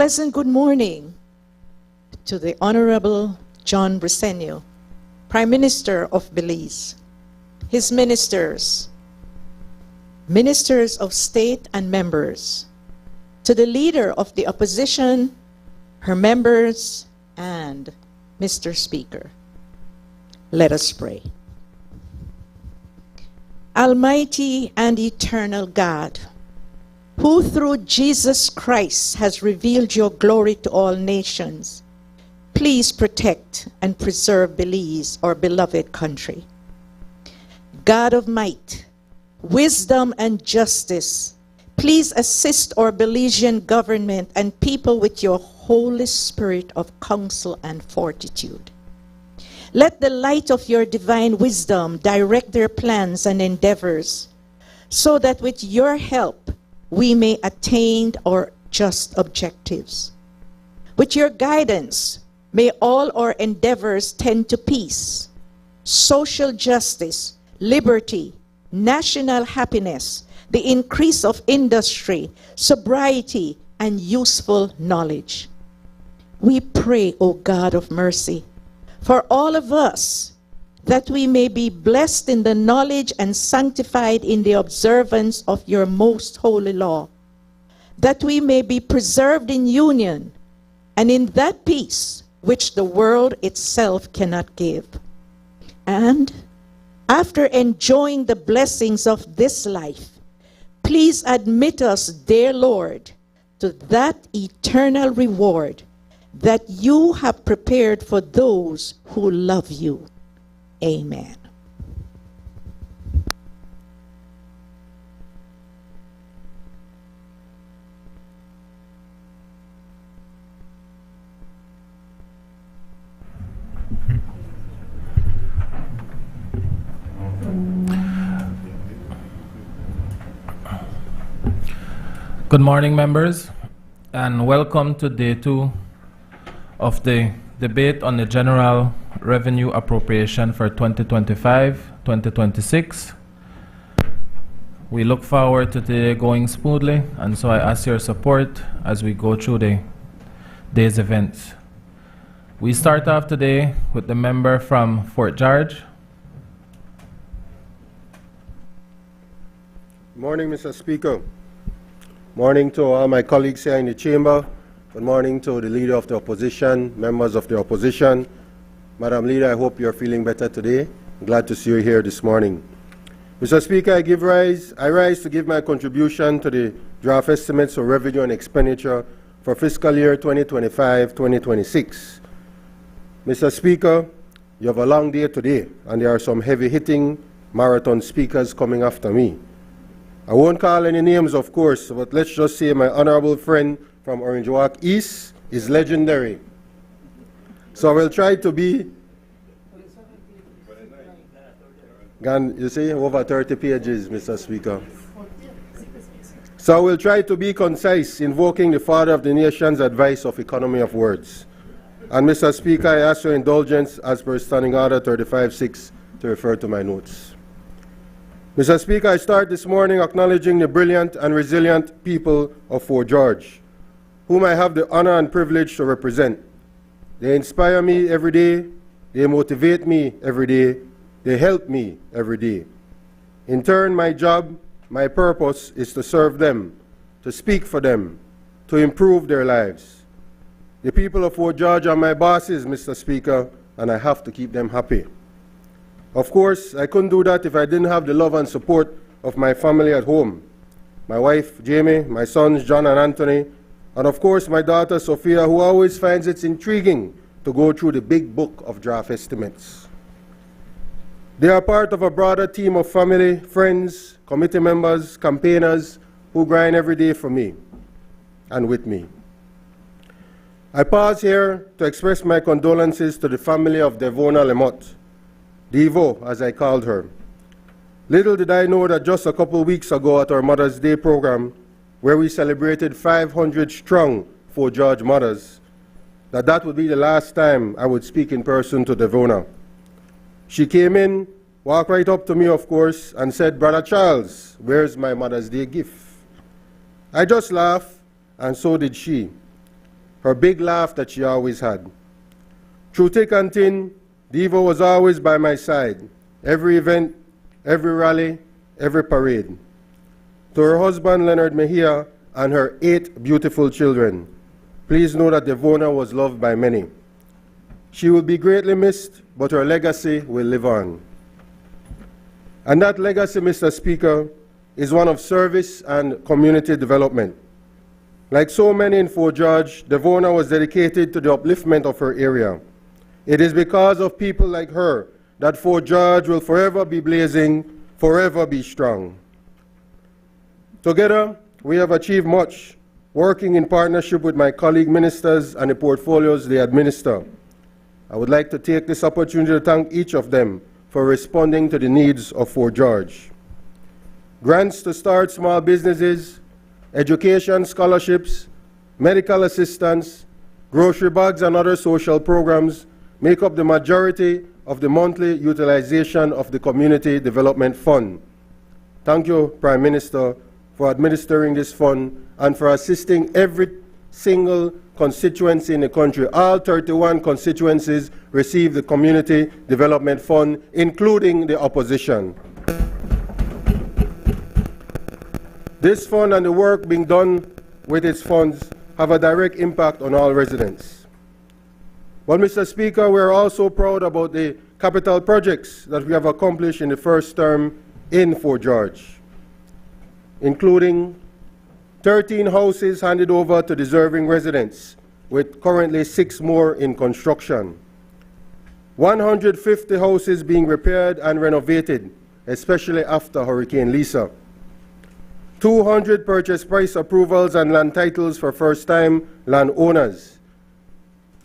pleasant good morning to the Honorable John Briceño, Prime Minister of Belize, his ministers, ministers of state and members, to the leader of the opposition, her members, and Mr. Speaker. Let us pray. Almighty and eternal God, who through Jesus Christ has revealed your glory to all nations, please protect and preserve Belize, our beloved country. God of might, wisdom and justice, please assist our Belizean government and people with your Holy Spirit of counsel and fortitude. Let the light of your divine wisdom direct their plans and endeavors, so that with your help, we may attain our just objectives. With your guidance, may all our endeavors tend to peace, social justice, liberty, national happiness, the increase of industry, sobriety, and useful knowledge. We pray, O God of mercy, for all of us, that we may be blessed in the knowledge and sanctified in the observance of your most holy law, that we may be preserved in union and in that peace which the world itself cannot give. And after enjoying the blessings of this life, please admit us, dear Lord, to that eternal reward that you have prepared for those who love you. Amen. Good morning, members, and welcome to day 2 of the debate on the General Revenue Appropriation for 2025-2026. We look forward to today going smoothly, and so I ask your support as we go through the day's events. We start off today with the member from Fort George. Morning, Mr. Speaker. Morning to all my colleagues here in the chamber. Good morning to the Leader of the Opposition, members of the Opposition. Madam Leader, I hope you're feeling better today. I'm glad to see you here this morning. Mr. Speaker, I rise to give my contribution to the draft estimates of revenue and expenditure for fiscal year 2025-2026. Mr. Speaker, you have a long day today, and there are some heavy-hitting marathon speakers coming after me. I won't call any names, of course, but let's just say my honorable friend from Orange Walk East is legendary. So I will try to be, you see, over 30 pages, Mr. Speaker. So I will try to be concise, invoking the father of the nation's advice of economy of words. And Mr. Speaker, I ask your indulgence as per Standing Order 35-6 to refer to my notes. Mr. Speaker, I start this morning acknowledging the brilliant and resilient people of Fort George, whom I have the honor and privilege to represent. They inspire me every day, they motivate me every day, they help me every day. In turn, my job, my purpose is to serve them, to speak for them, to improve their lives. The people of Fort George are my bosses, Mr. Speaker, and I have to keep them happy. Of course, I couldn't do that if I didn't have the love and support of my family at home. My wife, Jamie, my sons, John and Anthony, and of course my daughter, Sophia, who always finds it intriguing to go through the big book of draft estimates. They are part of a broader team of family, friends, committee members, campaigners who grind every day for me and with me. I pause here to express my condolences to the family of Devona Lemott, Devo, as I called her. Little did I know that just a couple weeks ago at our Mother's Day program, where we celebrated 500 strong Fort George mothers, that would be the last time I would speak in person to Devona. She came in, walked right up to me, of course, and said, "Brother Charles, where's my Mother's Day gift?" I just laughed, and so did she. her big laugh that she always had. Through thick and thin, Diva was always by my side, every event, every rally, every parade. To her husband, Leonard Mejia, and her 8 beautiful children, please know that Devona was loved by many. She will be greatly missed, but her legacy will live on. And that legacy, Mr. Speaker, is one of service and community development. Like so many in Fort George, Devona was dedicated to the upliftment of her area. It is because of people like her that Fort George will forever be blazing, forever be strong. Together, we have achieved much, working in partnership with my colleague ministers and the portfolios they administer. I would like to take this opportunity to thank each of them for responding to the needs of Fort George. Grants to start small businesses, education scholarships, medical assistance, grocery bags and other social programs make up the majority of the monthly utilization of the Community Development Fund. Thank you, Prime Minister, for administering this fund and for assisting every single constituency in the country. All 31 constituencies receive the Community Development Fund, including the opposition. This fund and the work being done with its funds have a direct impact on all residents. But, Mr. Speaker, we are also proud about the capital projects that we have accomplished in the first term in Fort George, including 13 houses handed over to deserving residents, with currently 6 more in construction. 150 houses being repaired and renovated, especially after Hurricane Lisa. 200 purchase price approvals and land titles for first-time landowners.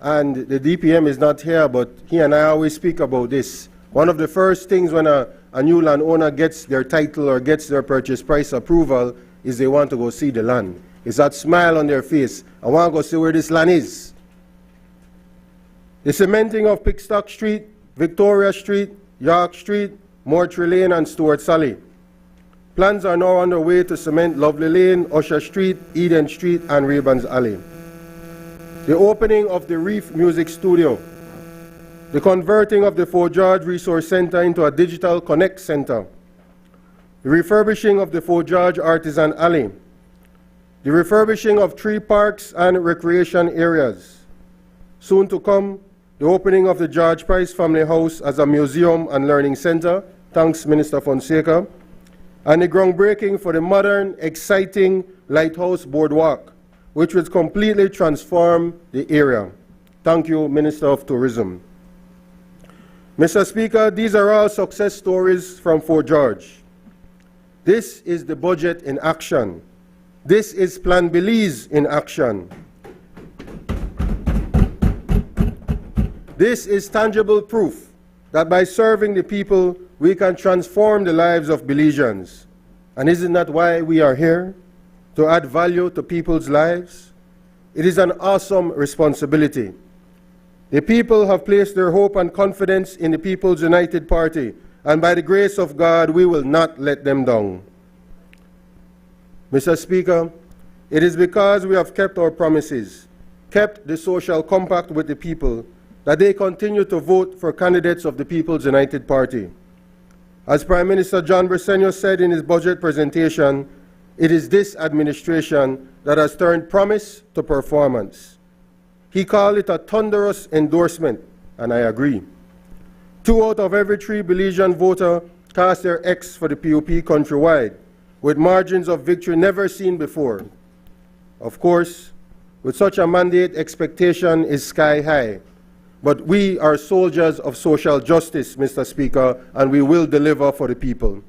And the DPM is not here, but he and I always speak about this. One of the first things when a new landowner gets their title or gets their purchase price approval is they want to go see the land. It's that smile on their face. I want to go see where this land is. The cementing of Pickstock Street, Victoria Street, York Street, Mortree Lane, and Stuart Sally. Plans are now underway to cement Lovely Lane, Usher Street, Eden Street, and Ravens Alley. The opening of the Reef Music Studio. The converting of the Fort George Resource Center into a digital connect center. The refurbishing of the Fort George Artisan Alley. The refurbishing of 3 parks and recreation areas. Soon to come, the opening of the George Price Family House as a museum and learning center. Thanks, Minister Fonseca. And the groundbreaking for the modern, exciting Lighthouse Boardwalk, which will completely transform the area. Thank you, Minister of Tourism. Mr. Speaker, these are all success stories from Fort George. This is the budget in action. This is Plan Belize in action. This is tangible proof that by serving the people, we can transform the lives of Belizeans. And isn't that why we are here? To add value to people's lives? It is an awesome responsibility. The people have placed their hope and confidence in the People's United Party, and by the grace of God, we will not let them down. Mr. Speaker, it is because we have kept our promises, kept the social compact with the people, that they continue to vote for candidates of the People's United Party. As Prime Minister John Briceño said in his budget presentation, it is this administration that has turned promise to performance. He called it a thunderous endorsement, and I agree. 2 out of every 3 Belizean voter cast their X for the PUP countrywide, with margins of victory never seen before. Of course, with such a mandate, expectation is sky high. But we are soldiers of social justice, Mr. Speaker, and we will deliver for the people.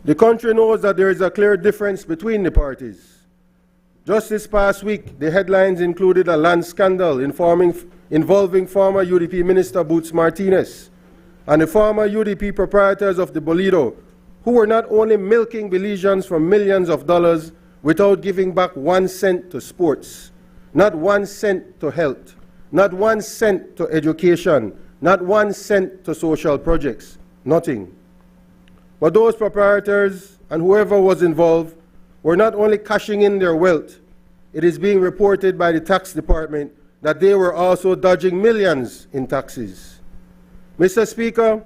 The country knows that there is a clear difference between the parties. Just this past week, the headlines included a land scandal involving former UDP Minister Boots Martinez and the former UDP proprietors of the Bolido, who were not only milking Belizeans for millions of dollars without giving back 1 cent to sports, not 1 cent to health, not 1 cent to education, not 1 cent to social projects, nothing. But those proprietors and whoever was involved were not only cashing in their wealth, it is being reported by the tax department that they were also dodging millions in taxes. Mr. Speaker,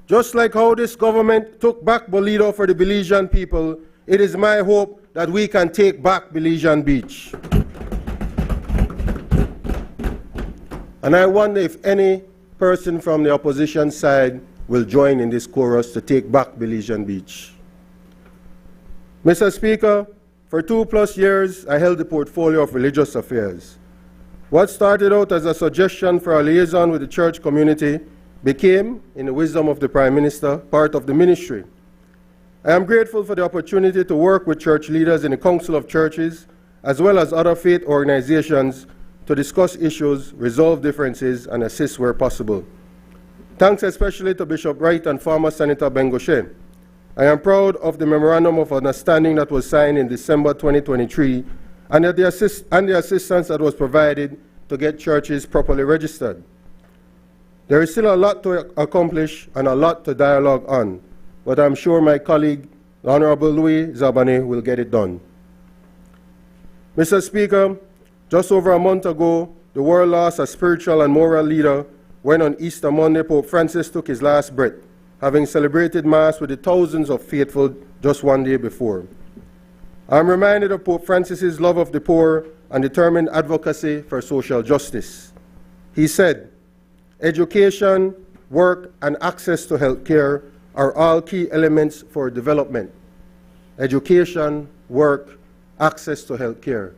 just like how this government took back Bolido for the Belizean people, it is my hope that we can take back Belizean Beach. And I wonder if any person from the opposition side will join in this chorus to take back Belizean Beach. Mr. Speaker, for 2+ years, I held the portfolio of religious affairs. What started out as a suggestion for a liaison with the church community became, in the wisdom of the Prime Minister, part of the ministry. I am grateful for the opportunity to work with church leaders in the Council of Churches, as well as other faith organizations, to discuss issues, resolve differences, and assist where possible. Thanks especially to Bishop Wright and former Senator Bengoshe. I am proud of the Memorandum of Understanding that was signed in December 2023 and the assistance that was provided to get churches properly registered. There is still a lot to accomplish and a lot to dialogue on, but I'm sure my colleague, the Honorable Louis Zabane, will get it done. Mr. Speaker, just over a month ago, the world lost a spiritual and moral leader when on Easter Monday, Pope Francis took his last breath, having celebrated Mass with the thousands of faithful just one day before. I am reminded of Pope Francis's love of the poor and determined advocacy for social justice. He said, "Education, work, and access to health care are all key elements for development." Education, work, access to health care.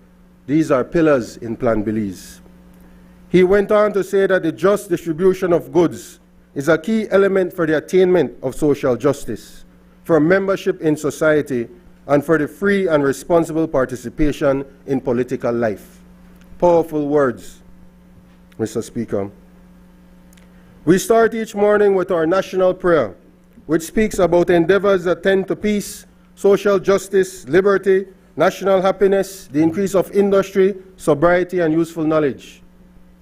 These are pillars in Plan Belize. He went on to say that the just distribution of goods is a key element for the attainment of social justice, for membership in society, and for the free and responsible participation in political life. Powerful words, Mr. Speaker. We start each morning with our national prayer, which speaks about endeavors that tend to peace, social justice, liberty, national happiness, the increase of industry, sobriety, and useful knowledge.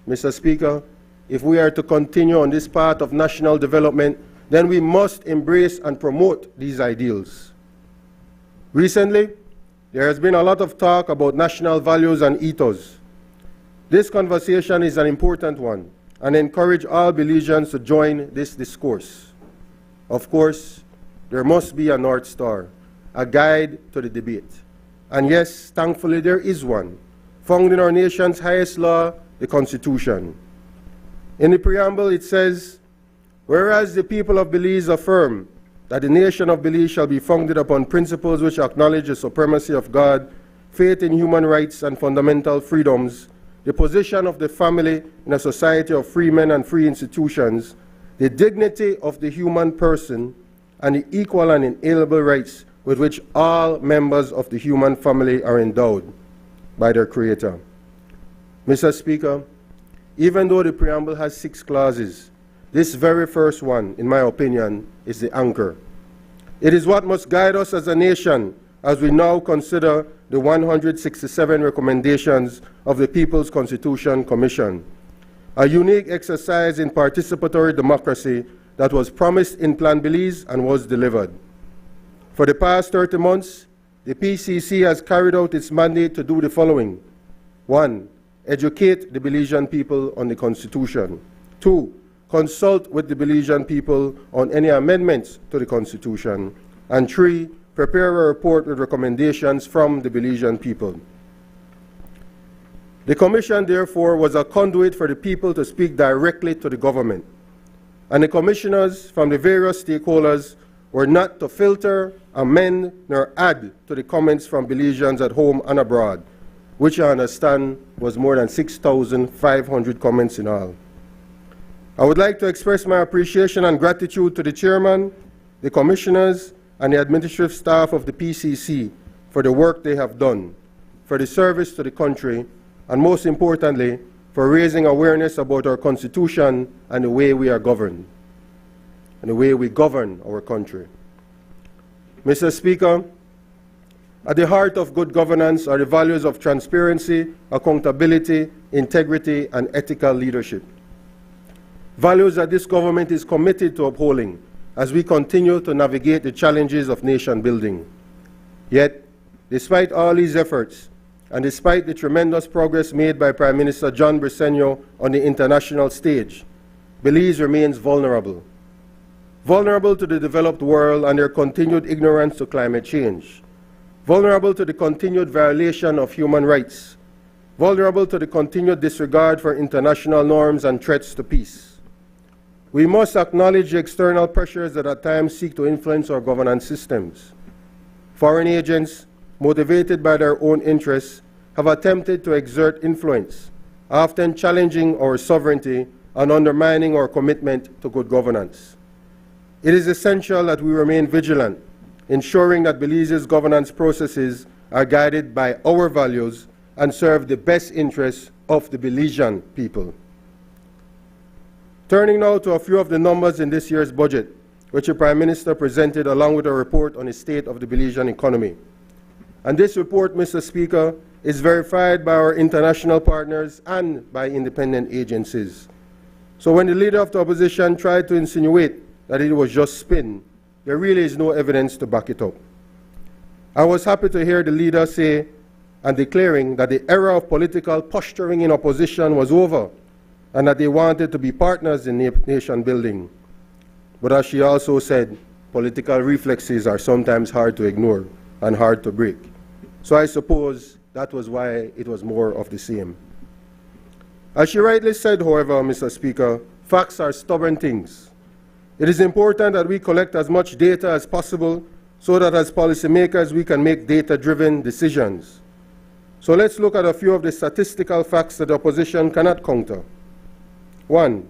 Mr. Speaker, if we are to continue on this path of national development, then we must embrace and promote these ideals. Recently, there has been a lot of talk about national values and ethos. This conversation is an important one, and encourage all Belizeans to join this discourse. Of course, there must be a North Star, a guide to the debate. And yes, thankfully there is one, found in our nation's highest law, the Constitution. In the preamble it says, "Whereas the people of Belize affirm that the nation of Belize shall be founded upon principles which acknowledge the supremacy of God, faith in human rights and fundamental freedoms, the position of the family in a society of free men and free institutions, the dignity of the human person, and the equal and inalienable rights with which all members of the human family are endowed by their Creator." Mr. Speaker, even though the preamble has 6 clauses, this very first one, in my opinion, is the anchor. It is what must guide us as a nation as we now consider the 167 recommendations of the People's Constitution Commission, a unique exercise in participatory democracy that was promised in Plan Belize and was delivered. For the past 30 months, the PCC has carried out its mandate to do the following. 1. Educate the Belizean people on the Constitution. 2. Consult with the Belizean people on any amendments to the Constitution. And 3. Prepare a report with recommendations from the Belizean people. The Commission, therefore, was a conduit for the people to speak directly to the government. And the commissioners from the various stakeholders were not to filter, amend, nor add to the comments from Belizeans at home and abroad, which I understand was more than 6,500 comments in all. I would like to express my appreciation and gratitude to the chairman, the commissioners, and the administrative staff of the PCC for the work they have done, for the service to the country, and most importantly, for raising awareness about our Constitution and the way we are governed, and the way we govern our country. Mr. Speaker, at the heart of good governance are the values of transparency, accountability, integrity, and ethical leadership. Values that this government is committed to upholding as we continue to navigate the challenges of nation building. Yet, despite all these efforts, and despite the tremendous progress made by Prime Minister John Briceño on the international stage, Belize remains vulnerable. Vulnerable to the developed world and their continued ignorance to climate change. Vulnerable to the continued violation of human rights. Vulnerable to the continued disregard for international norms and threats to peace. We must acknowledge the external pressures that at times seek to influence our governance systems. Foreign agents, motivated by their own interests, have attempted to exert influence, often challenging our sovereignty and undermining our commitment to good governance. It is essential that we remain vigilant, ensuring that Belize's governance processes are guided by our values and serve the best interests of the Belizean people. Turning now to a few of the numbers in this year's budget, which the Prime Minister presented along with a report on the state of the Belizean economy. And this report, Mr. Speaker, is verified by our international partners and by independent agencies. So when the Leader of the Opposition tried to insinuate that it was just spin, there really is no evidence to back it up. I was happy to hear the Leader say and declaring that the era of political posturing in opposition was over and that they wanted to be partners in nation building. But as she also said, political reflexes are sometimes hard to ignore and hard to break. So I suppose that was why it was more of the same. As she rightly said, however, Mr. Speaker, facts are stubborn things. It is important that we collect as much data as possible so that as policymakers we can make data-driven decisions. So let's look at a few of the statistical facts that the opposition cannot counter. 1.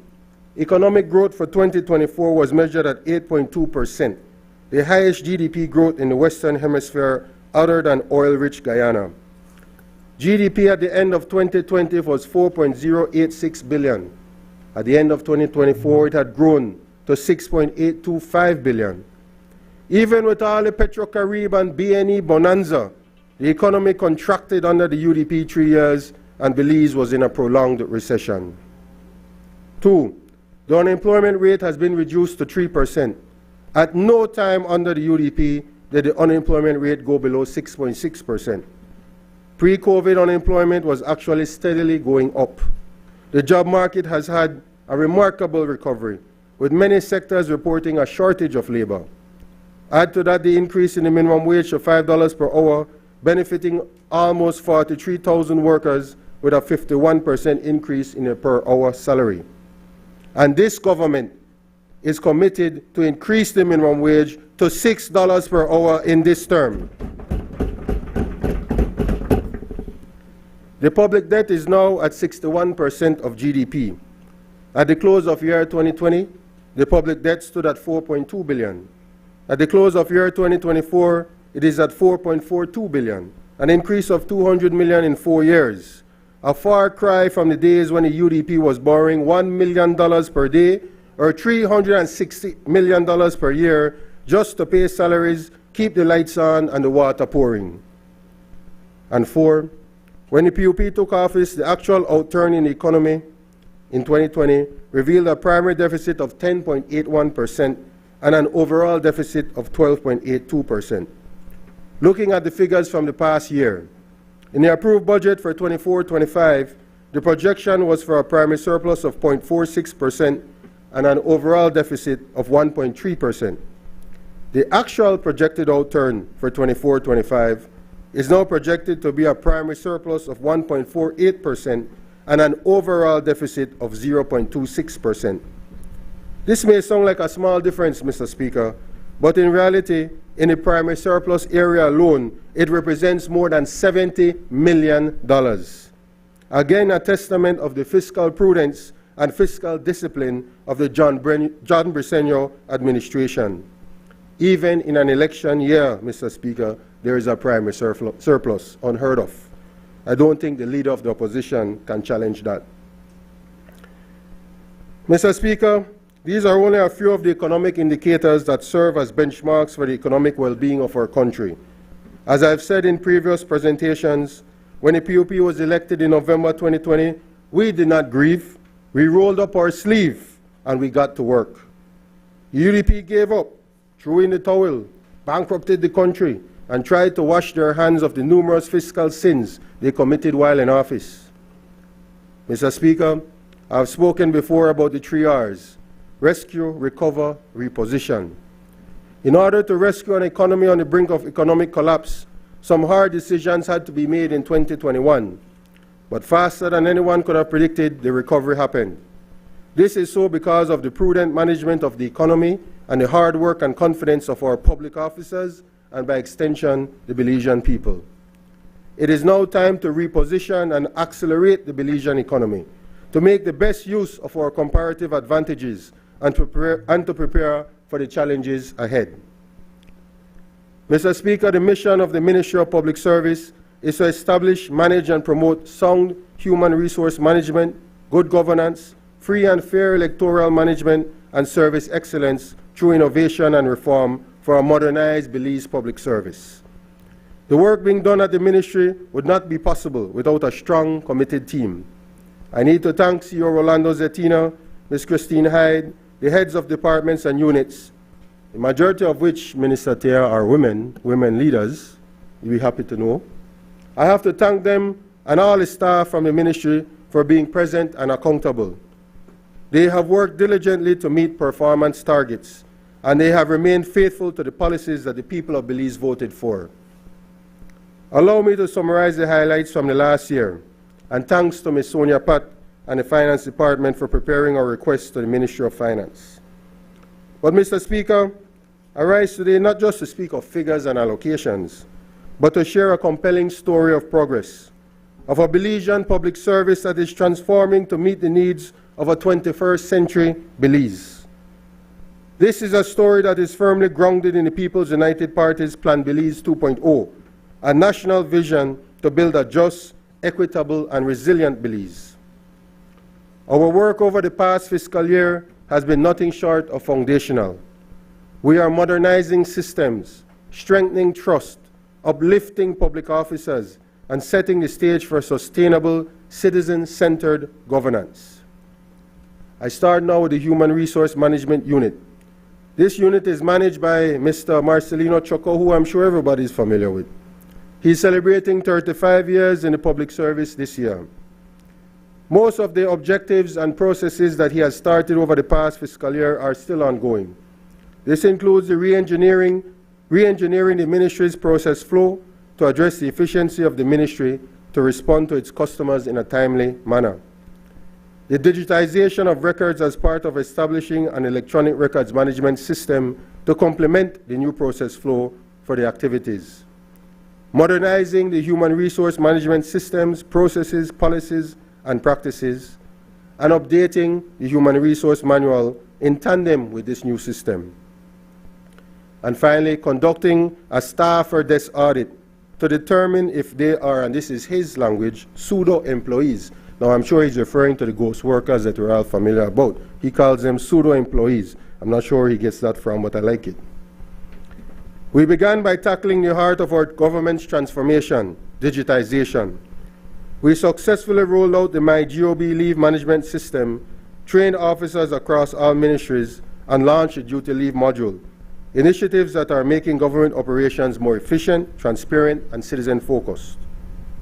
Economic growth for 2024 was measured at 8.2%, the highest GDP growth in the Western Hemisphere other than oil-rich Guyana. GDP at the end of 2020 was 4.086 billion. At the end of 2024, it had grown to 6.825 billion. Even with all the Petro-Carib and BNE bonanza, the economy contracted under the UDP 3 years and Belize was in a prolonged recession. 2. The unemployment rate has been reduced to 3%. At no time under the UDP did the unemployment rate go below 6.6%. Pre-COVID unemployment was actually steadily going up. The job market has had a remarkable recovery, with many sectors reporting a shortage of labor. Add to that the increase in the minimum wage to $5 per hour, benefiting almost 43,000 workers with a 51% increase in their per hour salary. And this government is committed to increase the minimum wage to $6 per hour in this term. The public debt is now at 61% of GDP. At the close of year 2020, the public debt stood at $4.2 billion. At the close of year 2024, it is at $4.42 billion, an increase of $200 million in 4 years. A far cry from the days when the UDP was borrowing $1 million per day or $360 million per year just to pay salaries, keep the lights on and the water pouring. And 4, when the PUP took office, the actual outturn in the economy in 2020 revealed a primary deficit of 10.81% and an overall deficit of 12.82%. Looking at the figures from the past year, in the approved budget for 24-25, the projection was for a primary surplus of 0.46% and an overall deficit of 1.3%. The actual projected outturn for 24-25 is now projected to be a primary surplus of 1.48% and an overall deficit of 0.26%. This may sound like a small difference, Mr. Speaker, but in reality, in the primary surplus area alone, it represents more than $70 million. Again, a testament of the fiscal prudence and fiscal discipline of the John Briceño administration. Even in an election year, Mr. Speaker, there is a primary surplus, unheard of. I don't think the Leader of the Opposition can challenge that. Mr. Speaker, these are only a few of the economic indicators that serve as benchmarks for the economic well-being of our country. As I've said in previous presentations, when the PUP was elected in November 2020, we did not grieve. We rolled up our sleeve and we got to work. The UDP gave up, threw in the towel, bankrupted the country, and tried to wash their hands of the numerous fiscal sins they committed while in office. Mr. Speaker, I have spoken before about the 3 R's: rescue, recover, reposition. In order to rescue an economy on the brink of economic collapse, some hard decisions had to be made in 2021. But faster than anyone could have predicted, the recovery happened. This is so because of the prudent management of the economy and the hard work and confidence of our public officers and, by extension, the Belizean people. It is now time to reposition and accelerate the Belizean economy, to make the best use of our comparative advantages and to prepare for the challenges ahead. Mr. Speaker, the mission of the Ministry of Public Service is to establish, manage, and promote sound human resource management, good governance, free and fair electoral management, and service excellence through innovation and reform for a modernized Belize public service. The work being done at the ministry would not be possible without a strong, committed team. I need to thank CEO Rolando Zetina, Ms. Christine Hyde, the heads of departments and units, the majority of which, Minister Tia, are women leaders. You'll be happy to know. I have to thank them and all the staff from the ministry for being present and accountable. They have worked diligently to meet performance targets, and they have remained faithful to the policies that the people of Belize voted for. Allow me to summarize the highlights from the last year, and thanks to Ms. Sonia Pat and the Finance Department for preparing our request to the Ministry of Finance. But, Mr. Speaker, I rise today not just to speak of figures and allocations, but to share a compelling story of progress, of a Belizean public service that is transforming to meet the needs of a 21st century Belize. This is a story that is firmly grounded in the People's United Party's Plan Belize 2.0, a national vision to build a just, equitable, and resilient Belize. Our work over the past fiscal year has been nothing short of foundational. We are modernizing systems, strengthening trust, uplifting public officers, and setting the stage for sustainable, citizen-centered governance. I start now with the Human Resource Management Unit. This unit is managed by Mr. Marcelino Choco, who I'm sure everybody is familiar with. He's celebrating 35 years in the public service this year. Most of the objectives and processes that he has started over the past fiscal year are still ongoing. This includes the re-engineering the ministry's process flow to address the efficiency of the ministry to respond to its customers in a timely manner. The digitization of records as part of establishing an electronic records management system to complement the new process flow for the activities. Modernizing the human resource management systems, processes, policies, and practices, and updating the human resource manual in tandem with this new system. And finally, conducting a staff or desk audit to determine if they are, and this is his language, pseudo-employees. Now, I'm sure he's referring to the ghost workers that we're all familiar about. He calls them pseudo-employees. I'm not sure where he gets that from, but I like it. We began by tackling the heart of our government's transformation, digitization. We successfully rolled out the MyGOB leave management system, trained officers across all ministries, and launched a duty leave module, initiatives that are making government operations more efficient, transparent, and citizen-focused.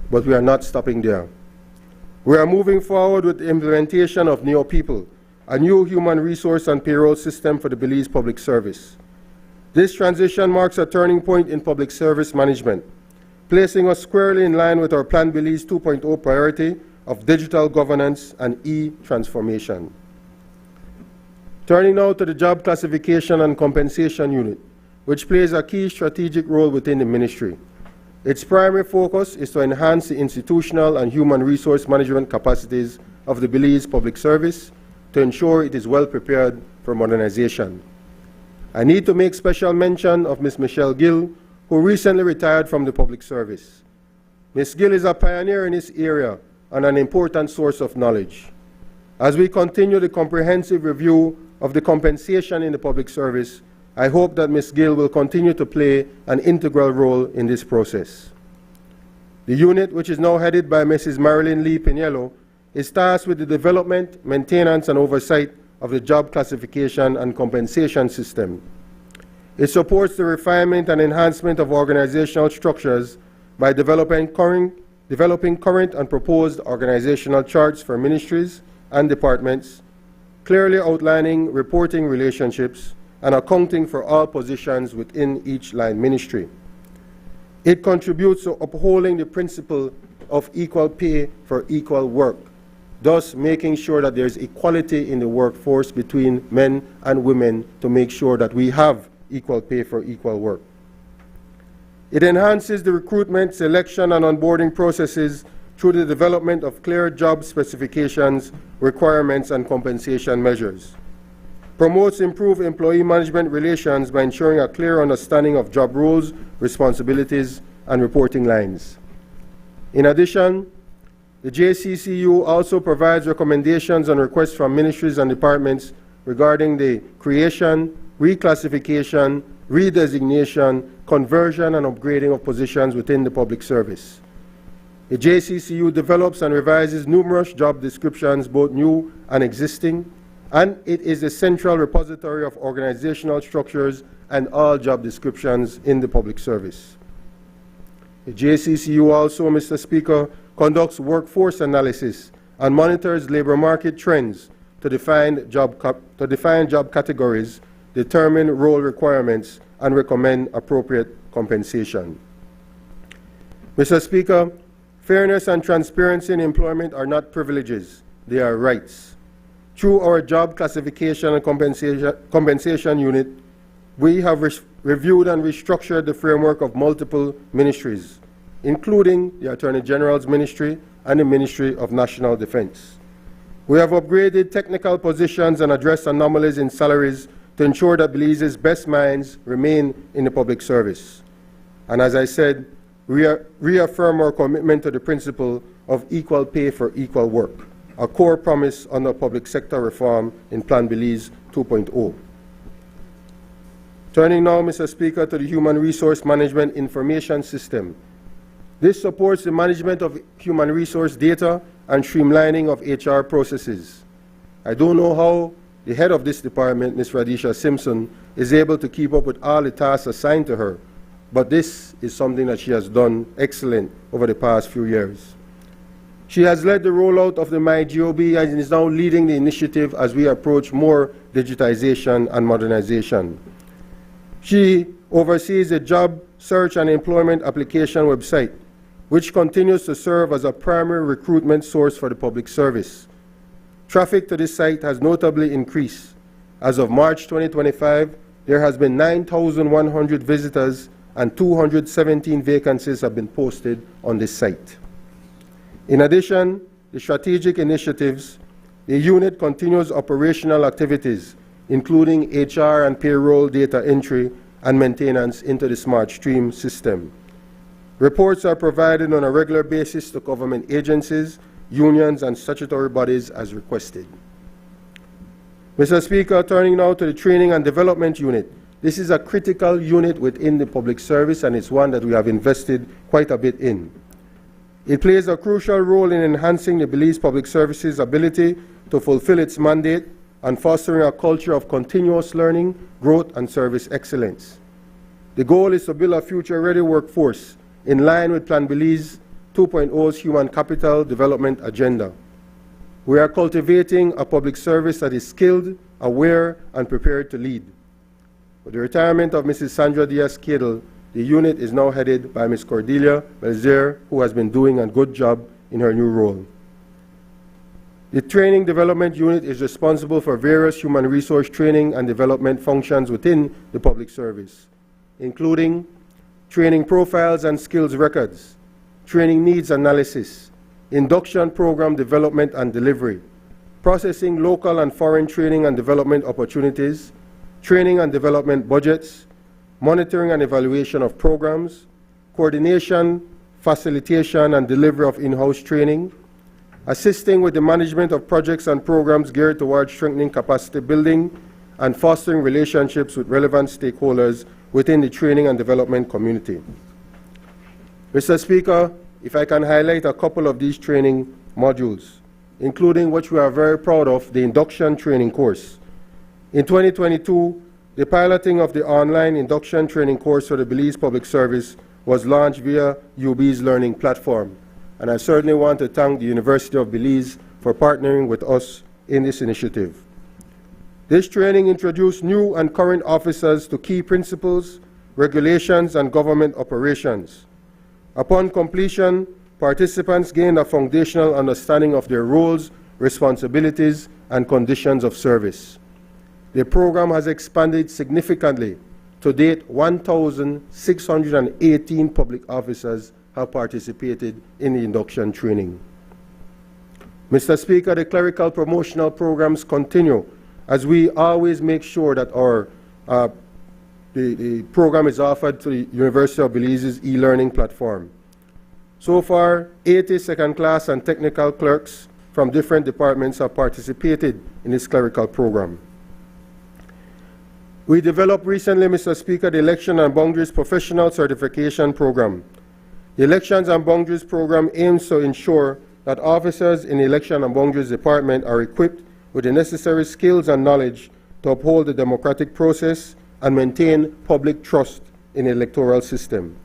But we are not stopping there. We are moving forward with the implementation of Neo People, a new human resource and payroll system for the Belize Public Service. This transition marks a turning point in public service management, placing us squarely in line with our Plan Belize 2.0 priority of digital governance and e-transformation. Turning now to the Job Classification and Compensation Unit, which plays a key strategic role within the ministry. Its primary focus is to enhance the institutional and human resource management capacities of the Belize Public Service to ensure it is well prepared for modernization. I need to make special mention of Ms. Michelle Gill, who recently retired from the public service. Ms. Gill is a pioneer in this area and an important source of knowledge. As we continue the comprehensive review of the compensation in the public service, I hope that Ms. Gill will continue to play an integral role in this process. The unit, which is now headed by Mrs. Marilyn Lee Piniello, is tasked with the development, maintenance, and oversight of the job classification and compensation system. It supports the refinement and enhancement of organizational structures by developing current and proposed organizational charts for ministries and departments, clearly outlining reporting relationships and accounting for all positions within each line ministry. It contributes to upholding the principle of equal pay for equal work, thus making sure that there is equality in the workforce between men and women to make sure that we have equal pay for equal work. It enhances the recruitment, selection, and onboarding processes through the development of clear job specifications, requirements, and compensation measures. Promotes improved employee management relations by ensuring a clear understanding of job roles, responsibilities, and reporting lines. In addition, the JCCU also provides recommendations and requests from ministries and departments regarding the creation, reclassification, redesignation, conversion, and upgrading of positions within the public service. The JCCU develops and revises numerous job descriptions, both new and existing, and it is the central repository of organizational structures and all job descriptions in the public service. The JCCU also, Mr. Speaker, conducts workforce analysis and monitors labor market trends to define job categories, determine role requirements, and recommend appropriate compensation. Mr. Speaker, fairness and transparency in employment are not privileges, they are rights. Through our job classification and compensation unit, we have reviewed and restructured the framework of multiple ministries, including the Attorney General's Ministry and the Ministry of National Defense. We have upgraded technical positions and addressed anomalies in salaries to ensure that Belize's best minds remain in the public service. And as I said, we reaffirm our commitment to the principle of equal pay for equal work, a core promise under public sector reform in Plan Belize 2.0. Turning now, Mr. Speaker, to the Human Resource Management Information System. This supports the management of human resource data and streamlining of HR processes. I don't know how the head of this department, Ms. Radisha Simpson, is able to keep up with all the tasks assigned to her, but this is something that she has done excellent over the past few years. She has led the rollout of the MyGOB and is now leading the initiative as we approach more digitization and modernization. She oversees the job search and employment application website, which continues to serve as a primary recruitment source for the public service. Traffic to this site has notably increased. As of March 2025, there has been 9,100 visitors and 217 vacancies have been posted on this site. In addition, the strategic initiatives, the unit continues operational activities, including HR and payroll data entry and maintenance into the Smart Stream system. Reports are provided on a regular basis to government agencies, unions, and statutory bodies as requested. Mr. Speaker, turning now to the Training and Development Unit. This is a critical unit within the public service, and it's one that we have invested quite a bit in. It plays a crucial role in enhancing the Belize Public Service's ability to fulfill its mandate and fostering a culture of continuous learning, growth, and service excellence. The goal is to build a future-ready workforce in line with Plan Belize 2.0's Human Capital Development Agenda. We are cultivating a public service that is skilled, aware, and prepared to lead. With the retirement of Mrs. Sandra Diaz-Cadle, the unit is now headed by Ms. Cordelia Belzer, who has been doing a good job in her new role. The Training Development Unit is responsible for various human resource training and development functions within the public service, including training profiles and skills records, training needs analysis, induction program development and delivery, processing local and foreign training and development opportunities, training and development budgets, monitoring and evaluation of programs, coordination, facilitation, and delivery of in-house training, assisting with the management of projects and programs geared towards strengthening capacity building and fostering relationships with relevant stakeholders within the training and development community. Mr. Speaker, if I can highlight a couple of these training modules, including which we are very proud of, the induction training course. In 2022, The piloting of the online induction training course for the Belize Public Service was launched via UB's learning platform, and I certainly want to thank the University of Belize for partnering with us in this initiative. This training introduced new and current officers to key principles, regulations, and government operations. Upon completion, participants gained a foundational understanding of their roles, responsibilities, and conditions of service. The program has expanded significantly. To date, 1,618 public officers have participated in the induction training. Mr. Speaker, the clerical promotional programs continue as we always make sure that the program is offered to the University of Belize's e-learning platform. So far, 80 second-class and technical clerks from different departments have participated in this clerical program. We developed recently, Mr. Speaker, the Election and Boundaries Professional Certification Program. The Elections and Boundaries Program aims to ensure that officers in the Election and Boundaries Department are equipped with the necessary skills and knowledge to uphold the democratic process and maintain public trust in the electoral system.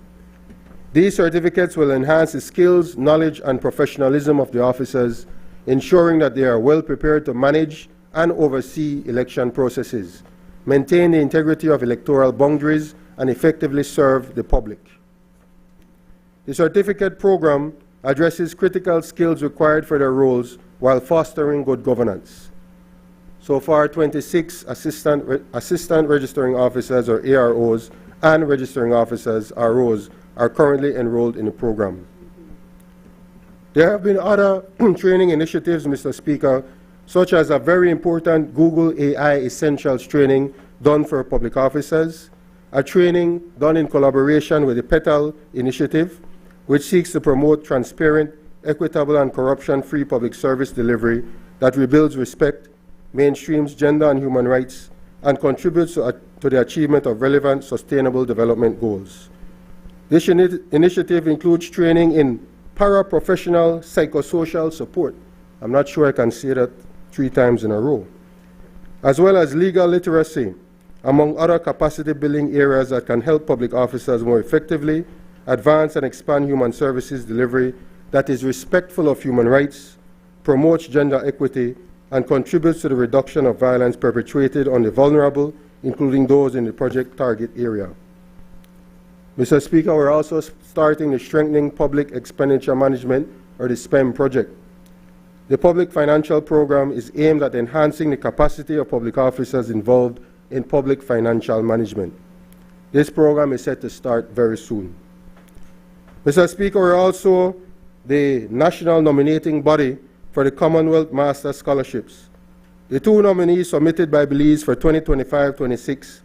These certificates will enhance the skills, knowledge, and professionalism of the officers, ensuring that they are well prepared to manage and oversee election processes, maintain the integrity of electoral boundaries, and effectively serve the public. The certificate program addresses critical skills required for their roles while fostering good governance. So far, 26 assistant registering officers, or AROs, and registering officers, ROs, are currently enrolled in the program. There have been other training initiatives, Mr. Speaker, such as a very important Google AI Essentials training done for public officers, a training done in collaboration with the PETAL initiative, which seeks to promote transparent, equitable, and corruption-free public service delivery that rebuilds respect, mainstreams gender and human rights, and contributes to the achievement of relevant sustainable development goals. This initiative includes training in paraprofessional psychosocial support. I'm not sure I can say that 3 times in a row. As well as legal literacy, among other capacity building areas that can help public officers more effectively advance and expand human services delivery that is respectful of human rights, promotes gender equity, and contributes to the reduction of violence perpetrated on the vulnerable, including those in the project target area. Mr. Speaker, we're also starting the Strengthening Public Expenditure Management, or the SPEM project. The public financial program is aimed at enhancing the capacity of public officers involved in public financial management. This program is set to start very soon. Mr. Speaker, we're also the national nominating body for the Commonwealth Master Scholarships. The 2 nominees submitted by Belize for 2025-26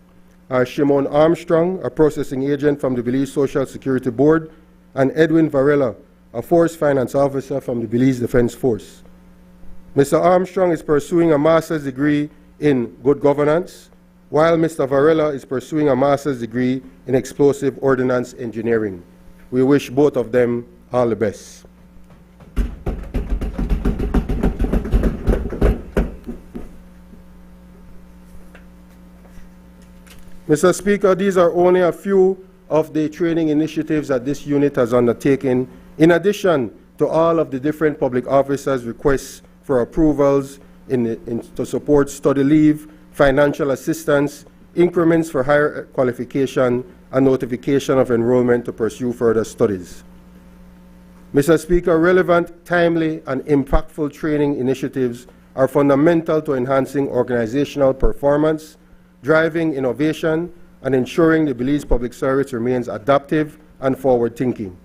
are Shimon Armstrong, a processing agent from the Belize Social Security Board, and Edwin Varela, a force finance officer from the Belize Defense Force. Mr. Armstrong is pursuing a master's degree in good governance, while Mr. Varela is pursuing a master's degree in explosive ordnance engineering. We wish both of them all the best. Mr. Speaker, these are only a few of the training initiatives that this unit has undertaken, in addition to all of the different public officers' requests for approvals to support study leave, financial assistance, increments for higher qualification, and notification of enrollment to pursue further studies. Mr. Speaker, relevant, timely, and impactful training initiatives are fundamental to enhancing organizational performance, driving innovation, and ensuring the Belize Public Service remains adaptive and forward-thinking.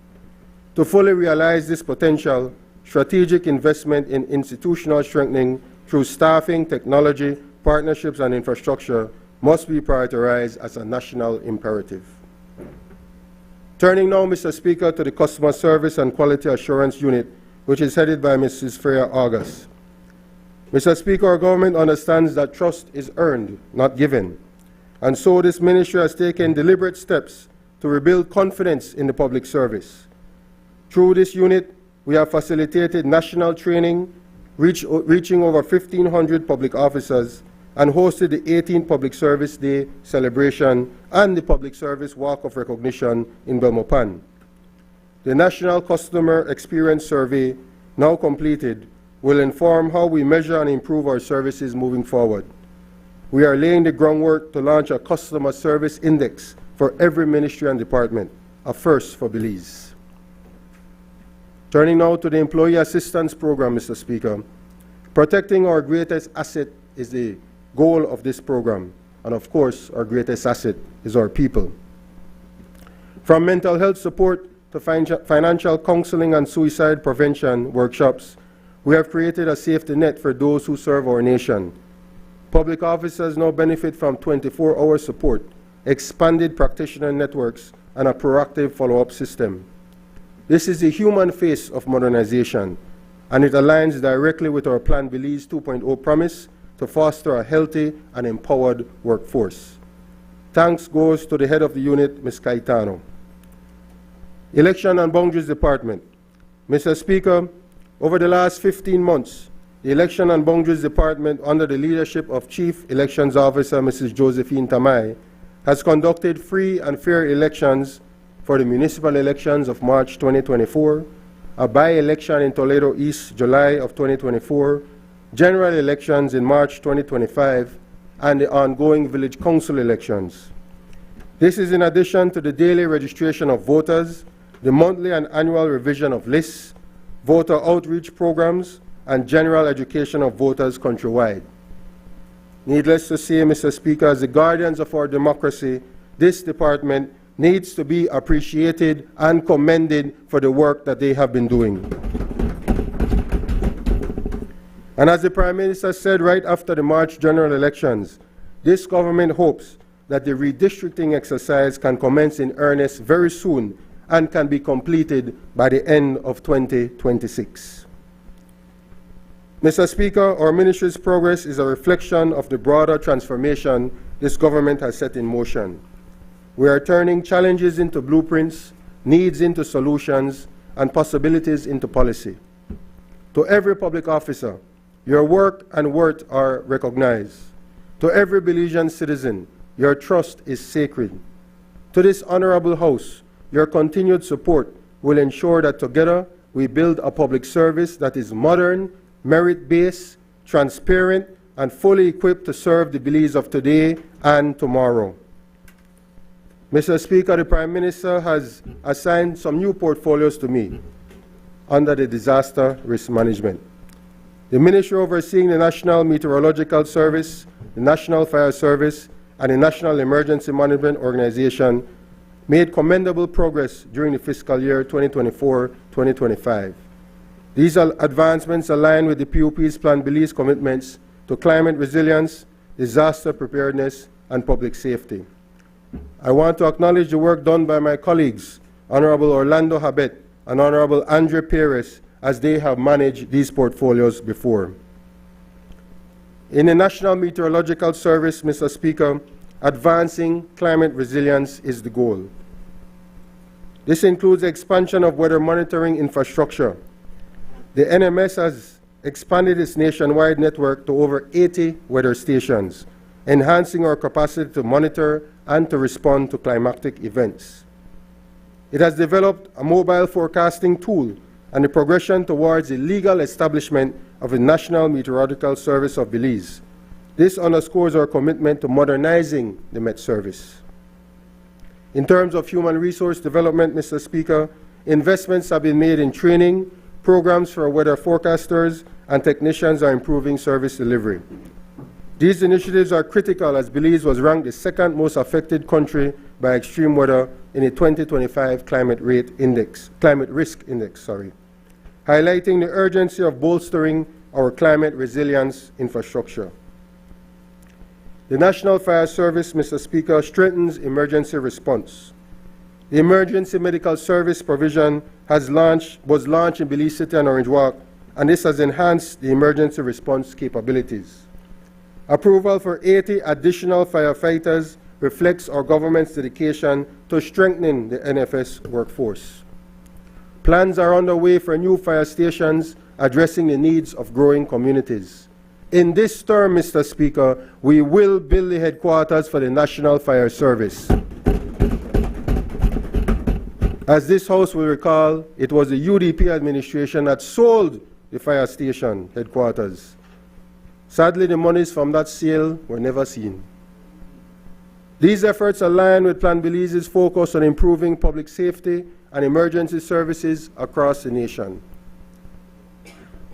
To fully realize this potential, strategic investment in institutional strengthening through staffing, technology, partnerships, and infrastructure must be prioritized as a national imperative. Turning now, Mr. Speaker, to the Customer Service and Quality Assurance Unit, which is headed by Mrs. Freya August. Mr. Speaker, our government understands that trust is earned, not given, and so this ministry has taken deliberate steps to rebuild confidence in the public service. Through this unit, we have facilitated national training, reaching over 1,500 public officers, and hosted the 18th Public Service Day celebration and the Public Service Walk of Recognition in Belmopan. The National Customer Experience Survey, now completed, will inform how we measure and improve our services moving forward. We are laying the groundwork to launch a customer service index for every ministry and department, a first for Belize. Turning now to the Employee Assistance Program, Mr. Speaker. Protecting our greatest asset is the goal of this program, and of course, our greatest asset is our people. From mental health support to financial counseling and suicide prevention workshops, we have created a safety net for those who serve our nation. Public officers now benefit from 24-hour support, expanded practitioner networks, and a proactive follow-up system. This is the human face of modernization, and it aligns directly with our Plan Belize 2.0 promise to foster a healthy and empowered workforce. Thanks goes to the head of the unit, Ms. Caetano. Election and Boundaries Department. Mr. Speaker, over the last 15 months, the Election and Boundaries Department, under the leadership of Chief Elections Officer Mrs. Josephine Tamai, has conducted free and fair elections for the municipal elections of March 2024, a by-election in Toledo East, July of 2024, general elections in March 2025, and the ongoing village council elections. This is in addition to the daily registration of voters, the monthly and annual revision of lists, voter outreach programs, and general education of voters countrywide. Needless to say, Mr. Speaker, as the guardians of our democracy, this department needs to be appreciated and commended for the work that they have been doing. And as the Prime Minister said right after the March general elections, this government hopes that the redistricting exercise can commence in earnest very soon and can be completed by the end of 2026. Mr. Speaker, our ministry's progress is a reflection of the broader transformation this government has set in motion. We are turning challenges into blueprints, needs into solutions, and possibilities into policy. To every public officer, your work and worth are recognized. To every Belizean citizen, your trust is sacred. To this honorable House, your continued support will ensure that together we build a public service that is modern, merit-based, transparent, and fully equipped to serve the Belize of today and tomorrow. Mr. Speaker, the Prime Minister has assigned some new portfolios to me under the Disaster Risk Management. The Ministry overseeing the National Meteorological Service, the National Fire Service, and the National Emergency Management Organization made commendable progress during the fiscal year 2024-2025. These advancements align with the PUP's Plan Belize commitments to climate resilience, disaster preparedness, and public safety. I want to acknowledge the work done by my colleagues, Honorable Orlando Habet and Honorable Andre Perez, as they have managed these portfolios before. In the National Meteorological Service, Mr. Speaker, advancing climate resilience is the goal. This includes the expansion of weather monitoring infrastructure. The NMS has expanded its nationwide network to over 80 weather stations, enhancing our capacity to monitor and to respond to climatic events. It has developed a mobile forecasting tool and the progression towards the legal establishment of the National Meteorological Service of Belize. This underscores our commitment to modernizing the Met Service. In terms of human resource development, Mr. Speaker, investments have been made in training, programs for weather forecasters, and technicians are improving service delivery. These initiatives are critical as Belize was ranked the second most affected country by extreme weather in the 2025 Climate Risk Index, highlighting the urgency of bolstering our climate resilience infrastructure. The National Fire Service, Mr. Speaker, strengthens emergency response. The Emergency Medical Service provision was launched in Belize City and Orange Walk, and this has enhanced the emergency response capabilities. Approval for 80 additional firefighters reflects our government's dedication to strengthening the NFS workforce. Plans are underway for new fire stations addressing the needs of growing communities. In this term, Mr. Speaker, we will build the headquarters for the National Fire Service. As this House will recall, it was the UDP administration that sold the fire station headquarters. Sadly, the monies from that sale were never seen. These efforts align with Plan Belize's focus on improving public safety and emergency services across the nation.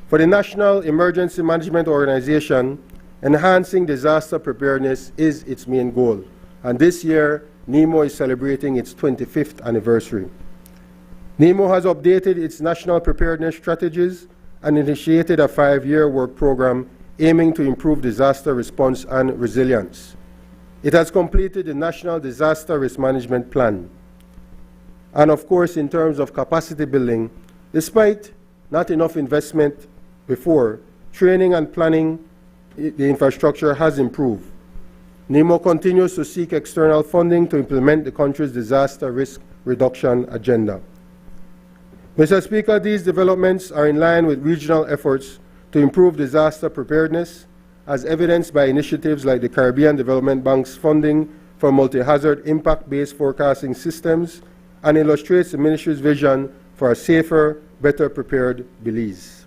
For the National Emergency Management Organization, enhancing disaster preparedness is its main goal. And this year, NEMO is celebrating its 25th anniversary. NEMO has updated its national preparedness strategies and initiated a 5-year work program aiming to improve disaster response and resilience. It has completed the National Disaster Risk Management Plan. And of course, in terms of capacity building, despite not enough investment before, training and planning the infrastructure has improved. NEMO continues to seek external funding to implement the country's disaster risk reduction agenda. Mr. Speaker, these developments are in line with regional efforts to improve disaster preparedness, as evidenced by initiatives like the Caribbean Development Bank's funding for multi-hazard impact-based forecasting systems, and illustrates the Ministry's vision for a safer, better prepared Belize.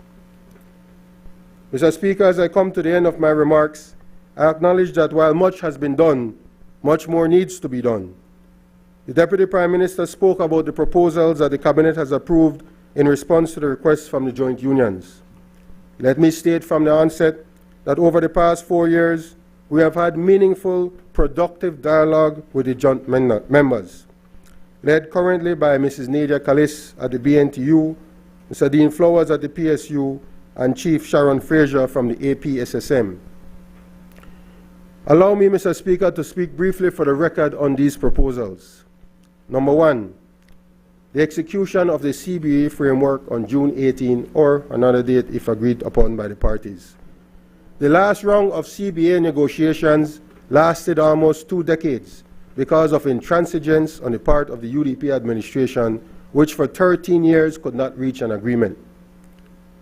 Mr. Speaker, as I come to the end of my remarks, I acknowledge that while much has been done, much more needs to be done. The Deputy Prime Minister spoke about the proposals that the Cabinet has approved in response to the requests from the joint unions. Let me state from the onset that over the past 4 years, we have had meaningful, productive dialogue with the joint members, led currently by Mrs. Nadia Kalis at the BNTU, Mr. Dean Flowers at the PSU, and Chief Sharon Fraser from the APSSM. Allow me, Mr. Speaker, to speak briefly for the record on these proposals. Number one, the execution of the CBA framework on June 18 or another date if agreed upon by the parties. The last round of CBA negotiations lasted almost 2 decades because of intransigence on the part of the UDP administration, which for 13 years could not reach an agreement.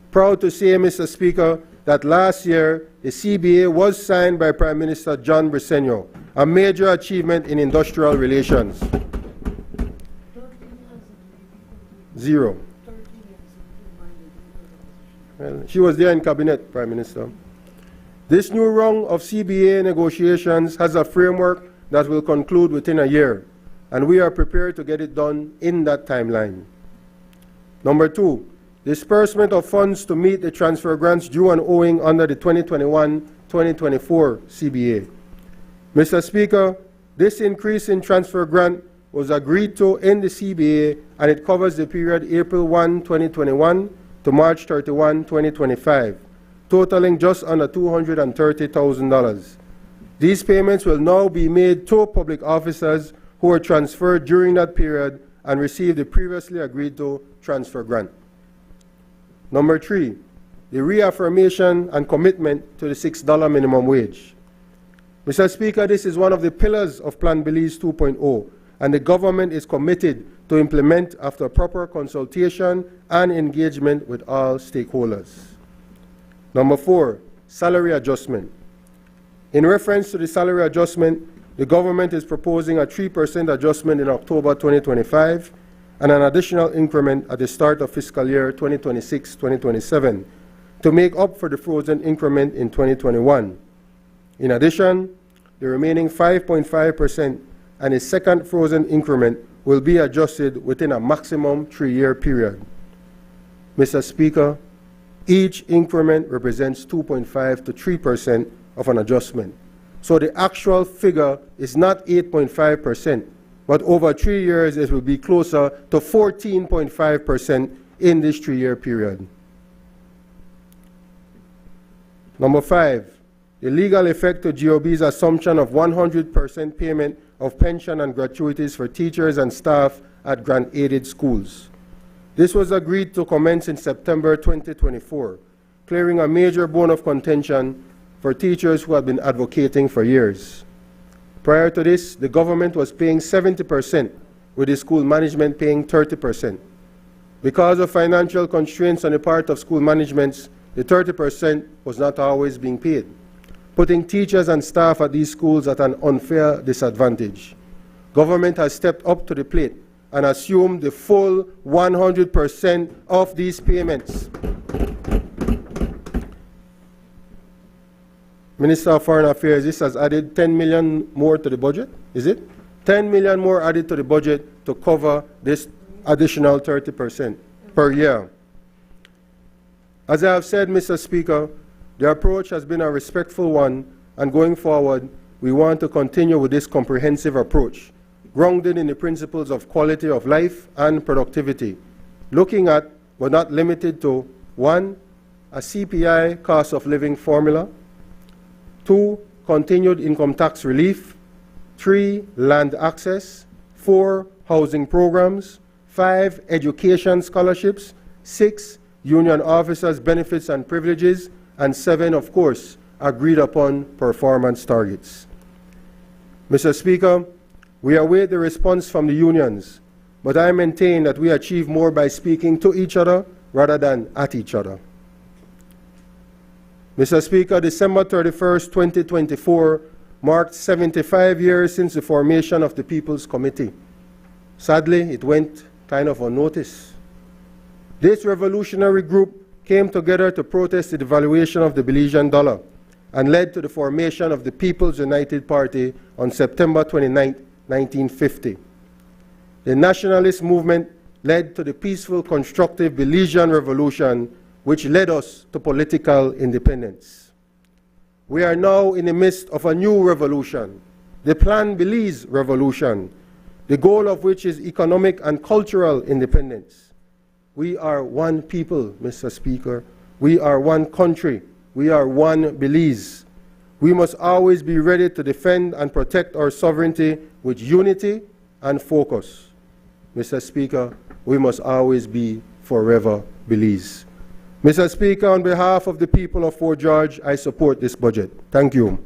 Proud to say, Mr. Speaker, that last year the CBA was signed by Prime Minister John Briceño, a major achievement in industrial relations. 0. Well, she was there in cabinet, Prime Minister. This new round of CBA negotiations has a framework that will conclude within a year, and we are prepared to get it done in that timeline. Number two, disbursement of funds to meet the transfer grants due and owing under the 2021-2024 CBA. Mr. Speaker, this increase in transfer grant was agreed to in the CBA, and it covers the period April 1, 2021 to March 31, 2025, totaling just under $230,000. These payments will now be made to public officers who were transferred during that period and received the previously agreed to transfer grant. Number three, the reaffirmation and commitment to the $6 minimum wage. Mr. Speaker, this is one of the pillars of Plan Belize 2.0, and the government is committed to implement after proper consultation and engagement with all stakeholders. Number four, salary adjustment. In reference to the salary adjustment, the government is proposing a 3% adjustment in October 2025 and an additional increment at the start of fiscal year 2026-2027 to make up for the frozen increment in 2021. In addition, the remaining 5.5% and a second frozen increment will be adjusted within a maximum 3-year period. Mr. Speaker, each increment represents 2.5 to 3% of an adjustment. So the actual figure is not 8.5%, but over 3 years it will be closer to 14.5% in this 3-year period. Number five, the legal effect to GOB's assumption of 100% payment of pension and gratuities for teachers and staff at grant-aided schools. This was agreed to commence in September 2024, clearing a major bone of contention for teachers who had been advocating for years. Prior to this, the government was paying 70%, with the school management paying 30%. Because of financial constraints on the part of school managements, the 30% was not always being paid, putting teachers and staff at these schools at an unfair disadvantage. Government has stepped up to the plate and assumed the full 100% of these payments. Minister of Foreign Affairs, this has added 10 million more to the budget, is it? 10 million more added to the budget to cover this additional 30% per year. As I have said, Mr. Speaker, the approach has been a respectful one, and going forward, we want to continue with this comprehensive approach, grounded in the principles of quality of life and productivity, looking at, but not limited to, 1, a CPI cost of living formula, 2, continued income tax relief, 3, land access, 4, housing programs, 5, education scholarships, 6, union officers' benefits and privileges, and 7, of course, agreed upon performance targets. Mr. Speaker, we await the response from the unions, but I maintain that we achieve more by speaking to each other rather than at each other. Mr. Speaker, December 31st, 2024 marked 75 years since the formation of the People's Committee. Sadly, it went kind of unnoticed. This revolutionary group came together to protest the devaluation of the Belizean dollar and led to the formation of the People's United Party on September 29, 1950. The nationalist movement led to the peaceful, constructive Belizean Revolution, which led us to political independence. We are now in the midst of a new revolution, the Plan Belize Revolution, the goal of which is economic and cultural independence. We are one people, Mr. Speaker. We are one country. We are one Belize. We must always be ready to defend and protect our sovereignty with unity and focus. Mr. Speaker, we must always be forever Belize. Mr. Speaker, on behalf of the people of Fort George, I support this budget. Thank you.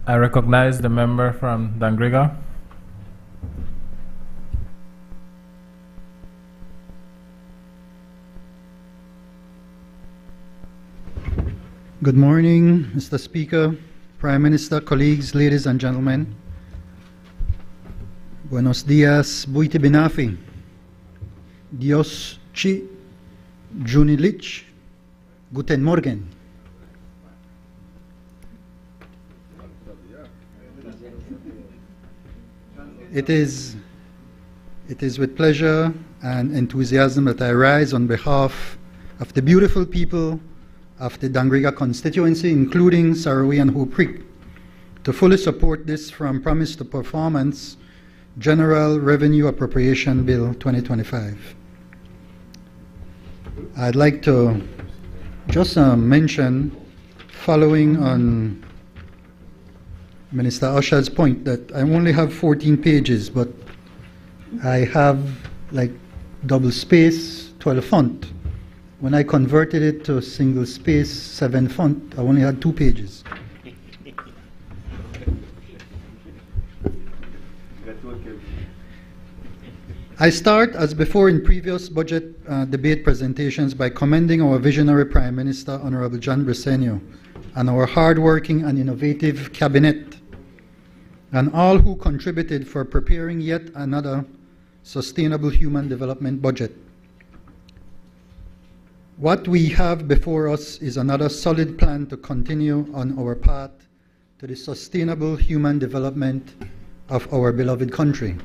I recognize the member from Dangriga. Good morning, Mr. Speaker, Prime Minister, colleagues, ladies and gentlemen. Buenos dias, buiti binafi. Dios chi junilich. Guten Morgen. It is with pleasure and enthusiasm that I rise on behalf of the beautiful people of the Dangriga constituency, including Saraway and Hope Creek, to fully support this from promise to performance General Revenue Appropriation Bill 2025. I'd like to just mention, following on Minister Usher's point, that I only have 14 pages, but I have like double space, 12 font. When I converted it to single space, 7 font, I only had 2 pages. I start, as before in previous budget debate presentations, by commending our visionary Prime Minister, Honorable John Briceño, and our hardworking and innovative cabinet, and all who contributed for preparing yet another sustainable human development budget. What we have before us is another solid plan to continue on our path to the sustainable human development of our beloved country.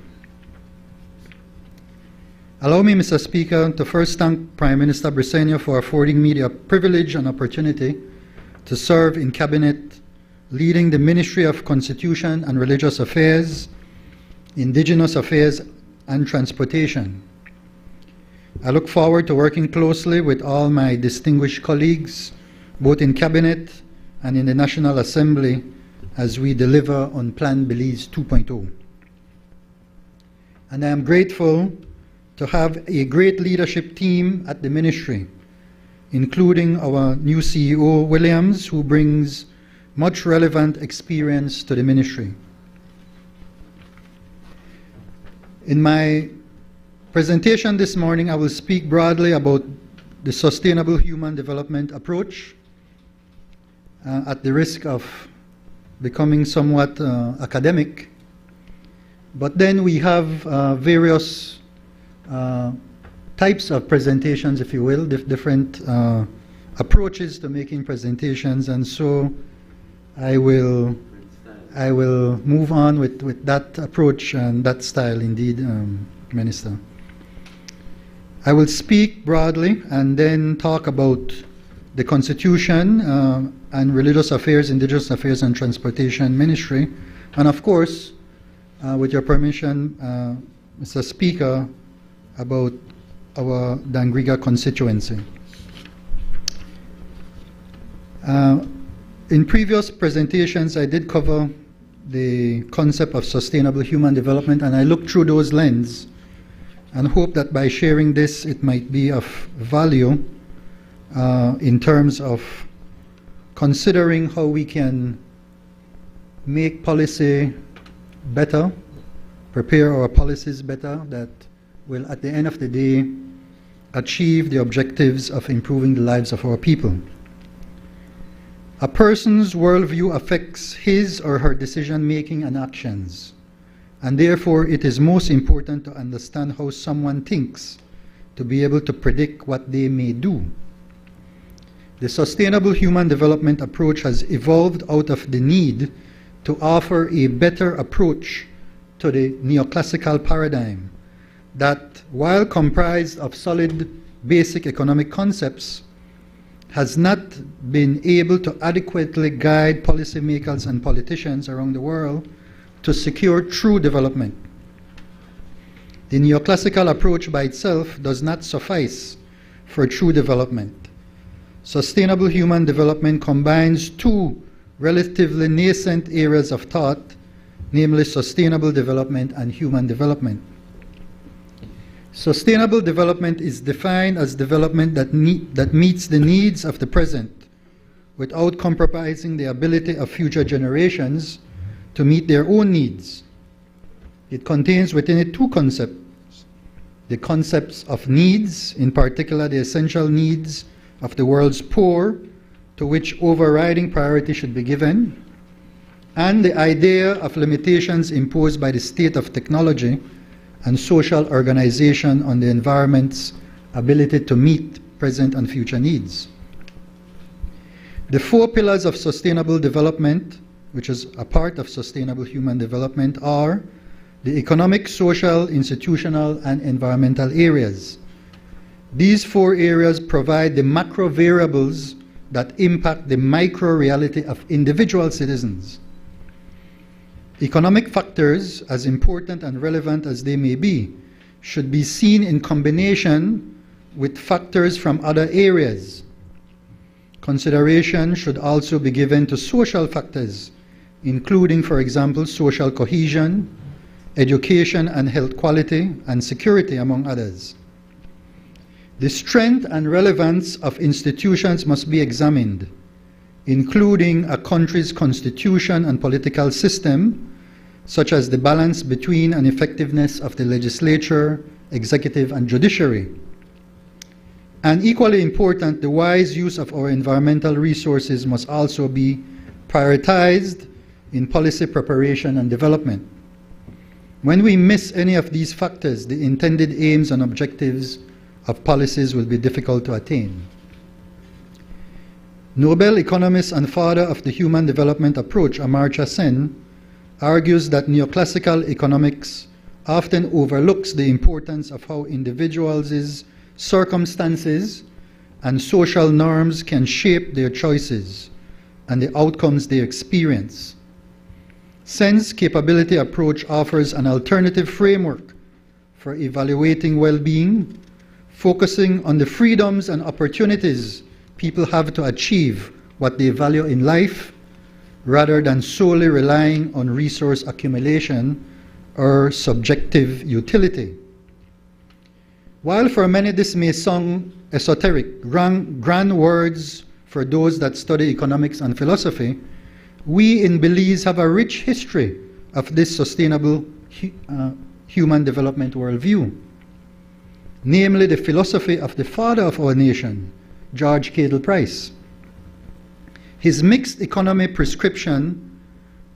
Allow me, Mr. Speaker, to first thank Prime Minister Briceño for affording me the privilege and opportunity to serve in Cabinet, leading the Ministry of Constitution and Religious Affairs, Indigenous Affairs, and Transportation. I look forward to working closely with all my distinguished colleagues, both in Cabinet and in the National Assembly, as we deliver on Plan Belize 2.0. And I am grateful to have a great leadership team at the Ministry, including our new CEO, Williams, who brings much relevant experience to the Ministry. In my presentation this morning, I will speak broadly about the sustainable human development approach, at the risk of becoming somewhat academic. But then we have various types of presentations, if you will, different approaches to making presentations, and so I will move on with that approach and that style, indeed, Minister. I will speak broadly and then talk about the Constitution and Religious Affairs, Indigenous Affairs and Transportation Ministry, and of course, with your permission, Mr. Speaker, about our Dangriga constituency. In previous presentations, I did cover the concept of sustainable human development, and I looked through those lenses and hope that by sharing this, it might be of value in terms of considering how we can make policy better, prepare our policies better, that will, at the end of the day, achieve the objectives of improving the lives of our people. A person's worldview affects his or her decision-making and actions, and therefore it is most important to understand how someone thinks to be able to predict what they may do. The sustainable human development approach has evolved out of the need to offer a better approach to the neoclassical paradigm that, while comprised of solid basic economic concepts, has not been able to adequately guide policymakers and politicians around the world to secure true development. The neoclassical approach by itself does not suffice for true development. Sustainable human development combines two relatively nascent areas of thought, namely sustainable development and human development. Sustainable development is defined as development that meets the needs of the present without compromising the ability of future generations to meet their own needs. It contains within it two concepts: the concepts of needs, in particular the essential needs of the world's poor, to which overriding priority should be given, and the idea of limitations imposed by the state of technology and social organization on the environment's ability to meet present and future needs. The four pillars of sustainable development, which is a part of sustainable human development, are the economic, social, institutional, and environmental areas. These four areas provide the macro variables that impact the micro reality of individual citizens. Economic factors, as important and relevant as they may be, should be seen in combination with factors from other areas. Consideration should also be given to social factors, including, for example, social cohesion, education and health quality, and security, among others. The strength and relevance of institutions must be examined, including a country's constitution and political system, such as the balance between and effectiveness of the legislature, executive, and judiciary. And equally important, the wise use of our environmental resources must also be prioritized in policy preparation and development. When we miss any of these factors, the intended aims and objectives of policies will be difficult to attain. Nobel economist and father of the human development approach, Amartya Sen, argues that neoclassical economics often overlooks the importance of how individuals' circumstances and social norms can shape their choices and the outcomes they experience. Sen's capability approach offers an alternative framework for evaluating well-being, focusing on the freedoms and opportunities people have to achieve what they value in life, rather than solely relying on resource accumulation or subjective utility. While for many this may sound esoteric, grand words for those that study economics and philosophy, we in Belize have a rich history of this sustainable human development worldview, namely the philosophy of the father of our nation, George Cadle Price. His mixed economy prescription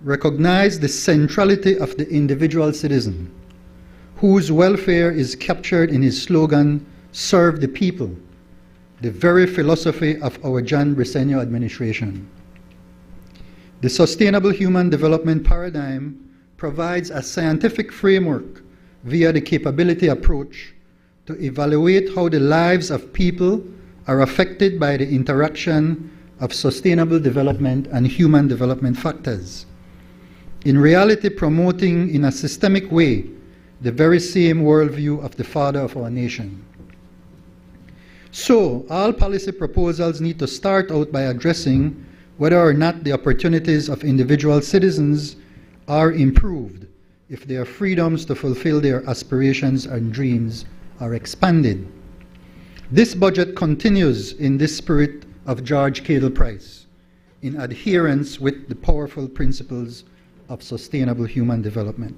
recognized the centrality of the individual citizen, whose welfare is captured in his slogan, "Serve the people," the very philosophy of our John Briceño administration. The sustainable human development paradigm provides a scientific framework via the capability approach to evaluate how the lives of people are affected by the interaction of sustainable development and human development factors, in reality promoting in a systemic way the very same worldview of the father of our nation. So, all policy proposals need to start out by addressing whether or not the opportunities of individual citizens are improved if their freedoms to fulfill their aspirations and dreams are expanded. This budget continues in this spirit of George Cadle Price, in adherence with the powerful principles of sustainable human development.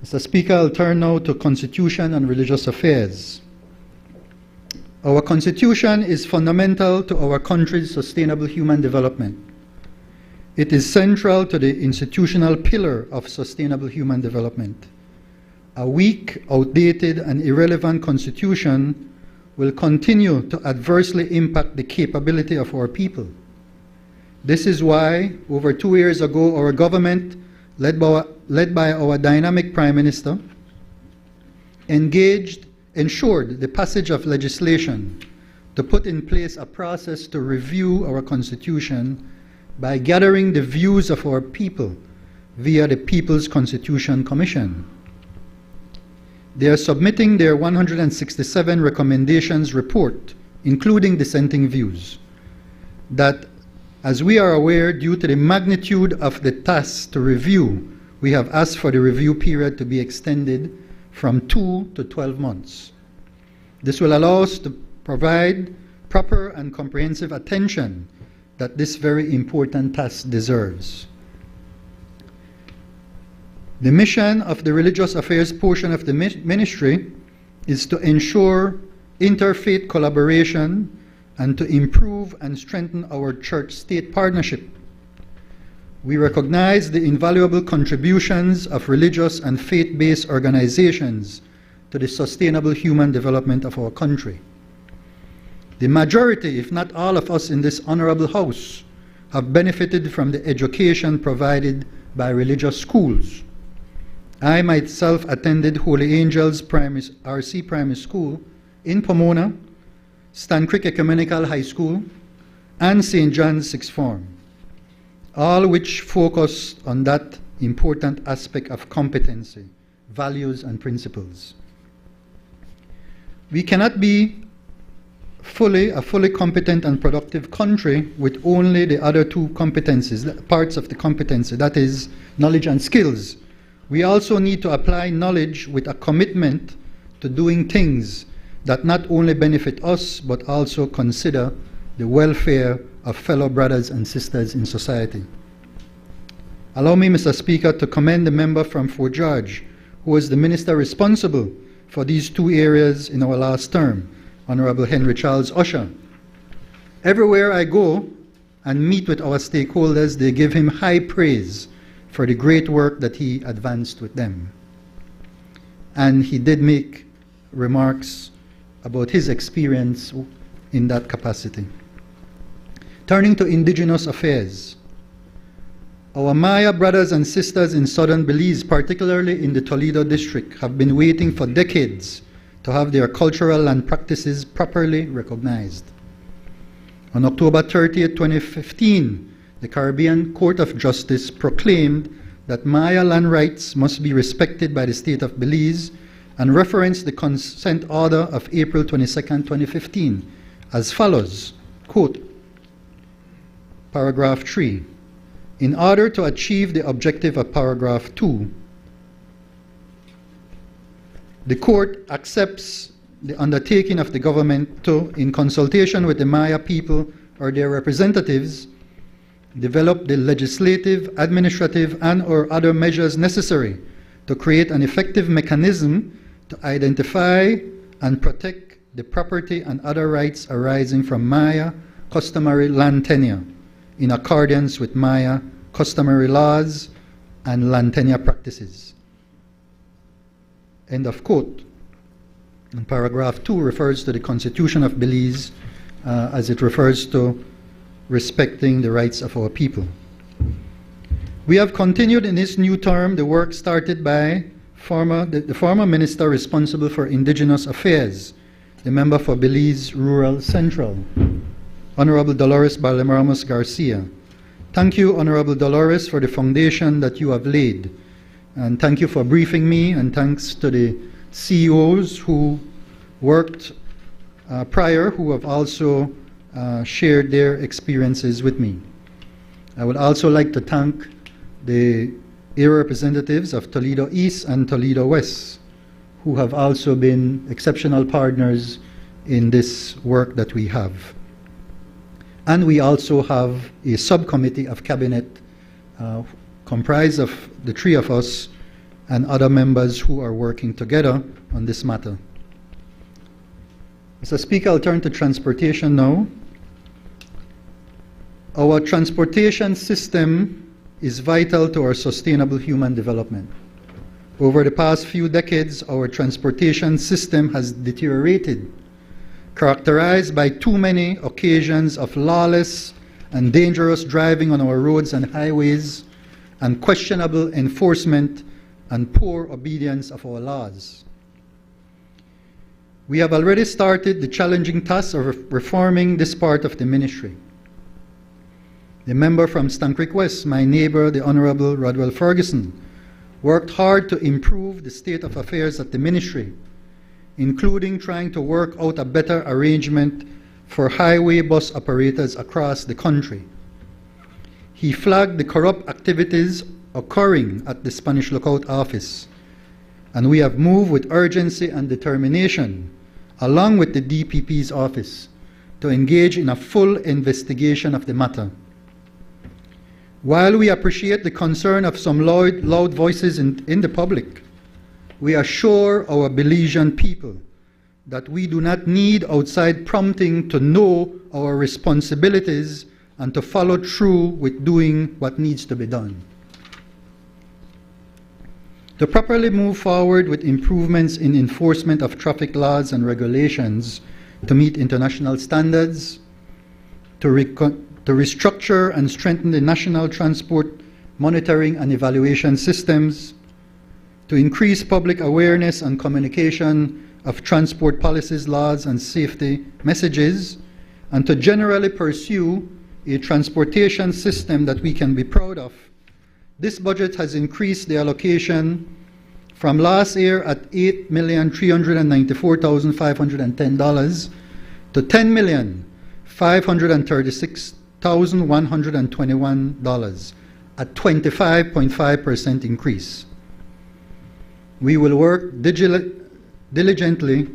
Mr. Speaker, I'll turn now to Constitution and Religious Affairs. Our Constitution is fundamental to our country's sustainable human development. It is central to the institutional pillar of sustainable human development. A weak, outdated, and irrelevant Constitution will continue to adversely impact the capability of our people. This is why, over 2 years ago, our government, led by our dynamic Prime Minister, ensured the passage of legislation to put in place a process to review our Constitution by gathering the views of our people via the People's Constitution Commission. They are submitting their 167 recommendations report, including dissenting views, that, as we are aware, due to the magnitude of the task to review, we have asked for the review period to be extended from 2 to 12 months. This will allow us to provide proper and comprehensive attention that this very important task deserves. The mission of the Religious Affairs portion of the ministry is to ensure interfaith collaboration and to improve and strengthen our church-state partnership. We recognize the invaluable contributions of religious and faith-based organizations to the sustainable human development of our country. The majority, if not all of us in this honorable house, have benefited from the education provided by religious schools. I myself attended Holy Angels RC Primary School in Pomona, Stan Creek Ecumenical High School, and St. John's Sixth Form, all which focused on that important aspect of competency, values, and principles. We cannot be a fully competent and productive country with only the other two competencies, parts of the competency, that is, knowledge and skills. We also need to apply knowledge with a commitment to doing things that not only benefit us, but also consider the welfare of fellow brothers and sisters in society. Allow me, Mr. Speaker, to commend the member from Fort George, who was the minister responsible for these two areas in our last term, Honorable Henry Charles Usher. Everywhere I go and meet with our stakeholders, they give him high praise for the great work that he advanced with them. And he did make remarks about his experience in that capacity. Turning to indigenous affairs, our Maya brothers and sisters in southern Belize, particularly in the Toledo district, have been waiting for decades to have their cultural land practices properly recognized. On October 30, 2015, the Caribbean Court of Justice proclaimed that Maya land rights must be respected by the state of Belize and referenced the consent order of April 22, 2015 as follows, quote, paragraph 3, in order to achieve the objective of paragraph 2, the court accepts the undertaking of the government to, in consultation with the Maya people or their representatives, develop the legislative, administrative, and/or other measures necessary to create an effective mechanism to identify and protect the property and other rights arising from Maya customary land tenure in accordance with Maya customary laws and land tenure practices. End of quote. And paragraph 2 refers to the Constitution of Belize as it refers to respecting the rights of our people. We have continued in this new term the work started by the former minister responsible for Indigenous Affairs, the member for Belize Rural Central, Honorable Dolores Barlemaramos Garcia. Thank you, Honorable Dolores, for the foundation that you have laid. And thank you for briefing me, and thanks to the CEOs who worked prior, who have also shared their experiences with me. I would also like to thank the area representatives of Toledo East and Toledo West, who have also been exceptional partners in this work that we have. And we also have a subcommittee of cabinet comprised of the three of us and other members who are working together on this matter. Mr. Speaker, I'll turn to transportation now. Our transportation system is vital to our sustainable human development. Over the past few decades, our transportation system has deteriorated, characterized by too many occasions of lawless and dangerous driving on our roads and highways, and questionable enforcement and poor obedience of our laws. We have already started the challenging task of reforming this part of the ministry. The member from Stann Creek West, my neighbor, the Honorable Rodwell Ferguson, worked hard to improve the state of affairs at the ministry, including trying to work out a better arrangement for highway bus operators across the country. He flagged the corrupt activities occurring at the Spanish Lookout office, and we have moved with urgency and determination, along with the DPP's office, to engage in a full investigation of the matter. While we appreciate the concern of some loud voices in the public, we assure our Belizean people that we do not need outside prompting to know our responsibilities and to follow through with doing what needs to be done. To properly move forward with improvements in enforcement of traffic laws and regulations to meet international standards, to restructure and strengthen the national transport monitoring and evaluation systems, to increase public awareness and communication of transport policies, laws, and safety messages, and to generally pursue a transportation system that we can be proud of. This budget has increased the allocation from last year at $8,394,510 to $10,536,121, a 25.5% increase. We will work diligently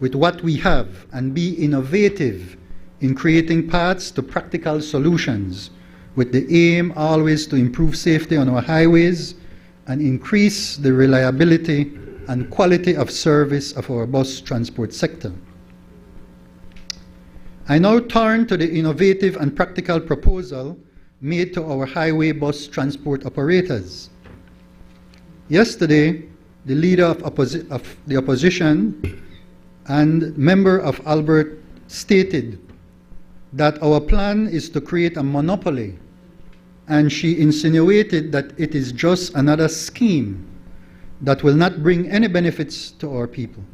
with what we have and be innovative in creating paths to practical solutions, with the aim always to improve safety on our highways and increase the reliability and quality of service of our bus transport sector. I now turn to the innovative and practical proposal made to our highway bus transport operators. Yesterday, the leader of the opposition and member of Albert stated that our plan is to create a monopoly, and she insinuated that it is just another scheme that will not bring any benefits to our people.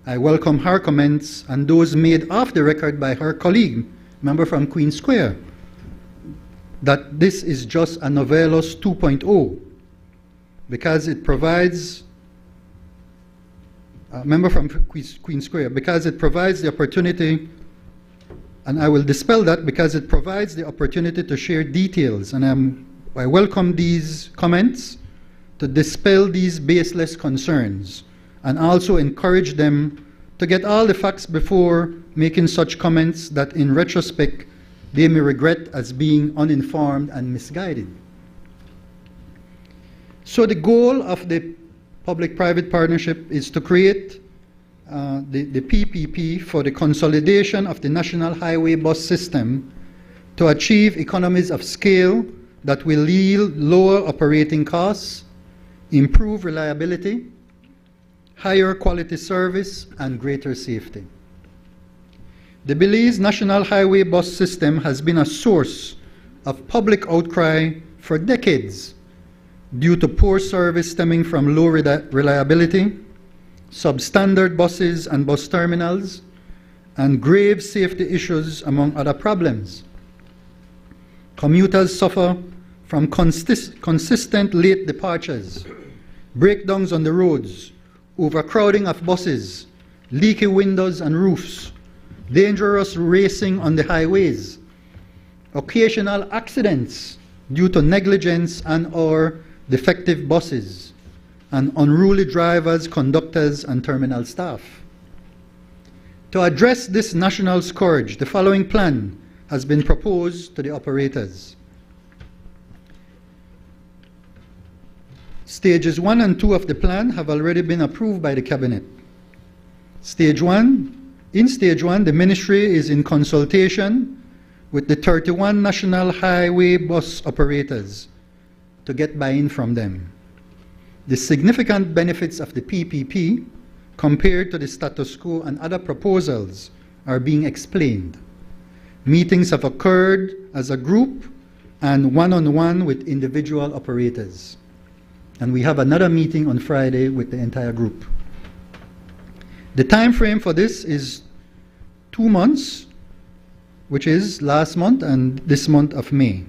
I welcome her comments and those made off the record by her colleague, member from Queen Square, that this is just a Novelos 2.0 because it provides, member from Queen Square, because it provides the opportunity, and I will dispel that, because it provides the opportunity to share details, and I welcome these comments to dispel these baseless concerns and also encourage them to get all the facts before making such comments that in retrospect they may regret as being uninformed and misguided. So the goal of the public-private partnership is to create the PPP for the consolidation of the national highway bus system to achieve economies of scale that will yield lower operating costs, improve reliability, higher quality service, and greater safety. The Belize National Highway Bus System has been a source of public outcry for decades due to poor service stemming from low reliability, substandard buses and bus terminals, and grave safety issues, among other problems. Commuters suffer from consistent late departures, breakdowns on the roads, overcrowding of buses, leaky windows and roofs, dangerous racing on the highways, occasional accidents due to negligence and/or defective buses, and unruly drivers, conductors, and terminal staff. To address this national scourge, the following plan has been proposed to the operators. Stages 1 and 2 of the plan have already been approved by the Cabinet. In Stage 1, the Ministry is in consultation with the 31 national highway bus operators to get buy-in from them. The significant benefits of the PPP compared to the status quo and other proposals are being explained. Meetings have occurred as a group and one-on-one with individual operators. And we have another meeting on Friday with the entire group. The time frame for this is 2 months, which is last month and this month of May.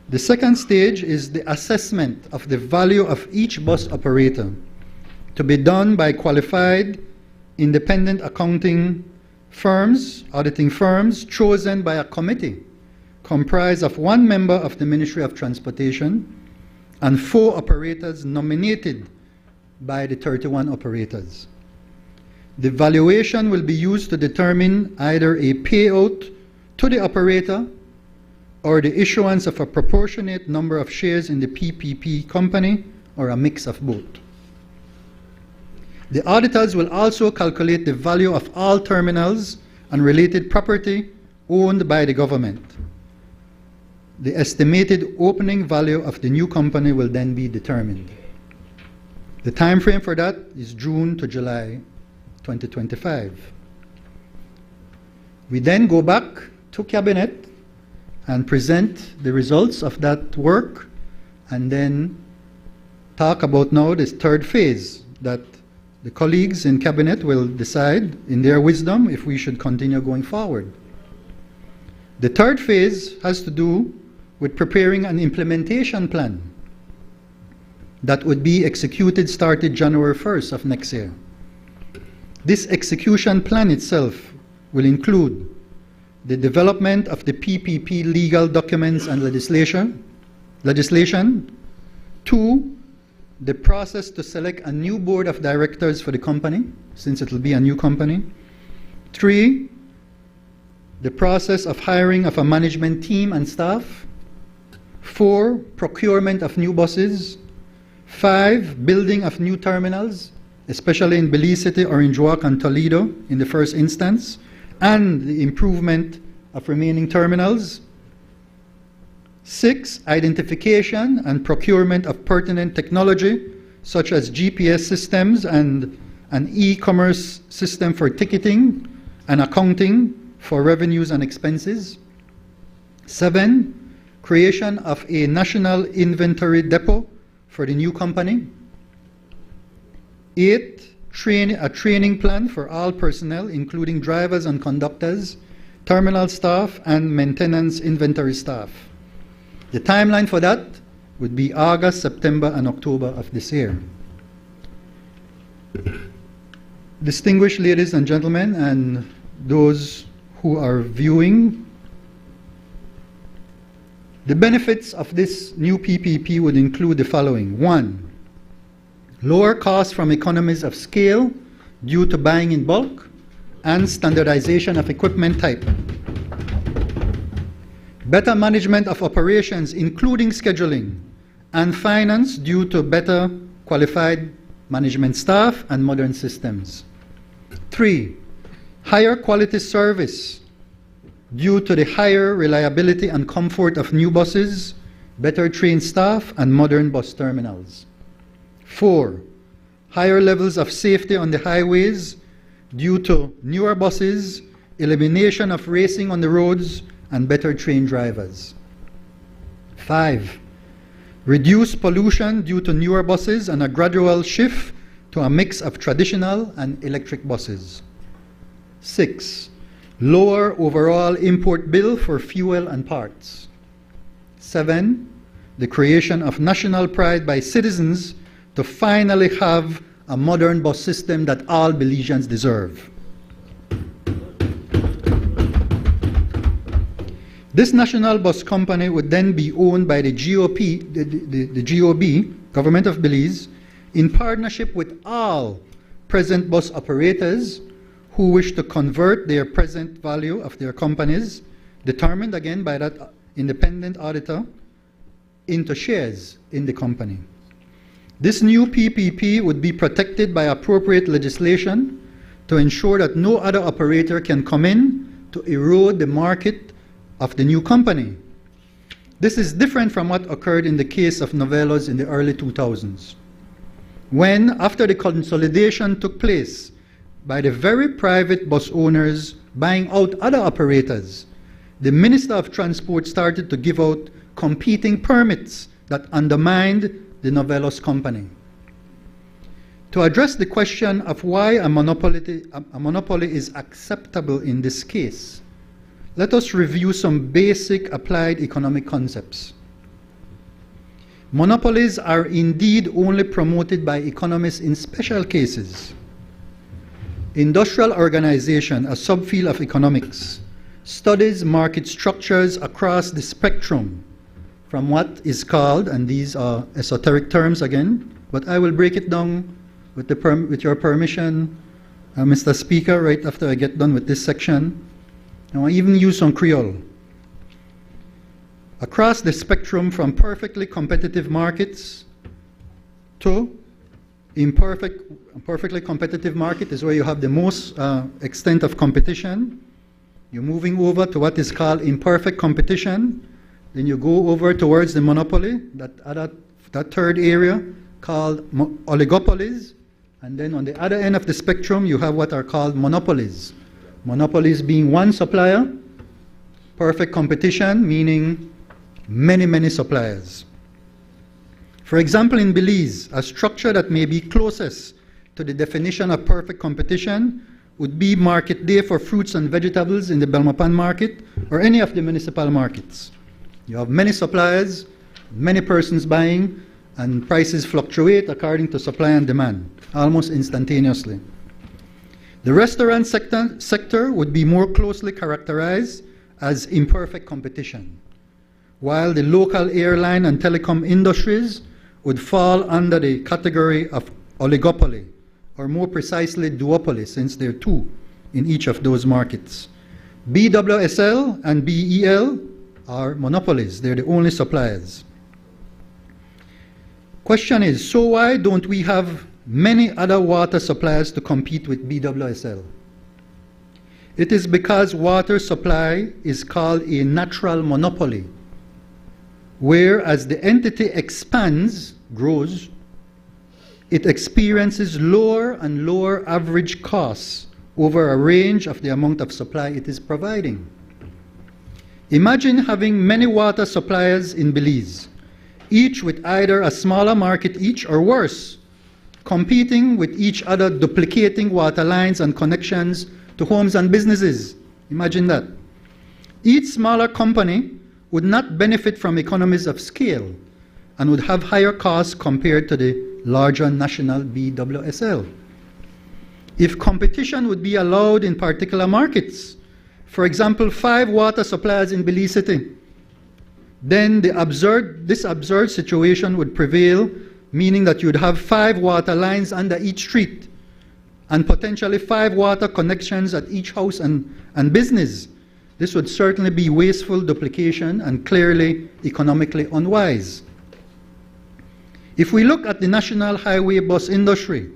The second stage is the assessment of the value of each bus operator, to be done by qualified independent accounting firms, auditing firms, chosen by a committee comprised of 1 member of the Ministry of Transportation and 4 operators nominated by the 31 operators. The valuation will be used to determine either a payout to the operator or the issuance of a proportionate number of shares in the PPP company, or a mix of both. The auditors will also calculate the value of all terminals and related property owned by the government. The estimated opening value of the new company will then be determined. The time frame for that is June to July 2025. We then go back to Cabinet and present the results of that work, and then talk about now this third phase that the colleagues in Cabinet will decide in their wisdom if we should continue going forward. The third phase has to do with preparing an implementation plan that would be executed started January 1st of next year. This execution plan itself will include the development of the PPP legal documents and legislation. 2, the process to select a new board of directors for the company, since it will be a new company. 3, the process of hiring of a management team and staff. 4, procurement of new buses. 5, building of new terminals, especially in Belize City, Orange Walk, and Toledo in the first instance, and the improvement of remaining terminals. 6, identification and procurement of pertinent technology, such as GPS systems and an e-commerce system for ticketing and accounting for revenues and expenses. 7, creation of a national inventory depot for the new company. 8, a training plan for all personnel, including drivers and conductors, terminal staff, and maintenance inventory staff. The timeline for that would be August, September, and October of this year. Distinguished ladies and gentlemen, and those who are viewing, the benefits of this new PPP would include the following. 1, lower costs from economies of scale due to buying in bulk and standardization of equipment type. Better management of operations, including scheduling and finance due to better qualified management staff and modern systems. 3, higher quality service due to the higher reliability and comfort of new buses, better trained staff, and modern bus terminals. 4, higher levels of safety on the highways due to newer buses, elimination of racing on the roads, and better trained drivers. 5, reduced pollution due to newer buses and a gradual shift to a mix of traditional and electric buses. 6, lower overall import bill for fuel and parts. 7, the creation of national pride by citizens to finally have a modern bus system that all Belizeans deserve. This national bus company would then be owned by the GOP, the GOB, Government of Belize, in partnership with all present bus operators who wish to convert their present value of their companies, determined again by that independent auditor, into shares in the company. This new PPP would be protected by appropriate legislation to ensure that no other operator can come in to erode the market of the new company. This is different from what occurred in the case of Novelos in the early 2000s, when, after the consolidation took place by the very private bus owners buying out other operators, the Minister of Transport started to give out competing permits that undermined the Novelos company. To address the question of why a monopoly is acceptable in this case, let us review some basic applied economic concepts. Monopolies are indeed only promoted by economists in special cases. Industrial organization, a subfield of economics, studies market structures across the spectrum from what is called, and these are esoteric terms again, but I will break it down with your permission, Mr. Speaker, right after I get done with this section. And I'll even use some Creole. Across the spectrum from perfectly competitive markets to perfectly competitive market is where you have the most extent of competition. You're moving over to what is called imperfect competition. Then you go over towards the monopoly, that third area called oligopolies. And then on the other end of the spectrum, you have what are called monopolies. Monopolies being one supplier, perfect competition, meaning many, many suppliers. For example, in Belize, a structure that may be closest to the definition of perfect competition would be market day for fruits and vegetables in the Belmopan market or any of the municipal markets. You have many suppliers, many persons buying, and prices fluctuate according to supply and demand, almost instantaneously. The restaurant sector would be more closely characterized as imperfect competition, while the local airline and telecom industries would fall under the category of oligopoly, or more precisely duopoly, since there are two in each of those markets. BWSL and BEL are monopolies. They're the only suppliers. Question is, so why don't we have many other water suppliers to compete with BWSL? It is because water supply is called a natural monopoly, where as the entity expands, grows, it experiences lower and lower average costs over a range of the amount of supply it is providing. Imagine having many water suppliers in Belize, each with either a smaller market each or worse, competing with each other, duplicating water lines and connections to homes and businesses. Imagine that. Each smaller company would not benefit from economies of scale and would have higher costs compared to the larger national BWSL. If competition would be allowed in particular markets, for example, 5 water suppliers in Belize City, then this absurd situation would prevail, meaning that you'd have 5 water lines under each street and potentially 5 water connections at each house and business. This would certainly be wasteful duplication and clearly economically unwise. If we look at the national highway bus industry,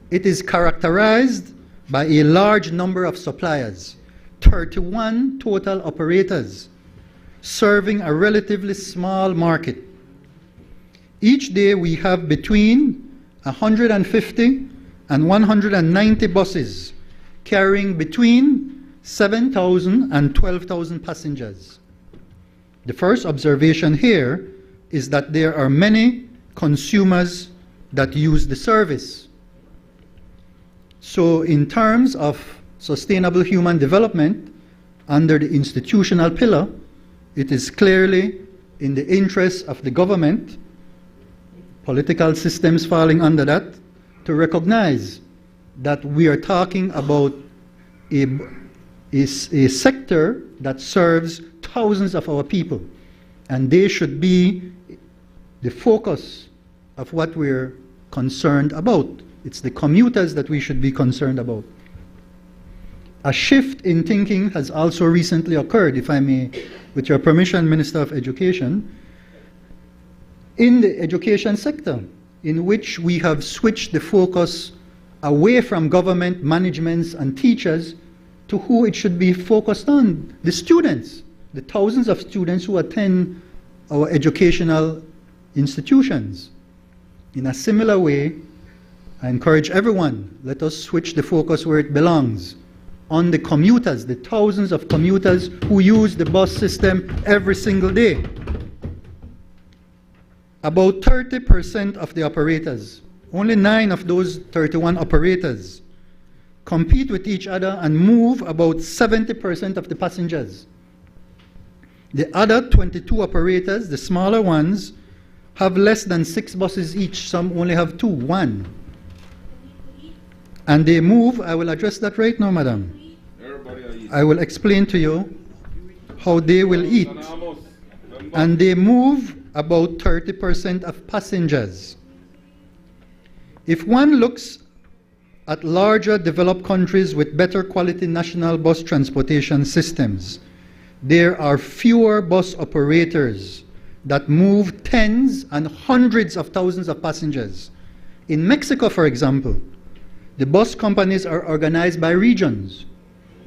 it is characterized by a large number of suppliers, 31 total operators, serving a relatively small market. Each day we have between 150 and 190 buses carrying between 7,000 and 12,000 passengers. The first observation here is that there are many consumers that use the service. So in terms of sustainable human development, under the institutional pillar, it is clearly in the interest of the government, political systems falling under that, to recognize that we are talking about a sector that serves thousands of our people, and they should be the focus of what we're concerned about. It's the commuters that we should be concerned about. A shift in thinking has also recently occurred, if I may, with your permission, Minister of Education, in the education sector, in which we have switched the focus away from government, managements, and teachers to who it should be focused on, the students, the thousands of students who attend our educational institutions. In a similar way, I encourage everyone, let us switch the focus where it belongs, on the commuters, the thousands of commuters who use the bus system every single day. About 30% of the operators, only 9 of those 31 operators, compete with each other and move about 70% of the passengers. The other 22 operators, the smaller ones, have less than 6 buses each. Some only have 2, 1. And they move, I will address that right now, madam. I will explain to you how they will eat. And they move about 30% of passengers. If one looks at larger developed countries with better quality national bus transportation systems, there are fewer bus operators that move tens and hundreds of thousands of passengers. In Mexico, for example, the bus companies are organized by regions.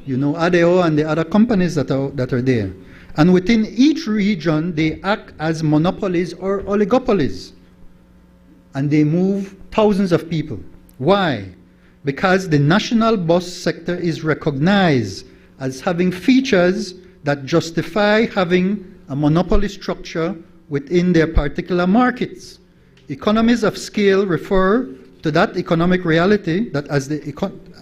You know, ADO and the other companies that are there. And within each region, they act as monopolies or oligopolies. And they move thousands of people. Why? Because the national bus sector is recognized as having features that justify having a monopoly structure within their particular markets. Economies of scale refer to that economic reality that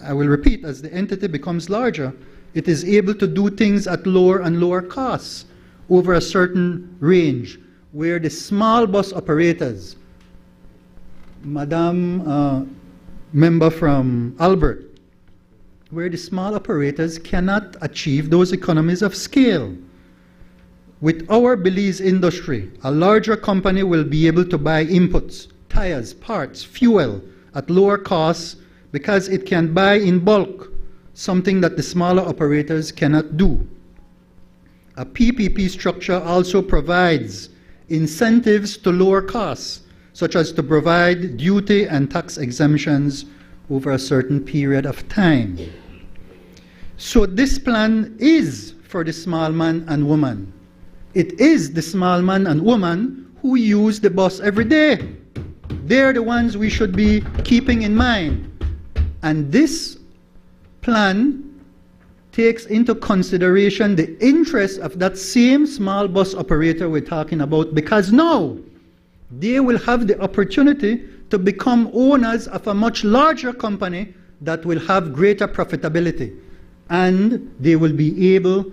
I will repeat, as the entity becomes larger, it is able to do things at lower and lower costs over a certain range, where the small bus operators, Madam Member from Albert, where the small operators cannot achieve those economies of scale. With our Belize industry, a larger company will be able to buy inputs, tires, parts, fuel at lower costs because it can buy in bulk, something that the smaller operators cannot do. A PPP structure also provides incentives to lower costs, such as to provide duty and tax exemptions over a certain period of time. So this plan is for the small man and woman. It is the small man and woman who use the bus every day. They're the ones we should be keeping in mind. And this plan takes into consideration the interest of that same small bus operator we're talking about, because now they will have the opportunity to become owners of a much larger company that will have greater profitability, and they will be able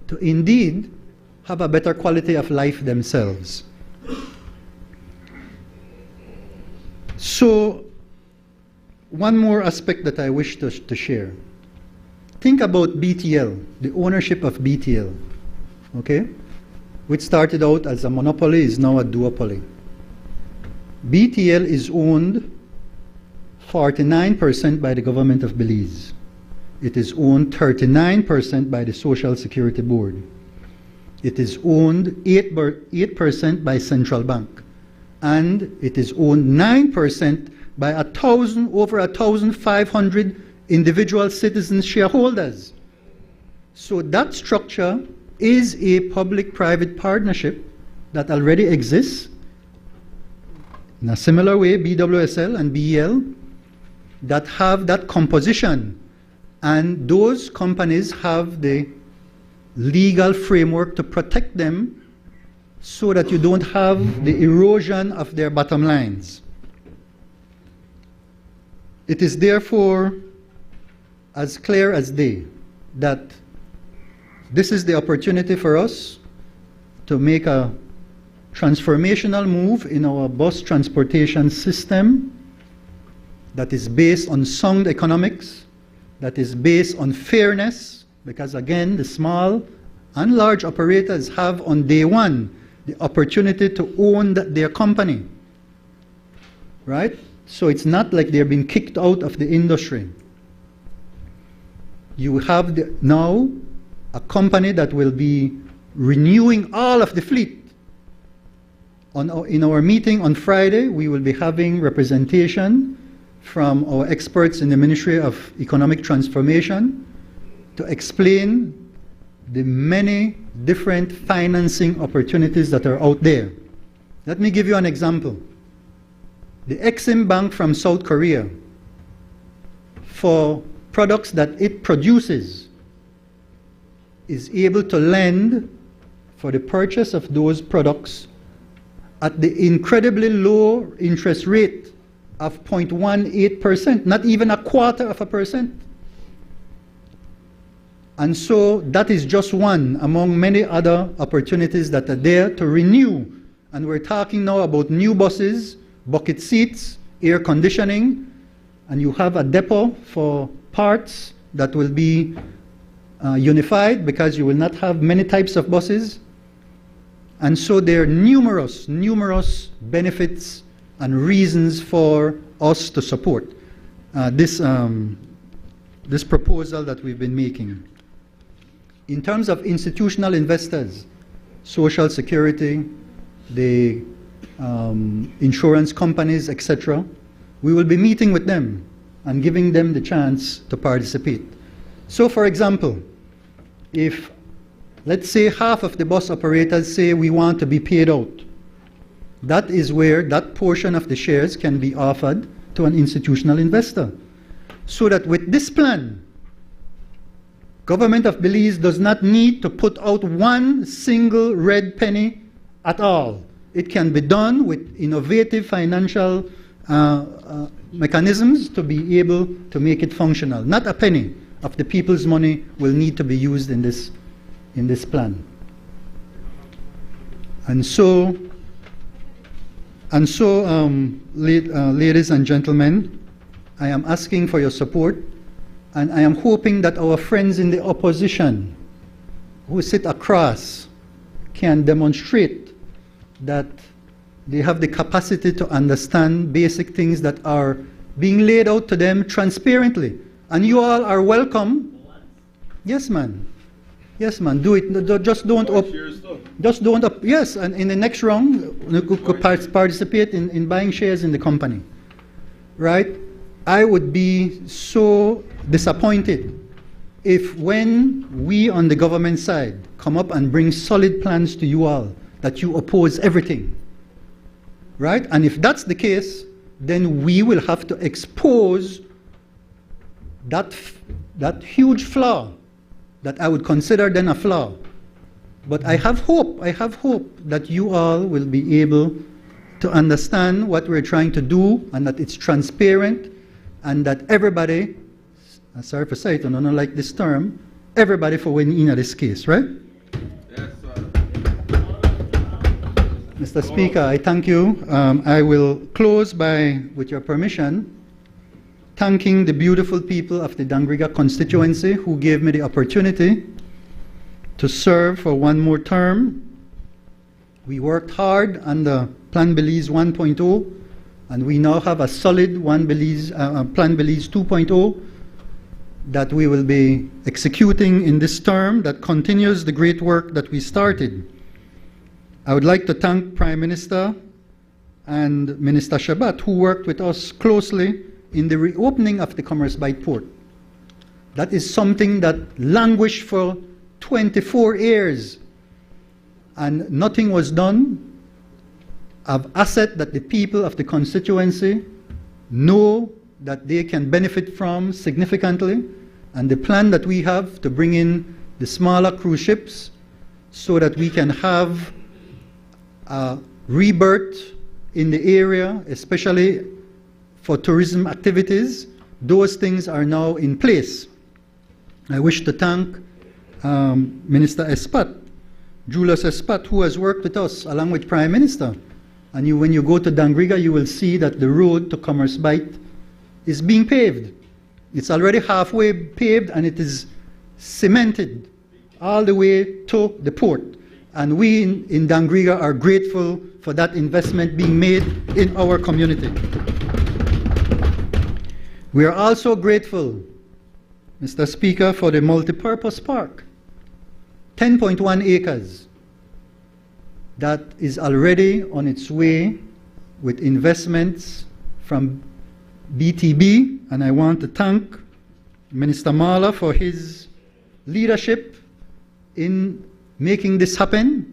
to indeed have a better quality of life themselves. So, one more aspect that I wish to share. Think about BTL, the ownership of BTL, okay? Which started out as a monopoly, is now a duopoly. BTL is owned 49% by the government of Belize. It is owned 39% by the Social Security Board. It is owned 8% by Central Bank. and it is owned 9% by over 1,500 individual citizens shareholders. So that structure is a public-private partnership that already exists. In a similar way, BWSL and BEL that have that composition, and those companies have the legal framework to protect them so that you don't have the erosion of their bottom lines. It is therefore as clear as day that this is the opportunity for us to make a transformational move in our bus transportation system that is based on sound economics, that is based on fairness, because again, the small and large operators have on day one the opportunity to own their company, right? So it's not like they're being kicked out of the industry. You have now a company that will be renewing all of the fleet. In our meeting on Friday, we will be having representation from our experts in the Ministry of Economic Transformation to explain the many different financing opportunities that are out there. Let me give you an example. The Exim Bank from South Korea, for products that it produces, is able to lend for the purchase of those products at the incredibly low interest rate of 0.18%, not even 0.25%. And so that is just one among many other opportunities that are there to renew. And we're talking now about new buses, bucket seats, air conditioning, and you have a depot for parts that will be unified because you will not have many types of buses. And so there are numerous benefits and reasons for us to support this proposal that we've been making. In terms of institutional investors, Social Security, the insurance companies, etc., we will be meeting with them and giving them the chance to participate. So, for example, if, let's say, half of the bus operators say we want to be paid out, that is where that portion of the shares can be offered to an institutional investor. So that with this plan, Government of Belize does not need to put out one single red penny at all. It can be done with innovative financial mechanisms to be able to make it functional. Not a penny of the people's money will need to be used in this plan. And so, ladies and gentlemen, I am asking for your support, and I am hoping that our friends in the opposition who sit across can demonstrate that they have the capacity to understand basic things that are being laid out to them transparently. And you all are welcome. Yes, man. Yes, man. Do it. Just don't. Yes, and in the next round, you could participate in buying shares in the company. Right? I would be so disappointed if when we on the government side come up and bring solid plans to you all, that you oppose everything. Right? And if that's the case, then we will have to expose that huge flaw that I would consider then a flaw. But I have hope that you all will be able to understand what we're trying to do, and that it's transparent, and that everybody, sorry for saying it, I don't like this term, everybody for winning in this case, right? Yes, sir. Mr. Speaker, I thank you. I will close by, with your permission, thanking the beautiful people of the Dangriga constituency who gave me the opportunity to serve for one more term. We worked hard on the Plan Belize 1.0, and we now have a solid Plan Belize 2.0 that we will be executing in this term that continues the great work that we started. I would like to thank Prime Minister and Minister Shabat, who worked with us closely in the reopening of the Commerce Bight Port. That is something that languished for 24 years, and nothing was done of asset that the people of the constituency know that they can benefit from significantly, and the plan that we have to bring in the smaller cruise ships so that we can have a rebirth in the area, especially for tourism activities. Those things are now in place. I wish to thank Minister Espat, Julius Espat, who has worked with us along with Prime Minister. And when you go to Dangriga, you will see that the road to Commerce Bight is being paved. It's already halfway paved, and it is cemented all the way to the port. And we in Dangriga are grateful for that investment being made in our community. We are also grateful, Mr. Speaker, for the multipurpose park, 10.1 acres, that is already on its way with investments from BTB, and I want to thank Minister Mala for his leadership in making this happen,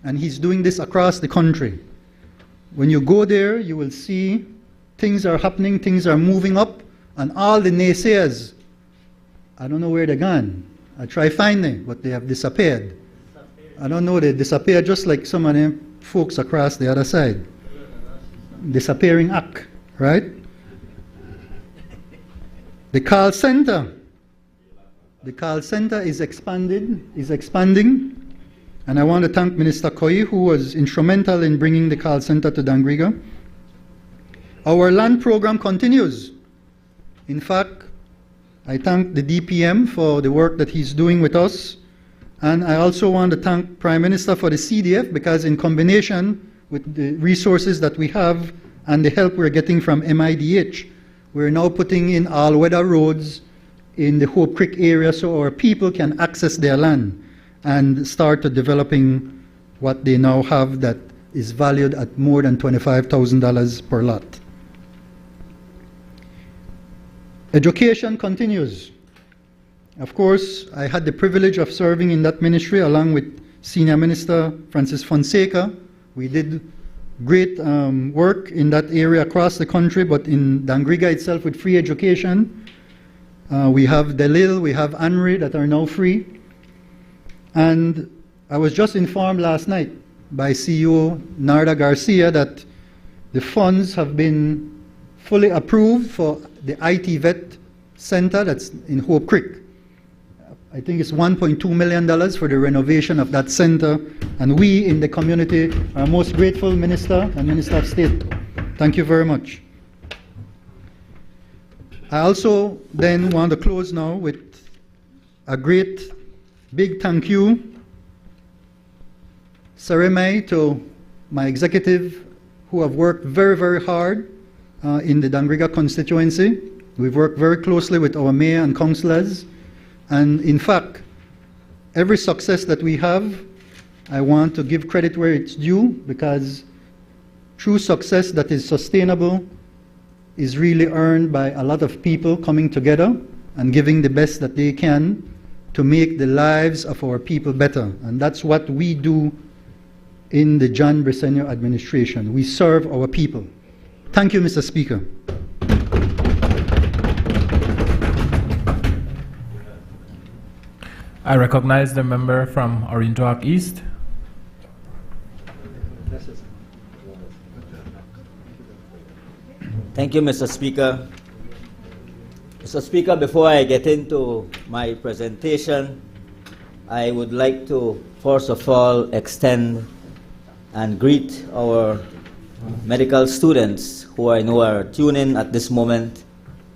and he's doing this across the country. When you go there, you will see things are happening, things are moving up, and all the naysayers, I don't know where they're gone. I try finding, but they have disappeared. I don't know, they disappeared just like some of them folks across the other side. Disappearing act, right? The call center. The call center is expanding, and I want to thank Minister Koi, who was instrumental in bringing the call center to Dangriga. Our land program continues. In fact, I thank the DPM for the work that he's doing with us, and I also want to thank Prime Minister for the CDF, because in combination with the resources that we have and the help we're getting from MIDH, we're now putting in all-weather roads in the Hope Creek area so our people can access their land and start to developing what they now have that is valued at more than $25,000 per lot. Education continues. Of course, I had the privilege of serving in that ministry along with Senior Minister Francis Fonseca. We did great work in that area across the country, but in Dangriga itself with free education, we have Delil, we have Anri that are now free. And I was just informed last night by CEO Narda Garcia that the funds have been fully approved for the IT Vet Center that's in Hope Creek. I think it's $1.2 million for the renovation of that center, and we in the community are most grateful, Minister and Minister of State. Thank you very much. I also then want to close now with a great big thank you ceremony to my executive who have worked very, very hard in the Dangriga constituency. We've worked very closely with our mayor and councillors. And in fact, every success that we have, I want to give credit where it's due, because true success that is sustainable is really earned by a lot of people coming together and giving the best that they can to make the lives of our people better. And that's what we do in the John Bresenio administration. We serve our people. Thank you, Mr. Speaker. I recognize the member from Orintoak East. Thank you, Mr. Speaker. Mr. Speaker, before I get into my presentation, I would like to, first of all, extend and greet our medical students who I know are tuning at this moment,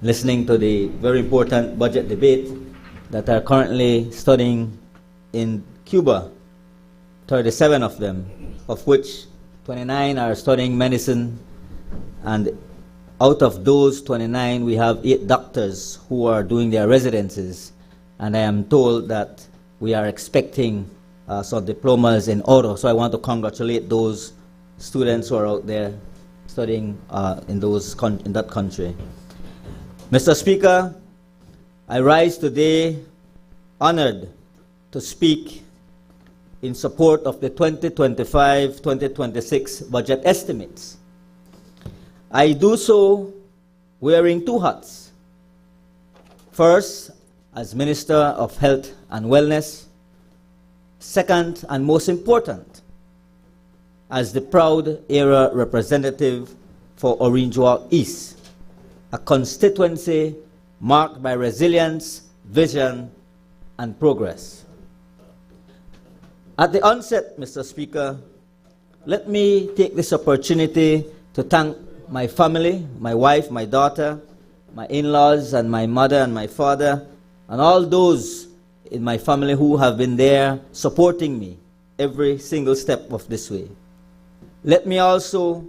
listening to the very important budget debate, that are currently studying in Cuba, 37 of them, of which 29 are studying medicine, and out of those 29, we have 8 doctors who are doing their residencies, and I am told that we are expecting some diplomas in auto, so I want to congratulate those students who are out there studying in that country. Mr. Speaker, I rise today honored to speak in support of the 2025-2026 budget estimates. I do so wearing two hats. First, as Minister of Health and Wellness. Second, and most important, as the proud area representative for Orange Walk East, a constituency marked by resilience, vision, and progress. At the onset, Mr. Speaker, let me take this opportunity to thank my family, my wife, my daughter, my in-laws, and my mother and my father, and all those in my family who have been there supporting me every single step of this way. Let me also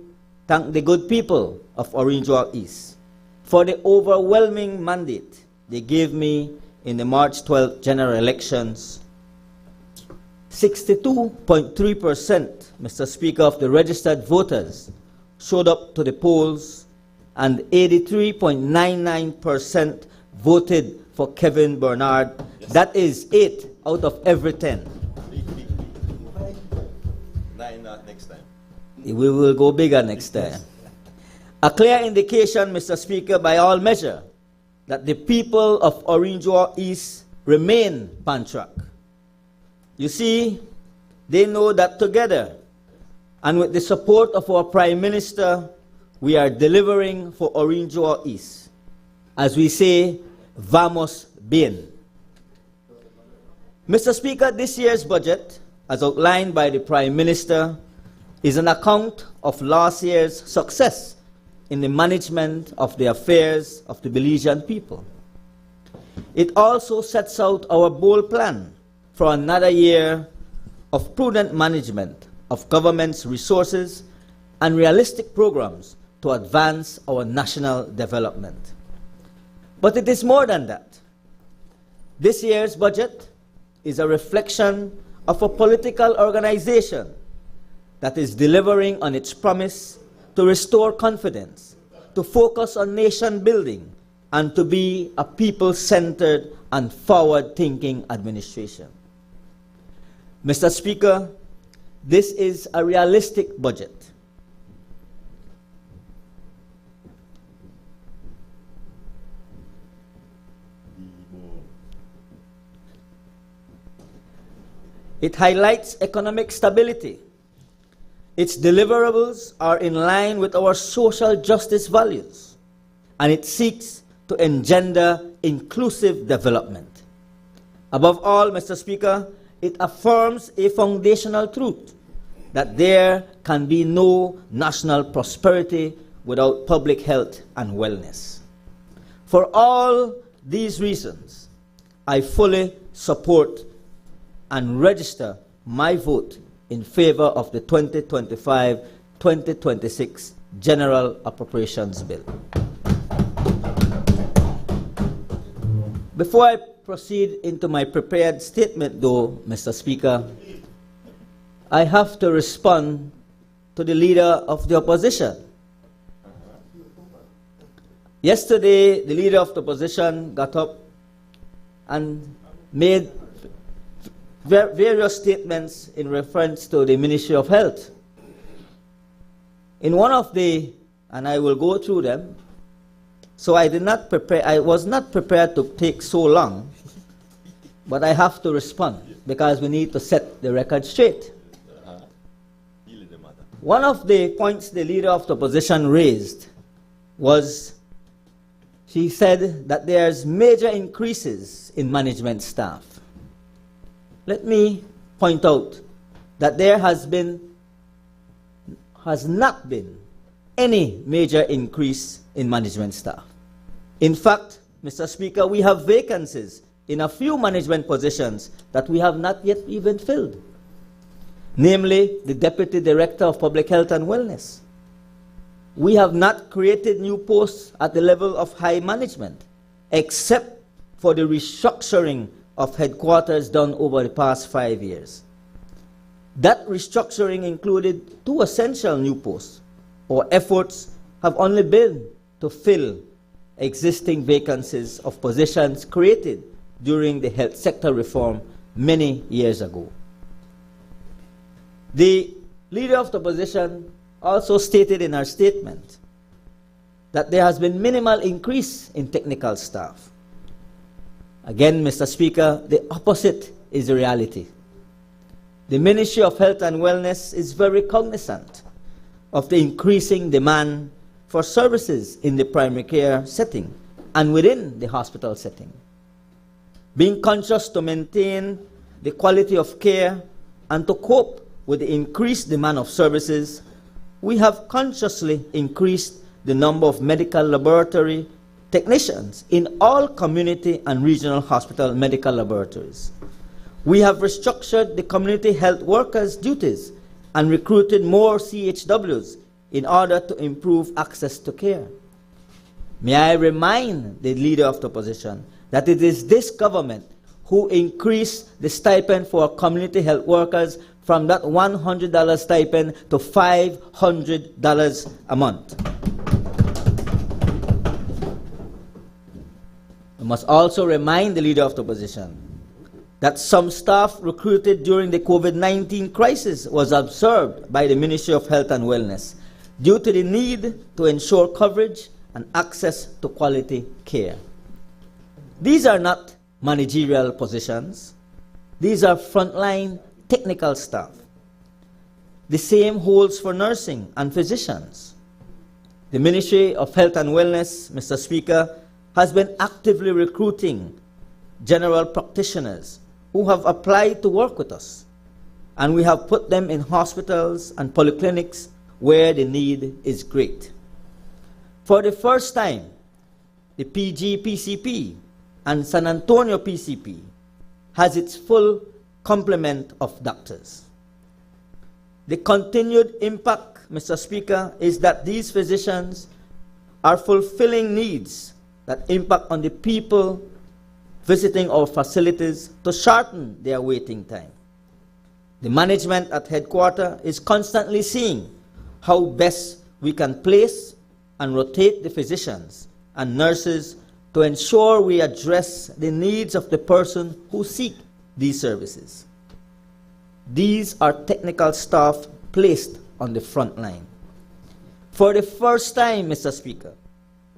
thank the good people of Orange Walk East for the overwhelming mandate they gave me in the March 12th general elections. 62.3%, Mr. Speaker, of the registered voters showed up to the polls, and 83.99% voted for Kevin Bernard. Yes. That is 8 out of every 10. 9 next time. We will go bigger next time. A clear indication, Mr. Speaker, by all measure, that the people of Orange Walk East remain on track. You see, they know that together, and with the support of our Prime Minister, we are delivering for Orange Walk East. As we say, vamos bien. Mr. Speaker, this year's budget, as outlined by the Prime Minister, is an account of last year's success in the management of the affairs of the Belizean people. It also sets out our bold plan for another year of prudent management of government's resources and realistic programs to advance our national development. But it is more than that. This year's budget is a reflection of a political organization that is delivering on its promise to restore confidence, to focus on nation building, and to be a people-centered and forward-thinking administration. Mr. Speaker, this is a realistic budget. It highlights economic stability. Its deliverables are in line with our social justice values, and it seeks to engender inclusive development. Above all, Mr. Speaker, it affirms a foundational truth that there can be no national prosperity without public health and wellness. For all these reasons, I fully support and register my vote in favor of the 2025-2026 General Appropriations Bill. Before I proceed into my prepared statement, though, Mr. Speaker, I have to respond to the leader of the opposition. Yesterday, the leader of the opposition got up and made various statements in reference to the Ministry of Health. In one of the, and I will go through them, so I was not prepared to take so long, but I have to respond because we need to set the record straight. One of the points the leader of the opposition raised was, she said that there's major increases in management staff. Let me point out that there has not been any major increase in management staff. In fact, Mr. Speaker, we have vacancies in a few management positions that we have not yet even filled, namely the Deputy Director of Public Health and Wellness. We have not created new posts at the level of high management, except for the restructuring of headquarters done over the past 5 years. That restructuring included 2 essential new posts, Our efforts have only been to fill existing vacancies of positions created during the health sector reform many years ago. The Leader of the Opposition also stated in her statement that there has been minimal increase in technical staff. Again, Mr. Speaker, the opposite is the reality. The Ministry of Health and Wellness is very cognizant of the increasing demand for services in the primary care setting and within the hospital setting. Being conscious to maintain the quality of care and to cope with the increased demand of services, we have consciously increased the number of medical laboratory technicians in all community and regional hospital medical laboratories. We have restructured the community health workers' duties and recruited more CHWs in order to improve access to care. May I remind the Leader of the Opposition that it is this government who increased the stipend for community health workers from that $100 stipend to $500 a month. I must also remind the Leader of the Opposition that some staff recruited during the COVID-19 crisis was observed by the Ministry of Health and Wellness due to the need to ensure coverage and access to quality care. These are not managerial positions. These are frontline technical staff. The same holds for nursing and physicians. The Ministry of Health and Wellness, Mr. Speaker, has been actively recruiting general practitioners who have applied to work with us, and we have put them in hospitals and polyclinics where the need is great. For the first time, the PG PCP and San Antonio PCP has its full complement of doctors. The continued impact, Mr. Speaker, is that these physicians are fulfilling needs that impact on the people visiting our facilities to shorten their waiting time. The management at headquarters is constantly seeing how best we can place and rotate the physicians and nurses to ensure we address the needs of the person who seek these services. These are technical staff placed on the front line. For the first time, Mr. Speaker,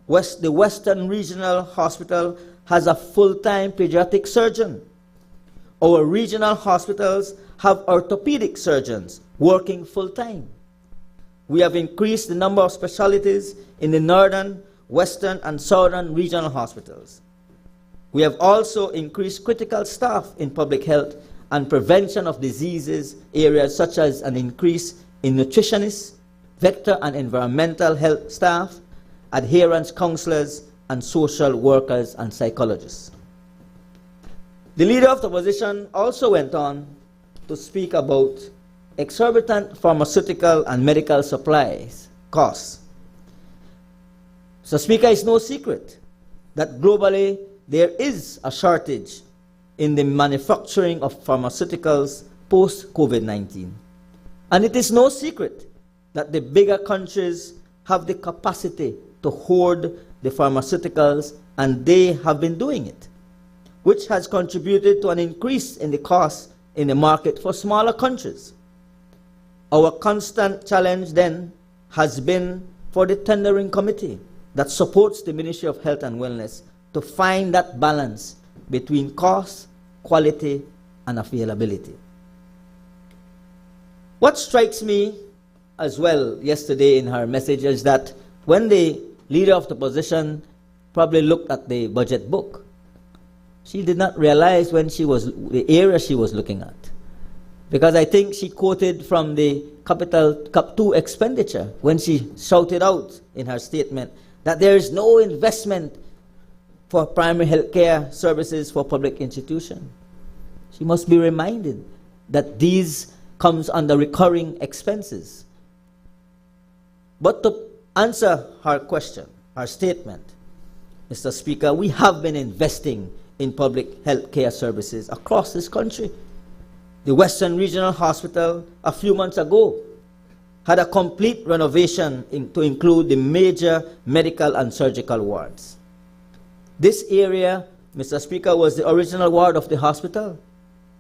the Western Regional Hospital has a full-time pediatric surgeon. Our regional hospitals have orthopedic surgeons working full-time. We have increased the number of specialties in the northern, western, and southern regional hospitals. We have also increased critical staff in public health and prevention of diseases areas such as an increase in nutritionists, vector and environmental health staff, adherence counselors, and social workers and psychologists. The Leader of the Opposition also went on to speak about exorbitant pharmaceutical and medical supplies costs. So, Speaker, it's no secret that globally there is a shortage in the manufacturing of pharmaceuticals post-COVID-19. And it is no secret that the bigger countries have the capacity to hoard the pharmaceuticals, and they have been doing it, which has contributed to an increase in the cost in the market for smaller countries. Our constant challenge then has been for the tendering committee that supports the Ministry of Health and Wellness to find that balance between cost, quality, and availability. What strikes me as well yesterday in her message is that when the Leader of the Opposition probably looked at the budget book, she did not realize the area she was looking at. Because I think she quoted from the Capital Cap 2 expenditure when she shouted out in her statement that there is no investment for primary health care services for public institutions. She must be reminded that these comes under recurring expenses. But to answer her question, her statement, Mr. Speaker, we have been investing in public health care services across this country. The Western Regional Hospital, a few months ago, had a complete renovation to include the major medical and surgical wards. This area, Mr. Speaker, was the original ward of the hospital,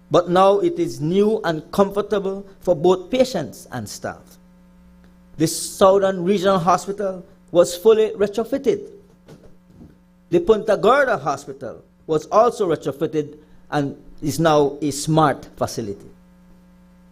but now it is new and comfortable for both patients and staff. The Southern Regional Hospital was fully retrofitted. The Punta Gorda Hospital was also retrofitted and is now a smart facility.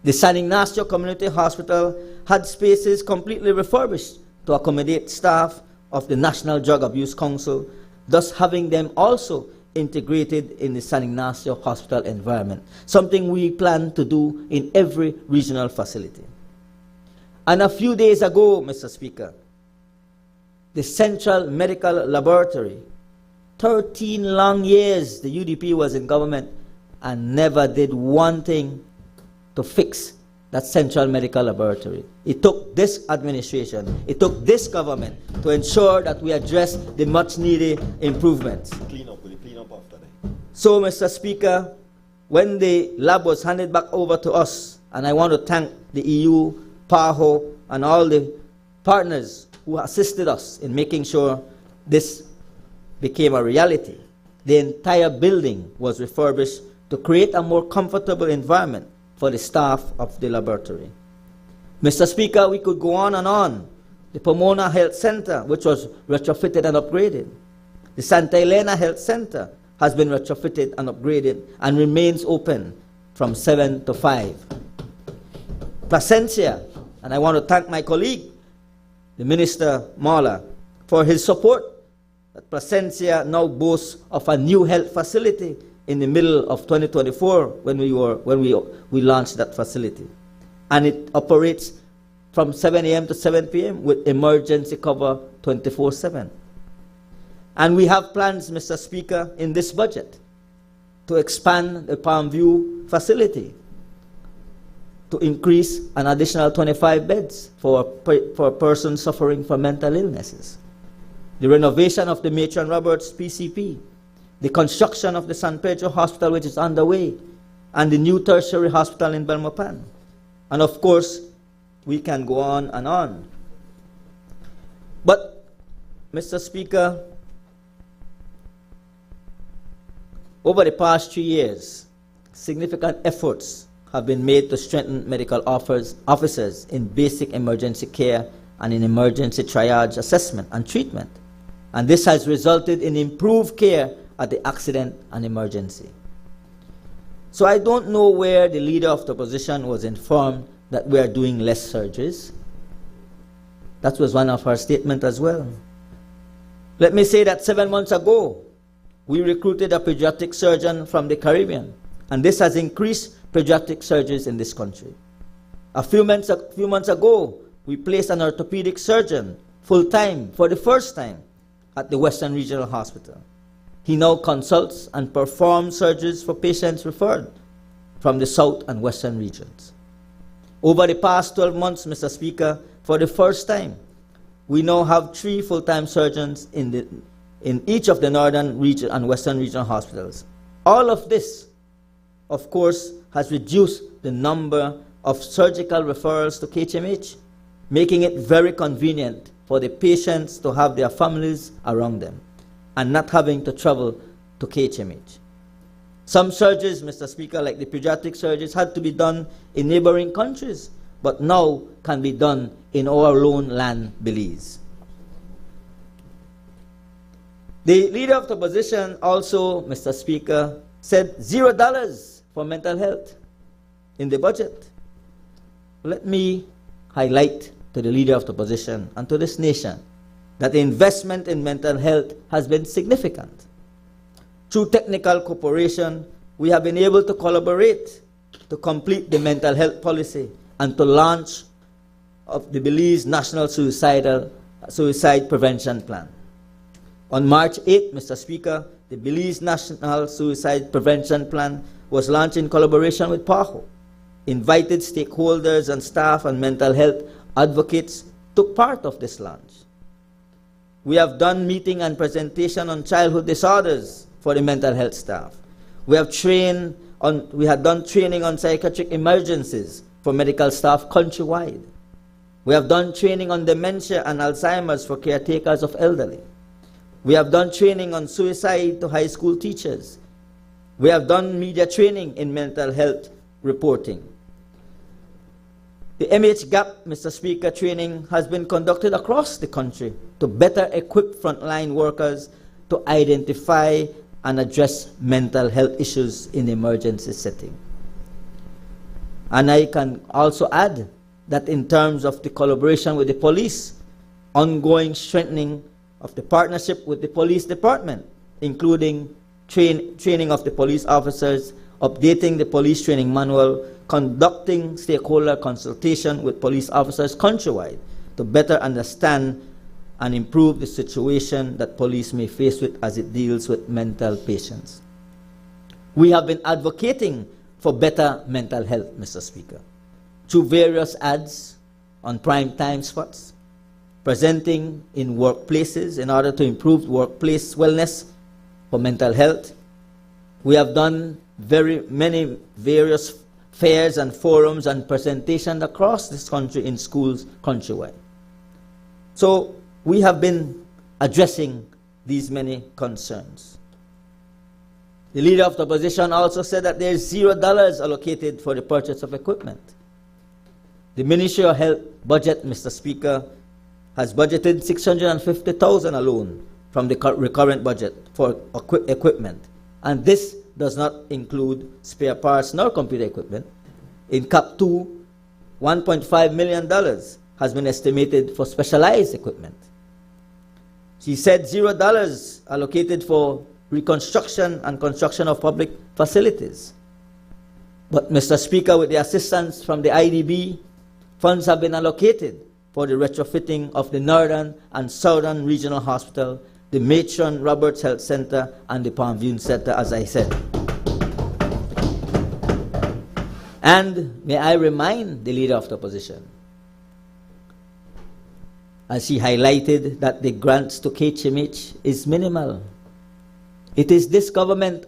The San Ignacio Community Hospital had spaces completely refurbished to accommodate staff of the National Drug Abuse Council, thus having them also integrated in the San Ignacio Hospital environment, something we plan to do in every regional facility. And a few days ago, Mr. Speaker, the Central Medical Laboratory, 13 long years the UDP was in government and never did one thing to fix that Central Medical Laboratory. It took this administration, it took this government to ensure that we address the much needed improvements. Clean up after that. So, Mr. Speaker, when the lab was handed back over to us, and I want to thank the EU, PAHO, and all the partners who assisted us in making sure this became a reality, the entire building was refurbished to create a more comfortable environment for the staff of the laboratory. Mr. Speaker, we could go on and on. The Pomona Health Center, which was retrofitted and upgraded. The Santa Elena Health Center has been retrofitted and upgraded and remains open from 7 to 5. Placencia, and I want to thank my colleague, the Minister Mala, for his support. That Placencia now boasts of a new health facility in the middle of 2024 when we launched that facility. And it operates from 7 a.m. to 7 p.m. with emergency cover 24/7. And we have plans, Mr. Speaker, in this budget to expand the Palmview facility to increase an additional 25 beds for persons suffering from mental illnesses. The renovation of the Matron Roberts PCP, the construction of the San Pedro Hospital, which is underway, and the new tertiary hospital in Belmopan. And of course, we can go on and on. But, Mr. Speaker, over the past 3 years, significant efforts have been made to strengthen medical officers in basic emergency care and in emergency triage assessment and treatment. And this has resulted in improved care at the accident and emergency. So I don't know where the leader of the opposition was informed that we are doing less surgeries. That was one of her statements as well. Let me say that 7 months ago, we recruited a pediatric surgeon from the Caribbean, and this has increased pediatric surgeries in this country. A few months ago, we placed an orthopedic surgeon full-time for the first time at the Western Regional Hospital. He now consults and performs surgeries for patients referred from the South and Western regions. Over the past 12 months, Mr. Speaker, for the first time, we now have 3 full-time surgeons in each of the Northern Region and Western Regional hospitals. All of this, of course, has reduced the number of surgical referrals to KHMH, making it very convenient for the patients to have their families around them and not having to travel to KHMH. Some surgeries, Mr. Speaker, like the pediatric surgeries, had to be done in neighboring countries, but now can be done in our own land, Belize. The leader of the opposition also, Mr. Speaker, said $0 for mental health in the budget. Let me highlight to the leader of the opposition and to this nation that the investment in mental health has been significant. Through technical cooperation, we have been able to collaborate to complete the mental health policy and to launch of the Belize National Suicide Prevention Plan. On March 8, Mr. Speaker, the Belize National Suicide Prevention Plan was launched in collaboration with PAHO. Invited stakeholders and staff and mental health advocates took part of this launch. We have done meeting and presentation on childhood disorders for the mental health staff. We had done training on psychiatric emergencies for medical staff countrywide. We have done training on dementia and Alzheimer's for caretakers of elderly. We have done training on suicide to high school teachers. We have done media training in mental health reporting. The MH Gap, Mr. Speaker, training has been conducted across the country to better equip frontline workers to identify and address mental health issues in emergency setting. And I can also add that in terms of the collaboration with the police, ongoing strengthening of the partnership with the police department, including training of the police officers, updating the police training manual, conducting stakeholder consultation with police officers countrywide to better understand and improve the situation that police may face with as it deals with mental patients. We have been advocating for better mental health, Mr. Speaker, through various ads on prime time spots, presenting in workplaces in order to improve workplace wellness for mental health. We have done very many various fairs and forums and presentations across this country in schools countrywide. So we have been addressing these many concerns. The leader of the opposition also said that there is $0 allocated for the purchase of equipment. The Ministry of Health budget, Mr. Speaker, has budgeted $650,000 alone from the recurrent budget for equipment. And this does not include spare parts nor computer equipment. In CAP 2, $1.5 million has been estimated for specialized equipment. She said $0 allocated for reconstruction and construction of public facilities. But, Mr. Speaker, with the assistance from the IDB, funds have been allocated for the retrofitting of the Northern and Southern Regional Hospital, the Matron Roberts Health Center, and the Palmview Center, as I said. And may I remind the leader of the opposition, as she highlighted that the grants to KHMH is minimal. It is this government,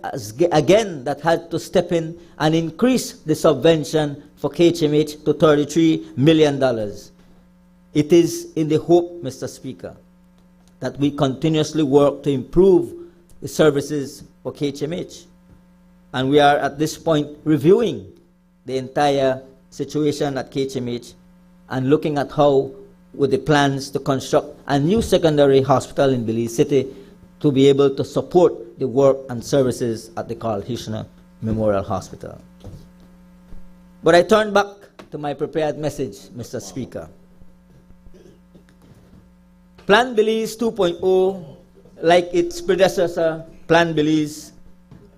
again, that had to step in and increase the subvention for KHMH to $33 million. It is in the hope, Mr. Speaker, that we continuously work to improve the services for KHMH. And we are at this point reviewing the entire situation at KHMH and looking at how, with the plans to construct a new secondary hospital in Belize City, to be able to support the work and services at the Carl Hirschner Memorial Hospital. But I turn back to my prepared message, Mr. Speaker. Plan Belize 2.0, like its predecessor, Plan Belize,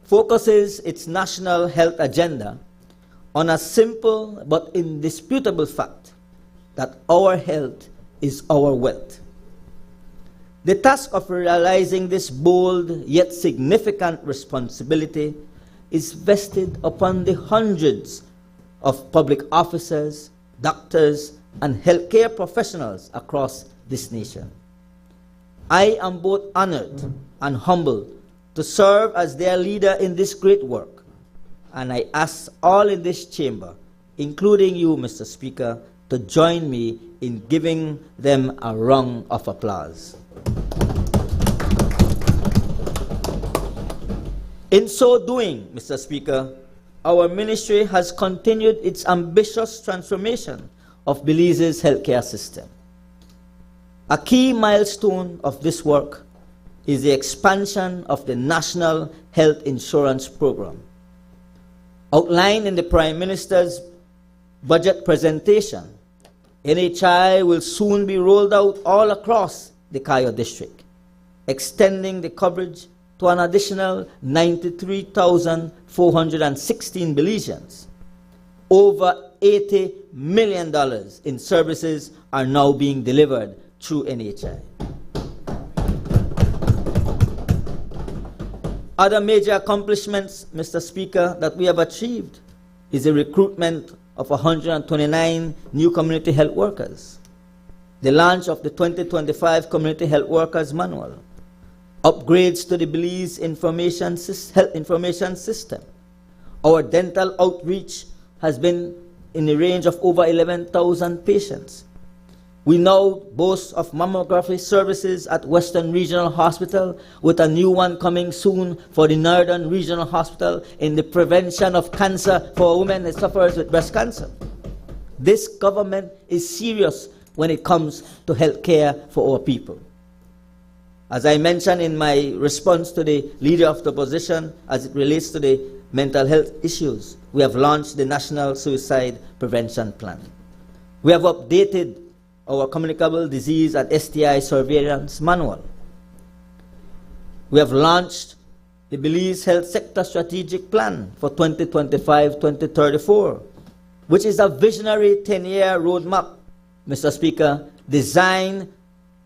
focuses its national health agenda on a simple but indisputable fact that our health is our wealth. The task of realizing this bold yet significant responsibility is vested upon the hundreds of public officers, doctors, and healthcare professionals across this nation. I am both honored and humbled to serve as their leader in this great work, and I ask all in this chamber, including you, Mr. Speaker, to join me in giving them a round of applause. In so doing, Mr. Speaker, our ministry has continued its ambitious transformation of Belize's healthcare system. A key milestone of this work is the expansion of the National Health Insurance Program. Outlined in the Prime Minister's budget presentation, NHI will soon be rolled out all across the Cayo district, extending the coverage to an additional 93,416 Belizeans. Over $80 million in services are now being delivered through NHI. Other major accomplishments, Mr. Speaker, that we have achieved is the recruitment of 129 new community health workers, the launch of the 2025 Community Health Workers Manual, upgrades to the Belize health information system. Our dental outreach has been in the range of over 11,000 patients. We now boast of mammography services at Western Regional Hospital, with a new one coming soon for the Northern Regional Hospital in the prevention of cancer for women that suffers with breast cancer. This government is serious when it comes to health care for our people. As I mentioned in my response to the Leader of the Opposition as it relates to the mental health issues, we have launched the National Suicide Prevention Plan. We have updated our Communicable Disease and STI Surveillance Manual. We have launched the Belize Health Sector Strategic Plan for 2025-2034, which is a visionary 10-year roadmap, Mr. Speaker, designed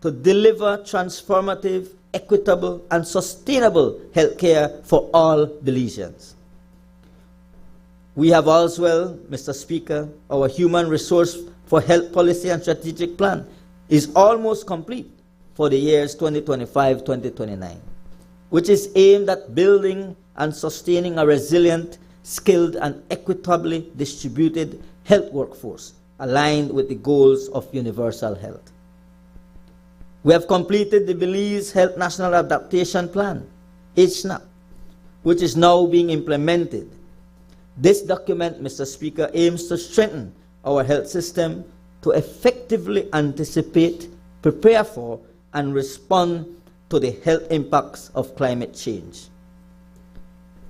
to deliver transformative, equitable, and sustainable health care for all Belizeans. We have as well, Mr. Speaker, our Human Resource for Health Policy and Strategic Plan is almost complete for the years 2025-2029, which is aimed at building and sustaining a resilient, skilled, and equitably distributed health workforce aligned with the goals of universal health. We have completed the Belize Health National Adaptation Plan, HNAP, which is now being implemented. This document, Mr. Speaker, aims to strengthen our health system to effectively anticipate, prepare for, and respond to the health impacts of climate change.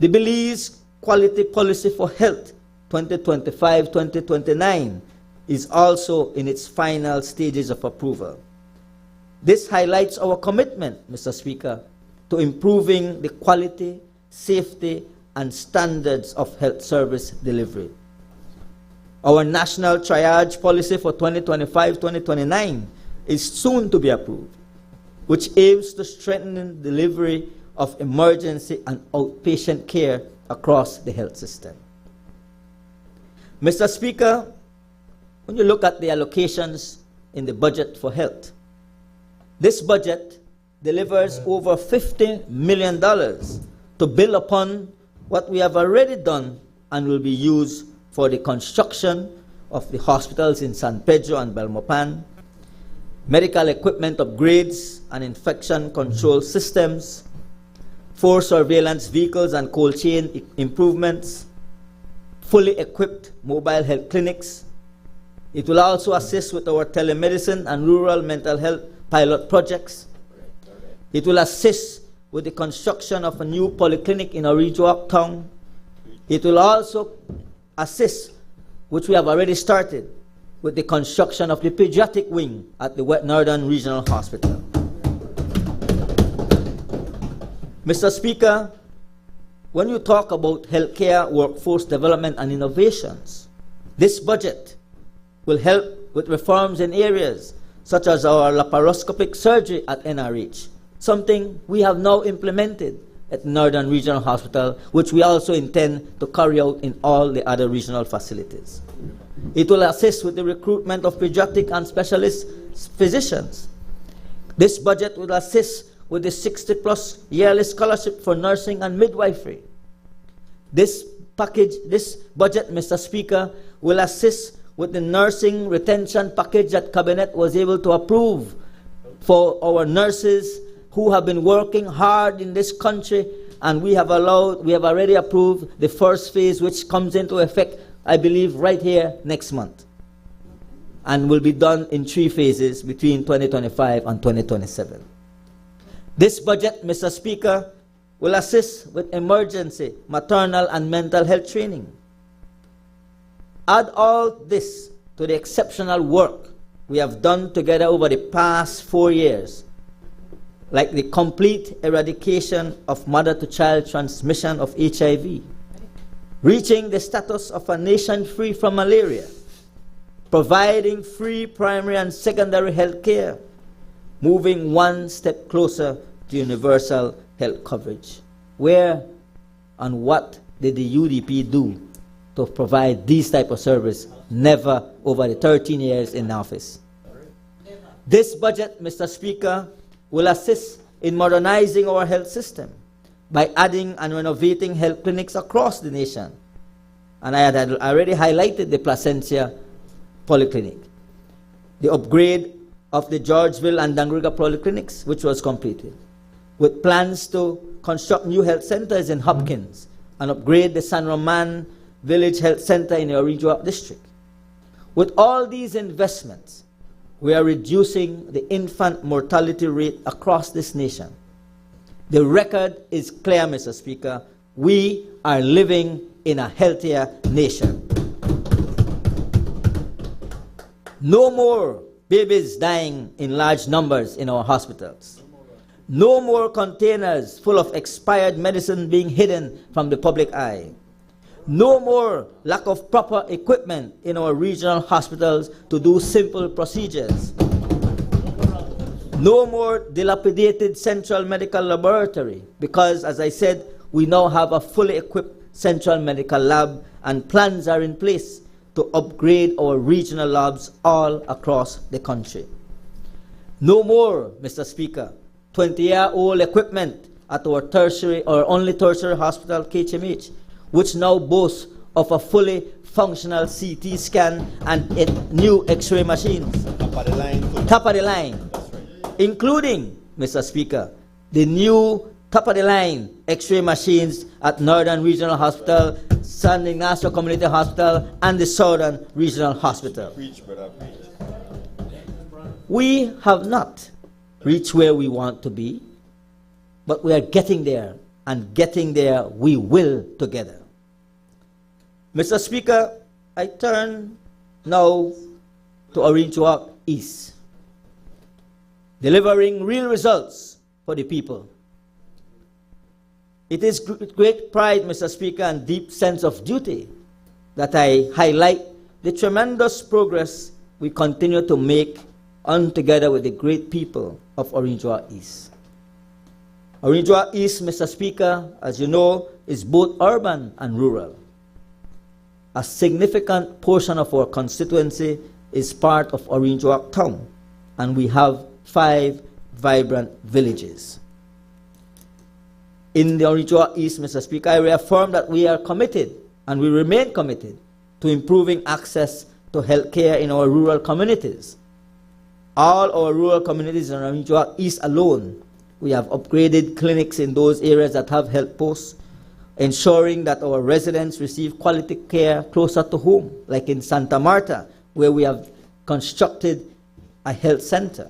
The Belize Quality Policy for Health 2025-2029 is also in its final stages of approval. This highlights our commitment, Mr. Speaker, to improving the quality, safety, and standards of health service delivery. Our National Triage Policy for 2025-2029 is soon to be approved, which aims to strengthen delivery of emergency and outpatient care across the health system. Mr. Speaker, when you look at the allocations in the budget for health, this budget delivers over $50 million to build upon what we have already done and will be used for the construction of the hospitals in San Pedro and Belmopan, medical equipment upgrades and infection control systems, 4 surveillance vehicles and cold chain improvements, fully equipped mobile health clinics. It will also assist with our telemedicine and rural mental health pilot projects. It will assist with the construction of a new polyclinic in Orijuak town. It will also assist, which we have already started, with the construction of the pediatric wing at the Northern Regional Hospital. Mr. Speaker, when you talk about healthcare, workforce development, and innovations, this budget will help with reforms in areas such as our laparoscopic surgery at NRH, something we have now implemented at Northern Regional Hospital, which we also intend to carry out in all the other regional facilities. It will assist with the recruitment of pediatric and specialist physicians. This budget will assist with the 60+ yearly scholarship for nursing and midwifery. This budget, Mr. Speaker, will assist with the nursing retention package that Cabinet was able to approve for our nurses who have been working hard in this country, and we have already approved the first phase, which comes into effect, I believe, right here next month, and will be done in 3 phases between 2025 and 2027. This budget, Mr. Speaker, will assist with emergency, maternal, and mental health training. Add all this to the exceptional work we have done together over the past 4 years, like the complete eradication of mother-to-child transmission of HIV, reaching the status of a nation free from malaria, providing free primary and secondary health care, moving one step closer to universal health coverage. Where and what did the UDP do to provide these type of service? Never over the 13 years in office. This budget, Mr. Speaker, will assist in modernizing our health system by adding and renovating health clinics across the nation. And I had already highlighted the Placencia Polyclinic. The upgrade of the Georgeville and Dangriga polyclinics, which was completed, with plans to construct new health centers in Hopkins and upgrade the San Roman Village Health Center in the Orange Walk district. With all these investments, we are reducing the infant mortality rate across this nation. The record is clear, Mr. Speaker. We are living in a healthier nation. No more babies dying in large numbers in our hospitals. No more containers full of expired medicine being hidden from the public eye. No more lack of proper equipment in our regional hospitals to do simple procedures. No more dilapidated central medical laboratory because, as I said, we now have a fully equipped central medical lab and plans are in place to upgrade our regional labs all across the country. No more, Mr. Speaker, 20-year-old equipment at our tertiary or only tertiary hospital, KHMH, which now boasts of a fully functional CT scan and new X-ray machines. Top of the line. Top of the line. Including, Mr. Speaker, the new top-of-the-line X-ray machines at Northern Regional Hospital, San Ignacio Community Hospital, and the Southern Regional Hospital. Preach, brother, preach. We have not reached where we want to be, but we are getting there, and getting there we will together. Mr. Speaker, I turn now to Orange Walk East. Delivering real results for the people. It is with great pride, Mr. Speaker, and deep sense of duty that I highlight the tremendous progress we continue to make on together with the great people of Orange Walk East. Orange Walk East, Mr. Speaker, as you know, is both urban and rural. A significant portion of our constituency is part of Orange Walk Town, and we have 5 vibrant villages. In the Orange Walk East, Mr. Speaker, I reaffirm that we are committed, and we remain committed, to improving access to health care in our rural communities. All our rural communities in Orange Walk East alone, we have upgraded clinics in those areas that have health posts, ensuring that our residents receive quality care closer to home, like in Santa Marta, where we have constructed a health center.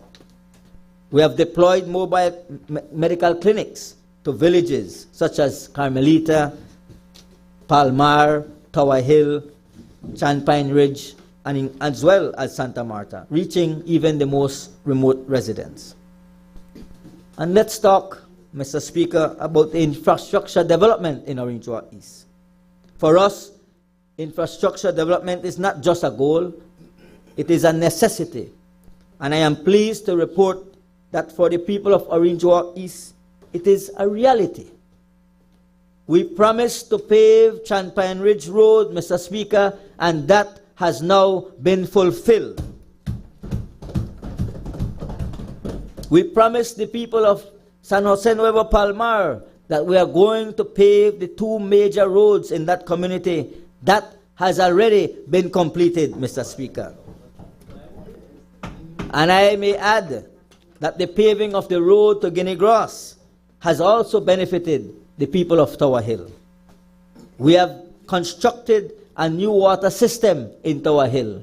We have deployed mobile medical clinics to villages such as Carmelita, Palmar, Tower Hill, Champagne Ridge, and as well as Santa Marta, reaching even the most remote residents. And let's talk, Mr. Speaker, about the infrastructure development in Orange Walk East. For us, infrastructure development is not just a goal, it is a necessity. And I am pleased to report that for the people of Orange Walk East, it is a reality. We promised to pave Champagne Ridge Road, Mr. Speaker, and that has now been fulfilled. We promised the people of San Jose Nuevo Palmar that we are going to pave the 2 major roads in that community. That has already been completed, Mr. Speaker. And I may add that the paving of the road to Guinea Grass has also benefited the people of Tower Hill. We have constructed a new water system in Tower Hill,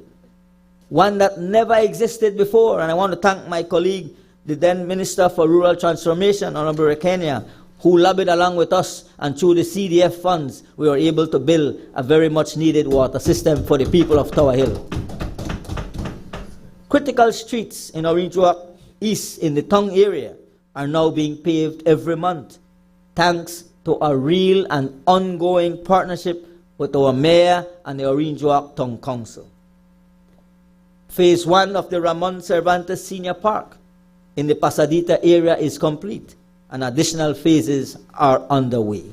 one that never existed before, and I want to thank my colleague, the then Minister for Rural Transformation, Honorable Rekenia, who lobbied along with us, and through the CDF funds, we were able to build a very much needed water system for the people of Tower Hill. Critical streets in Orange Walk East in the Tongue area are now being paved every month, thanks to a real and ongoing partnership with our mayor and the Orange Walk Tongue Council. Phase 1 of the Ramon Cervantes Senior Park in the Pasadita area is complete, and additional phases are underway.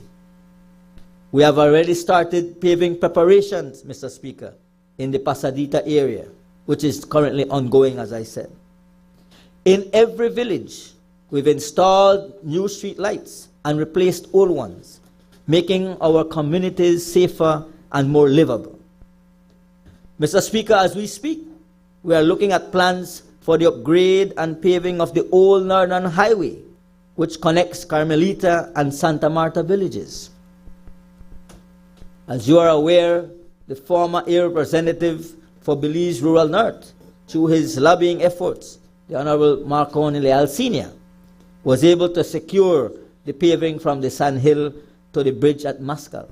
We have already started paving preparations, Mr. Speaker, in the Pasadita area, which is currently ongoing, as I said. In every village, we've installed new street lights and replaced old ones, making our communities safer and more livable. Mr. Speaker, as we speak, we are looking at plans for the upgrade and paving of the old Northern Highway, which connects Carmelita and Santa Marta villages. As you are aware, the former area representative for Belize Rural North, through his lobbying efforts, the Honorable Marconi Leal Sr., was able to secure the paving from the Sand Hill to the bridge at Mascal.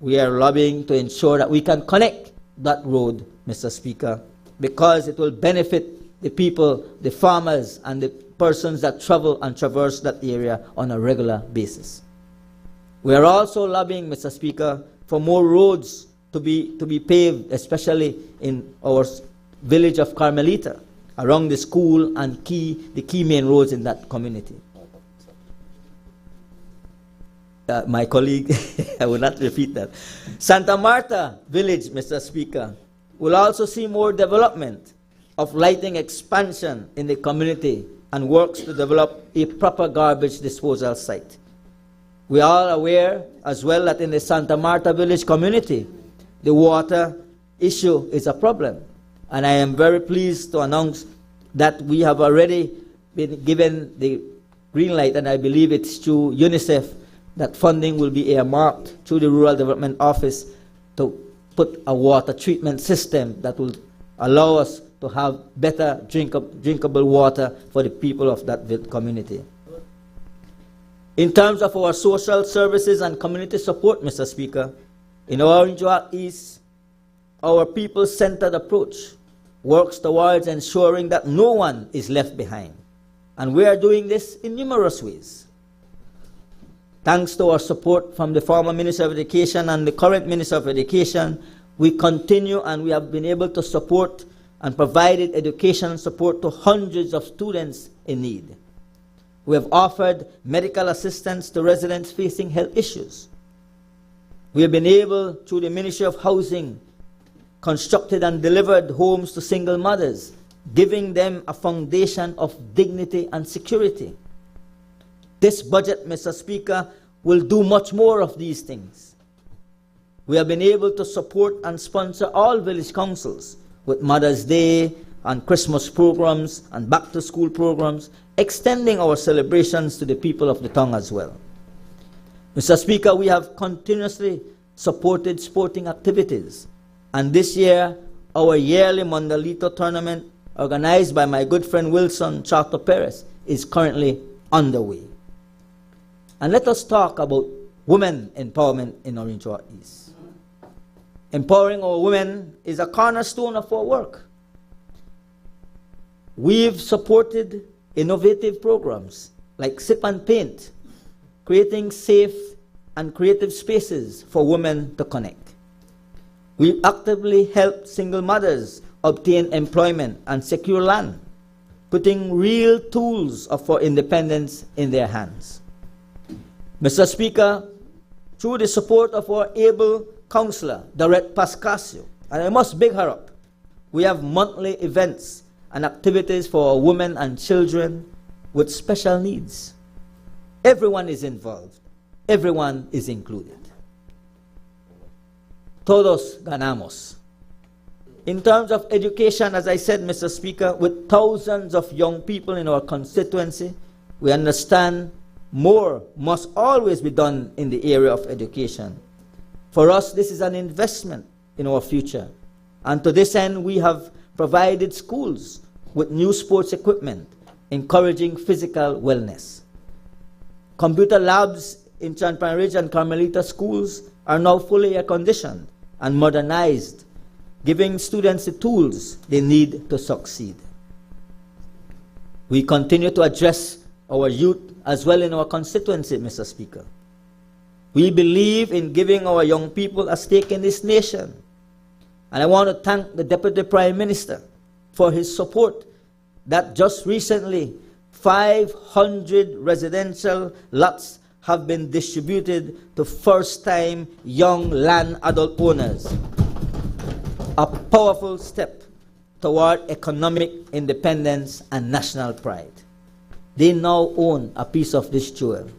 We are lobbying to ensure that we can connect that road, Mr. Speaker, because it will benefit the people, the farmers, and the persons that travel and traverse that area on a regular basis. We are also lobbying, Mr. Speaker, for more roads to be paved, especially in our village of Carmelita, around the school and the key main roads in that community. My colleague, I will not repeat that. Santa Marta village, Mr. Speaker, will also see more development of lighting expansion in the community and works to develop a proper garbage disposal site. We are aware as well that in the Santa Marta village community, the water issue is a problem. And I am very pleased to announce that we have already been given the green light, and I believe it's through UNICEF, that funding will be earmarked through the Rural Development Office to put a water treatment system that will allow us to have better drinkable water for the people of that community. In terms of our social services and community support, Mr. Speaker, in Orange Walk East, our people-centered approach works towards ensuring that no one is left behind. And we are doing this in numerous ways. Thanks to our support from the former Minister of Education and the current Minister of Education, we continue and we have been able to support and provided education support to hundreds of students in need. We have offered medical assistance to residents facing health issues. We have been able, through the Ministry of Housing, constructed and delivered homes to single mothers, giving them a foundation of dignity and security. This budget, Mr. Speaker, will do much more of these things. We have been able to support and sponsor all village councils with Mother's Day and Christmas programs and back-to-school programs, extending our celebrations to the people of the tongue as well. Mr. Speaker, we have continuously supported sporting activities, and this year, our yearly Mondalito tournament, organized by my good friend Wilson Chato Perez, is currently underway. And let us talk about women empowerment in Orange Walk East. Empowering our women is a cornerstone of our work. We've supported innovative programs like Sip and Paint, creating safe and creative spaces for women to connect. We actively help single mothers obtain employment and secure land, putting real tools for independence in their hands. Mr. Speaker, through the support of our able councillor, Dorette Pascasio, and I must big her up, we have monthly events and activities for our women and children with special needs. Everyone is involved. Everyone is included. Todos ganamos. In terms of education, as I said, Mr. Speaker, with thousands of young people in our constituency, we understand more must always be done in the area of education. For us, this is an investment in our future. And to this end, we have provided schools with new sports equipment, encouraging physical wellness. Computer labs in Champagne Ridge and Carmelita schools are now fully air-conditioned and modernized, giving students the tools they need to succeed. We continue to address our youth as well in our constituency, Mr. Speaker. We believe in giving our young people a stake in this nation. And I want to thank the Deputy Prime Minister for his support that just recently 500 residential lots have been distributed to first-time young land adult owners. A powerful step toward economic independence and national pride. They now own a piece of this jewel.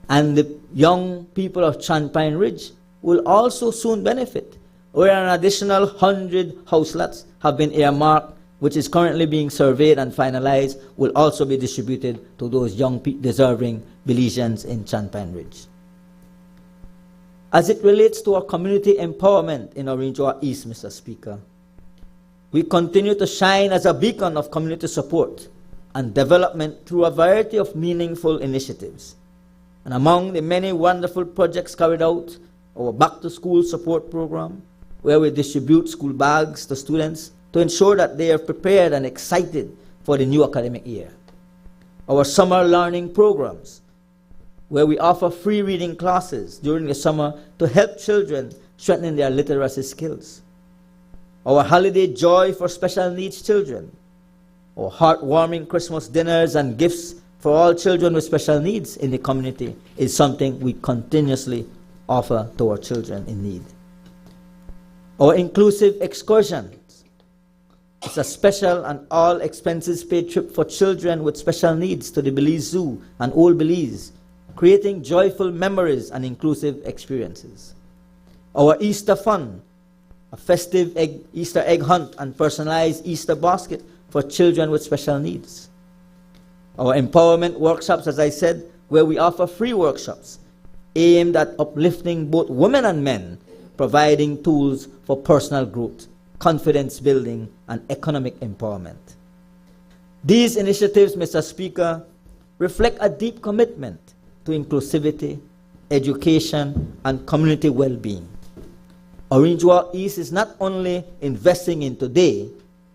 And the young people of Champagne Ridge will also soon benefit, where an additional 100 house lots have been earmarked which is currently being surveyed and finalized, will also be distributed to those young deserving Belizeans in Champagne Ridge. As it relates to our community empowerment in Orinjoa East, Mr. Speaker, we continue to shine as a beacon of community support and development through a variety of meaningful initiatives. And among the many wonderful projects carried out, our back-to-school support program, where we distribute school bags to students to ensure that they are prepared and excited for the new academic year. Our summer learning programs, where we offer free reading classes during the summer to help children strengthen their literacy skills. Our holiday joy for special needs children, our heartwarming Christmas dinners and gifts for all children with special needs in the community is something we continuously offer to our children in need. Our inclusive excursions is a special and all expenses paid trip for children with special needs to the Belize Zoo and Old Belize, creating joyful memories and inclusive experiences. Our Easter Fun, a festive Easter egg hunt and personalized Easter basket for children with special needs. Our empowerment workshops, as I said, where we offer free workshops aimed at uplifting both women and men, providing tools for personal growth, confidence building, and economic empowerment. These initiatives, Mr. Speaker, reflect a deep commitment to inclusivity, education, and community well-being. Orinjoa East is not only investing in today,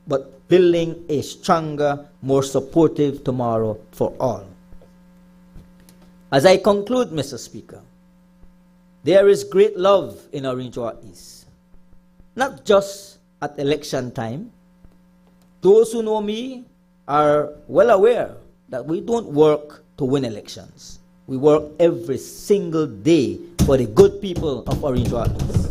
but building a stronger, more supportive tomorrow for all. As I conclude, Mr. Speaker, there is great love in Orinjoa East, not just at election time. Those who know me are well aware that we don't work to win elections. We work every single day for the good people of Orinjoa East.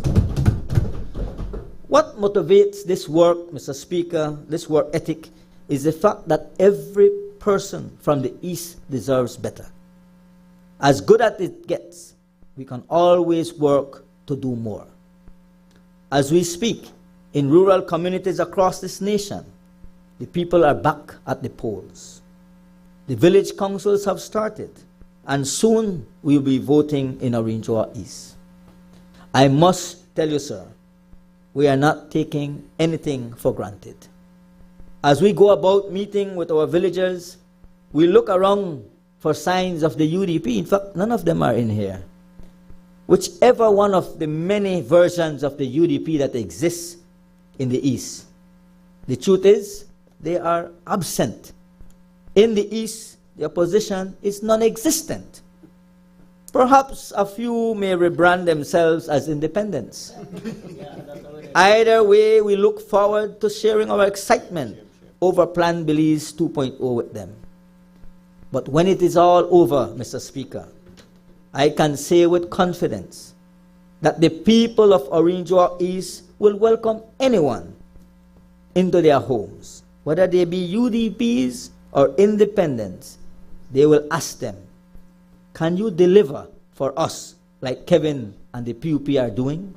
What motivates this work, Mr. Speaker, this work ethic, is the fact that every person from the East deserves better. As good as it gets, we can always work to do more. As we speak, in rural communities across this nation, the people are back at the polls. The village councils have started, and soon we will be voting in Orinjoa East. I must tell you, sir, we are not taking anything for granted. As we go about meeting with our villagers, we look around for signs of the UDP. In fact, none of them are in here. Whichever one of the many versions of the UDP that exists in the East, the truth is, they are absent. In the East, the opposition is non-existent. Perhaps a few may rebrand themselves as independents. Either way, we look forward to sharing our excitement over Plan Belize 2.0 with them. But when it is all over, Mr. Speaker, I can say with confidence that the people of Orinjoa East will welcome anyone into their homes, whether they be UDPs or independents. They will ask them, can you deliver for us like Kevin and the PUP are doing?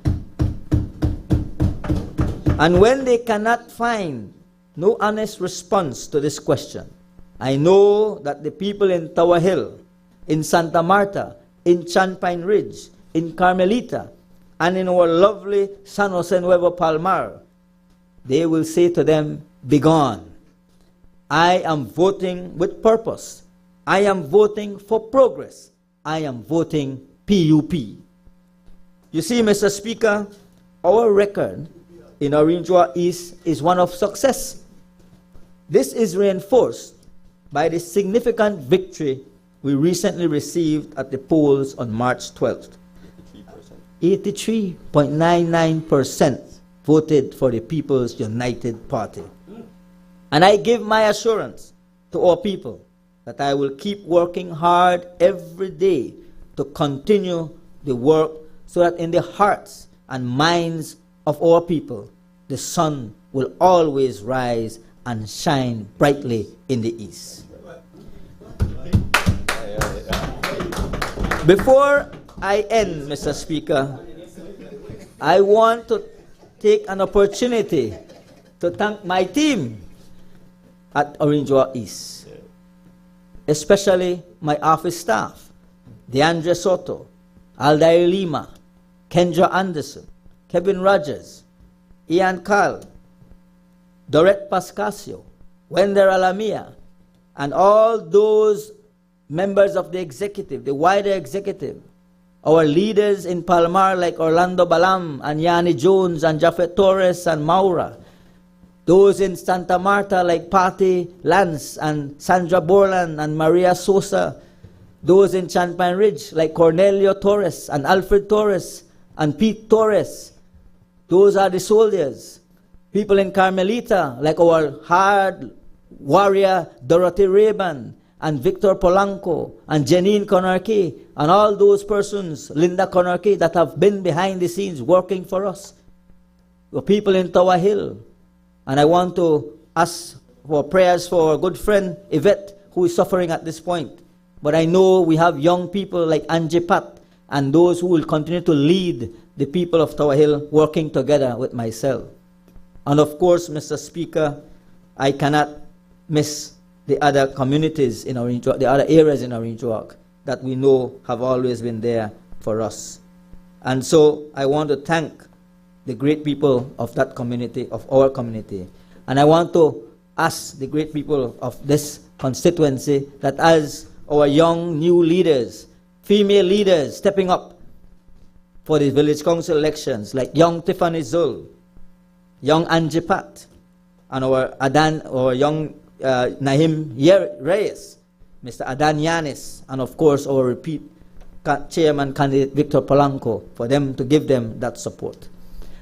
And when they cannot find no honest response to this question, I know that the people in Tower Hill, in Santa Marta, in Champagne Ridge, in Carmelita, and in our lovely San Jose Nuevo Palmar, they will say to them, begone. I am voting with purpose. I am voting for progress. I am voting PUP. You see, Mr. Speaker, our record in Orinjoa East is one of success. This is reinforced by the significant victory we recently received at the polls on March 12th. 83.99% voted for the People's United Party. And I give my assurance to our people that I will keep working hard every day to continue the work so that in the hearts and minds of our people, the sun will always rise and shine brightly in the East. Before I end, Mr. Speaker, I want to take an opportunity to thank my team at Orange Walk East, especially my office staff, DeAndre Soto, Aldair Lima, Kendra Anderson, Kevin Rogers, Ian Carl, Dorette Pascasio, Wender Alamia, and all those members of the executive, the wider executive, our leaders in Palmar like Orlando Balam and Yanni Jones and Jafet Torres and Maura, those in Santa Marta like Patty Lance and Sandra Borland and Maria Sosa, those in Champagne Ridge like Cornelio Torres and Alfred Torres and Pete Torres, those are the soldiers. People in Carmelita like our hard warrior Dorothy Raban and Victor Polanco and Janine Konarki and all those persons, Linda Konarki, that have been behind the scenes working for us. The people in Tower Hill. And I want to ask for prayers for our good friend Yvette, who is suffering at this point. But I know we have young people like Angie Pat and those who will continue to lead the people of Tower Hill working together with myself. And of course, Mr. Speaker, I cannot miss the other communities in Orange Walk, the other areas in Orange Walk that we know have always been there for us. And so I want to thank the great people of that community, of our community. And I want to ask the great people of this constituency that as our young new leaders, female leaders stepping up for the village council elections, like young Tiffany Zul, young Angie Pat, and our young Nahim Reyes, Mr. Adan Yanis, and of course our repeat chairman candidate Victor Polanco, for them to give them that support.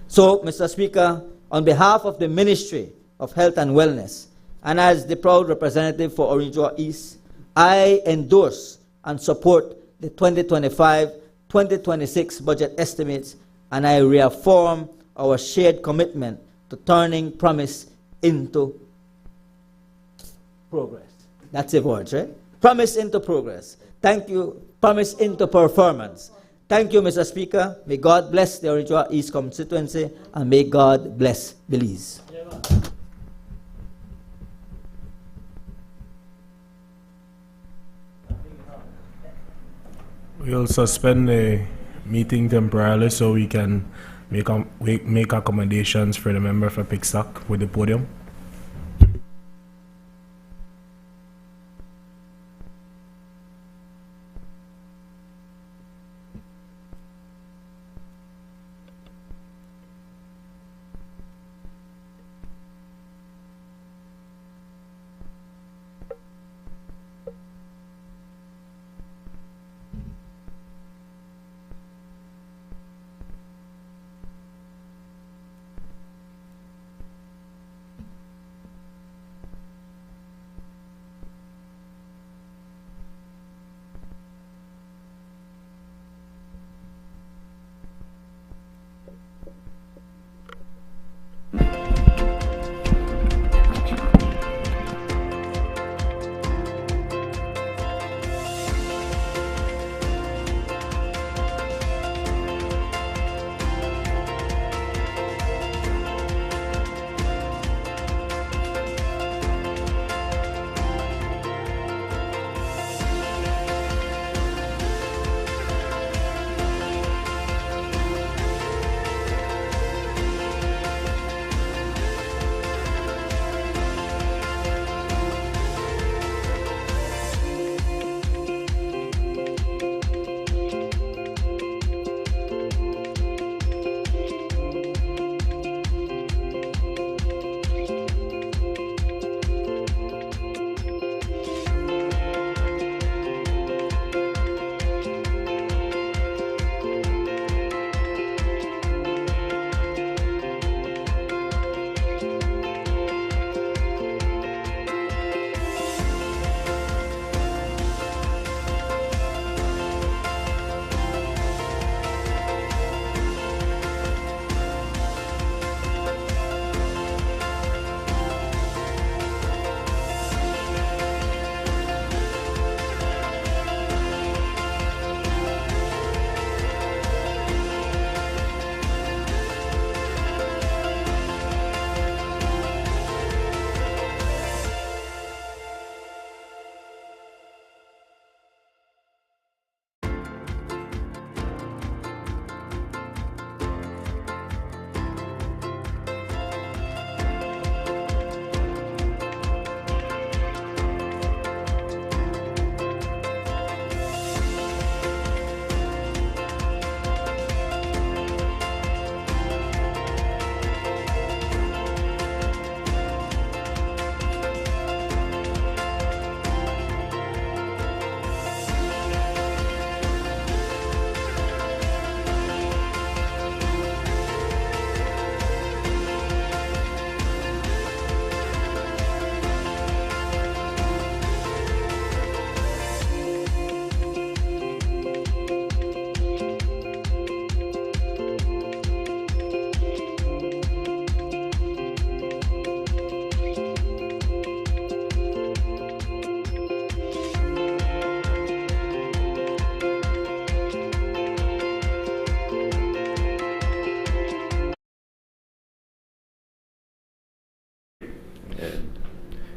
So, Mr. Speaker, on behalf of the Ministry of Health and Wellness, and as the proud representative for Orange Walk East, I endorse and support the 2025-2026 budget estimates, and I reaffirm our shared commitment to turning promise into progress. That's the word, right? Promise into progress. Thank you. Promise into performance. Thank you, Mr. Speaker. May God bless the Orange Walk East constituency, and may God bless Belize. We'll suspend the meeting temporarily so we can make accommodations for the member for Pickstock with the podium.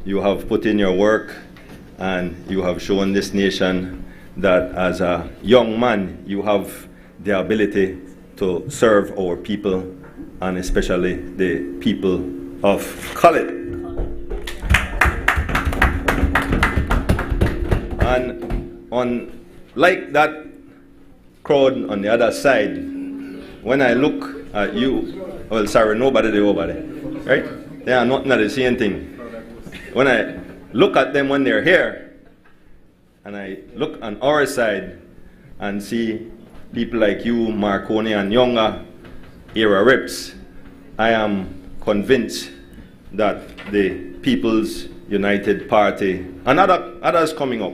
you have put in your work and you have shown this nation that as a young man, you have the ability to serve our people, and especially the people of color. And like that crowd on the other side, when I look at you, well, sorry, nobody there over there, right? They are not the same thing. When I look at them when they're here, and I look on our side and see people like you, Marconi, and younger era reps, I am convinced that the People's United Party and others coming up,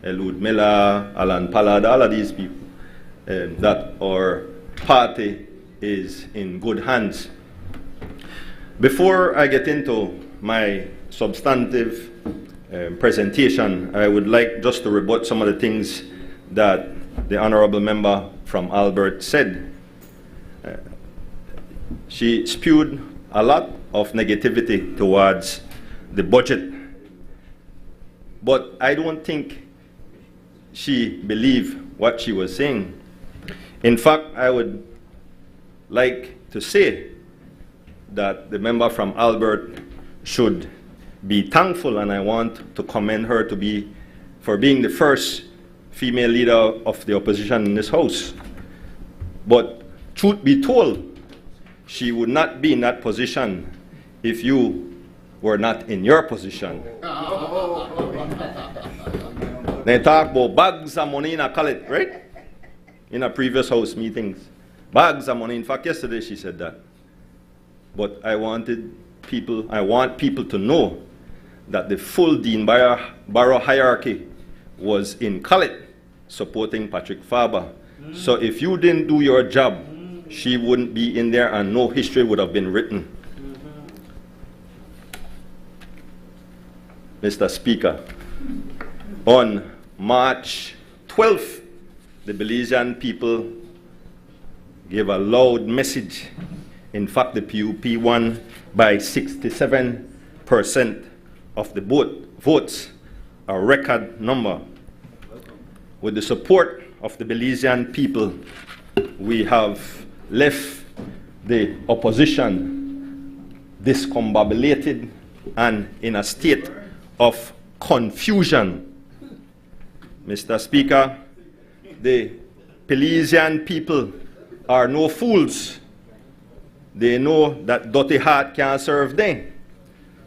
Elud Miller, Alan Pallad, all of these people, that our party is in good hands. Before I get into my substantive presentation, I would like just to rebut some of the things that the honorable member from Albert said. She spewed a lot of negativity towards the budget, but I don't think she believed what she was saying. In fact, I would like to say that the member from Albert should be thankful, and I want to commend her for being the first female leader of the opposition in this house. But truth be told, she would not be in that position if you were not in your position. They talk about bags of money in a college, right? In a previous house meetings. Bags of money. In fact, yesterday she said that. But I want people to know that the full Dean Barrow hierarchy was in college supporting Patrick Faber. So if you didn't do your job, she wouldn't be in there and no history would have been written. Mr. Speaker, on March 12th, the Belizean people gave a loud message. In fact, the PUP won by 67% of the votes, a record number. With the support of the Belizean people, we have left the opposition discombobulated and in a state of confusion. Mr. Speaker, the Belizean people are no fools. They know that dirty heart can't serve them.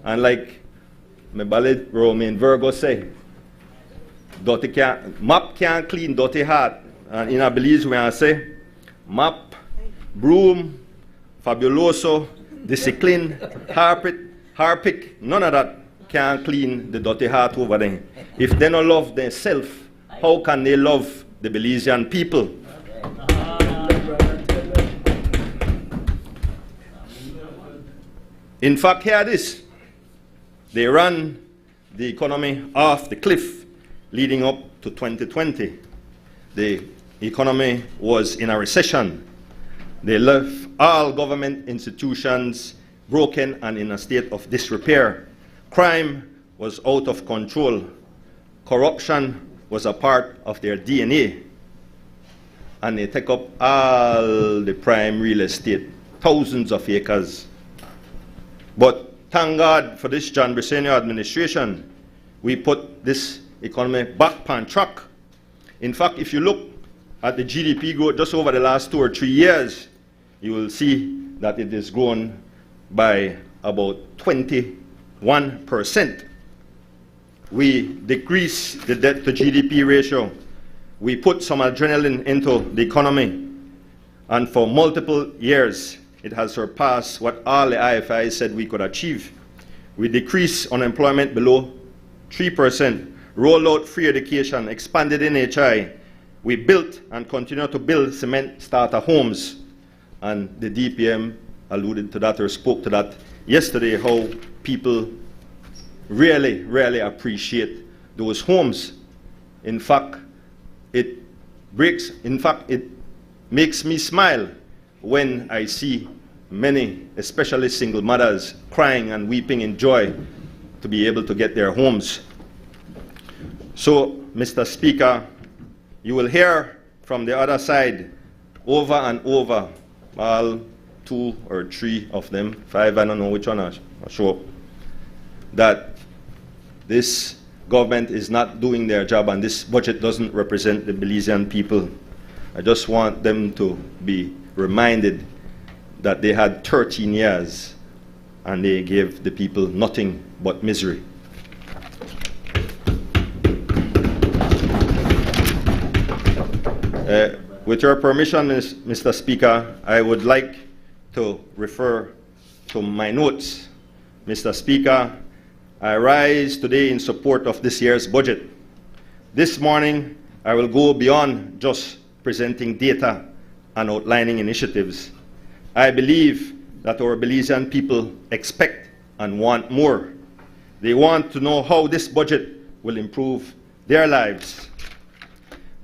And like my ballad Romain Virgo say, map can't clean dirty heart. And in a Belize when I say, map, broom, fabuloso, discipline, harpic, none of that can clean the dirty heart over there. If they don't love themselves, how can they love the Belizean people? In fact, hear this. They ran the economy off the cliff leading up to 2020. The economy was in a recession. They left all government institutions broken and in a state of disrepair. Crime was out of control. Corruption was a part of their DNA. And they take up all the prime real estate, thousands of acres. But thank God for this John Briceño administration, we put this economy back on track. In fact, if you look at the GDP growth just over the last 2 or 3 years, you will see that it has grown by about 21%. We decreased the debt to GDP ratio. We put some adrenaline into the economy. And for multiple years, it has surpassed what all the IFIs said we could achieve. We decreased unemployment below 3%, rolled out free education, expanded NHI. We built and continue to build cement starter homes. And the DPM alluded to that or spoke to that yesterday, how people really, really appreciate those homes. In fact, it makes me smile when I see many, especially single mothers, crying and weeping in joy to be able to get their homes. So, Mr. Speaker, you will hear from the other side over and over, all 2 or 3 of them, 5, I don't know which one are sure, that this government is not doing their job and this budget doesn't represent the Belizean people. I just want them to be reminded that they had 13 years and they gave the people nothing but misery. With your permission, Mr. Speaker, I would like to refer to my notes. Mr. Speaker, I rise today in support of this year's budget. This morning, I will go beyond just presenting data and outlining initiatives. I believe that our Belizean people expect and want more. They want to know how this budget will improve their lives.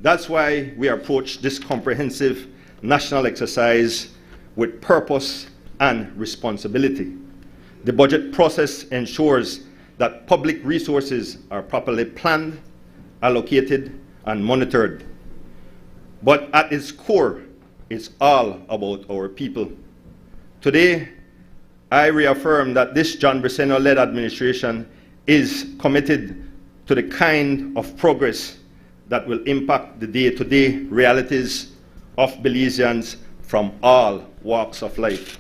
That's why we approach this comprehensive national exercise with purpose and responsibility. The budget process ensures that public resources are properly planned, allocated, and monitored. But at its core, it's all about our people. Today, I reaffirm that this John Briceño-led administration is committed to the kind of progress that will impact the day-to-day realities of Belizeans from all walks of life.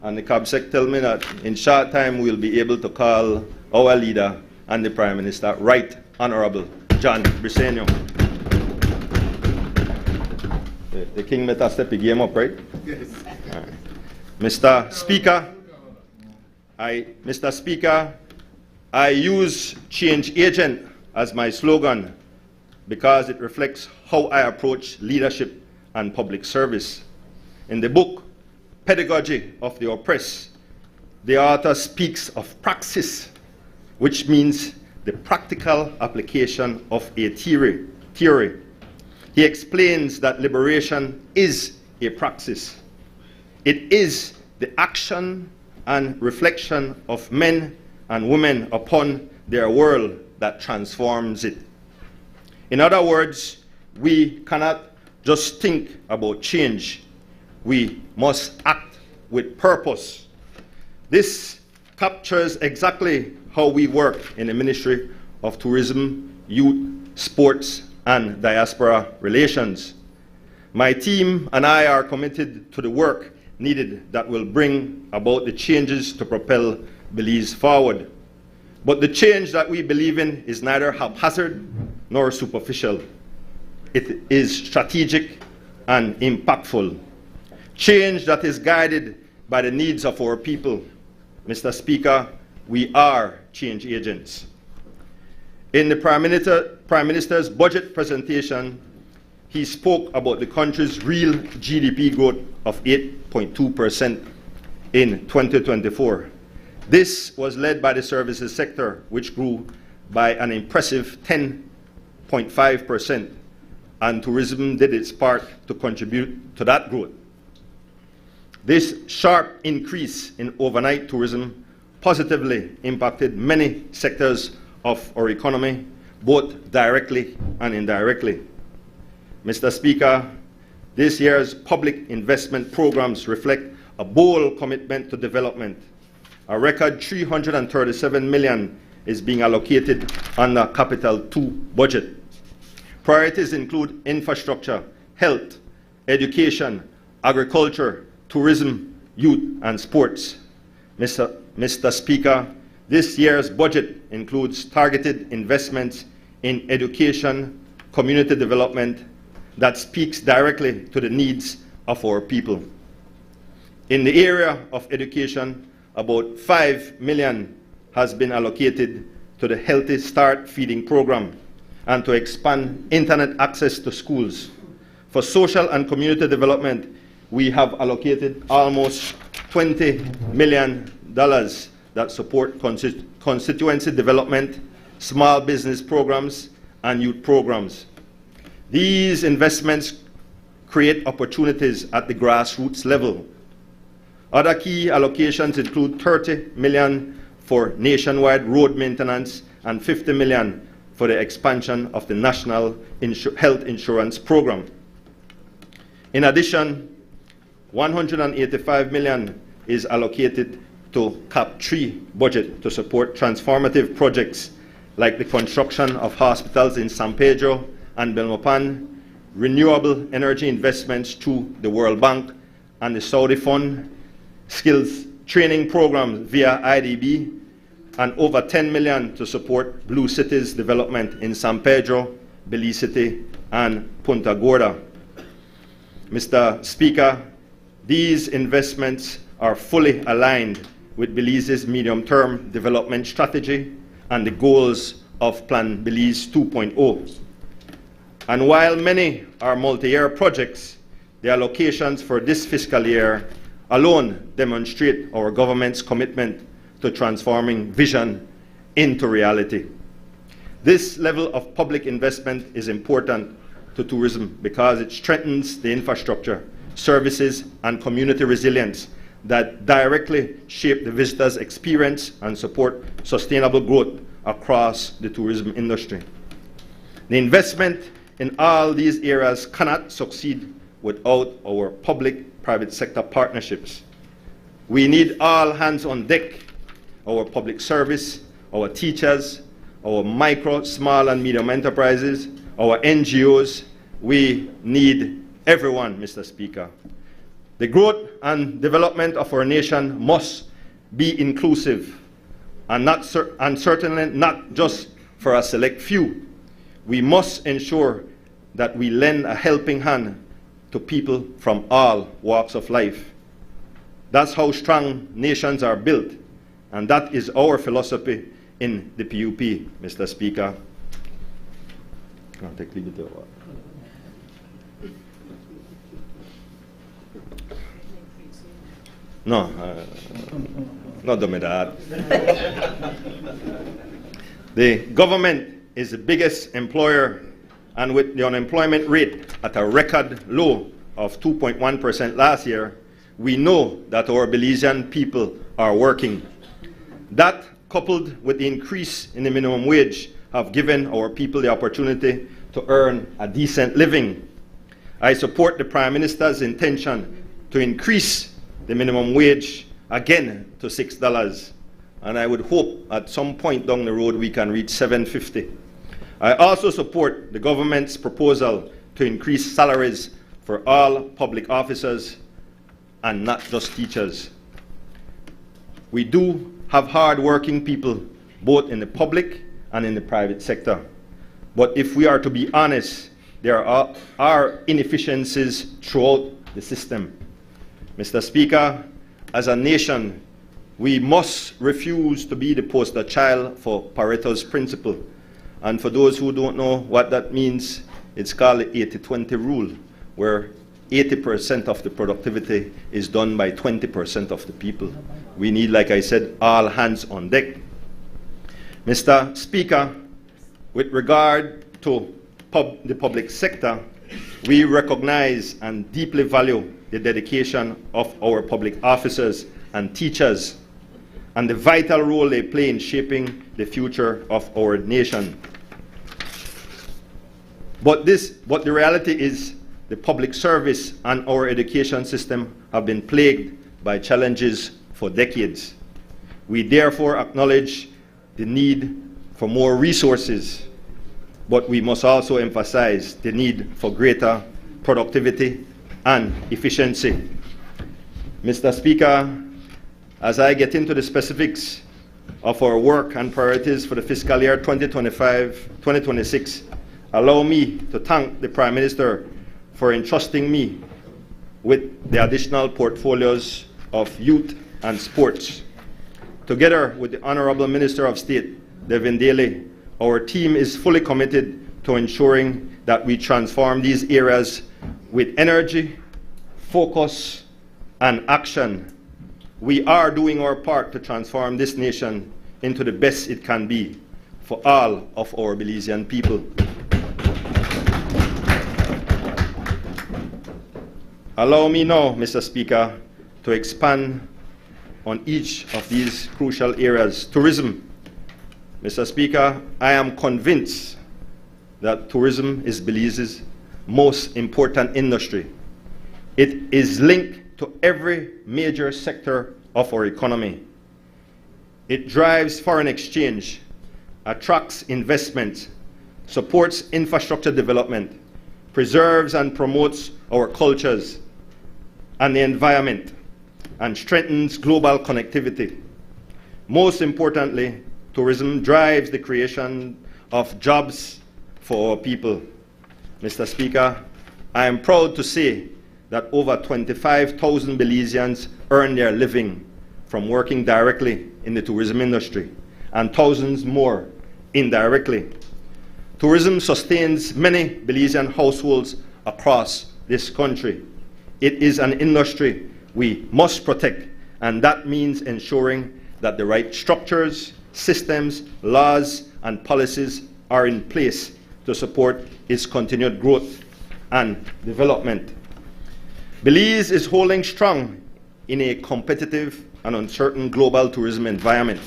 And the CABSEC tell me that in short time we'll be able to call our leader and the Prime Minister Right Honorable John Briceño. The King met us step the game up, right? Yes. Right. Mr. Speaker, I use change agent as my slogan because it reflects how I approach leadership and public service. In the book, Pedagogy of the Oppressed, the author speaks of praxis, which means the practical application of a theory. He explains that liberation is a praxis. It is the action and reflection of men and women upon their world that transforms it. In other words, we cannot just think about change. We must act with purpose. This captures exactly how we work in the Ministry of Tourism, Youth, Sports, and Diaspora Relations. My team and I are committed to the work needed that will bring about the changes to propel Belize forward. But the change that we believe in is neither haphazard nor superficial. It is strategic and impactful. Change that is guided by the needs of our people. Mr. Speaker, we are change agents. In the Prime Minister's budget presentation, he spoke about the country's real GDP growth of 8.2% in 2024. This was led by the services sector, which grew by an impressive 10.5%, and tourism did its part to contribute to that growth. This sharp increase in overnight tourism positively impacted many sectors of our economy, both directly and indirectly. Mr. Speaker, this year's public investment programs reflect a bold commitment to development. A record $337 million is being allocated under Capital 2 budget. Priorities include infrastructure, health, education, agriculture, tourism, youth, and sports. Mr. Speaker, this year's budget includes targeted investments in education, community development that speaks directly to the needs of our people. In the area of education, about $5 million has been allocated to the Healthy Start feeding program and to expand internet access to schools. For social and community development, we have allocated almost $20 million that support constituency development, small business programs, and youth programs. These investments create opportunities at the grassroots level. Other key allocations include $30 million for nationwide road maintenance and 50 million for the expansion of the National Health Insurance Program. In addition, 185 million is allocated to CAP 3 budget to support transformative projects like the construction of hospitals in San Pedro and Belmopan, renewable energy investments through the World Bank and the Saudi Fund, skills training programs via IDB, and over 10 million to support Blue Cities development in San Pedro, Belize City, and Punta Gorda. Mr. Speaker, these investments are fully aligned with Belize's medium-term development strategy and the goals of Plan Belize 2.0. And while many are multi-year projects, the allocations for this fiscal year alone demonstrate our government's commitment to transforming vision into reality. This level of public investment is important to tourism because it strengthens the infrastructure, services, and community resilience that directly shape the visitor's experience and support sustainable growth across the tourism industry. The investment in all these areas cannot succeed without our public-private sector partnerships. We need all hands on deck: our public service, our teachers, our micro, small, and medium enterprises, our NGOs. We need everyone, Mr. Speaker. The growth and development of our nation must be inclusive and certainly not just for a select few. We must ensure that we lend a helping hand to people from all walks of life. That's how strong nations are built, and that is our philosophy in the PUP, Mr. Speaker. No, not do me that. The government is the biggest employer, and with the unemployment rate at a record low of 2.1% last year, we know that our Belizean people are working. That, coupled with the increase in the minimum wage, have given our people the opportunity to earn a decent living. I support the Prime Minister's intention to increase the minimum wage again to $6, and I would hope at some point down the road we can reach $7.50. I also support the government's proposal to increase salaries for all public officers and not just teachers. We do have hard-working people both in the public and in the private sector. But if we are to be honest, there are inefficiencies throughout the system. Mr. Speaker, as a nation, we must refuse to be the poster child for Pareto's principle. And for those who don't know what that means, it's called the 80-20 rule, where 80% of the productivity is done by 20% of the people. We need, like I said, all hands on deck. Mr. Speaker, with regard to the public sector, we recognize and deeply value the dedication of our public officers and teachers and the vital role they play in shaping the future of our nation. But the reality is the public service and our education system have been plagued by challenges for decades. We therefore acknowledge the need for more resources, but we must also emphasize the need for greater productivity and efficiency. Mr. Speaker, as I get into the specifics of our work and priorities for the fiscal year 2025-2026, allow me to thank the Prime Minister for entrusting me with the additional portfolios of youth and sports. Together with the Honorable Minister of State, Devin Daly, our team is fully committed to ensuring that we transform these areas with energy, focus, and action. We are doing our part to transform this nation into the best it can be for all of our Belizean people. Allow me now, Mr. Speaker, to expand on each of these crucial areas. Tourism. Mr. Speaker, I am convinced that tourism is Belize's most important industry. It is linked to every major sector of our economy. It drives foreign exchange, attracts investment, supports infrastructure development, preserves and promotes our cultures and the environment, and strengthens global connectivity. Most importantly, tourism drives the creation of jobs for our people. Mr. Speaker, I am proud to say that over 25,000 Belizeans earn their living from working directly in the tourism industry, and thousands more indirectly. Tourism sustains many Belizean households across this country. It is an industry we must protect, and that means ensuring that the right structures, systems, laws, and policies are in place to support its continued growth and development. Belize is holding strong in a competitive and uncertain global tourism environment,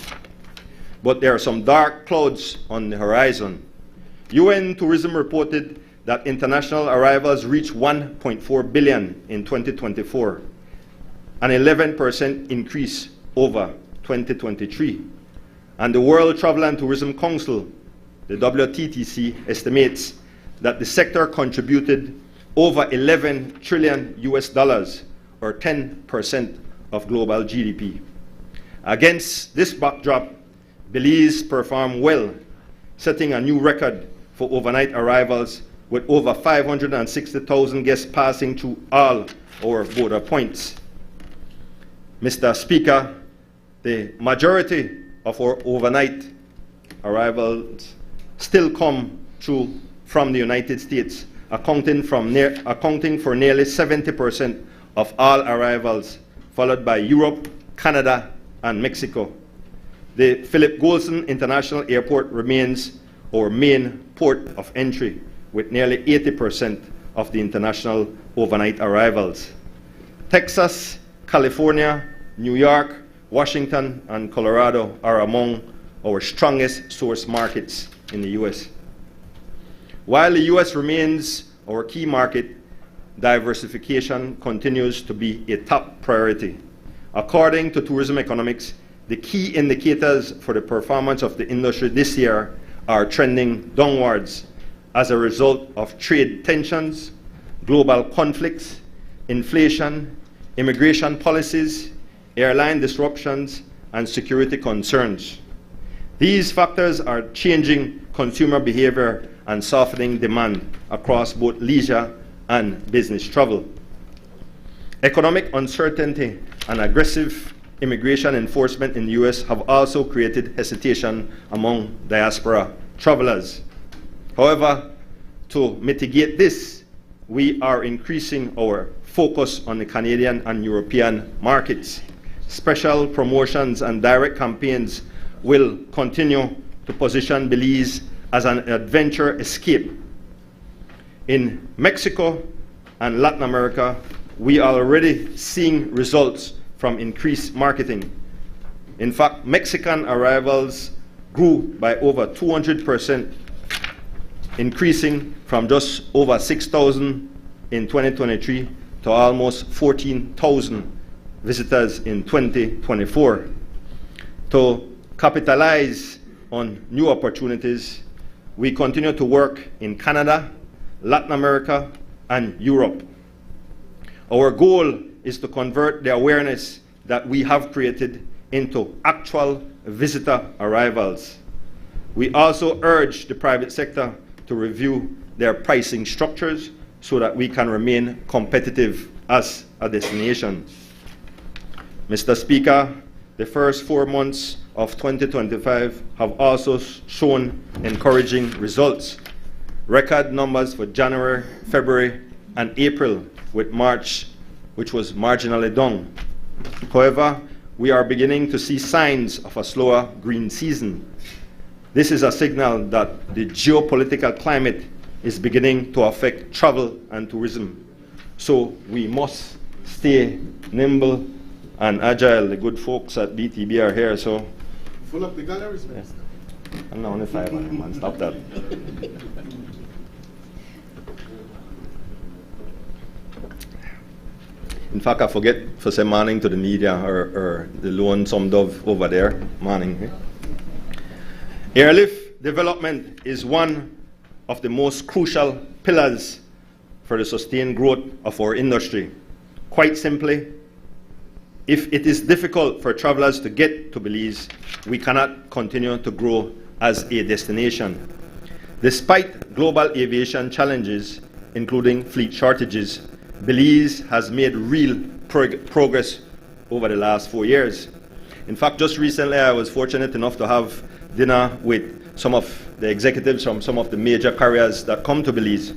but there are some dark clouds on the horizon. UN Tourism reported that international arrivals reached 1.4 billion in 2024, an 11% increase over 2023. And the World Travel and Tourism Council, the WTTC, estimates that the sector contributed over 11 trillion US dollars, or 10% of global GDP. Against this backdrop, Belize performed well, setting a new record for overnight arrivals with over 560,000 guests passing through all our border points. Mr. Speaker, the majority of our overnight arrivals still come through from the United States, accounting for nearly 70% of all arrivals, followed by Europe, Canada, and Mexico. The Philip Goulson International Airport remains our main port of entry, with nearly 80% of the international overnight arrivals. Texas, California, New York, Washington, and Colorado are among our strongest source markets in the U.S. While the U.S. remains our key market, diversification continues to be a top priority. According to Tourism Economics, the key indicators for the performance of the industry this year are trending downwards as a result of trade tensions, global conflicts, inflation, immigration policies, airline disruptions, and security concerns. These factors are changing consumer behavior and softening demand across both leisure and business travel. Economic uncertainty and aggressive immigration enforcement in the U.S. have also created hesitation among diaspora travelers. However, to mitigate this, we are increasing our focus on the Canadian and European markets. Special promotions and direct campaigns will continue to position Belize as an adventure escape. In Mexico and Latin America, we are already seeing results from increased marketing. In fact, Mexican arrivals grew by over 200%, increasing from just over 6,000 in 2023 to almost 14,000 visitors in 2024. To capitalize on new opportunities, we continue to work in Canada, Latin America, and Europe. Our goal is to convert the awareness that we have created into actual visitor arrivals. We also urge the private sector to review their pricing structures so that we can remain competitive as a destination. Mr. Speaker, the first 4 months of 2025 have also shown encouraging results. Record numbers for January, February, and April, with March, which was marginally down. However, we are beginning to see signs of a slower green season. This is a signal that the geopolitical climate is beginning to affect travel and tourism. So we must stay nimble and Agile, the good folks at BTB are here, so. Full up the galleries, man. I'm not on the 5 on him, man. Stop that. In fact, I forget for say morning to the media or the loan some dove over there. Morning. Airlift development is one of the most crucial pillars for the sustained growth of our industry. Quite simply, if it is difficult for travelers to get to Belize, we cannot continue to grow as a destination. Despite global aviation challenges, including fleet shortages, Belize has made real progress over the last 4 years. In fact, just recently I was fortunate enough to have dinner with some of the executives from some of the major carriers that come to Belize,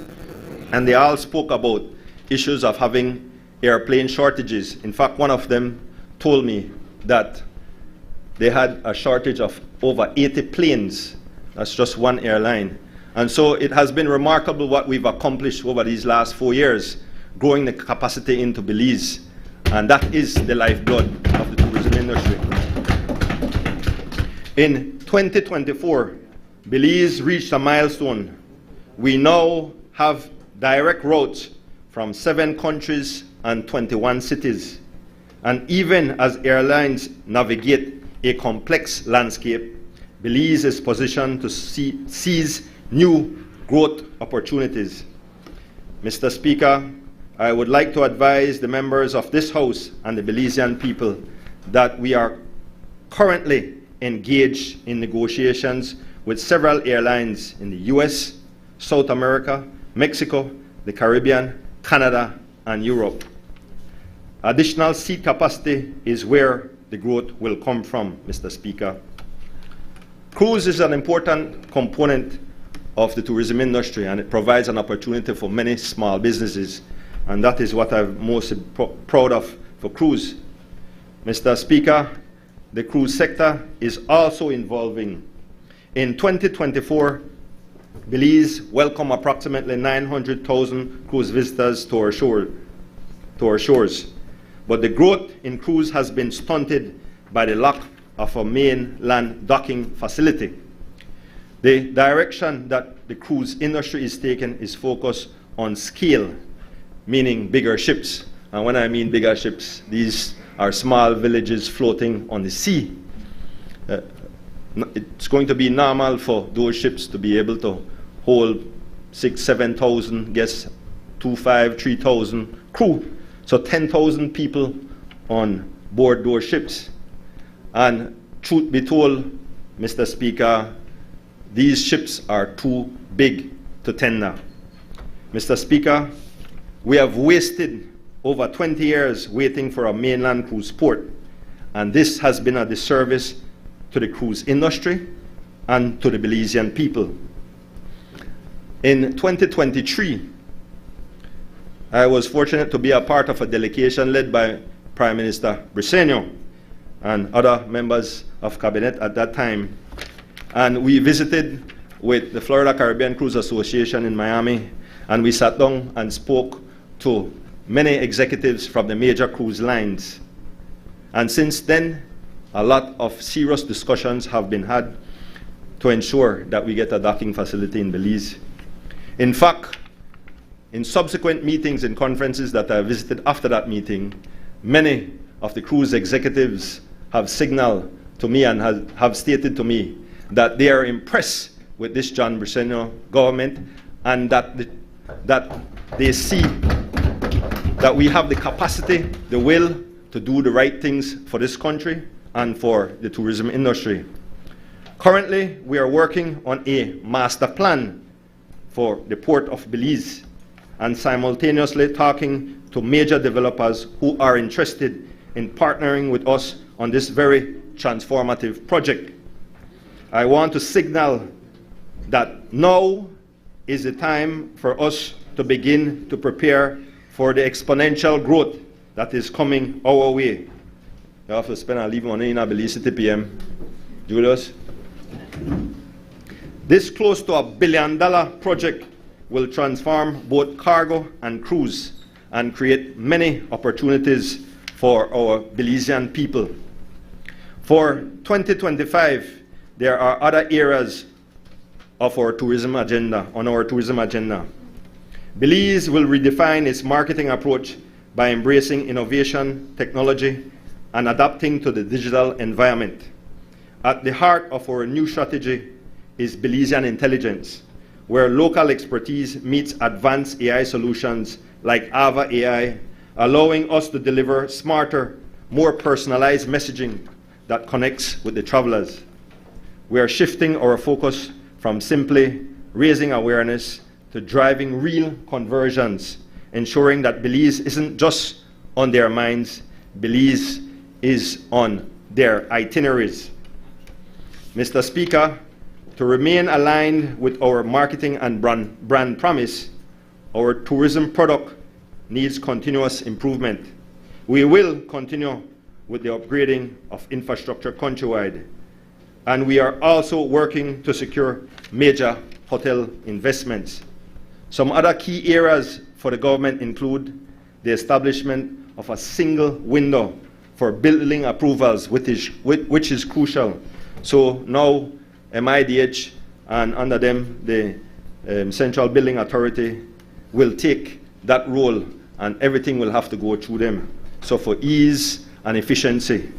and they all spoke about issues of having airplane shortages. In fact, one of them told me that they had a shortage of over 80 planes. That's just one airline. And so it has been remarkable what we've accomplished over these last 4 years, growing the capacity into Belize. And that is the lifeblood of the tourism industry. In 2024, Belize reached a milestone. We now have direct routes from 7 countries and 21 cities. And even as airlines navigate a complex landscape, Belize is positioned to seize new growth opportunities. Mr. Speaker, I would like to advise the members of this House and the Belizean people that we are currently engaged in negotiations with several airlines in the US, South America, Mexico, the Caribbean, Canada, and Europe. Additional seat capacity is where the growth will come from, Mr. Speaker. Cruise is an important component of the tourism industry, and it provides an opportunity for many small businesses, and that is what I'm most proud of for cruise. Mr. Speaker, the cruise sector is also evolving. In 2024, Belize welcomed approximately 900,000 cruise visitors to our shores. But the growth in cruise has been stunted by the lack of a mainland docking facility. The direction that the cruise industry is taking is focused on scale, meaning bigger ships. And when I mean bigger ships, these are small villages floating on the sea. It's going to be normal for those ships to be able to hold 6,000, 7,000 guests, 2,500, 3,000 crew. So 10,000 people on board those ships. And truth be told, Mr. Speaker, these ships are too big to tender. Mr. Speaker, we have wasted over 20 years waiting for a mainland cruise port, and this has been a disservice to the cruise industry and to the Belizean people. In 2023, I was fortunate to be a part of a delegation led by Prime Minister Briceño and other members of cabinet at that time. And we visited with the Florida Caribbean Cruise Association in Miami, and we sat down and spoke to many executives from the major cruise lines. And since then, a lot of serious discussions have been had to ensure that we get a docking facility in Belize. In fact, in subsequent meetings and conferences that I visited after that meeting, many of the cruise executives have signaled to me and have stated to me that they are impressed with this John Briceño government, and that they see that we have the capacity, the will to do the right things for this country and for the tourism industry. Currently, we are working on a master plan for the Port of Belize, and simultaneously talking to major developers who are interested in partnering with us on this very transformative project. I want to signal that now is the time for us to begin to prepare for the exponential growth that is coming our way. You have to spend a leave money in a Belize City PM. Julius? This close to $1 billion project will transform both cargo and cruise and create many opportunities for our Belizean people. For 2025, there are other areas of our tourism agenda, on our tourism agenda. Belize will redefine its marketing approach by embracing innovation, technology, and adapting to the digital environment. At the heart of our new strategy is Belizean intelligence, where local expertise meets advanced AI solutions like Ava AI, allowing us to deliver smarter, more personalized messaging that connects with the travelers. We are shifting our focus from simply raising awareness to driving real conversions, ensuring that Belize isn't just on their minds, Belize is on their itineraries. Mr. Speaker, to remain aligned with our marketing and brand promise, our tourism product needs continuous improvement. We will continue with the upgrading of infrastructure countrywide, and we are also working to secure major hotel investments. Some other key areas for the government include the establishment of a single window for building approvals, which is crucial. So now MIDH and under them the Central Building Authority will take that role, and everything will have to go through them. So for ease and efficiency,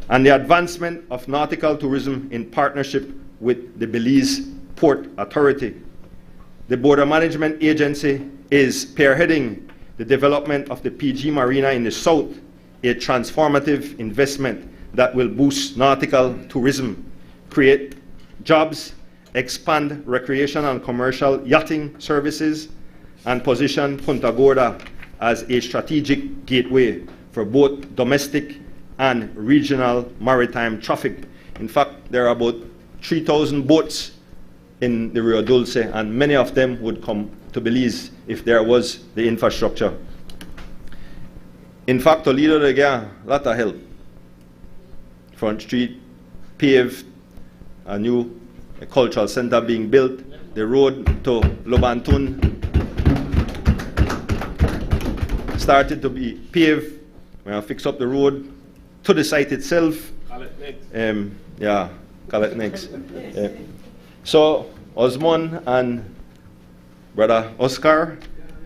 and the advancement of nautical tourism in partnership with the Belize Port Authority. The Border Management Agency is spearheading the development of the PG Marina in the south, a transformative investment that will boost nautical tourism, create jobs, expand recreation and commercial yachting services, and position Punta Gorda as a strategic gateway for both domestic and regional maritime traffic. In fact, there are about 3,000 boats in the Rio Dulce, and many of them would come to Belize if there was the infrastructure. In fact, Toledo, they get a lot of help. Front Street paved, a new cultural center being built, the road to Lobantun started to be paved. We're going to fix up the road to the site itself. Call it next. Yeah, call it next. So, Osmond and Brother Oscar,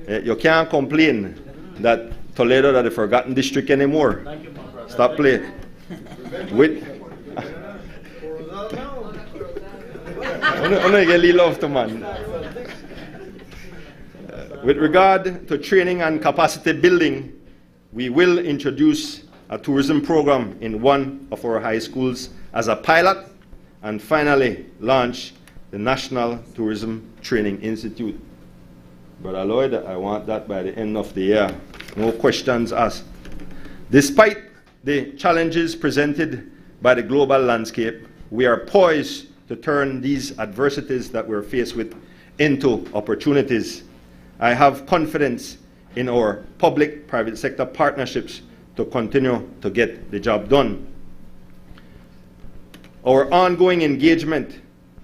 you can't complain that Toledo is the forgotten district anymore. Thank you, stop playing. With with regard to training and capacity building, we will introduce a tourism program in one of our high schools as a pilot, and finally launch the National Tourism Training Institute. Brother Lloyd, I want that by the end of the year. No questions asked. Despite the challenges presented by the global landscape, we are poised to turn these adversities that we're faced with into opportunities. I have confidence in our public-private sector partnerships to continue to get the job done. Our ongoing engagement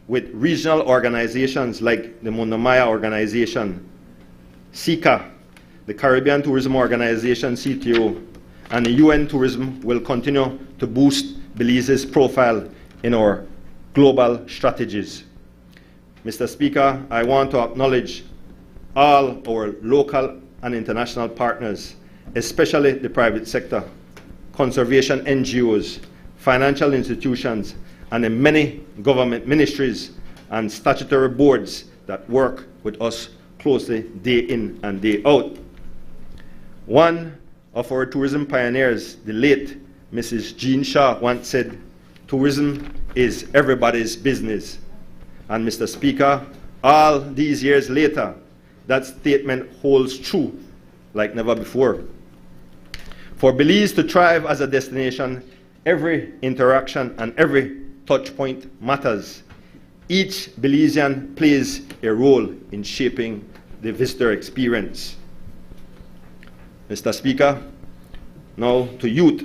with regional organizations like the Mundamaya Organization, SICA, the Caribbean Tourism Organization, CTO, and the UN Tourism will continue to boost Belize's profile in our global strategies. Mr. Speaker, I want to acknowledge all our local and international partners, especially the private sector, conservation NGOs, financial institutions, and the many government ministries and statutory boards that work with us closely day in and day out. One of our tourism pioneers, the late Mrs. Jean Shaw, once said, "Tourism is everybody's business." And Mr. Speaker, all these years later, that statement holds true like never before. For Belize to thrive as a destination, every interaction and every touch point matters. Each Belizean plays a role in shaping the visitor experience. Mr. Speaker, now to youth.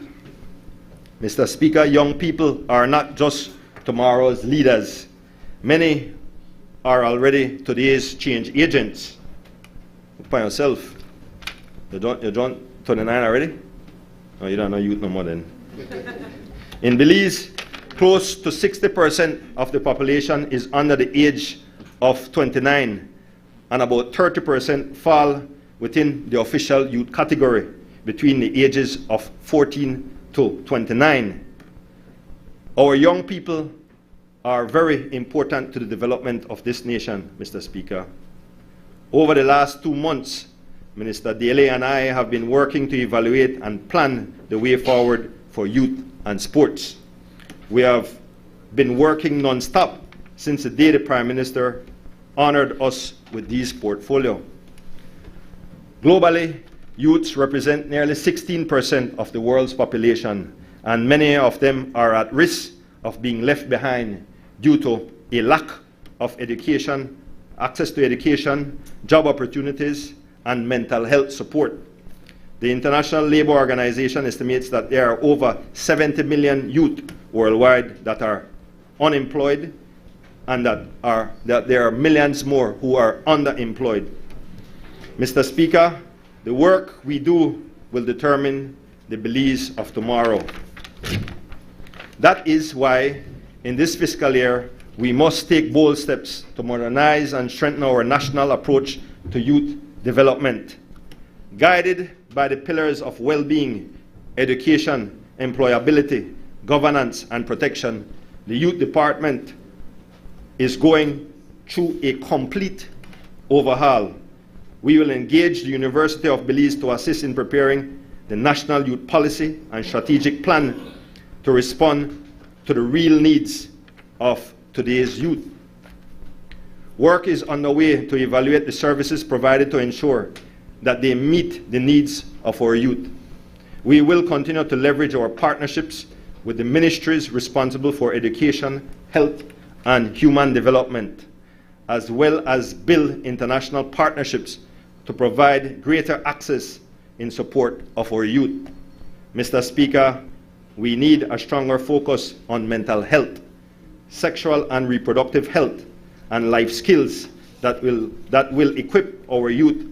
Mr. Speaker, young people are not just tomorrow's leaders. Many are already today's change agents. Look by yourself. You're done 29 already? Oh, you don't know youth no more then. In Belize, close to 60% of the population is under the age of 29, and about 30% fall within the official youth category between the ages of 14 to 29. Our young people are very important to the development of this nation, Mr. Speaker. Over the last 2 months, Minister Daly and I have been working to evaluate and plan the way forward for youth and sports. We have been working non-stop since the day the Prime Minister honored us with this portfolio. Globally, youths represent nearly 16% of the world's population, and many of them are at risk of being left behind due to a lack of education, access to education, job opportunities, and mental health support. The International Labour Organization estimates that there are over 70 million youth worldwide that are unemployed, and that there are millions more who are underemployed. Mr. Speaker, the work we do will determine the Belize of tomorrow. That is why, in this fiscal year, we must take bold steps to modernize and strengthen our national approach to youth development. Guided by the pillars of well-being, education, employability, governance, and protection, the Youth Department is going through a complete overhaul. We will engage the University of Belize to assist in preparing the National Youth Policy and Strategic Plan to respond to the real needs of today's youth. Work is underway to evaluate the services provided to ensure that they meet the needs of our youth. We will continue to leverage our partnerships with the ministries responsible for education, health, and human development, as well as build international partnerships to provide greater access in support of our youth. Mr. Speaker, we need a stronger focus on mental health, sexual and reproductive health, and life skills that will equip our youth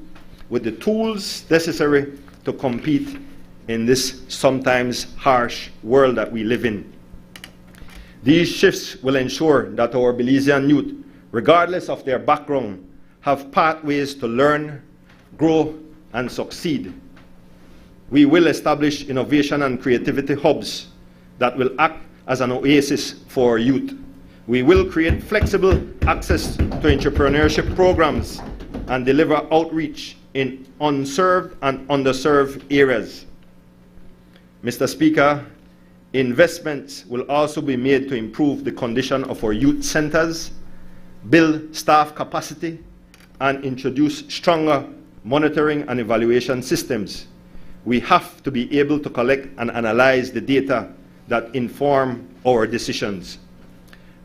with the tools necessary to compete in this sometimes harsh world that we live in. These shifts will ensure that our Belizean youth, regardless of their background, have pathways to learn, grow, and succeed. We will establish innovation and creativity hubs that will act as an oasis for our youth. We will create flexible access to entrepreneurship programs and deliver outreach in unserved and underserved areas. Mr. Speaker, investments will also be made to improve the condition of our youth centers, build staff capacity, and introduce stronger monitoring and evaluation systems. We have to be able to collect and analyze the data that inform our decisions.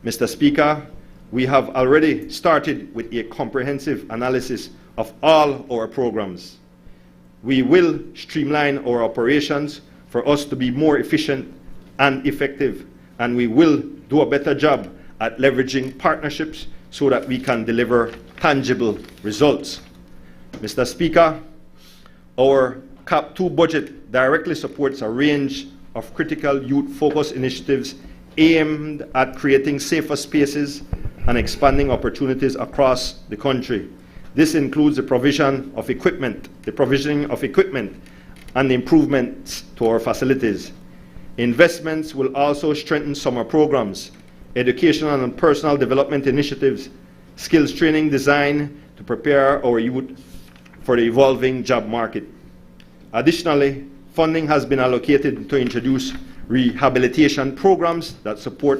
Mr. Speaker, we have already started with a comprehensive analysis of all our programs. We will streamline our operations for us to be more efficient and effective, and we will do a better job at leveraging partnerships so that we can deliver tangible results. Mr. Speaker, our CAP 2 budget directly supports a range of critical youth-focused initiatives aimed at creating safer spaces and expanding opportunities across the country. This includes the provisioning of equipment and improvements to our facilities. Investments will also strengthen summer programs, educational and personal development initiatives, skills training designed to prepare our youth for the evolving job market. Additionally, funding has been allocated to introduce rehabilitation programs that support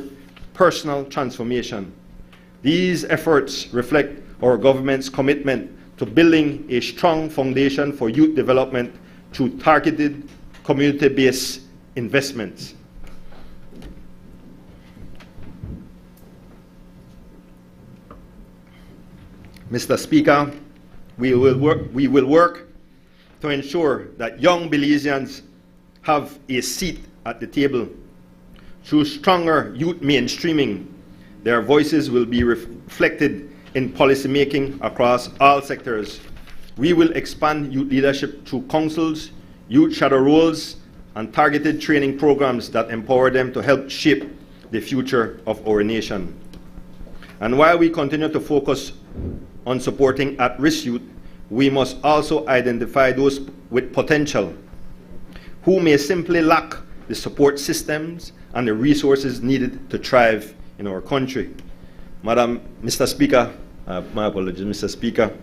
personal transformation. These efforts reflect our government's commitment to building a strong foundation for youth development through targeted community-based investments. Mr. Speaker, we will work to ensure that young Belizeans have a seat at the table. Through stronger youth mainstreaming, their voices will be reflected in policymaking across all sectors. We will expand youth leadership through councils, youth shadow roles, and targeted training programs that empower them to help shape the future of our nation. And while we continue to focus on supporting at-risk youth, we must also identify those with potential who may simply lack the support systems and the resources needed to thrive in our country. Mr. Speaker, my apologies, Mr. Speaker.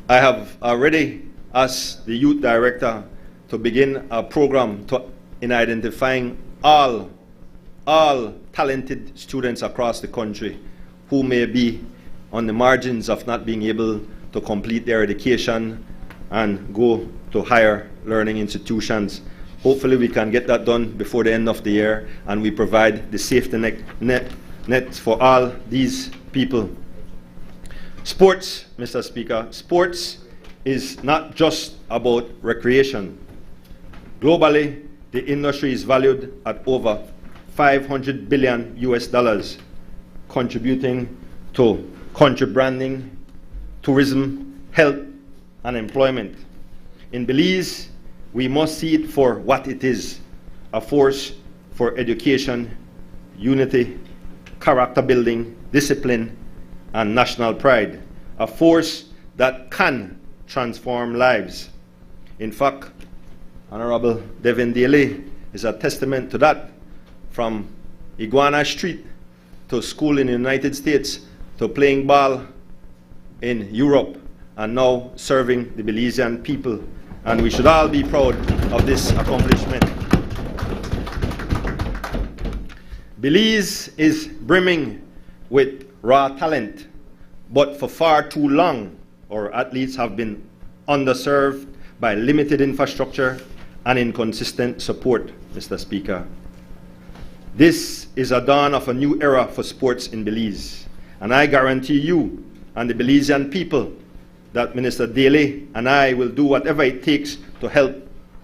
I have already asked the Youth Director to begin a program in identifying all talented students across the country who may be on the margins of not being able to complete their education and go to higher learning institutions. Hopefully we can get that done before the end of the year, and we provide the safety net for all these people. Sports, Mr. Speaker, sports is not just about recreation. Globally, the industry is valued at over $500 billion US, contributing to country branding, tourism, health, and employment. In Belize, we must see it for what it is, a force for education, unity, character building, discipline, and national pride, a force that can transform lives. In fact, Honorable Devin Daly is a testament to that, from Iguana Street to school in the United States to playing ball in Europe and now serving the Belizean people. And we should all be proud of this accomplishment. Belize is brimming with raw talent, but for far too long, our athletes have been underserved by limited infrastructure and inconsistent support, Mr. Speaker. This is a dawn of a new era for sports in Belize, and I guarantee you and the Belizean people that Minister Daly and I will do whatever it takes to help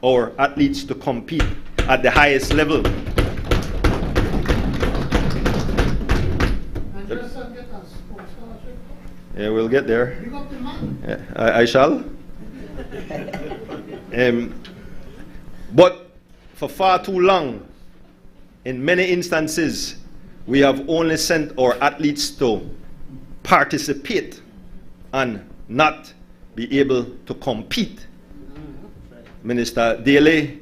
our athletes to compete at the highest level. Yeah, we'll get there. Yeah, I shall. But for far too long, in many instances, we have only sent our athletes to participate and not be able to compete. Minister Daly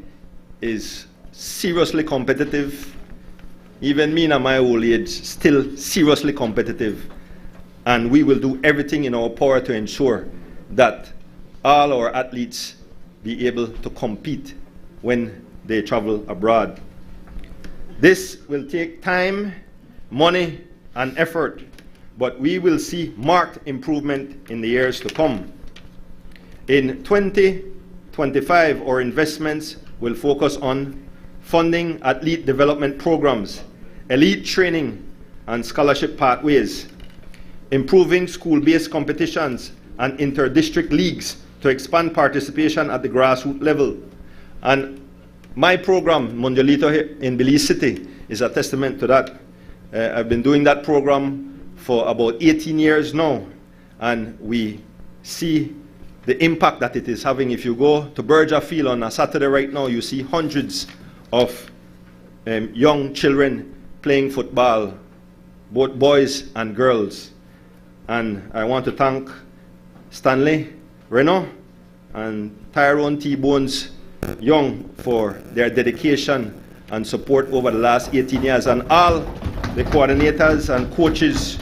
is seriously competitive. Even me in my old age, still seriously competitive. And we will do everything in our power to ensure that all our athletes be able to compete when they travel abroad. This will take time, money, and effort, but we will see marked improvement in the years to come. In 2025, our investments will focus on funding athlete development programs, elite training and scholarship pathways, improving school-based competitions and inter-district leagues to expand participation at the grassroots level. And my program, Mundialito in Belize City, is a testament to that. I've been doing that program for about 18 years now, and we see the impact that it is having. If you go to Berger Field on a Saturday right now, you see hundreds of young children playing football, both boys and girls. And I want to thank Stanley Reno and Tyrone T. Bones Young for their dedication and support over the last 18 years, and all the coordinators and coaches,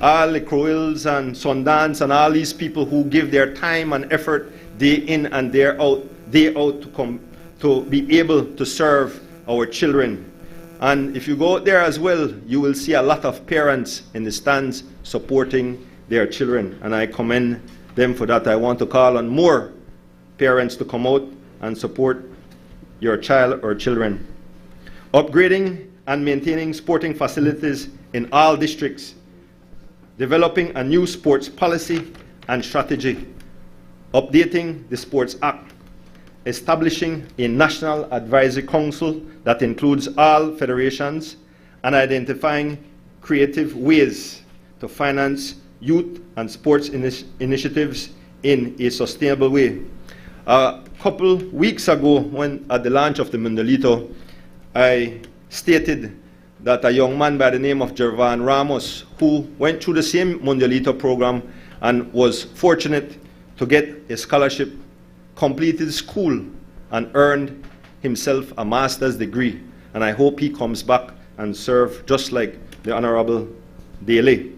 all the Crowills and Sundance and all these people who give their time and effort day in and day out to be able to serve our children. And if you go out there as well, you will see a lot of parents in the stands supporting their children, and I commend them for that. I want to call on more parents to come out and support your child or children. Upgrading and maintaining sporting facilities in all districts, developing a new sports policy and strategy, updating the Sports Act, establishing a national advisory council that includes all federations, and identifying creative ways to finance youth and sports initiatives in a sustainable way. A couple weeks ago, when at the launch of the Mundialito, I stated that a young man by the name of Jervan Ramos, who went through the same Mundialito program and was fortunate to get a scholarship, completed school and earned himself a master's degree. And I hope he comes back and serve just like the Honorable Daly.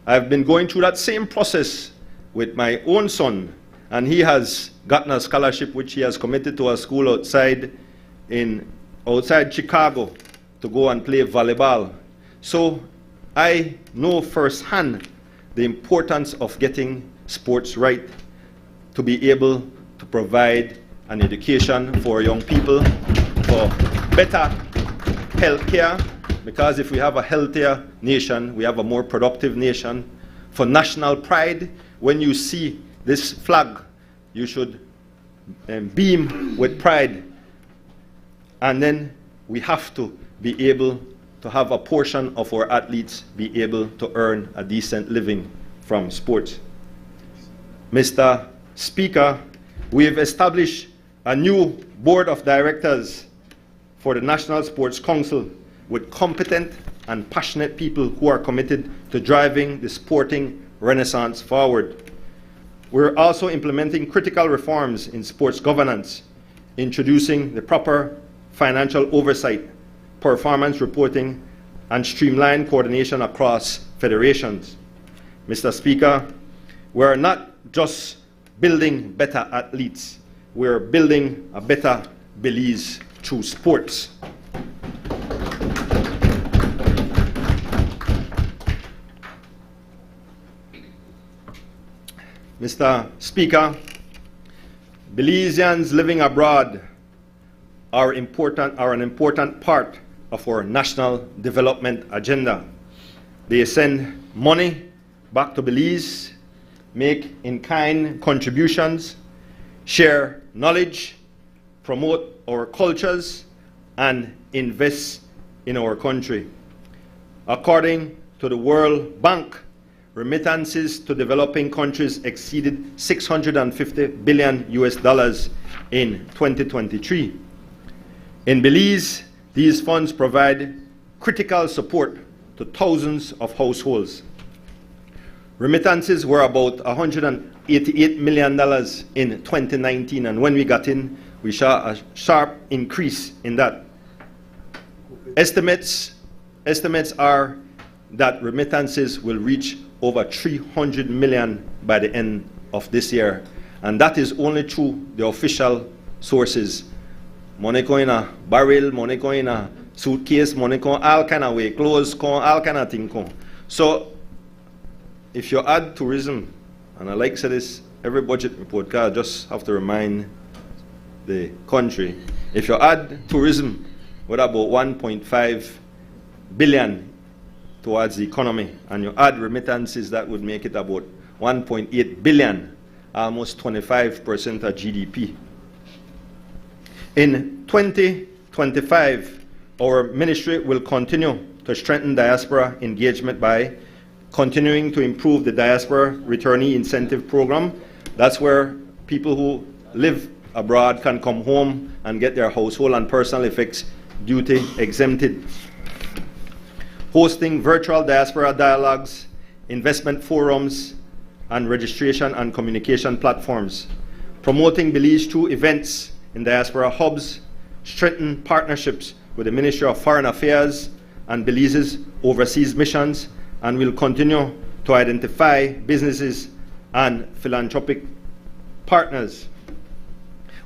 I've been going through that same process with my own son, and he has gotten a scholarship which he has committed to a school outside Chicago to go and play volleyball. So I know firsthand the importance of getting sports right, to be able to provide an education for young people, for better health care, because if we have a healthier nation, we have a more productive nation. For national pride, when you see this flag, you should beam with pride. And then we have to be able to have a portion of our athletes be able to earn a decent living from sports. Mr. Speaker, we have established a new board of directors for the National Sports Council with competent and passionate people who are committed to driving the sporting renaissance forward. We're also implementing critical reforms in sports governance, introducing the proper financial oversight, performance reporting, and streamlined coordination across federations. Mr. Speaker, we're not just building better athletes, we're building a better Belize through sports. Mr. Speaker, Belizeans living abroad are an important part of our national development agenda. They send money back to Belize, make in-kind contributions, share knowledge, promote our cultures, and invest in our country. According to the World Bank, remittances to developing countries exceeded $650 billion in 2023. In Belize, these funds provide critical support to thousands of households. Remittances were about $188 million in 2019, and when we got in, we saw a sharp increase in that. Estimates are that remittances will reach over 300 million by the end of this year, and that is only through the official sources. Money go in a barrel, money go in a suitcase, money go all kind of way, clothes go, all kind of thing go. So if you add tourism, and I like to say this every budget report, because I just have to remind the country, if you add tourism with about 1.5 billion towards the economy, and you add remittances, that would make it about 1.8 billion, almost 25% of GDP. In 2025, our ministry will continue to strengthen diaspora engagement by continuing to improve the Diaspora Returnee Incentive Program. That's where people who live abroad can come home and get their household and personal effects duty exempted. Hosting virtual diaspora dialogues, investment forums, and registration and communication platforms. Promoting Belize through events in diaspora hubs, strengthen partnerships with the Ministry of Foreign Affairs and Belize's overseas missions, and will continue to identify businesses and philanthropic partners.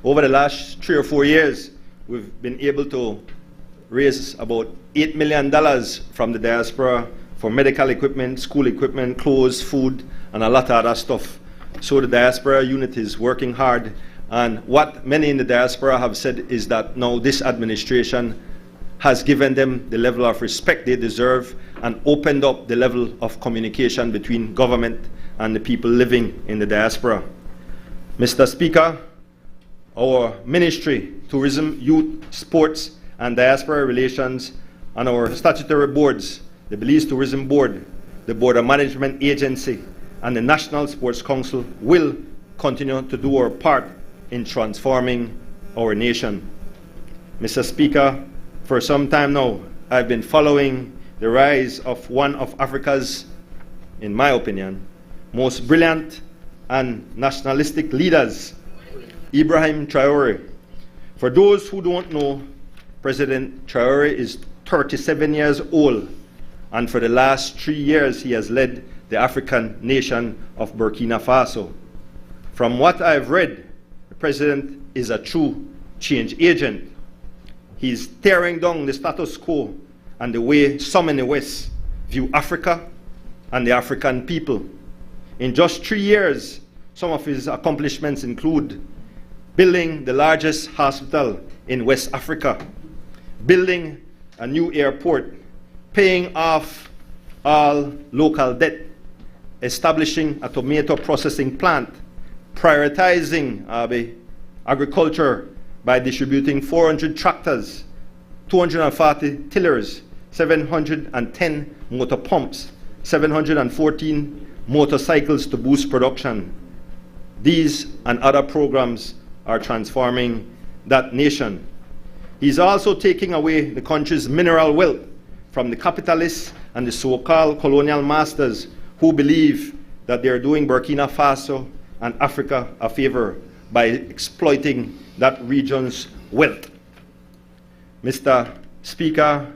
Over the last 3 or 4 years, we've been able to raise about $8 million from the diaspora for medical equipment, school equipment, clothes, food, and a lot of other stuff. So the diaspora unit is working hard, and what many in the diaspora have said is that now this administration has given them the level of respect they deserve and opened up the level of communication between government and the people living in the diaspora. Mr. Speaker, our Ministry, Tourism, Youth, Sports, and Diaspora Relations, and our statutory boards, the Belize Tourism Board, the Board of Management Agency, and the National Sports Council will continue to do our part in transforming our nation. Mr. Speaker, for some time now, I've been following the rise of one of Africa's, in my opinion, most brilliant and nationalistic leaders, Ibrahim Traore. For those who don't know, President Traore is 37 years old, and for the last 3 years he has led the African nation of Burkina Faso. From what I've read, the president is a true change agent. He's tearing down the status quo and the way some in the West view Africa and the African people. In just 3 years, some of his accomplishments include building the largest hospital in West Africa, building a new airport, paying off all local debt, establishing a tomato processing plant, prioritizing agriculture by distributing 400 tractors, 240 tillers, 710 motor pumps, 714 motorcycles to boost production. These and other programs are transforming that nation. He's also taking away the country's mineral wealth from the capitalists and the so-called colonial masters who believe that they're doing Burkina Faso and Africa a favor by exploiting that region's wealth. Mr. Speaker,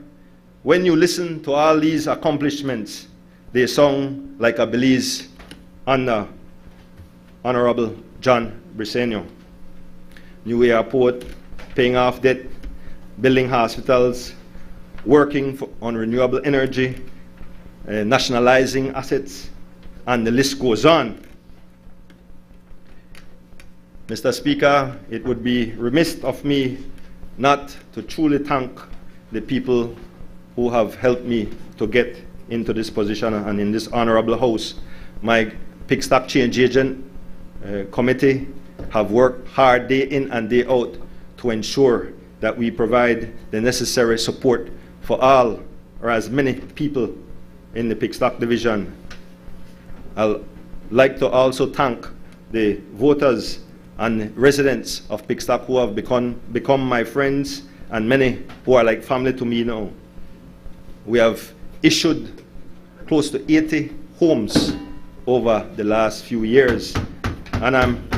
when you listen to all these accomplishments, they sound like a Belize under Honorable John Briceño. New airport, paying off debt, building hospitals, working on renewable energy, nationalizing assets, and the list goes on. Mr. Speaker, it would be remiss of me not to truly thank the people who have helped me to get into this position and in this honorable house. My Pickstock Change Agent committee have worked hard day in and day out to ensure that we provide the necessary support for all or as many people in the Pickstock division. I'd like to also thank the voters and residents of Pickstock who have become my friends and many who are like family to me now. We have issued close to 80 homes over the last few years, and I'm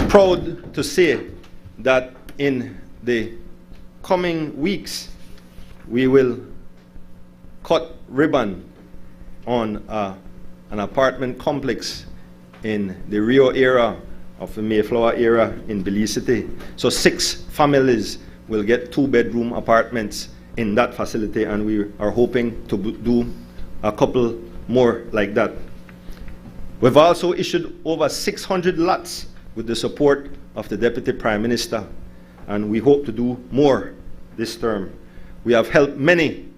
proud to say that in the coming weeks we will cut ribbon on an apartment complex in the Rio area of the Mayflower area in Belize City. So 6 families will get 2-bedroom apartments in that facility, and we are hoping to do a couple more like that. We've also issued over 600 lots with the support of the Deputy Prime Minister, and we hope to do more this term. We have helped many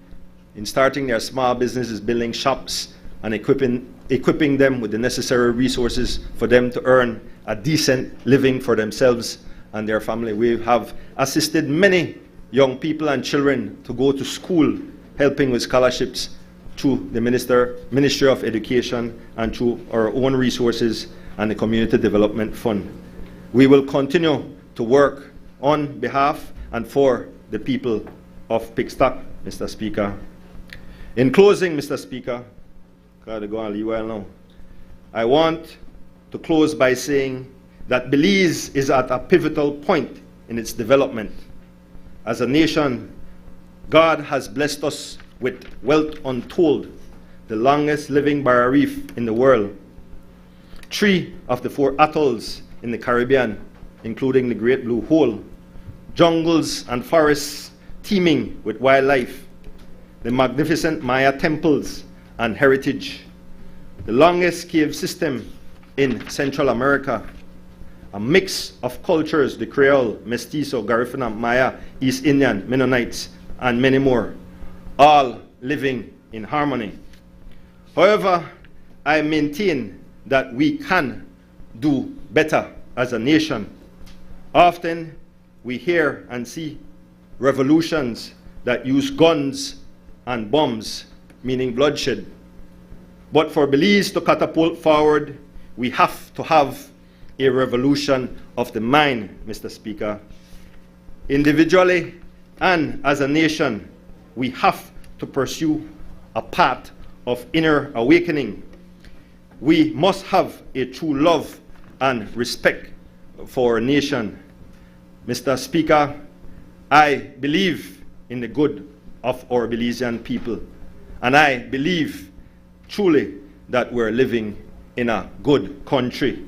in starting their small businesses, building shops, and equipping them with the necessary resources for them to earn a decent living for themselves and their family. We have assisted many young people and children to go to school, helping with scholarships through the Ministry of Education and through our own resources and the Community Development Fund. We will continue to work on behalf and for the people of Pickstock, Mr. Speaker. In closing, Mr. Speaker, gotta go on well now. I want to close by saying that Belize is at a pivotal point in its development. As a nation, God has blessed us with wealth untold, the longest living barrier reef in the world. 3 of the 4 atolls in the Caribbean, including the Great Blue Hole, jungles and forests teeming with wildlife, the magnificent Maya temples and heritage, the longest cave system in Central America, a mix of cultures, the Creole, Mestizo, Garifuna, Maya, East Indian, Mennonites, and many more, all living in harmony. However, I maintain that we can do better as a nation. Often we hear and see revolutions that use guns and bombs, meaning bloodshed. But for Belize to catapult forward, we have to have a revolution of the mind, Mr. Speaker. Individually and as a nation, we have to pursue a path of inner awakening. We must have a true love and respect for our nation. Mr. Speaker, I believe in the good of our Belizean people, and I believe truly that we're living in a good country.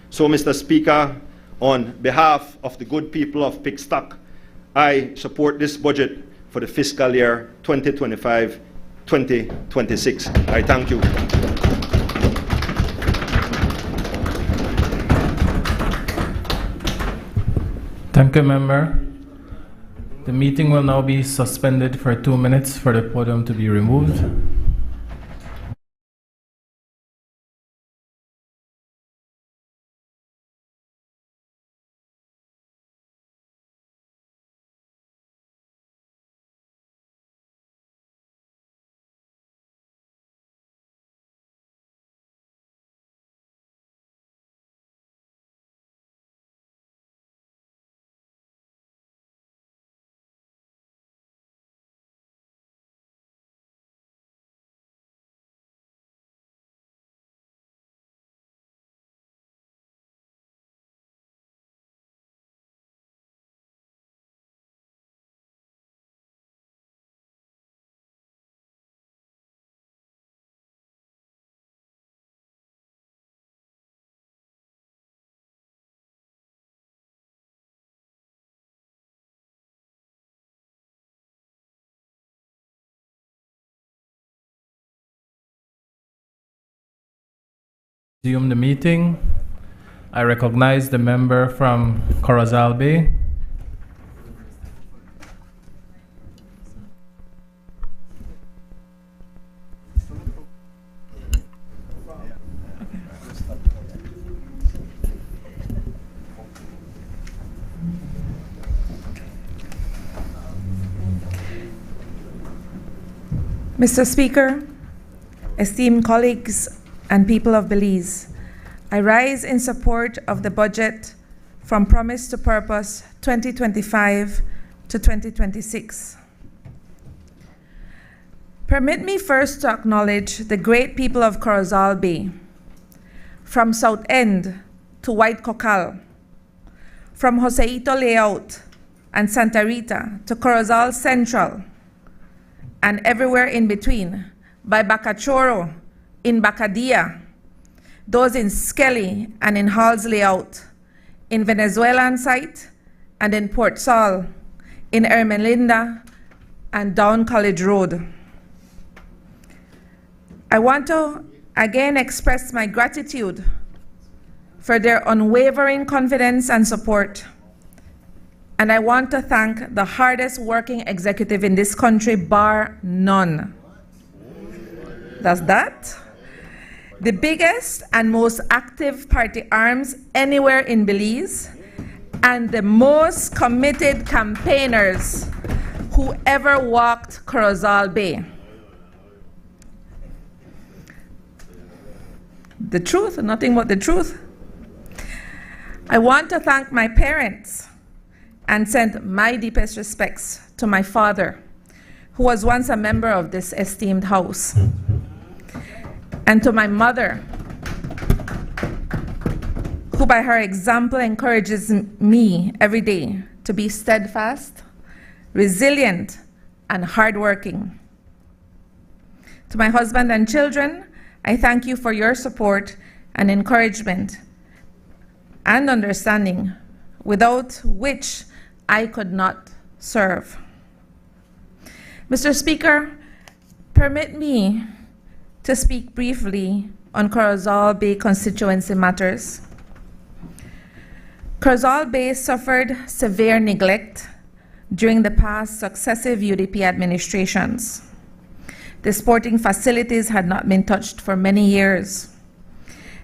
So, Mr. Speaker, on behalf of the good people of Pickstock, I support this budget for the fiscal year 2025-2026. I thank you. Thank you, member. The meeting will now be suspended for 2 minutes for the podium to be removed. Resume the meeting. I recognize the member from Corozal Bay. Mr. Speaker, esteemed colleagues and people of Belize, I rise in support of the budget from Promise to Purpose 2025 to 2026. Permit me first to acknowledge the great people of Corozal Bay, from South End to White Cocal, from Joseito Layout and Santa Rita to Corozal Central, and everywhere in between, by Bacachoro, in Bacadia, those in Skelly and in Hall's Layout, in Venezuelan site and in Port Saul, in Ermelinda and down College Road. I want to again express my gratitude for their unwavering confidence and support. And I want to thank the hardest working executive in this country, bar none. That's that. The biggest and most active party arms anywhere in Belize, and the most committed campaigners who ever walked Corozal Bay. The truth, nothing but the truth. I want to thank my parents and send my deepest respects to my father, who was once a member of this esteemed house. And to my mother, who by her example encourages me every day to be steadfast, resilient, and hardworking. To my husband and children, I thank you for your support and encouragement and understanding, without which I could not serve. Mr. Speaker, permit me to speak briefly on Corozal Bay constituency matters. Corozal Bay suffered severe neglect during the past successive UDP administrations. The sporting facilities had not been touched for many years.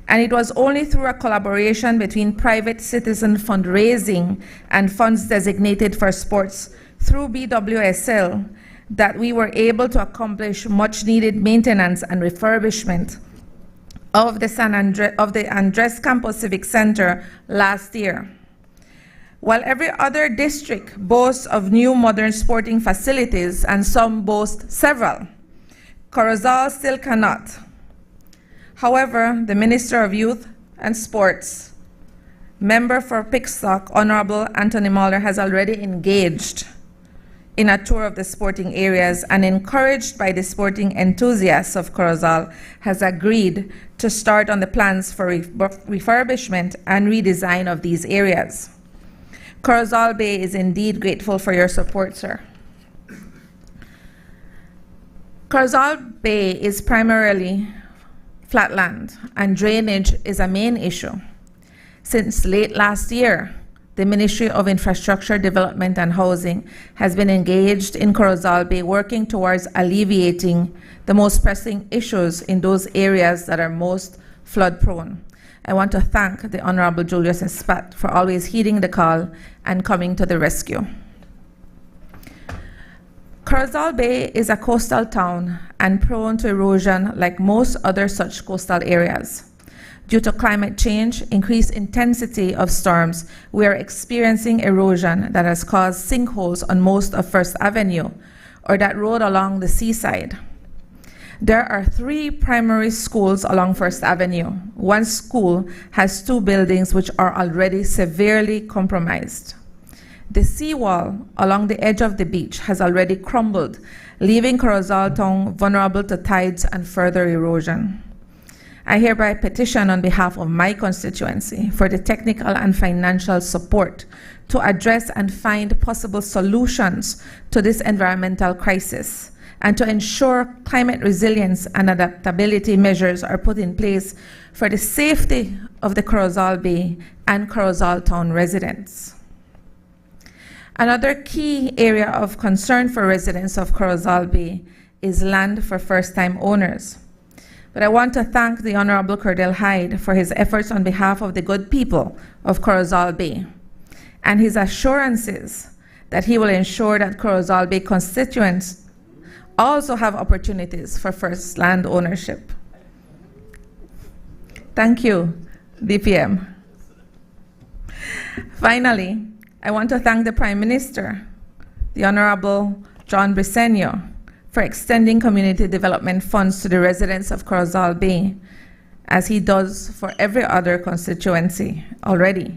And it was only through a collaboration between private citizen fundraising and funds designated for sports through BWSL that we were able to accomplish much needed maintenance and refurbishment of the Andres Campos Civic Center last year. While every other district boasts of new modern sporting facilities and some boast several, Corozal still cannot. However, the Minister of Youth and Sports, member for Pickstock, Honorable Anthony Muller, has already engaged in a tour of the sporting areas and, encouraged by the sporting enthusiasts of Corozal, has agreed to start on the plans for refurbishment and redesign of these areas. Corozal Bay is indeed grateful for your support, sir. Corozal Bay is primarily flatland, and drainage is a main issue. Since late last year, the Ministry of Infrastructure Development and Housing has been engaged in Corozal Bay, working towards alleviating the most pressing issues in those areas that are most flood prone. I want to thank the Honorable Julius Espat for always heeding the call and coming to the rescue. Corozal Bay is a coastal town and prone to erosion like most other such coastal areas. Due to climate change, increased intensity of storms, we are experiencing erosion that has caused sinkholes on most of First Avenue or that road along the seaside. There are 3 primary schools along First Avenue. One school has 2 buildings which are already severely compromised. The seawall along the edge of the beach has already crumbled, leaving Corozal Town vulnerable to tides and further erosion. I hereby petition on behalf of my constituency for the technical and financial support to address and find possible solutions to this environmental crisis, and to ensure climate resilience and adaptability measures are put in place for the safety of the Corozal Bay and Corozal Town residents. Another key area of concern for residents of Corozal Bay is land for first-time owners. But I want to thank the Honorable Cordell Hyde for his efforts on behalf of the good people of Corozal Bay and his assurances that he will ensure that Corozal Bay constituents also have opportunities for first land ownership. Thank you, DPM. Finally, I want to thank the Prime Minister, the Honorable John Briceño, for extending community development funds to the residents of Corozal Bay, as he does for every other constituency already.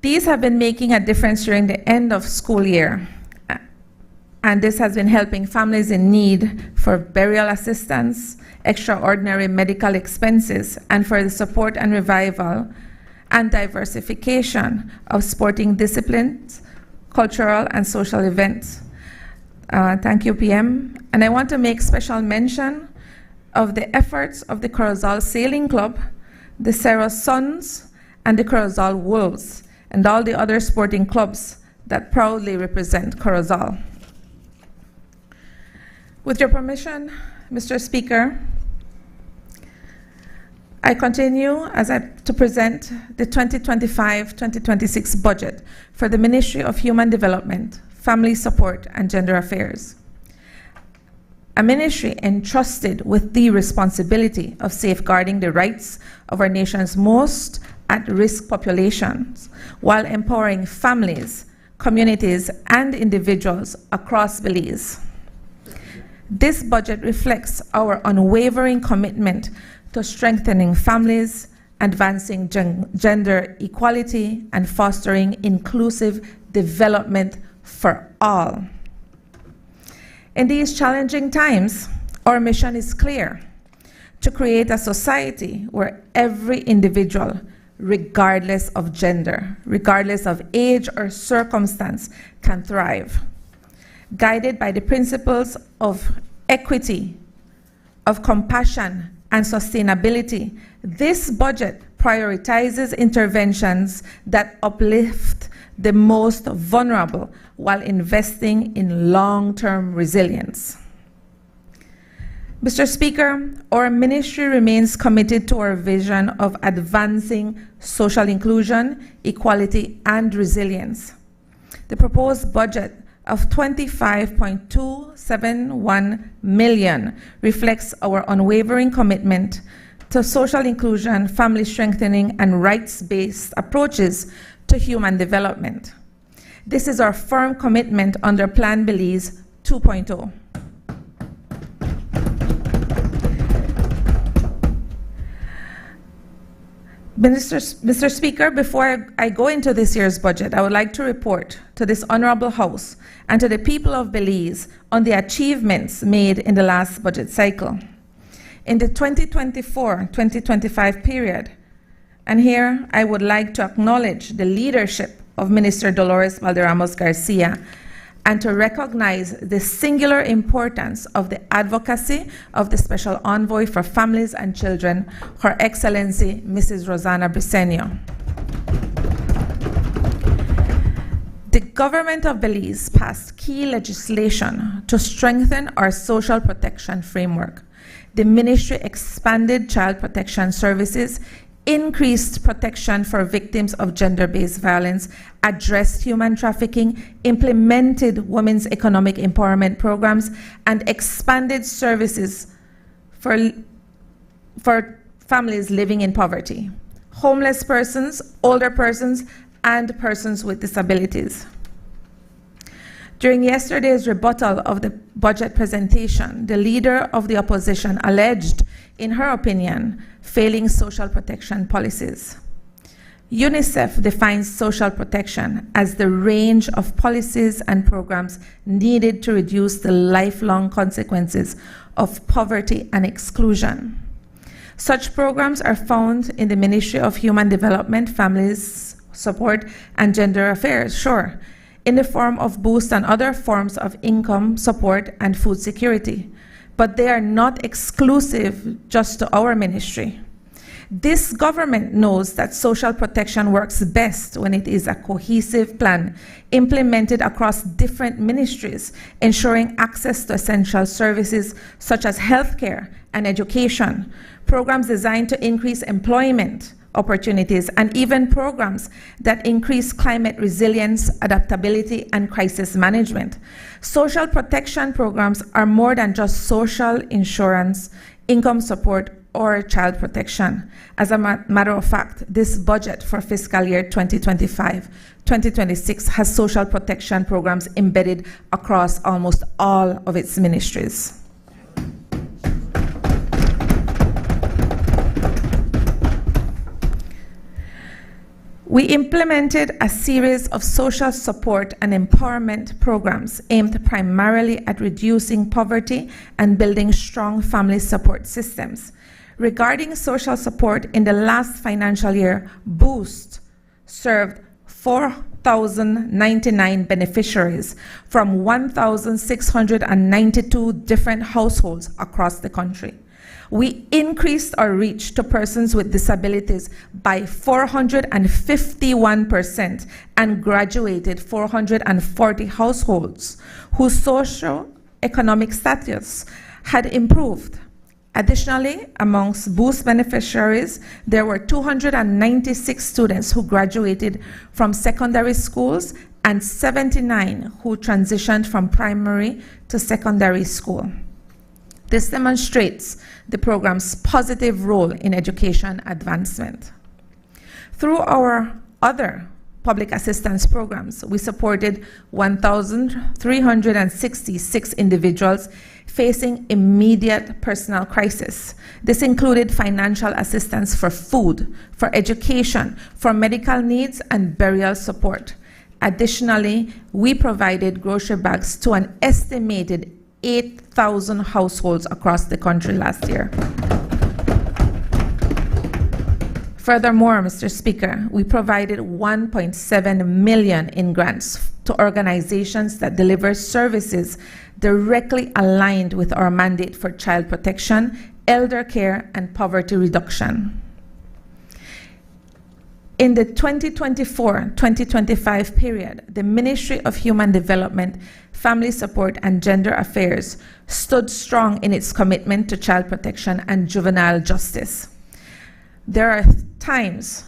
These have been making a difference during the end of school year, and this has been helping families in need for burial assistance, extraordinary medical expenses, and for the support and revival and diversification of sporting disciplines, cultural and social events. Thank you, PM. And I want to make special mention of the efforts of the Corozal Sailing Club, the Cerro Sons, and the Corozal Wolves, and all the other sporting clubs that proudly represent Corozal. With your permission, Mr. Speaker, I continue to present the 2025-2026 budget for the Ministry of Human Development, Family Support, and Gender Affairs. A ministry entrusted with the responsibility of safeguarding the rights of our nation's most at-risk populations while empowering families, communities, and individuals across Belize. This budget reflects our unwavering commitment to strengthening families, advancing gender equality, and fostering inclusive development for all. In these challenging times, our mission is clear: to create a society where every individual, regardless of gender, regardless of age or circumstance, can thrive. Guided by the principles of equity, of compassion, and sustainability, this budget prioritizes interventions that uplift the most vulnerable while investing in long-term resilience. Mr. Speaker, our ministry remains committed to our vision of advancing social inclusion, equality, and resilience. The proposed budget of 25.271 million reflects our unwavering commitment to social inclusion, family strengthening, and rights-based approaches to human development. This is our firm commitment under Plan Belize 2.0. Mr. Speaker, before I go into this year's budget, I would like to report to this honorable House and to the people of Belize on the achievements made in the last budget cycle. In the 2024-2025 period, and here I would like to acknowledge the leadership of Minister Dolores Valderramos Garcia and to recognize the singular importance of the advocacy of the Special Envoy for Families and Children, Her Excellency Mrs. Rosana Briceño. The government of Belize passed key legislation to strengthen our social protection framework. The ministry expanded child protection services, increased protection for victims of gender-based violence, addressed human trafficking, implemented women's economic empowerment programs, and expanded services for families living in poverty, homeless persons, older persons, and persons with disabilities. During yesterday's rebuttal of the budget presentation, the leader of the opposition alleged, in her opinion, failing social protection policies. UNICEF defines social protection as the range of policies and programs needed to reduce the lifelong consequences of poverty and exclusion. Such programs are found in the Ministry of Human Development, Families Support, and Gender Affairs, sure, in the form of boost and other forms of income support and food security. But they are not exclusive just to our ministry. This government knows that social protection works best when it is a cohesive plan implemented across different ministries, ensuring access to essential services such as healthcare and education, programs designed to increase employment opportunities, and even programs that increase climate resilience, adaptability, and crisis management. Social protection programs are more than just social insurance, income support, or child protection. As a matter of fact, this budget for fiscal year 2025-2026 has social protection programs embedded across almost all of its ministries. We implemented a series of social support and empowerment programs aimed primarily at reducing poverty and building strong family support systems. Regarding social support, in the last financial year, Boost served 4,099 beneficiaries from 1,692 different households across the country. We increased our reach to persons with disabilities by 451% and graduated 440 households whose socio-economic status had improved. Additionally, amongst Boost beneficiaries, there were 296 students who graduated from secondary schools and 79 who transitioned from primary to secondary school. This demonstrates the program's positive role in education advancement. Through our other public assistance programs, we supported 1,366 individuals facing immediate personal crisis. This included financial assistance for food, for education, for medical needs, and burial support. Additionally, we provided grocery bags to an estimated 8,000 households across the country last year. Furthermore, Mr. Speaker, we provided 1.7 million in grants to organizations that deliver services directly aligned with our mandate for child protection, elder care, and poverty reduction. In the 2024-2025 period, the Ministry of Human Development, Family Support, and Gender Affairs stood strong in its commitment to child protection and juvenile justice. There are times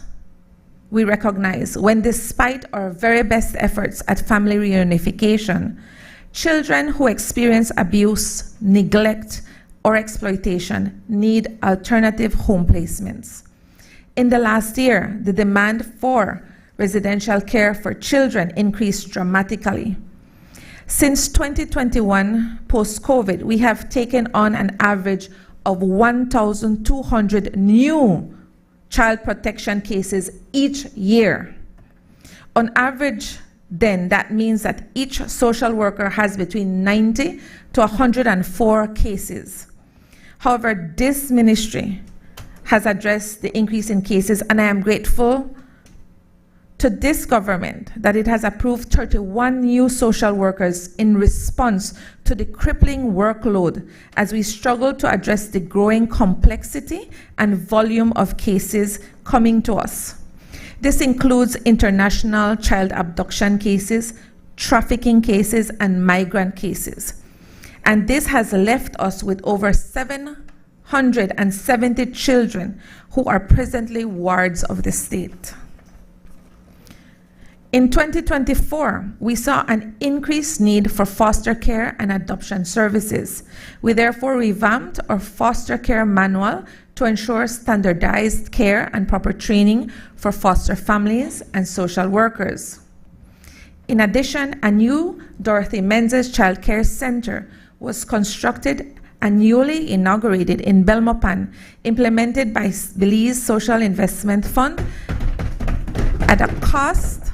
we recognize when, despite our very best efforts at family reunification, children who experience abuse, neglect, or exploitation need alternative home placements. In the last year, the demand for residential care for children increased dramatically. Since 2021, post-COVID, we have taken on an average of 1,200 new child protection cases each year. On average, then, that means that each social worker has between 90 to 104 cases. However, this ministry has addressed the increase in cases, and I am grateful to this government that it has approved 31 new social workers in response to the crippling workload as we struggle to address the growing complexity and volume of cases coming to us. This includes international child abduction cases, trafficking cases, and migrant cases. And this has left us with over 770 children who are presently wards of the state. In 2024, we saw an increased need for foster care and adoption services. We therefore revamped our foster care manual to ensure standardized care and proper training for foster families and social workers. In addition, a new Dorothy Menzies Child Care Center was constructed and newly inaugurated in Belmopan, implemented by Belize Social Investment Fund at a cost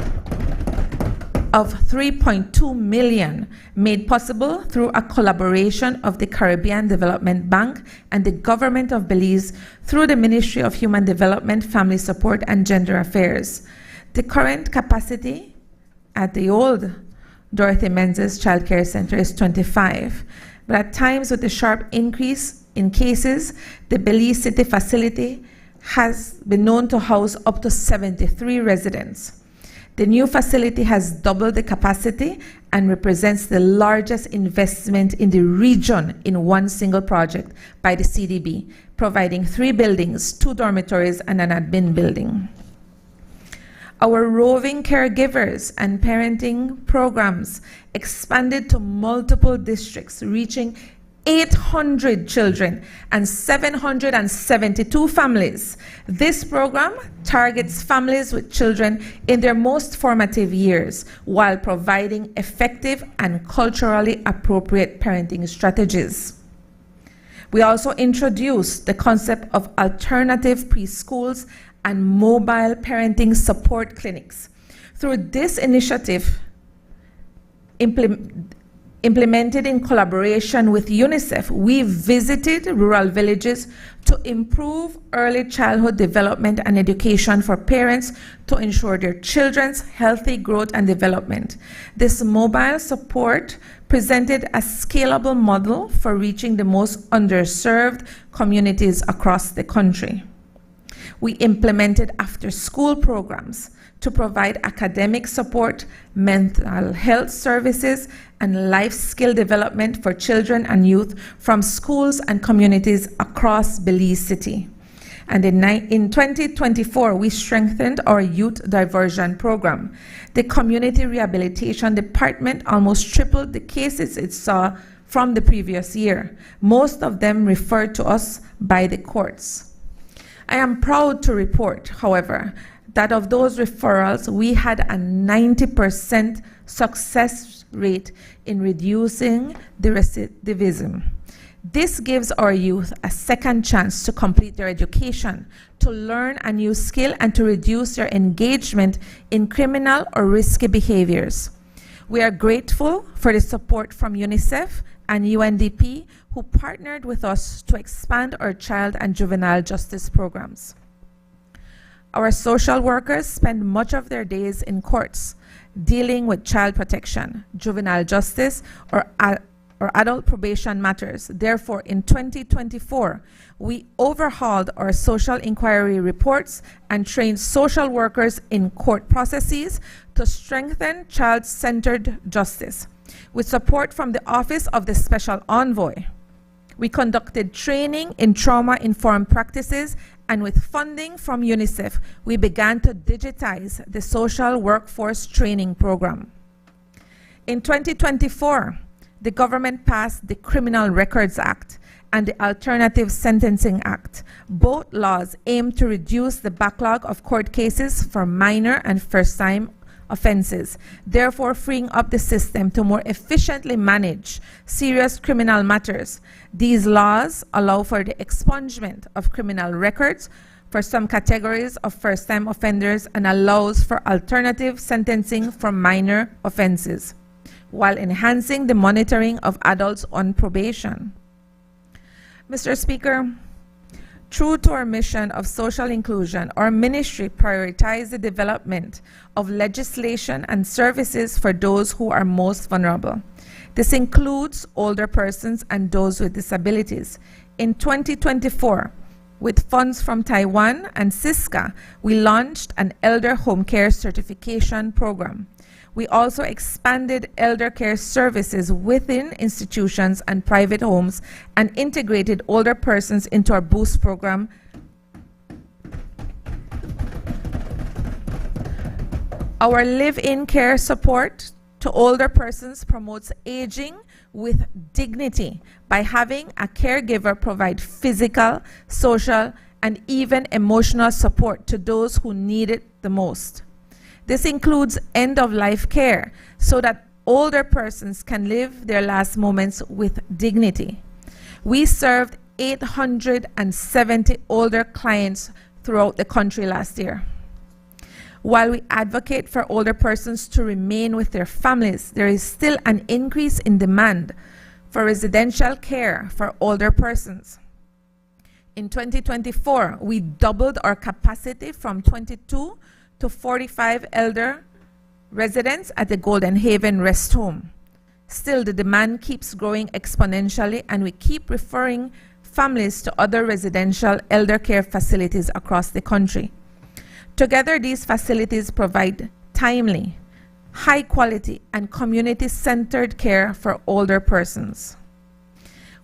of $3.2 million, made possible through a collaboration of the Caribbean Development Bank and the Government of Belize through the Ministry of Human Development, Family Support, and Gender Affairs. The current capacity at the old Dorothy Menzies Child Care Center is 25, but at times with the sharp increase in cases, the Belize City facility has been known to house up to 73 residents. The new facility has doubled the capacity and represents the largest investment in the region in one single project by the CDB, providing 3 buildings, 2 dormitories, and an admin building. Our roving caregivers and parenting programs expanded to multiple districts, reaching 800 children and 772 families. This program targets families with children in their most formative years while providing effective and culturally appropriate parenting strategies. We also introduced the concept of alternative preschools and mobile parenting support clinics. Through this initiative, implemented in collaboration with UNICEF, we visited rural villages to improve early childhood development and education for parents to ensure their children's healthy growth and development. This mobile support presented a scalable model for reaching the most underserved communities across the country. We implemented after-school programs to provide academic support, mental health services, and life skill development for children and youth from schools and communities across Belize City. And in 2024, we strengthened our youth diversion program. The Community Rehabilitation Department almost tripled the cases it saw from the previous year, most of them referred to us by the courts. I am proud to report, however, that of those referrals, we had a 90% success rate in reducing the recidivism. This gives our youth a second chance to complete their education, to learn a new skill, and to reduce their engagement in criminal or risky behaviors. We are grateful for the support from UNICEF and UNDP, who partnered with us to expand our child and juvenile justice programs. Our social workers spend much of their days in courts dealing with child protection, juvenile justice, or adult probation matters. Therefore, in 2024, we overhauled our social inquiry reports and trained social workers in court processes to strengthen child-centered justice. With support from the Office of the Special Envoy, we conducted training in trauma-informed practices And with funding from UNICEF, we began to digitize the social workforce training program. In 2024, the government passed the Criminal Records Act and the Alternative Sentencing Act. Both laws aim to reduce the backlog of court cases for minor and first-time offenses, therefore freeing up the system to more efficiently manage serious criminal matters. These laws allow for the expungement of criminal records for some categories of first-time offenders and allows for alternative sentencing for minor offenses, while enhancing the monitoring of adults on probation. Mr. Speaker, true to our mission of social inclusion, our ministry prioritizes the development of legislation and services for those who are most vulnerable. This includes older persons and those with disabilities. In 2024, with funds from Taiwan and CISCA, we launched an elder home care certification program. We also expanded elder care services within institutions and private homes and integrated older persons into our Boost program. Our live-in care support to older persons promotes aging with dignity by having a caregiver provide physical, social, and even emotional support to those who need it the most. This includes end-of-life care so that older persons can live their last moments with dignity. We served 870 older clients throughout the country last year. While we advocate for older persons to remain with their families, there is still an increase in demand for residential care for older persons. In 2024, we doubled our capacity from 22 to 45 elder residents at the Golden Haven Rest Home. Still, the demand keeps growing exponentially, and we keep referring families to other residential elder care facilities across the country. Together, these facilities provide timely, high quality, and community-centered care for older persons.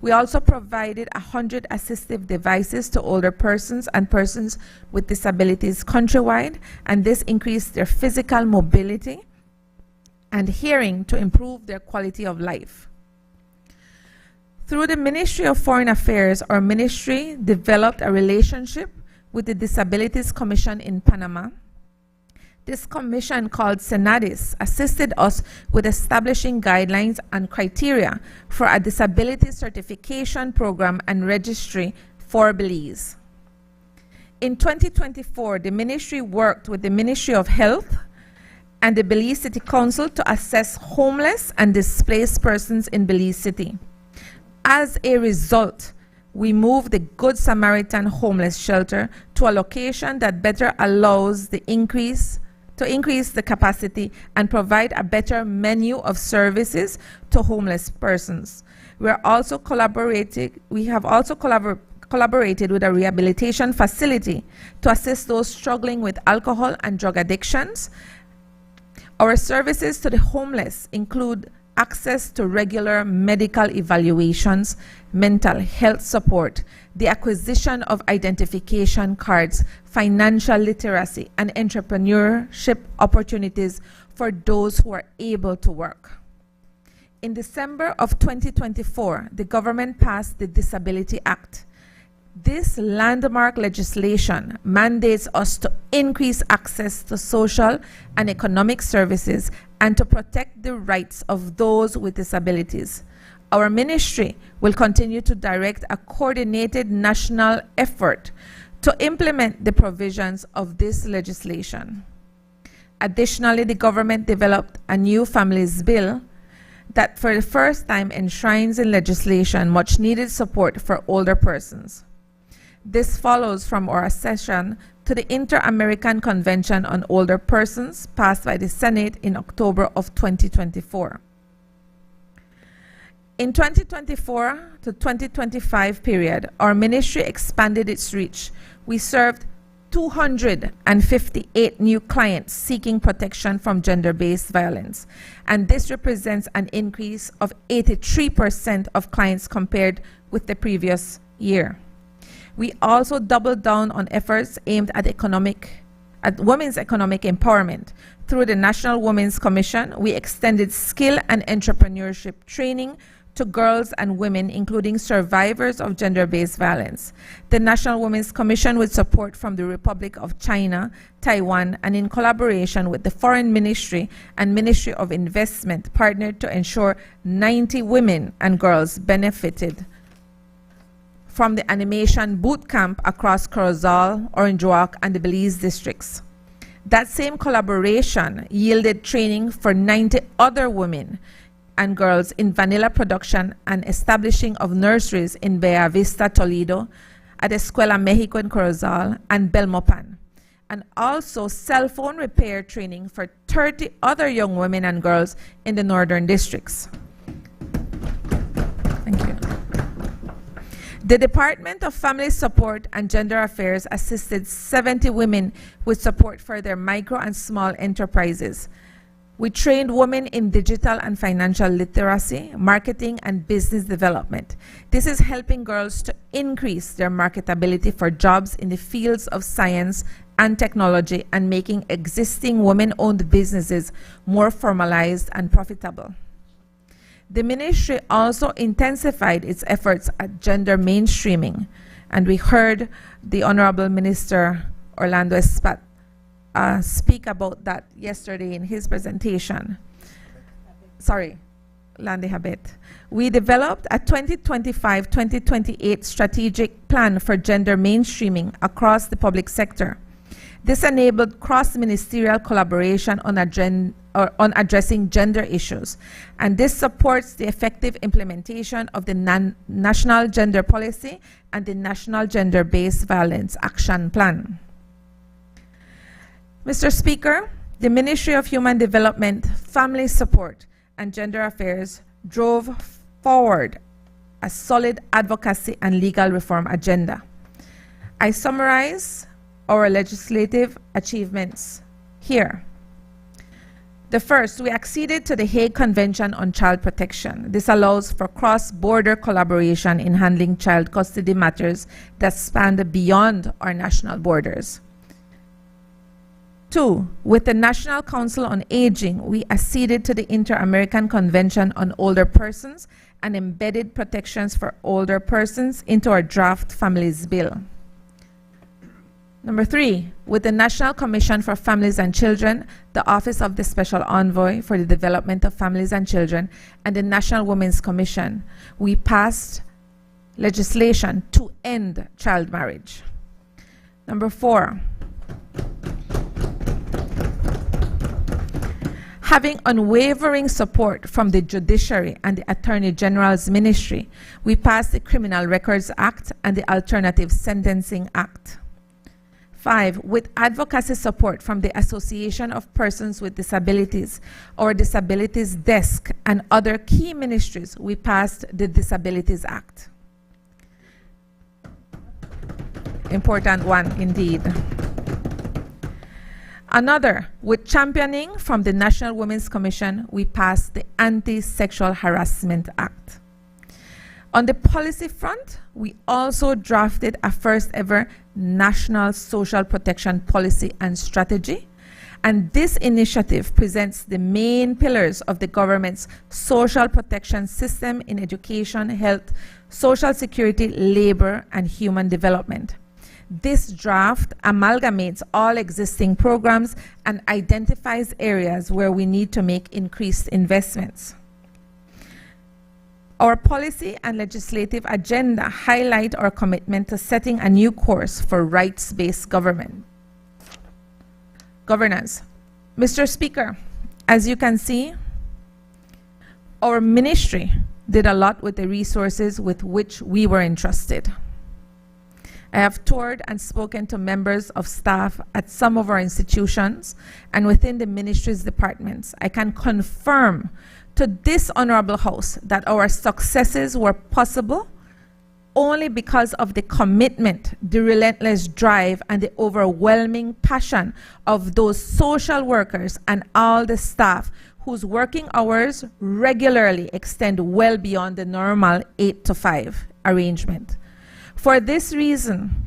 We also provided 100 assistive devices to older persons and persons with disabilities countrywide, and this increased their physical mobility and hearing to improve their quality of life. Through the Ministry of Foreign Affairs, our ministry developed a relationship with the Disabilities Commission in Panama. This commission, called Senadis, assisted us with establishing guidelines and criteria for a disability certification program and registry for Belize. In 2024, the ministry worked with the Ministry of Health and the Belize City Council to assess homeless and displaced persons in Belize City. As a result, we moved the Good Samaritan Homeless Shelter to a location that better allows to increase the capacity and provide a better menu of services to homeless persons. We have also collaborated with a rehabilitation facility to assist those struggling with alcohol and drug addictions. Our services to the homeless include access to regular medical evaluations, mental health support, the acquisition of identification cards, financial literacy, and entrepreneurship opportunities for those who are able to work. In December of 2024, the government passed the Disability Act. This landmark legislation mandates us to increase access to social and economic services and to protect the rights of those with disabilities. Our ministry will continue to direct a coordinated national effort to implement the provisions of this legislation. Additionally, the government developed a new families bill that for the first time enshrines in legislation much needed support for older persons. This follows from our accession to the Inter-American Convention on Older Persons passed by the Senate in October of 2024. In 2024 to 2025 period, our ministry expanded its reach. We served 258 new clients seeking protection from gender-based violence, and this represents an increase of 83% of clients compared with the previous year. We also doubled down on efforts aimed at women's economic empowerment. Through the National Women's Commission, we extended skill and entrepreneurship training to girls and women, including survivors of gender-based violence. The National Women's Commission, with support from the Republic of China, Taiwan, and in collaboration with the Foreign Ministry and Ministry of Investment, partnered to ensure 90 women and girls benefited from the animation boot camp across Corozal, Orange Walk, and the Belize districts. That same collaboration yielded training for 90 other women and girls in vanilla production and establishing of nurseries in Bella Vista, Toledo, at Escuela Mexico in Corozal, and Belmopan, and also cell phone repair training for 30 other young women and girls in the northern districts. Thank you. The Department of Family Support and Gender Affairs assisted 70 women with support for their micro and small enterprises. We trained women in digital and financial literacy, marketing, and business development. This is helping girls to increase their marketability for jobs in the fields of science and technology and making existing women-owned businesses more formalized and profitable. The ministry also intensified its efforts at gender mainstreaming, and we heard the Honorable Minister Orlando Espat speak about that yesterday in his presentation. Sorry, Landy Habet. We developed a 2025-2028 strategic plan for gender mainstreaming across the public sector. This enabled cross-ministerial collaboration on addressing gender issues, and this supports the effective implementation of the National Gender Policy and the National Gender-Based Violence Action Plan. Mr. Speaker, the Ministry of Human Development, Family Support, and Gender Affairs drove forward a solid advocacy and legal reform agenda. I summarize our legislative achievements here. The first, we acceded to the Hague Convention on Child Protection. This allows for cross-border collaboration in handling child custody matters that span beyond our national borders. 2, with the National Council on Aging, we acceded to the Inter-American Convention on Older Persons and embedded protections for older persons into our draft Families Bill. Number 3, with the National Commission for Families and Children, the Office of the Special Envoy for the Development of Families and Children, and the National Women's Commission, we passed legislation to end child marriage. Number 4, having unwavering support from the Judiciary and the Attorney General's Ministry, we passed the Criminal Records Act and the Alternative Sentencing Act. 5, with advocacy support from the Association of Persons with Disabilities, our Disabilities Desk, and other key ministries, we passed the Disabilities Act. Important one indeed. Another, with championing from the National Women's Commission, we passed the Anti-Sexual Harassment Act. On the policy front, we also drafted a first ever National Social Protection Policy and Strategy, and this initiative presents the main pillars of the government's social protection system in education, health, social security, labor, and human development. This draft amalgamates all existing programs and identifies areas where we need to make increased investments. Our policy and legislative agenda highlight our commitment to setting a new course for rights-based governance. Mr. Speaker, as you can see, our ministry did a lot with the resources with which we were entrusted. I have toured and spoken to members of staff at some of our institutions and within the ministry's departments. I can confirm to this honorable House that our successes were possible only because of the commitment, the relentless drive, and the overwhelming passion of those social workers and all the staff whose working hours regularly extend well beyond the normal 8 to 5 arrangement. For this reason,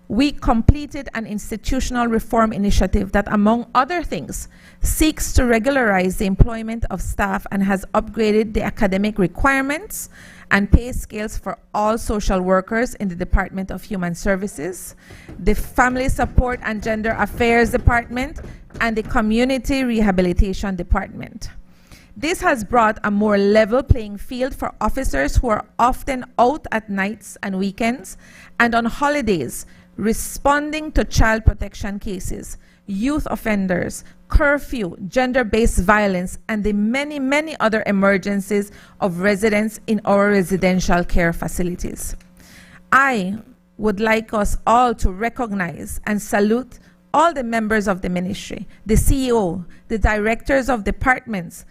we completed an institutional reform initiative that, among other things, seeks to regularize the employment of staff and has upgraded the academic requirements and pay scales for all social workers in the Department of Human Services, the Family Support and Gender Affairs Department, and the Community Rehabilitation Department. This has brought a more level playing field for officers who are often out at nights and weekends and on holidays, responding to child protection cases, youth offenders, curfew, gender-based violence, and the many, many other emergencies of residents in our residential care facilities. I would like us all to recognize and salute all the members of the ministry, the CEO, the directors of departments,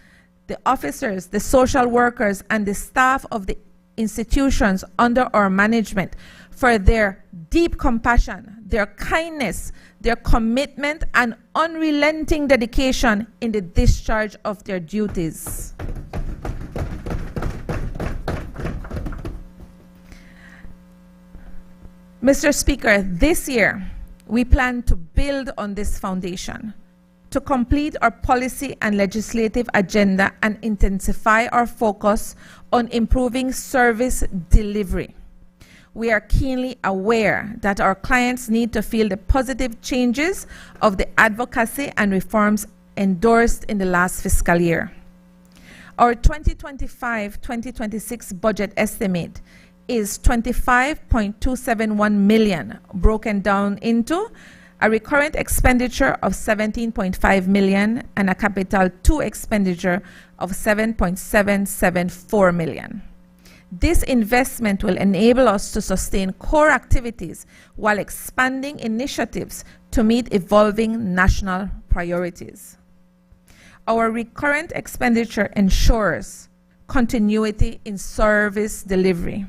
the officers, the social workers, and the staff of the institutions under our management for their deep compassion, their kindness, their commitment, and unrelenting dedication in the discharge of their duties. Mr. Speaker, this year, we plan to build on this foundation, to complete our policy and legislative agenda and intensify our focus on improving service delivery. We are keenly aware that our clients need to feel the positive changes of the advocacy and reforms endorsed in the last fiscal year. Our 2025-2026 budget estimate is $25.271 million, broken down into a recurrent expenditure of $17.5 million and a Capital II expenditure of $7.774 million. This investment will enable us to sustain core activities while expanding initiatives to meet evolving national priorities. Our recurrent expenditure ensures continuity in service delivery.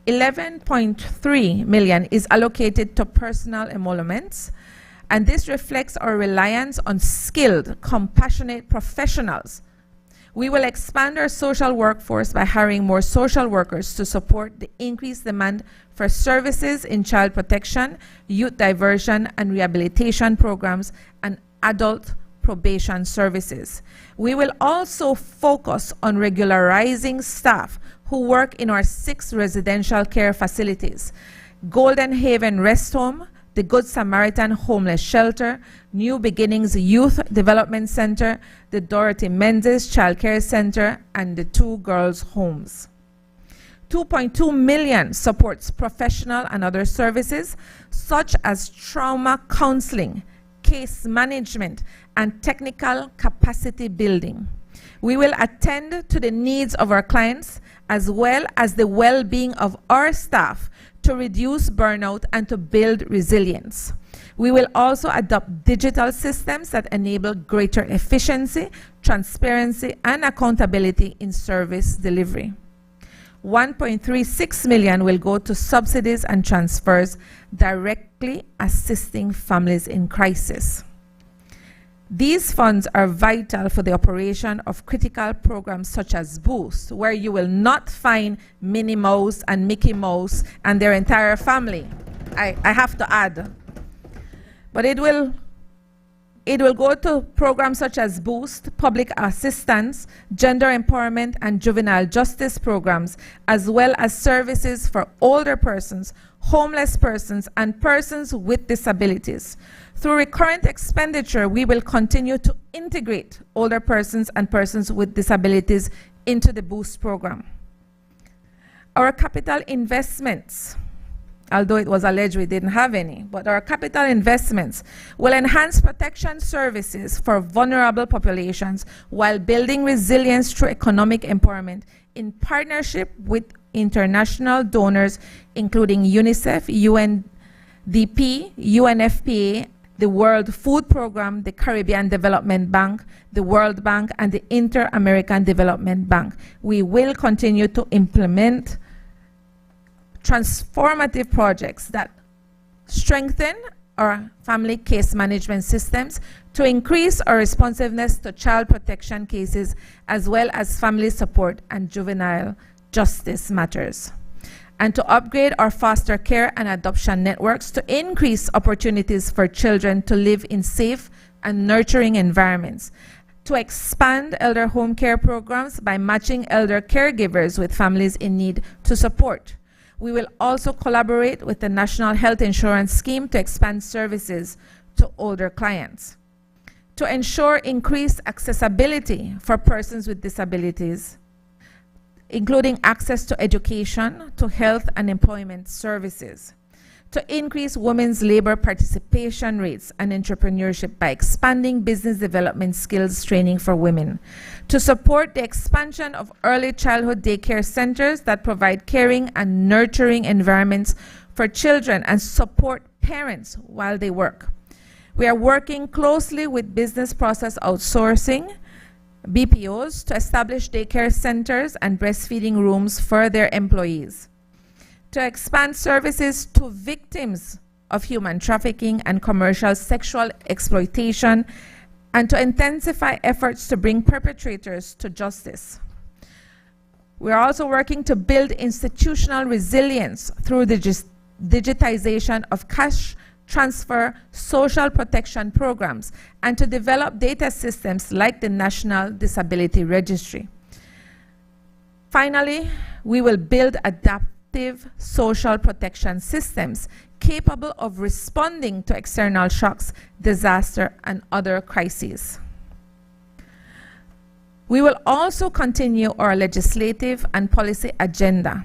$11.3 million is allocated to personal emoluments, and this reflects our reliance on skilled, compassionate professionals. We will expand our social workforce by hiring more social workers to support the increased demand for services in child protection, youth diversion and rehabilitation programs, and adult probation services. We will also focus on regularizing staff who work in our 6 residential care facilities: Golden Haven Rest Home, the Good Samaritan Homeless Shelter, New Beginnings Youth Development Center, the Dorothy Menzies Child Care Center, and the 2 girls' homes. $2.2 million supports professional and other services such as trauma counseling, case management, and technical capacity building. We will attend to the needs of our clients as well as the well-being of our staff to reduce burnout and to build resilience. We will also adopt digital systems that enable greater efficiency, transparency, and accountability in service delivery. $1.36 million will go to subsidies and transfers directly assisting families in crisis. These funds are vital for the operation of critical programs such as Boost, where you will not find Minnie Mouse and Mickey Mouse and their entire family. I have to add. But it will go to programs such as Boost, public assistance, gender empowerment, and juvenile justice programs, as well as services for older persons, homeless persons, and persons with disabilities. Through recurrent expenditure, we will continue to integrate older persons and persons with disabilities into the Boost program. Our capital investments, although it was alleged we didn't have any, but our capital investments will enhance protection services for vulnerable populations while building resilience through economic empowerment in partnership with international donors, including UNICEF, UNDP, UNFPA, the World Food Program, the Caribbean Development Bank, the World Bank, and the Inter-American Development Bank. We will continue to implement transformative projects that strengthen our family case management systems to increase our responsiveness to child protection cases, as well as family support and juvenile justice matters. and to upgrade our foster care and adoption networks to increase opportunities for children to live in safe and nurturing environments, to expand elder home care programs by matching elder caregivers with families in need to support. We will also collaborate with the National Health Insurance Scheme to expand services to older clients. To ensure increased accessibility for persons with disabilities, including access to education, to health and employment services. To increase women's labor participation rates and entrepreneurship by expanding business development skills training for women. To support the expansion of early childhood daycare centers that provide caring and nurturing environments for children and support parents while they work. We are working closely with business process outsourcing, BPOs, to establish daycare centers and breastfeeding rooms for their employees. To expand services to victims of human trafficking and commercial sexual exploitation, and to intensify efforts to bring perpetrators to justice. We are also working to build institutional resilience through the digitization of cash transfer social protection programs and to develop data systems like the National Disability Registry. Finally, we will build adaptive social protection systems capable of responding to external shocks, disaster, and other crises. We will also continue our legislative and policy agenda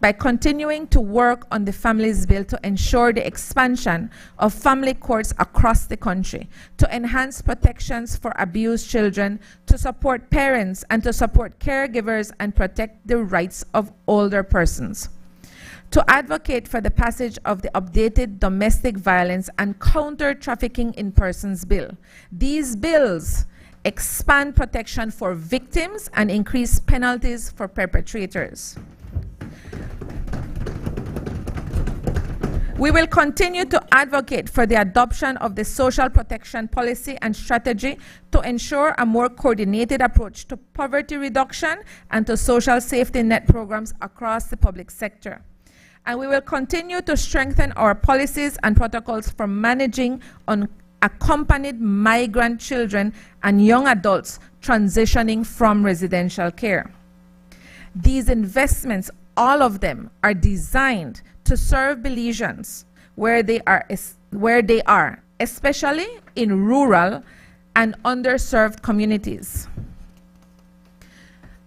by continuing to work on the Families Bill to ensure the expansion of family courts across the country, to enhance protections for abused children, to support parents and to support caregivers and protect the rights of older persons, to advocate for the passage of the updated Domestic Violence and Counter Trafficking in Persons Bill. These bills expand protection for victims and increase penalties for perpetrators. We will continue to advocate for the adoption of the social protection policy and strategy to ensure a more coordinated approach to poverty reduction and to social safety net programs across the public sector. And we will continue to strengthen our policies and protocols for managing unaccompanied migrant children and young adults transitioning from residential care. These investments, all of them, are designed to serve Belizeans where they are, especially in rural and underserved communities.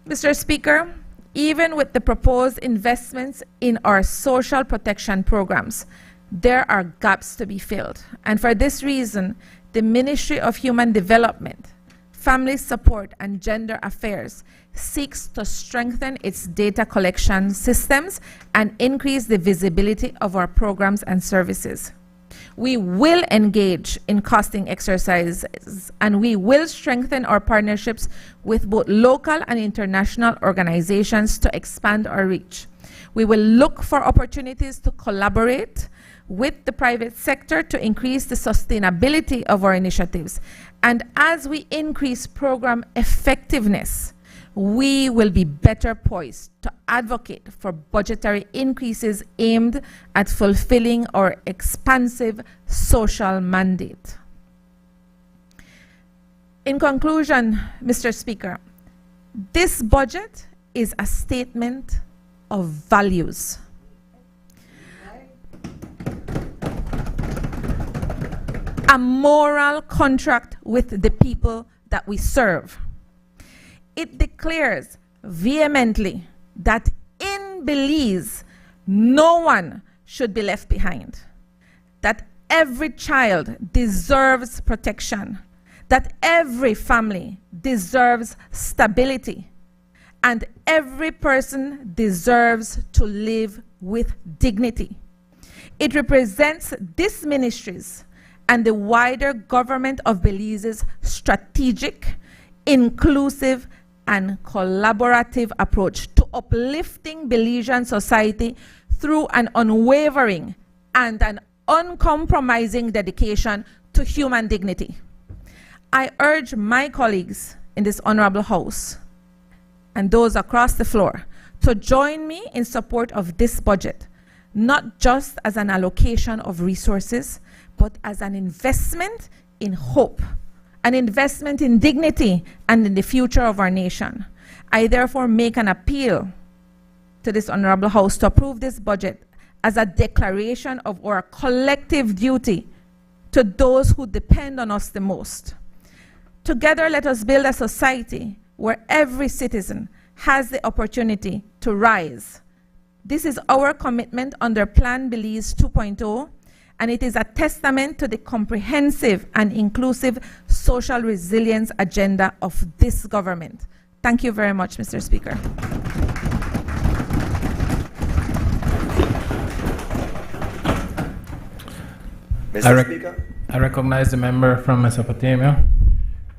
Mr. Speaker, even with the proposed investments in our social protection programs, there are gaps to be filled. And for this reason, the Ministry of Human Development, Family Support and Gender Affairs seeks to strengthen its data collection systems and increase the visibility of our programs and services. We will engage in costing exercises and we will strengthen our partnerships with both local and international organizations to expand our reach. We will look for opportunities to collaborate with the private sector to increase the sustainability of our initiatives. And as we increase program effectiveness, we will be better poised to advocate for budgetary increases aimed at fulfilling our expansive social mandate. In conclusion, Mr. Speaker, this budget is a statement of values. A moral contract with the people that we serve. It declares vehemently that in Belize, no one should be left behind, that every child deserves protection, that every family deserves stability, and every person deserves to live with dignity. It represents this ministry's and the wider government of Belize's strategic, inclusive, and collaborative approach to uplifting Belizean society through an unwavering and an uncompromising dedication to human dignity. I urge my colleagues in this honorable House and those across the floor to join me in support of this budget, not just as an allocation of resources, but as an investment in hope, an investment in dignity and in the future of our nation. I therefore make an appeal to this Honorable House to approve this budget as a declaration of our collective duty to those who depend on us the most. Together, let us build a society where every citizen has the opportunity to rise. This is our commitment under Plan Belize 2.0, and it is a testament to the comprehensive and inclusive social resilience agenda of this government. Thank you very much, Mr. Speaker. Mr. Speaker. I recognize the member from Mesopotamia.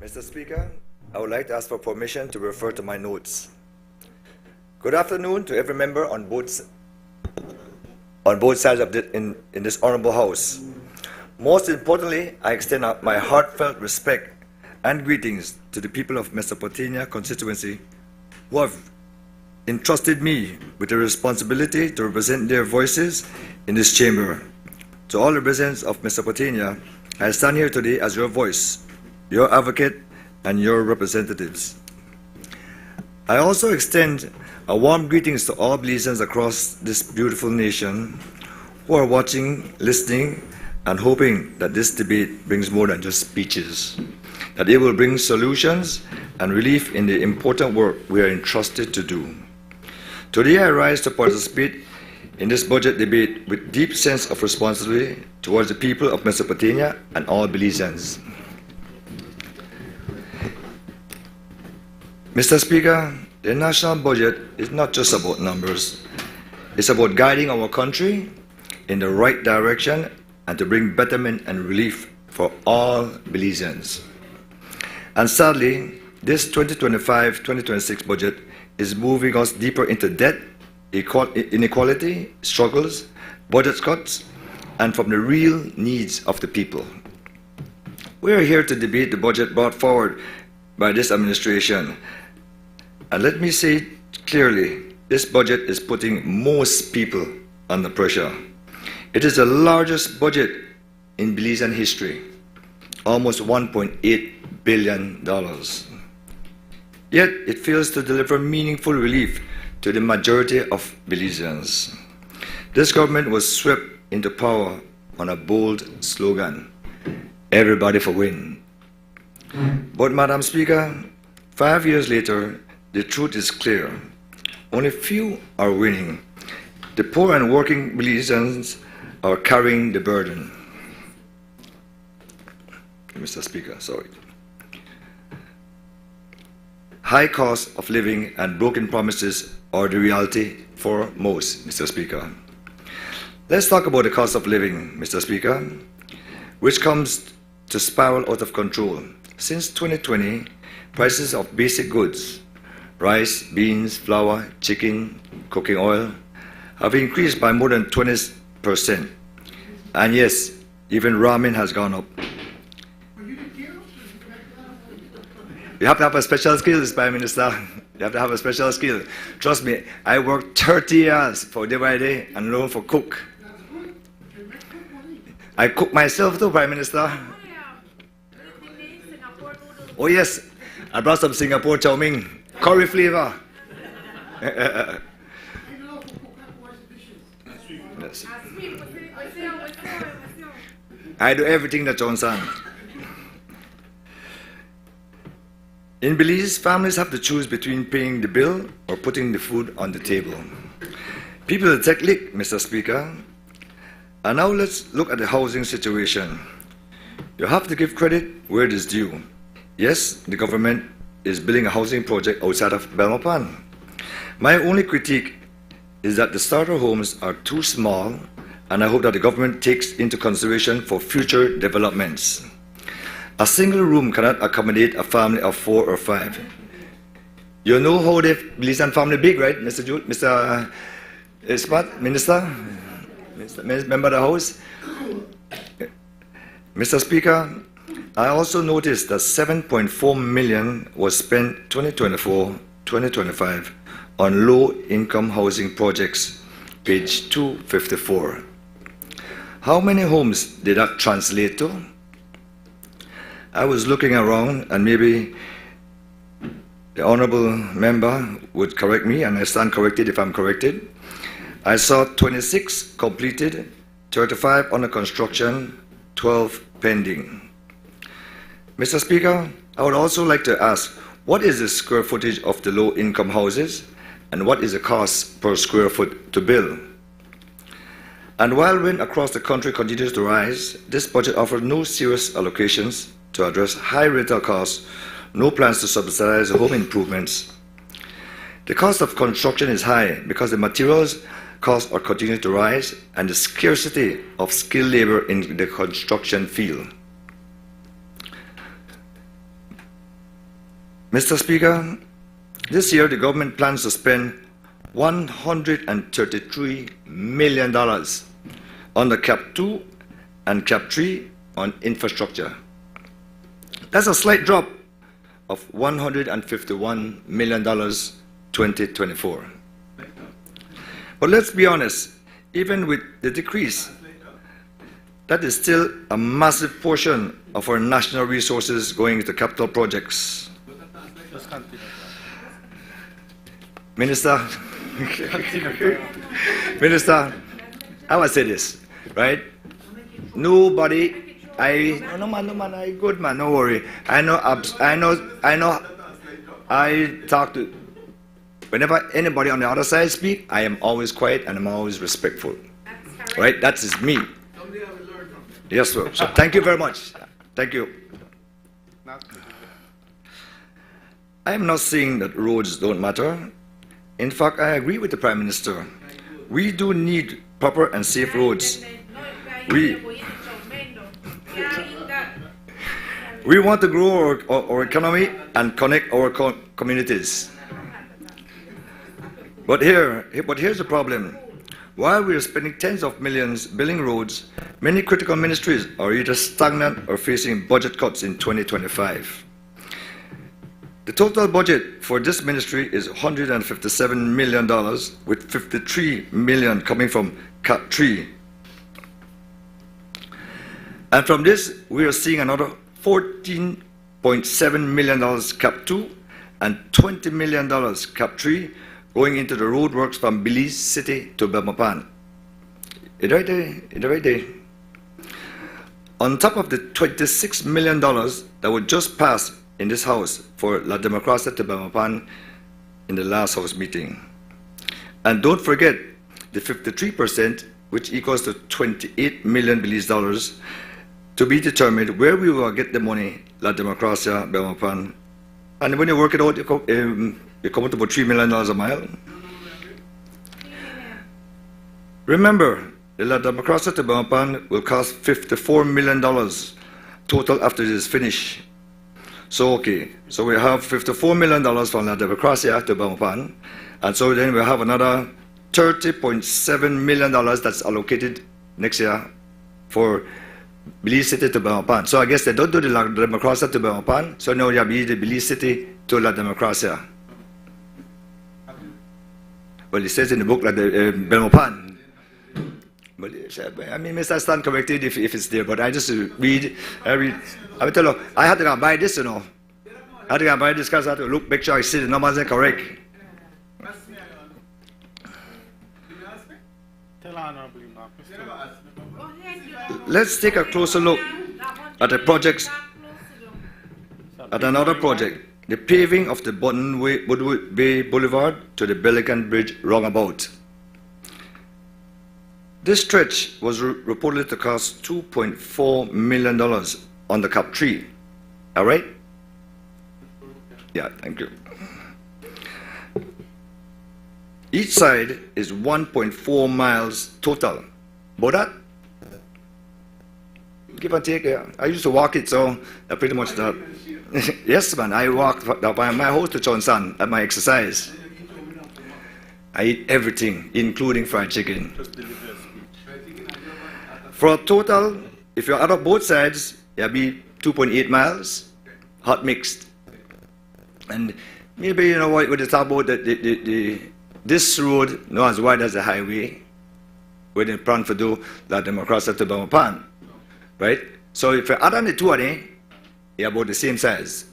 Mr. Speaker, I would like to ask for permission to refer to my notes. Good afternoon to every member on both sides of in this honorable House. Most importantly, I extend my heartfelt respect and greetings to the people of Mesopotamia Constituency who have entrusted me with the responsibility to represent their voices in this chamber. To all the residents of Mesopotamia, I stand here today as your voice, your advocate, and your representatives. I also extend a warm greetings to all Belizeans across this beautiful nation who are watching, listening, and hoping that this debate brings more than just speeches, that it will bring solutions and relief in the important work we are entrusted to do. Today I rise to participate in this budget debate with deep sense of responsibility towards the people of Mesopotamia and all Belizeans. Mr. Speaker, the national budget is not just about numbers. It's about guiding our country in the right direction and to bring betterment and relief for all Belizeans. And sadly, this 2025-2026 budget is moving us deeper into debt, inequality, struggles, budget cuts, and from the real needs of the people. We are here to debate the budget brought forward by this administration. And let me say clearly, this budget is putting most people under pressure. It is the largest budget in Belizean history, almost $1.8 billion. Yet it fails to deliver meaningful relief to the majority of Belizeans. This government was swept into power on a bold slogan, everybody for win. But Madam Speaker, 5 years later, the truth is clear. Only few are winning. The poor and working Belizeans are carrying the burden. Mr. Speaker, sorry. High cost of living and broken promises are the reality for most, Mr. Speaker. Let's talk about the cost of living, Mr. Speaker, which comes to spiral out of control. Since 2020, prices of basic goods, rice, beans, flour, chicken, cooking oil, have increased by more than 20%. And yes, even ramen has gone up. You have to have a special skill, Prime Minister. You have to have a special skill. Trust me, I worked 30 years for day by day and learn for cook. I cook myself too, Prime Minister. Oh yes, I brought some Singapore chow mein, curry flavor. Yes. I do everything that Johnson. In Belize, families have to choose between paying the bill or putting the food on the table. People will take lick, Mr. Speaker. And now let's look at the housing situation. You have to give credit where it is due. Yes, the government is building a housing project outside of Belmopan. My only critique is that the starter homes are too small, and I hope that the government takes into consideration for future developments. A single room cannot accommodate a family of 4 or 5. You know how the Belizean family big, right, Mr. Jude, Mr. Spot, Minister, Member of the House? Mr. Speaker, I also noticed that $7.4 million was spent 2024-2025 on low-income housing projects, page 254. How many homes did that translate to? I was looking around, and maybe the honorable member would correct me, and I stand corrected if I'm corrected. I saw 26 completed, 35 under construction, 12 pending. Mr. Speaker, I would also like to ask, what is the square footage of the low-income houses, and what is the cost per square foot to build? And while rent across the country continues to rise, this budget offers no serious allocations to address high rental costs, no plans to subsidize home improvements. The cost of construction is high because the materials costs are continuing to rise and the scarcity of skilled labor in the construction field. Mr. Speaker, this year the government plans to spend $133 million on the Cap 2 and Cap 3 on infrastructure. That's a slight drop of $151 million 2024. But let's be honest, even with the decrease, that is still a massive portion of our national resources going into capital projects. Minister, Minister, I will say this, right? Nobody, no man, I good man, no worry. I talk to, whenever anybody on the other side speak, I am always quiet and I'm always respectful. Right? That is me. Yes, sir. So thank you very much. Thank you. I am not saying that roads don't matter. In fact, I agree with the Prime Minister. We do need proper and safe roads. We want to grow our economy and connect our communities. But here's the problem. While we are spending tens of millions building roads, many critical ministries are either stagnant or facing budget cuts in 2025. The total budget for this ministry is $157 million, with $53 million coming from Cap 3. And from this, we are seeing another $14.7 million Cap 2 and $20 million Cap 3 going into the road works from Belize City to Belmopan. It's right there. On top of the $26 million that were just passed in this House for La Democracia to Belmopan in the last House meeting. And don't forget the 53%, which equals to $28 million Belize dollars, to be determined where we will get the money, La Democracia, Belmopan. And when you work it out, you come to about $3 million a mile. Remember, the La Democracia to Belmopan will cost $54 million total after it is finished. So, okay, so we have $54 million from La Democracia to Belmopan, and so then we have another $30.7 million that's allocated next year for Belize City to Belmopan. So I guess they don't do the La Democracia to Belmopan, so now you have the Belize City to La Democracia. Well, it says in the book like Belmopan. But I mean, Mr. Stan corrected if it's there, but I just read. I will tell you, I had to go buy this, you know. I had to go buy this because I had to look, make sure I see the numbers are correct. Let's take a closer look at the projects, at another project, the paving of the Button Bay Boulevard to the Bellican Bridge roundabout. This stretch was reported to cost $2.4 million on the Cap 3. All right? Yeah, thank you. Each side is 1.4 miles total. About that? Give and take, yeah. I used to walk it, so I pretty much that. Yes, man, I walk from my house to Chonsan at my exercise. I eat everything, including fried chicken. For a total, if you add up both sides, it'll be 2.8 miles, hot mixed. And Maybe, you know what, when they talk about this road, not as wide as the highway, where they plan to do that democracy to Bamapan, right? So if you add on the two of them, they're about the same size.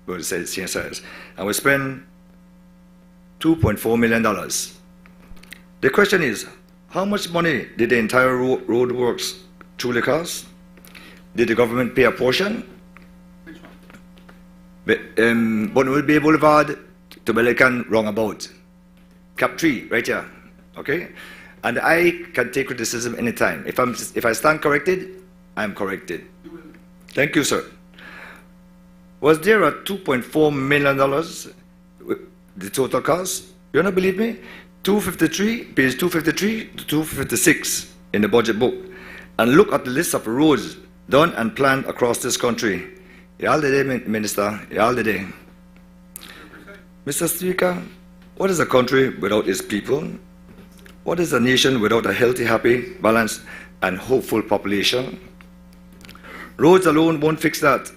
About the same size. And we spend $2.4 million. The question is, how much money did the entire road works truly cost? Did the government pay a portion? Bonnewood Bay Boulevard to Belican roundabout. Cap 3, right here. Okay? And I can take criticism anytime. If I stand corrected, I'm corrected. Thank you, sir. Was there a $2.4 million, the total cost? You don't believe me? 253, page 253 to 256 in the budget book. And look at the list of roads done and planned across this country. Y'all the day, Minister. Y'all the day. Mr. Speaker, what is a country without its people? What is a nation without a healthy, happy, balanced, and hopeful population? Roads alone won't fix that.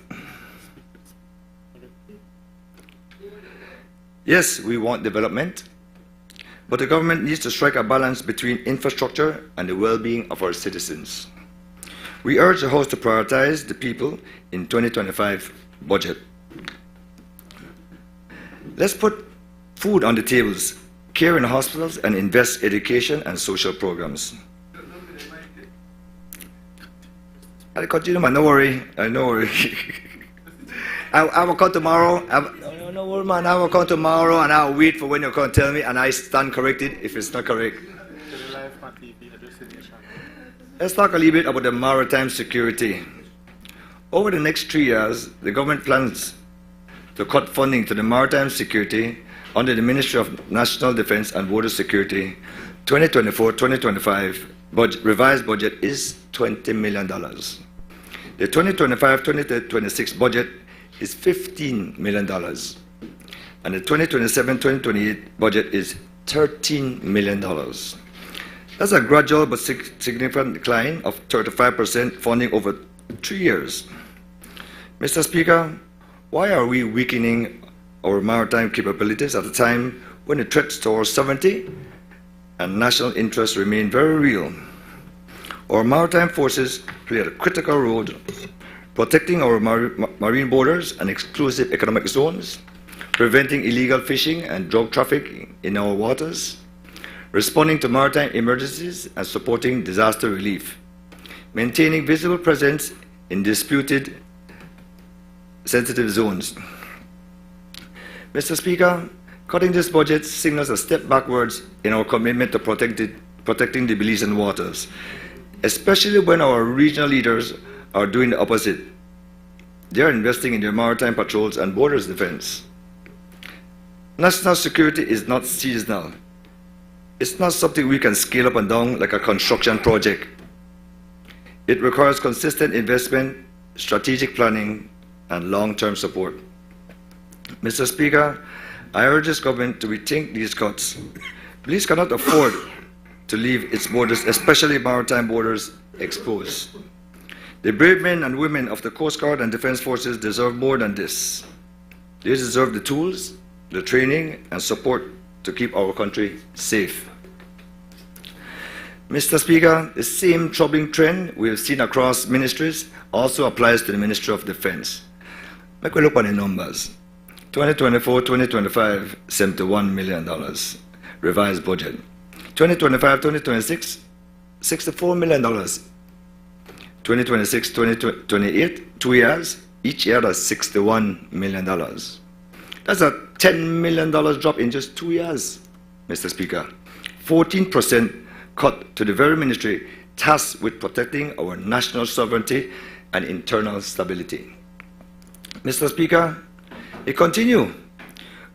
Yes, we want development, but the government needs to strike a balance between infrastructure and the well-being of our citizens. We urge the House to prioritize the people in 2025 budget. Let's put food on the tables, care in hospitals, and invest education and social programs. I'll continue, man. No worry. No worry. I will come tomorrow. No worry, man. I will come tomorrow and I'll wait for when you're going to tell me, and I stand corrected if it's not correct. Let's talk a little bit about the maritime security. Over the next 3 years, the government plans to cut funding to the maritime security under the Ministry of National Defense and Border Security. 2024-2025 revised budget is $20 million. The 2025-2026 budget is $15 million. And the 2027-2028 budget is $13 million. That's a gradual but significant decline of 35% funding over 3 years. Mr. Speaker, why are we weakening our maritime capabilities at a time when the threats to our sovereignty and national interests remain very real? Our maritime forces play a critical role protecting our marine borders and exclusive economic zones, preventing illegal fishing and drug trafficking in our waters, responding to maritime emergencies and supporting disaster relief, maintaining visible presence in disputed sensitive zones. Mr. Speaker, cutting this budget signals a step backwards in our commitment to protecting the Belizean waters, especially when our regional leaders are doing the opposite. They are investing in their maritime patrols and borders defense. National security is not seasonal. It's not something we can scale up and down like a construction project. It requires consistent investment, strategic planning, and long-term support. Mr. Speaker, I urge this government to rethink these cuts. Belize cannot afford to leave its borders, especially maritime borders, exposed. The brave men and women of the Coast Guard and Defense Forces deserve more than this. They deserve the tools, the training, and support to keep our country safe. Mr. Speaker, the same troubling trend we have seen across ministries also applies to the Ministry of Defense. Make we look at the numbers. 2024-2025, $71 million revised budget. 2025-2026, $64 million. 2026-2028, 2 years, each year that's $61 million. That's a $10 million drop in just 2 years, Mr. Speaker. 14% cut to the very ministry tasked with protecting our national sovereignty and internal stability. Mr. Speaker, it continues.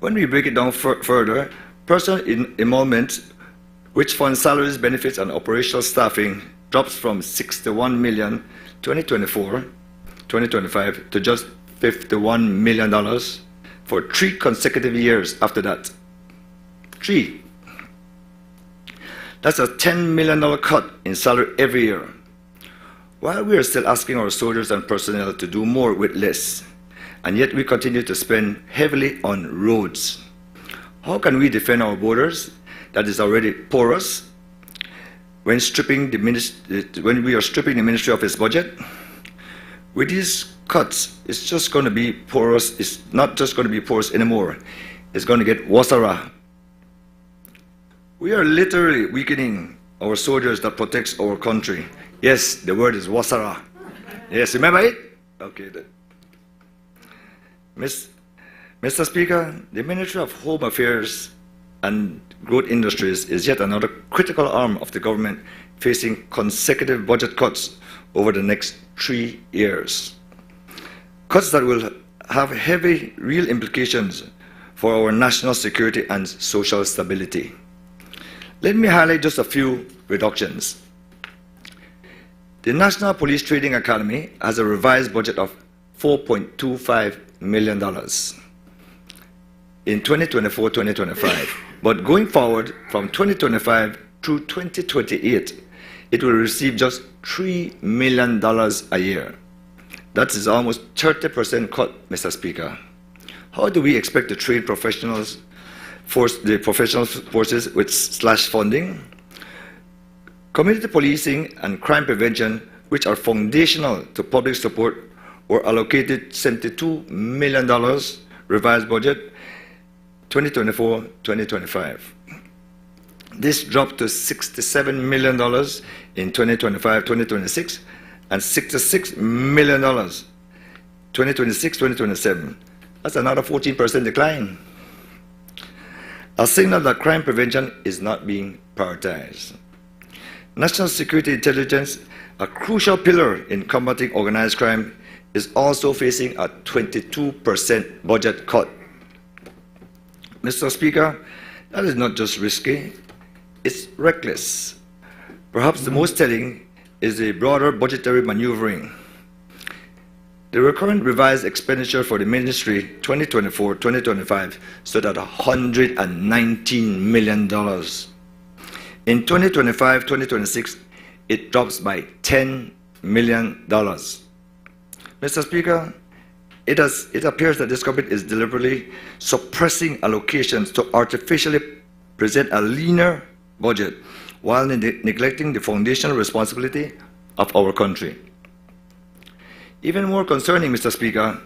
When we break it down further, personal emolument, which funds salaries, benefits, and operational staffing, drops from $61 million 2024-2025 to just $51 million for 3 consecutive years after that. 3. That's a $10 million cut in salary every year. While we are still asking our soldiers and personnel to do more with less, and yet we continue to spend heavily on roads. How can we defend our borders that is already porous when we are stripping the ministry of its budget? With these cuts, it's just going to be porous. It's not just going to be porous anymore. It's going to get wasara. We are literally weakening our soldiers that protects our country. Yes, the word is wasara. Yes, remember it? Okay. Mr. Speaker, the Ministry of Home Affairs and Growth Industries is yet another critical arm of the government facing consecutive budget cuts over the next 3 years. Cuts that will have heavy real implications for our national security and social stability. Let me highlight just a few reductions. The National Police Training Academy has a revised budget of $4.25 million in 2024-2025. But going forward, from 2025 through 2028, it will receive just $3 million a year. That is almost 30% cut, Mr. Speaker. How do we expect to train the professional forces with slashed funding? Community policing and crime prevention, which are foundational to public support, were allocated $72 million revised budget 2024-2025. This dropped to $67 million in 2025-2026 and $66 million 2026-2027. That's another 14% decline. A signal that crime prevention is not being prioritized. National security intelligence, a crucial pillar in combating organized crime, is also facing a 22% budget cut. Mr. Speaker, that is not just risky, it's reckless. Perhaps the most telling is the broader budgetary maneuvering. The recurrent revised expenditure for the ministry 2024-2025 stood at $119 million. In 2025-2026, it drops by $10 million. Mr. Speaker, it appears that this government is deliberately suppressing allocations to artificially present a leaner budget while neglecting the foundational responsibility of our country. Even more concerning, Mr. Speaker,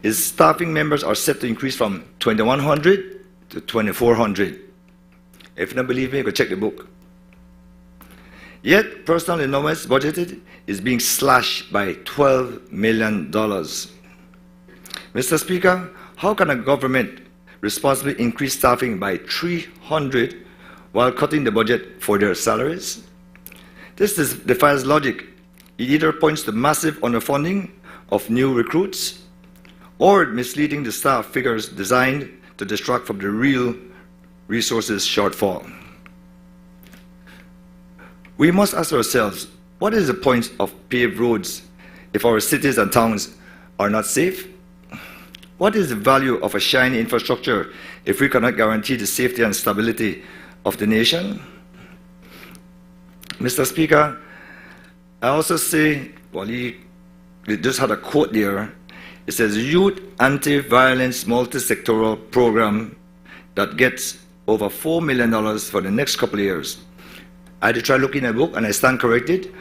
is staffing members are set to increase from 2,100 to 2,400. If you don't believe me, you can check the book. Yet, personal endowments budgeted is being slashed by $12 million. Mr. Speaker, how can a government responsibly increase staffing by 300 while cutting the budget for their salaries? This defies logic. It either points to massive underfunding of new recruits or misleading the staff figures designed to distract from the real resources shortfall. We must ask ourselves, what is the point of paved roads if our cities and towns are not safe? What is the value of a shiny infrastructure if we cannot guarantee the safety and stability of the nation? Mr. Speaker, I also say, well, he just had a quote there. It says, Youth Anti-Violence Multi-Sectoral Program that gets over $4 million for the next couple of years. I had to try looking at a book, and I stand corrected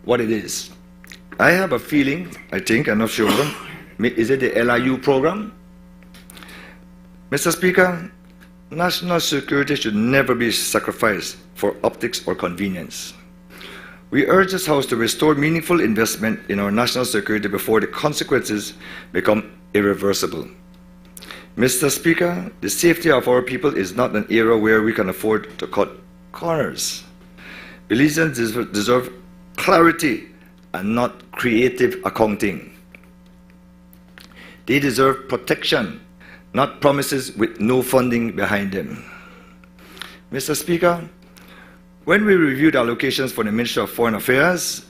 what it is. I have a feeling, I think, I'm not sure, is it the LIU program? Mr. Speaker, national security should never be sacrificed for optics or convenience. We urge this House to restore meaningful investment in our national security before the consequences become irreversible. Mr. Speaker, the safety of our people is not an era where we can afford to cut corners. Belizeans deserve clarity and not creative accounting. They deserve protection, not promises with no funding behind them. Mr. Speaker, when we reviewed allocations for the Ministry of Foreign Affairs,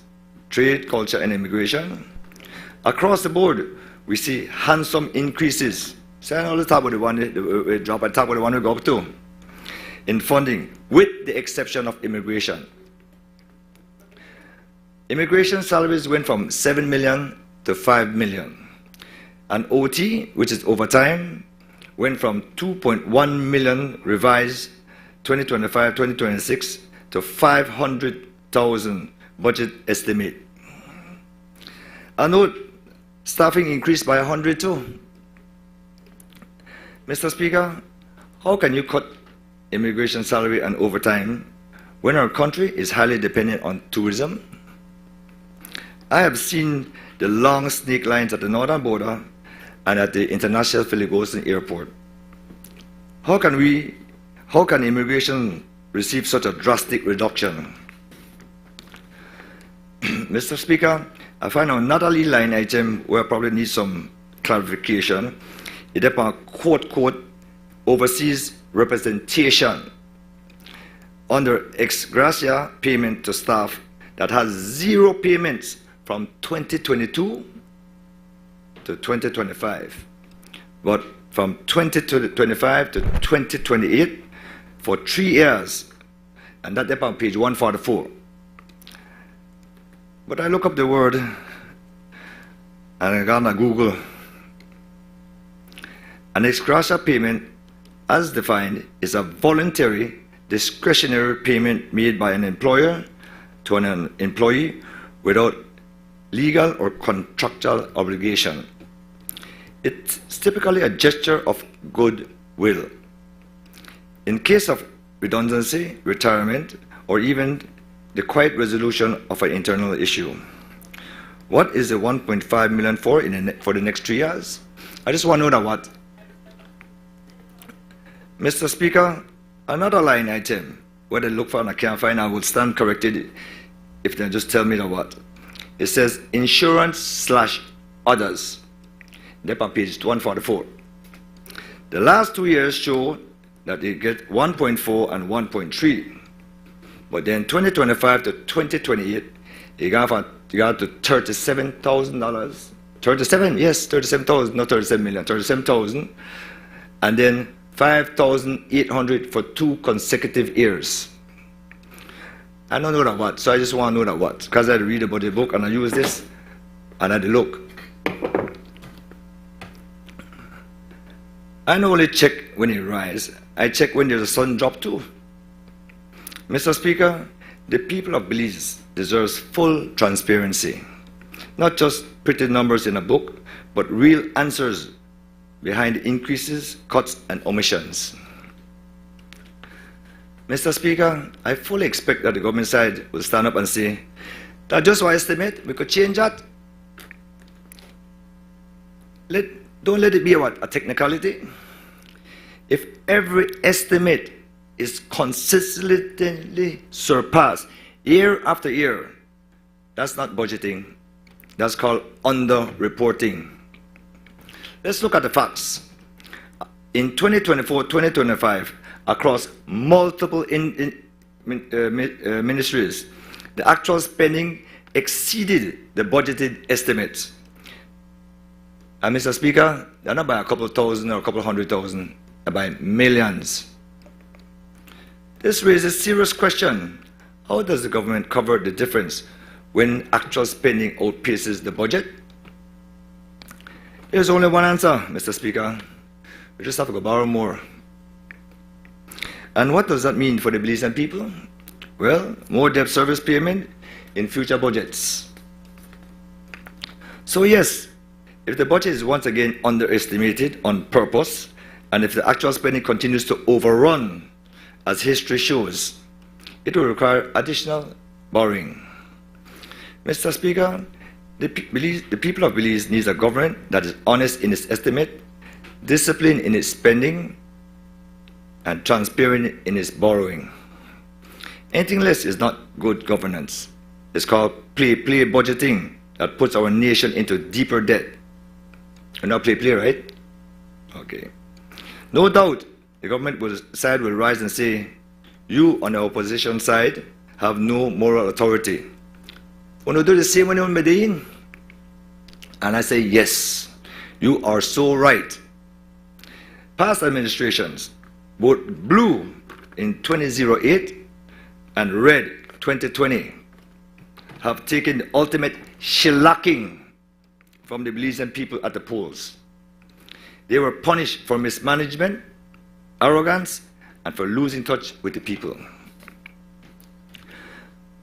Trade, Culture and Immigration, across the board, we see handsome increases. So I know the top of the one we drop, and top of the one we go up to in funding, with the exception of immigration. Immigration salaries went from $7 million to $5 million. and OT, which is overtime, went from 2.1 million revised 2025-2026 to 500,000 budget estimate. I note staffing increased by 100 too. Mr. Speaker, how can you cut immigration salary and overtime when our country is highly dependent on tourism? I have seen the long snake lines at the northern border and at the International Philippine Airport. How can immigration receive such a drastic reduction? Mr. Speaker, I find another line item where I probably need some clarification. It's about quote, overseas representation under ex gratia payment to staff that has zero payments from 2022 to 2025, but from 2025 to 2028 for 3 years, and that's on page 144. But I look up the word and I got on Google. An ex gratia payment, as defined, is a voluntary, discretionary payment made by an employer to an employee without legal or contractual obligation. It's typically a gesture of goodwill. In case of redundancy, retirement, or even the quiet resolution of an internal issue. What is the 1.5 million for the next 3 years? I just want to know that what. Mr. Speaker, another line item, where I look for and I can't find, I will stand corrected if they just tell me the what. It says insurance/others. They're on page 144. The last 2 years show that they get 1.4 and 1.3. But then 2025 to 2028, you got to $37,000. 37, yes, 37,000, not 37 million, 37,000. And then 5,800 for 2 consecutive years. I don't know that what, so I just want to know that what. Because I read about the book and I use this, and I look. I don't only check when it rises, I check when there's a sun drop too. Mr. Speaker, the people of Belize deserves full transparency. Not just pretty numbers in a book, but real answers behind increases, cuts, and omissions. Mr. Speaker, I fully expect that the government side will stand up and say, that's just our estimate, we could change that. Don't let it be a technicality. If every estimate is consistently surpassed year after year, that's not budgeting. That's called under-reporting. Let's look at the facts. In 2024-2025, across multiple ministries, the actual spending exceeded the budgeted estimates. And Mr. Speaker, they're not by a couple of thousand or a couple of 100,000, they're by millions. This raises a serious question. How does the government cover the difference when actual spending outpaces the budget? There's only one answer, Mr. Speaker. We just have to go borrow more. And what does that mean for the Belizean people? Well, more debt service payment in future budgets. So yes, if the budget is once again underestimated on purpose, and if the actual spending continues to overrun, as history shows, it will require additional borrowing. Mr. Speaker, the people of Belize needs a government that is honest in its estimate, disciplined in its spending, and transparent in its borrowing. Anything less is not good governance. It's called play budgeting that puts our nation into deeper debt. You know play, right? Okay. No doubt the government side will rise and say, you on the opposition side have no moral authority. Want to do the same when you're in Medellin? And I say, yes, you are so right. Past administrations, both blue in 2008 and red 2020, have taken the ultimate shellacking from the Belizean people at the polls. They were punished for mismanagement, arrogance, and for losing touch with the people.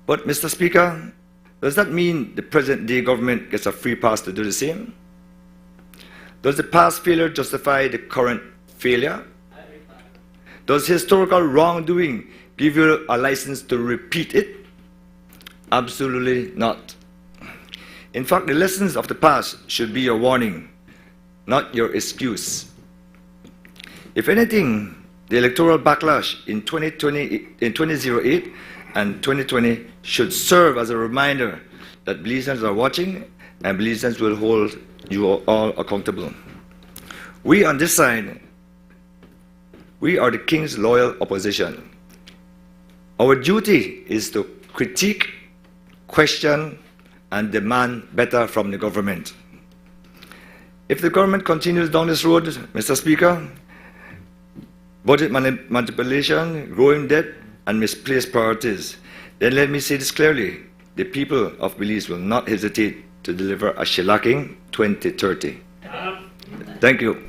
But, Mr. Speaker, does that mean the present-day government gets a free pass to do the same? Does the past failure justify the current failure? Does historical wrongdoing give you a license to repeat it? Absolutely not. In fact, the lessons of the past should be your warning, not your excuse. If anything, the electoral backlash in 2008 and 2020 should serve as a reminder that Belizeans are watching and Belizeans will hold you all accountable. We on this side, we are the King's loyal opposition. Our duty is to critique, question, and demand better from the government. If the government continues down this road, Mr. Speaker, budget manipulation, growing debt, and misplaced priorities, then let me say this clearly, the people of Belize will not hesitate to deliver a shellacking 2030. Thank you.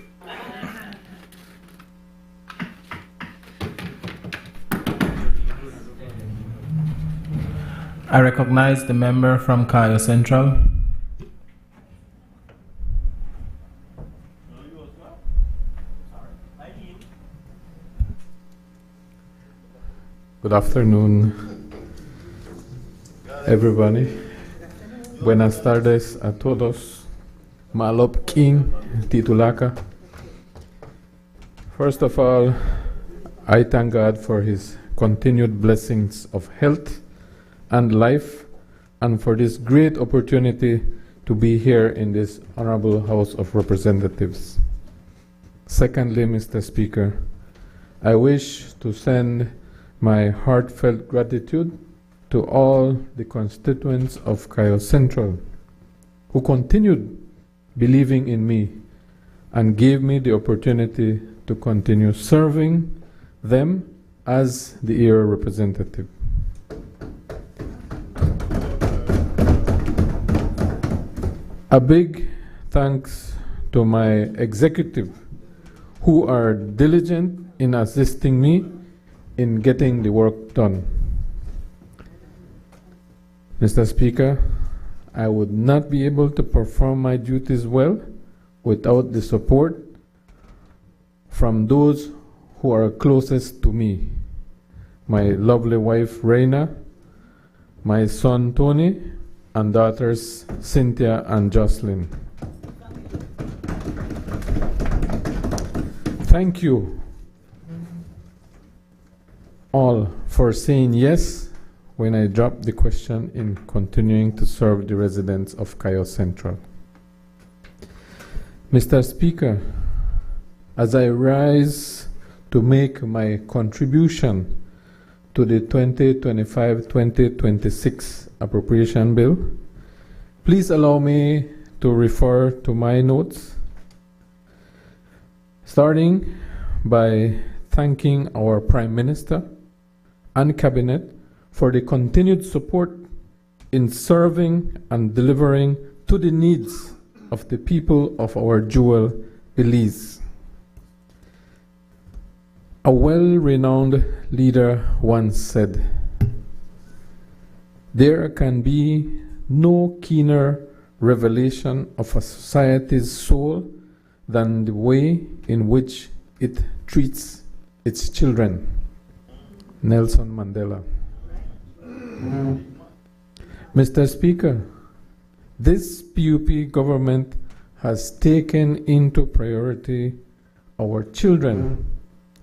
I recognize the member from Cayo Central. Good afternoon, everybody. Buenas tardes a todos. Malop King Titulaka. First of all, I thank God for His continued blessings of health and life, and for this great opportunity to be here in this Honorable House of Representatives. Secondly, Mr. Speaker, I wish to send my heartfelt gratitude to all the constituents of Cayo Central who continued believing in me and gave me the opportunity to continue serving them as the area representative. A big thanks to my executive who are diligent in assisting me in getting the work done. Mr. Speaker, I would not be able to perform my duties well without the support from those who are closest to me. My lovely wife, Reina, my son, Tony, and daughters Cynthia and Jocelyn. Thank you all for saying yes when I dropped the question in continuing to serve the residents of Cayo Central. Mr. Speaker, as I rise to make my contribution to the 2025-2026 appropriation bill, please allow me to refer to my notes, starting by thanking our Prime Minister and Cabinet for the continued support in serving and delivering to the needs of the people of our jewel, Belize. A well-renowned leader once said, "There can be no keener revelation of a society's soul than the way in which it treats its children." Nelson Mandela. Mr. Speaker, this PUP government has taken into priority our children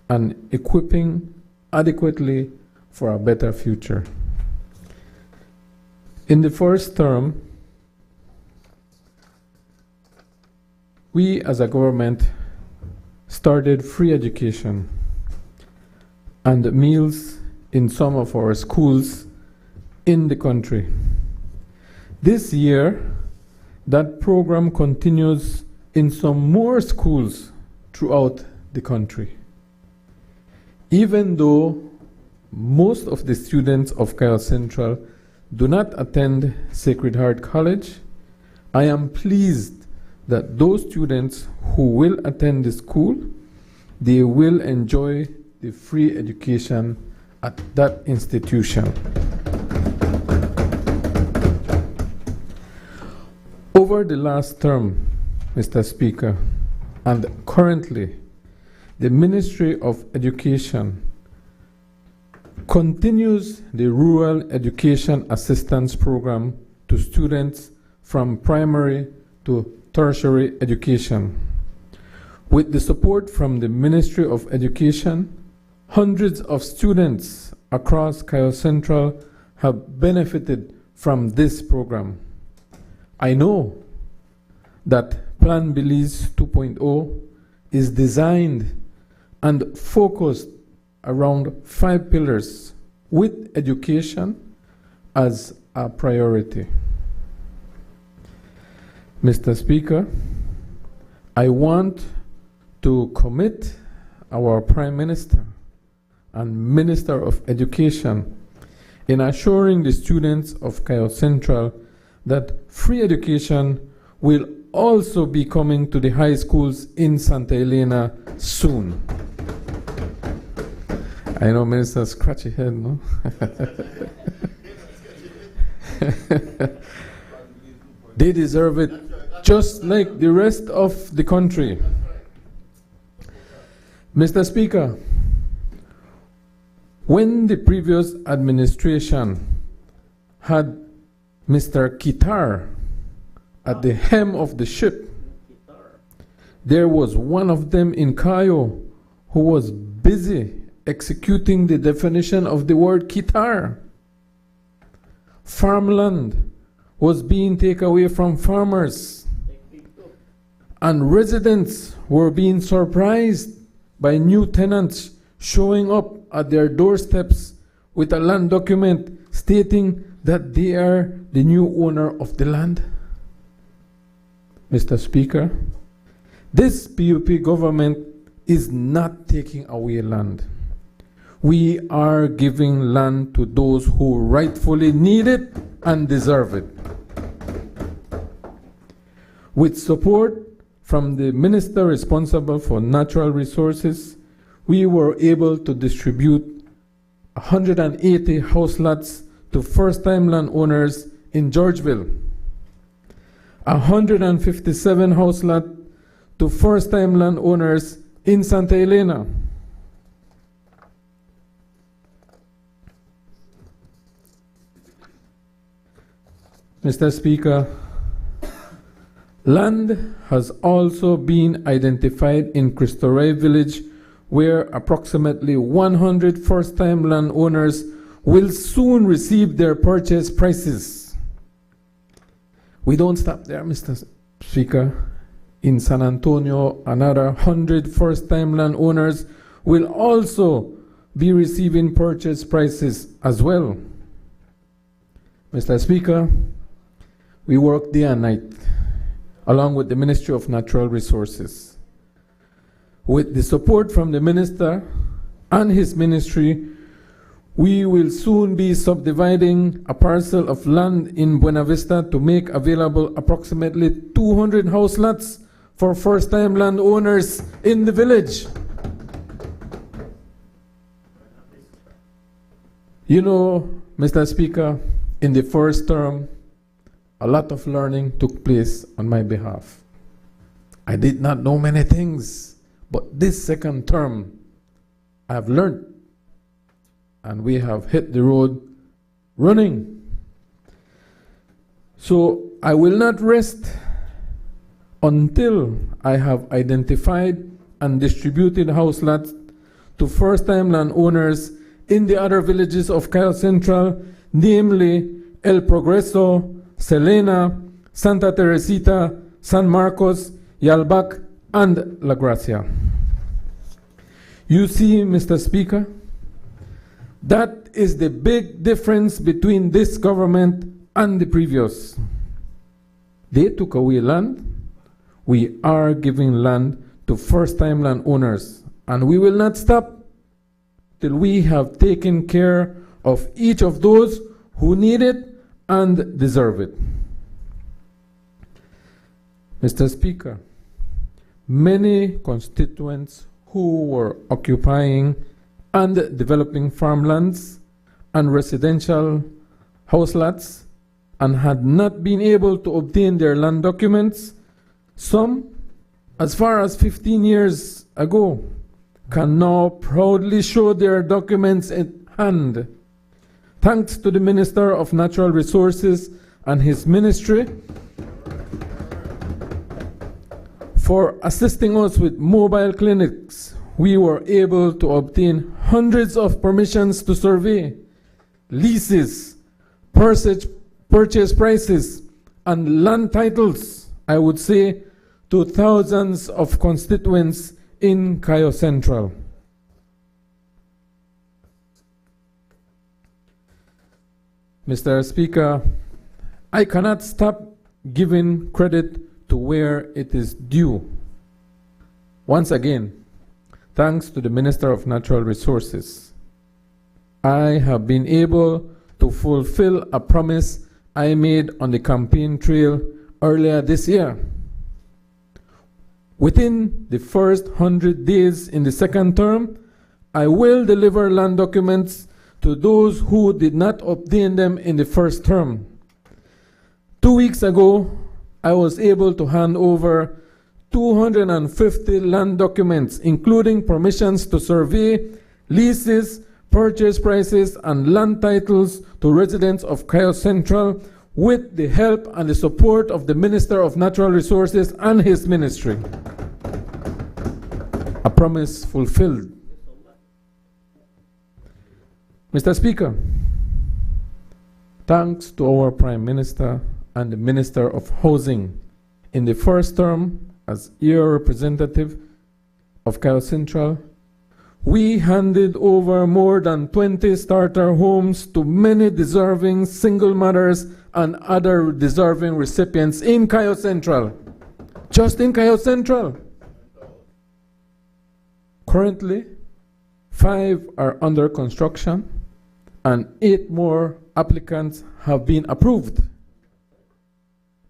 and equipping adequately for a better future. In the first term, we as a government started free education and meals in some of our schools in the country. This year, that program continues in some more schools throughout the country. Even though most of the students of Cayo Central do not attend Sacred Heart College, I am pleased that those students who will attend the school, they will enjoy the free education at that institution. Over the last term, Mr. Speaker, and currently, the Ministry of Education continues the Rural Education Assistance Program to students from primary to tertiary education. With the support from the Ministry of Education, hundreds of students across Kyle Central have benefited from this program. I know that Plan Belize 2.0 is designed and focused around 5 pillars with education as a priority. Mr. Speaker, I want to commit our Prime Minister and Minister of Education in assuring the students of Kyle Central that free education will also be coming to the high schools in Santa Elena soon. I know Minister scratch your head, no? They deserve it just like the rest of the country. Mr. Speaker, when the previous administration had Mr. Kitar at the helm of the ship, there was one of them in Cayo who was busy executing the definition of the word Kitar. Farmland was being taken away from farmers, and residents were being surprised by new tenants showing up at their doorsteps with a land document stating that they are the new owner of the land. Mr. Speaker, this PUP government is not taking away land. We are giving land to those who rightfully need it and deserve it. With support from the minister responsible for natural resources, we were able to distribute 180 house lots to first-time landowners in Georgeville, 157 house lots to first-time landowners in Santa Elena, Mr. Speaker, land has also been identified in Cristo Rey village, where approximately 100 first-time landowners will soon receive their purchase prices. We don't stop there, Mr. Speaker. In San Antonio, another 100 first-time landowners will also be receiving purchase prices as well. Mr. Speaker, we work day and night along with the Ministry of Natural Resources. With the support from the Minister and his ministry, we will soon be subdividing a parcel of land in Buena Vista to make available approximately 200 house lots for first-time landowners in the village. You know, Mr. Speaker, in the first term, a lot of learning took place on my behalf. I did not know many things, but this second term, I have learned, and we have hit the road running. So I will not rest until I have identified and distributed house lots to first-time landowners in the other villages of Kyle Central, namely El Progreso, Selena, Santa Teresita, San Marcos, Yalbac, and La Gracia. You see, Mr. Speaker, that is the big difference between this government and the previous. They took away land. We are giving land to first-time landowners, and we will not stop till we have taken care of each of those who need it and deserve it. Mr. Speaker, many constituents who were occupying and developing farmlands and residential house lots and had not been able to obtain their land documents, some as far as 15 years ago, can now proudly show their documents in hand. Thanks to the Minister of Natural Resources and his ministry for assisting us with mobile clinics, we were able to obtain hundreds of permissions to survey, leases, purchase prices, and land titles, I would say, to thousands of constituents in Cayo Central. Mr. Speaker, I cannot stop giving credit to where it is due. Once again, thanks to the Minister of Natural Resources, I have been able to fulfill a promise I made on the campaign trail earlier this year. Within the first 100 days in the second term, I will deliver land documents to those who did not obtain them in the first term. 2 weeks ago, I was able to hand over 250 land documents, including permissions to survey, leases, purchase prices, and land titles to residents of Cayo Central with the help and the support of the Minister of Natural Resources and his ministry. A promise fulfilled. Mr. Speaker, thanks to our Prime Minister and the Minister of Housing in the first term as your representative of Cayo Central, we handed over more than 20 starter homes to many deserving single mothers and other deserving recipients in Cayo Central. Just in Cayo Central. Currently, 5 are under construction and 8 more applicants have been approved.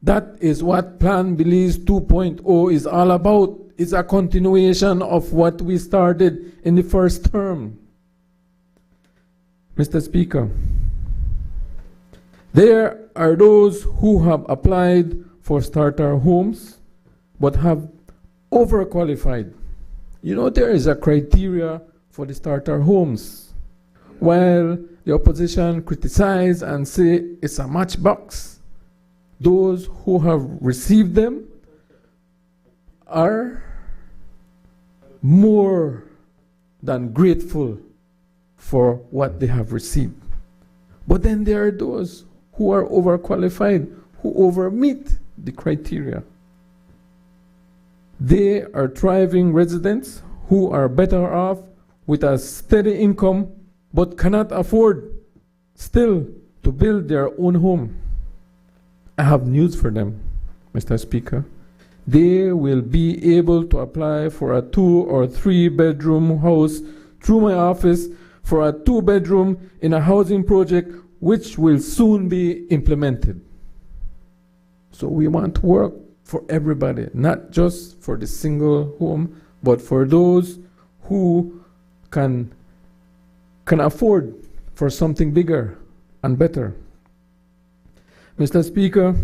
That is what Plan Belize 2.0 is all about. It's a continuation of what we started in the first term. Mr. Speaker, there are those who have applied for starter homes but have overqualified. You know, there is a criteria for the starter homes. While the opposition criticize and say it's a matchbox, those who have received them are more than grateful for what they have received. But then there are those who are overqualified, who overmeet the criteria. They are thriving residents who are better off with a steady income but cannot afford still to build their own home. I have news for them, Mr. Speaker. They will be able to apply for a 2 or 3 bedroom house through my office for a 2-bedroom in a housing project which will soon be implemented. So we want to work for everybody, not just for the single home, but for those who can afford for something bigger and better. Mr. Speaker,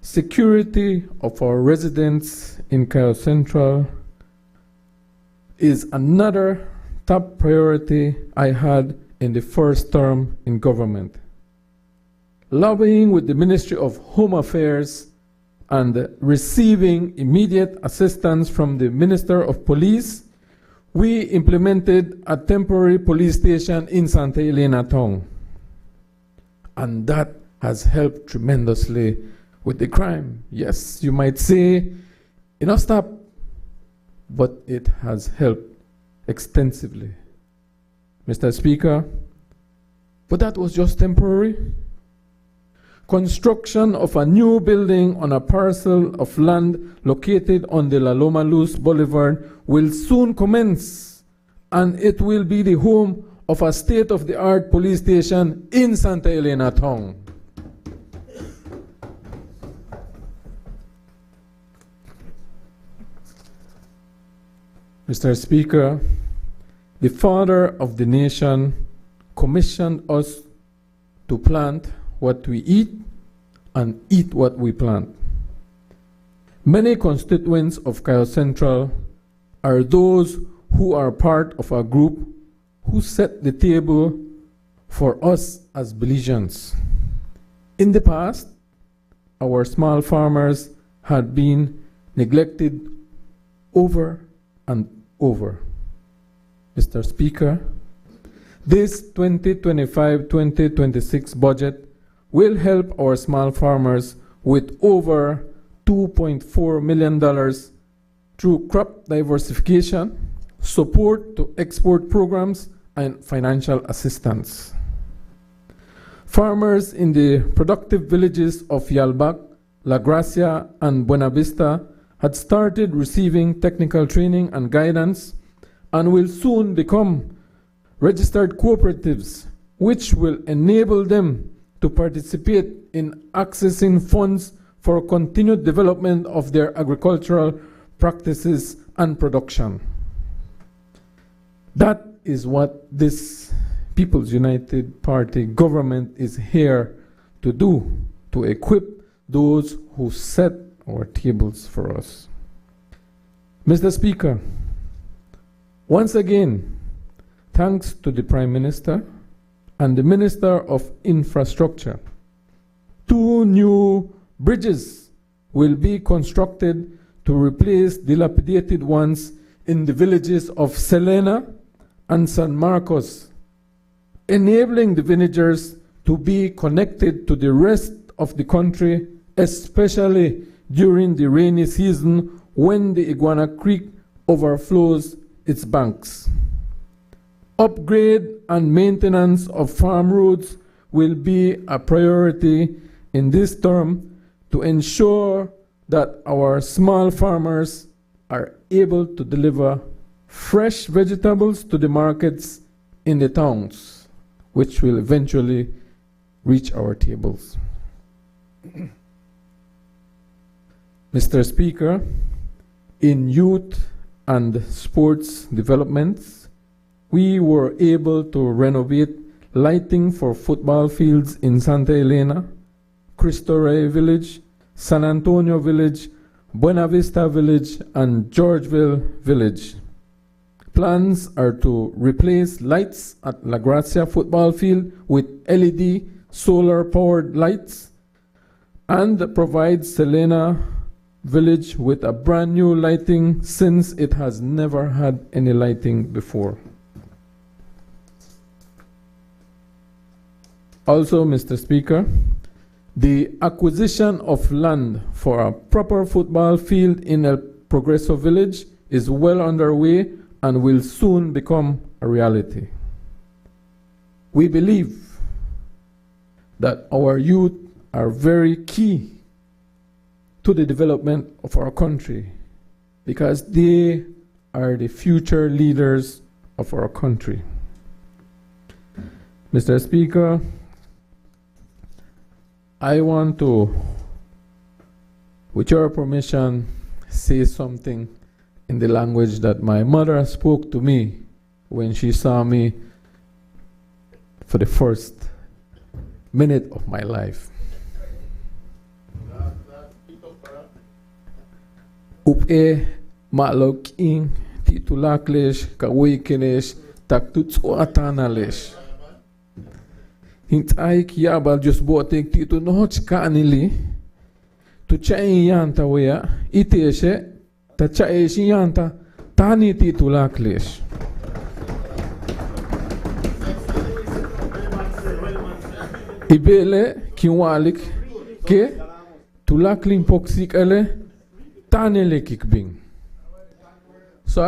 security of our residents in Cayo Central is another top priority I had in the first term in government. Lobbying with the Ministry of Home Affairs and receiving immediate assistance from the Minister of Police, we implemented a temporary police station in Santa Elena town. And that has helped tremendously with the crime. Yes, you might say, enough stop, but it has helped extensively. Mr. Speaker, but that was just temporary. Construction of a new building on a parcel of land located on the La Loma Luz Boulevard will soon commence, and it will be the home of a state-of-the-art police station in Santa Elena town. Mr. Speaker, the Father of the nation commissioned us to plant what we eat and eat what we plant. Many constituents of Kyle Central are those who are part of a group who set the table for us as Belizeans. In the past, our small farmers had been neglected over and over. Mr. Speaker, this 2025-2026 budget will help our small farmers with over $2.4 million through crop diversification, support to export programs, and financial assistance. Farmers in the productive villages of Yalbak, La Gracia, and Buena Vista had started receiving technical training and guidance and will soon become registered cooperatives, which will enable them to participate in accessing funds for continued development of their agricultural practices and production. That is what this People's United Party government is here to do, to equip those who set our tables for us. Mr. Speaker, once again, thanks to the Prime Minister and the Minister of Infrastructure, 2 new bridges will be constructed to replace dilapidated ones in the villages of Selena and San Marcos, enabling the villagers to be connected to the rest of the country, especially during the rainy season when the Iguana Creek overflows its banks. Upgrade and maintenance of farm roads will be a priority in this term to ensure that our small farmers are able to deliver fresh vegetables to the markets in the towns, which will eventually reach our tables. Mr. Speaker, in youth and sports developments, we were able to renovate lighting for football fields in Santa Elena, Cristo Rey Village, San Antonio Village, Buena Vista Village, and Georgeville Village. Plans are to replace lights at La Gracia football field with LED solar-powered lights and provide Selena Village with a brand new lighting since it has never had any lighting before. Also, Mr. Speaker, the acquisition of land for a proper football field in El Progreso Village is well underway and will soon become a reality. We believe that our youth are very key to the development of our country because they are the future leaders of our country. Mr. Speaker, I want to, with your permission, say something in the language that my mother spoke to me when she saw me for the first minute of my life. Upe ma'loking titulaklesh kawikenesh taktutsu atanalesh. Hintaik yabal just botek titu noch kanili tu chain yanta wea iteshe ta chaeshi yanta tani titulaklesh. Ibele kiwalik ke tulaklin poksik ele tanele kikbing. So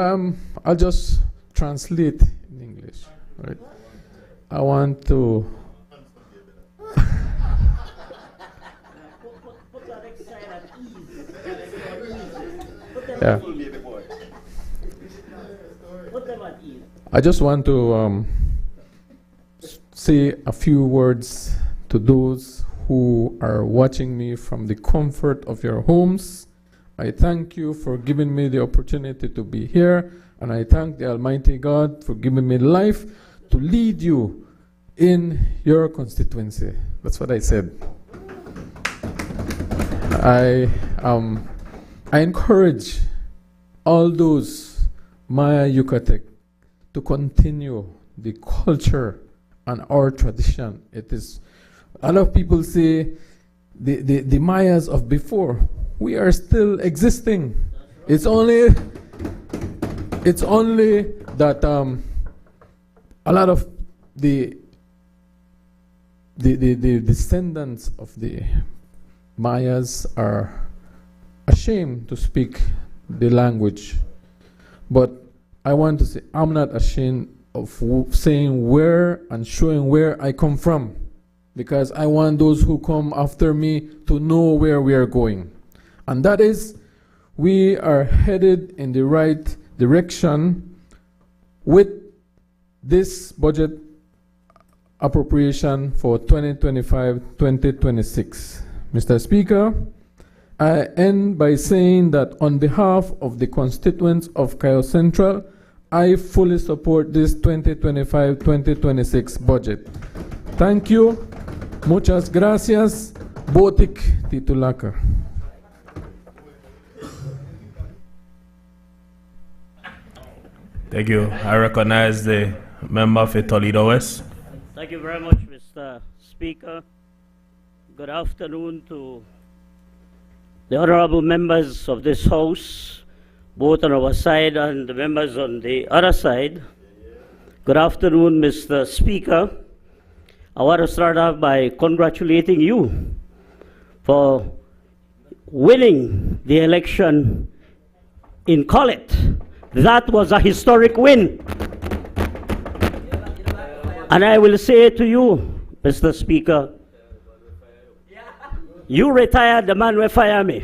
I'll just translate in English. Right? I want to yeah. I just want to say a few words to those who are watching me from the comfort of your homes I thank you for giving me the opportunity to be here, and I thank the Almighty God for giving me life to lead you in your constituency. That's what I said. I encourage all those Maya Yucatec to continue the culture and our tradition. It is, a lot of people say the Mayas of before, we are still existing. It's only that a lot of the descendants of the Mayas are ashamed to speak the language. But I want to say, I'm not ashamed of saying where and showing where I come from, because I want those who come after me to know where we are going. And that is, we are headed in the right direction with this budget appropriation for 2025-2026. Mr. Speaker, I end by saying that on behalf of the constituents of Cayo Central, I fully support this 2025-2026 budget. Thank you. Muchas gracias. Botik titulaka. Thank you. I recognize the member for Toledo West. Thank you very much, Mr. Speaker. Good afternoon to the honorable members of this House, both on our side and the members on the other side. Good afternoon, Mr. Speaker. I want to start off by congratulating you for winning the election in Collet. That was a historic win. And I will say to you, Mr. Speaker, you retired, the man will fire me,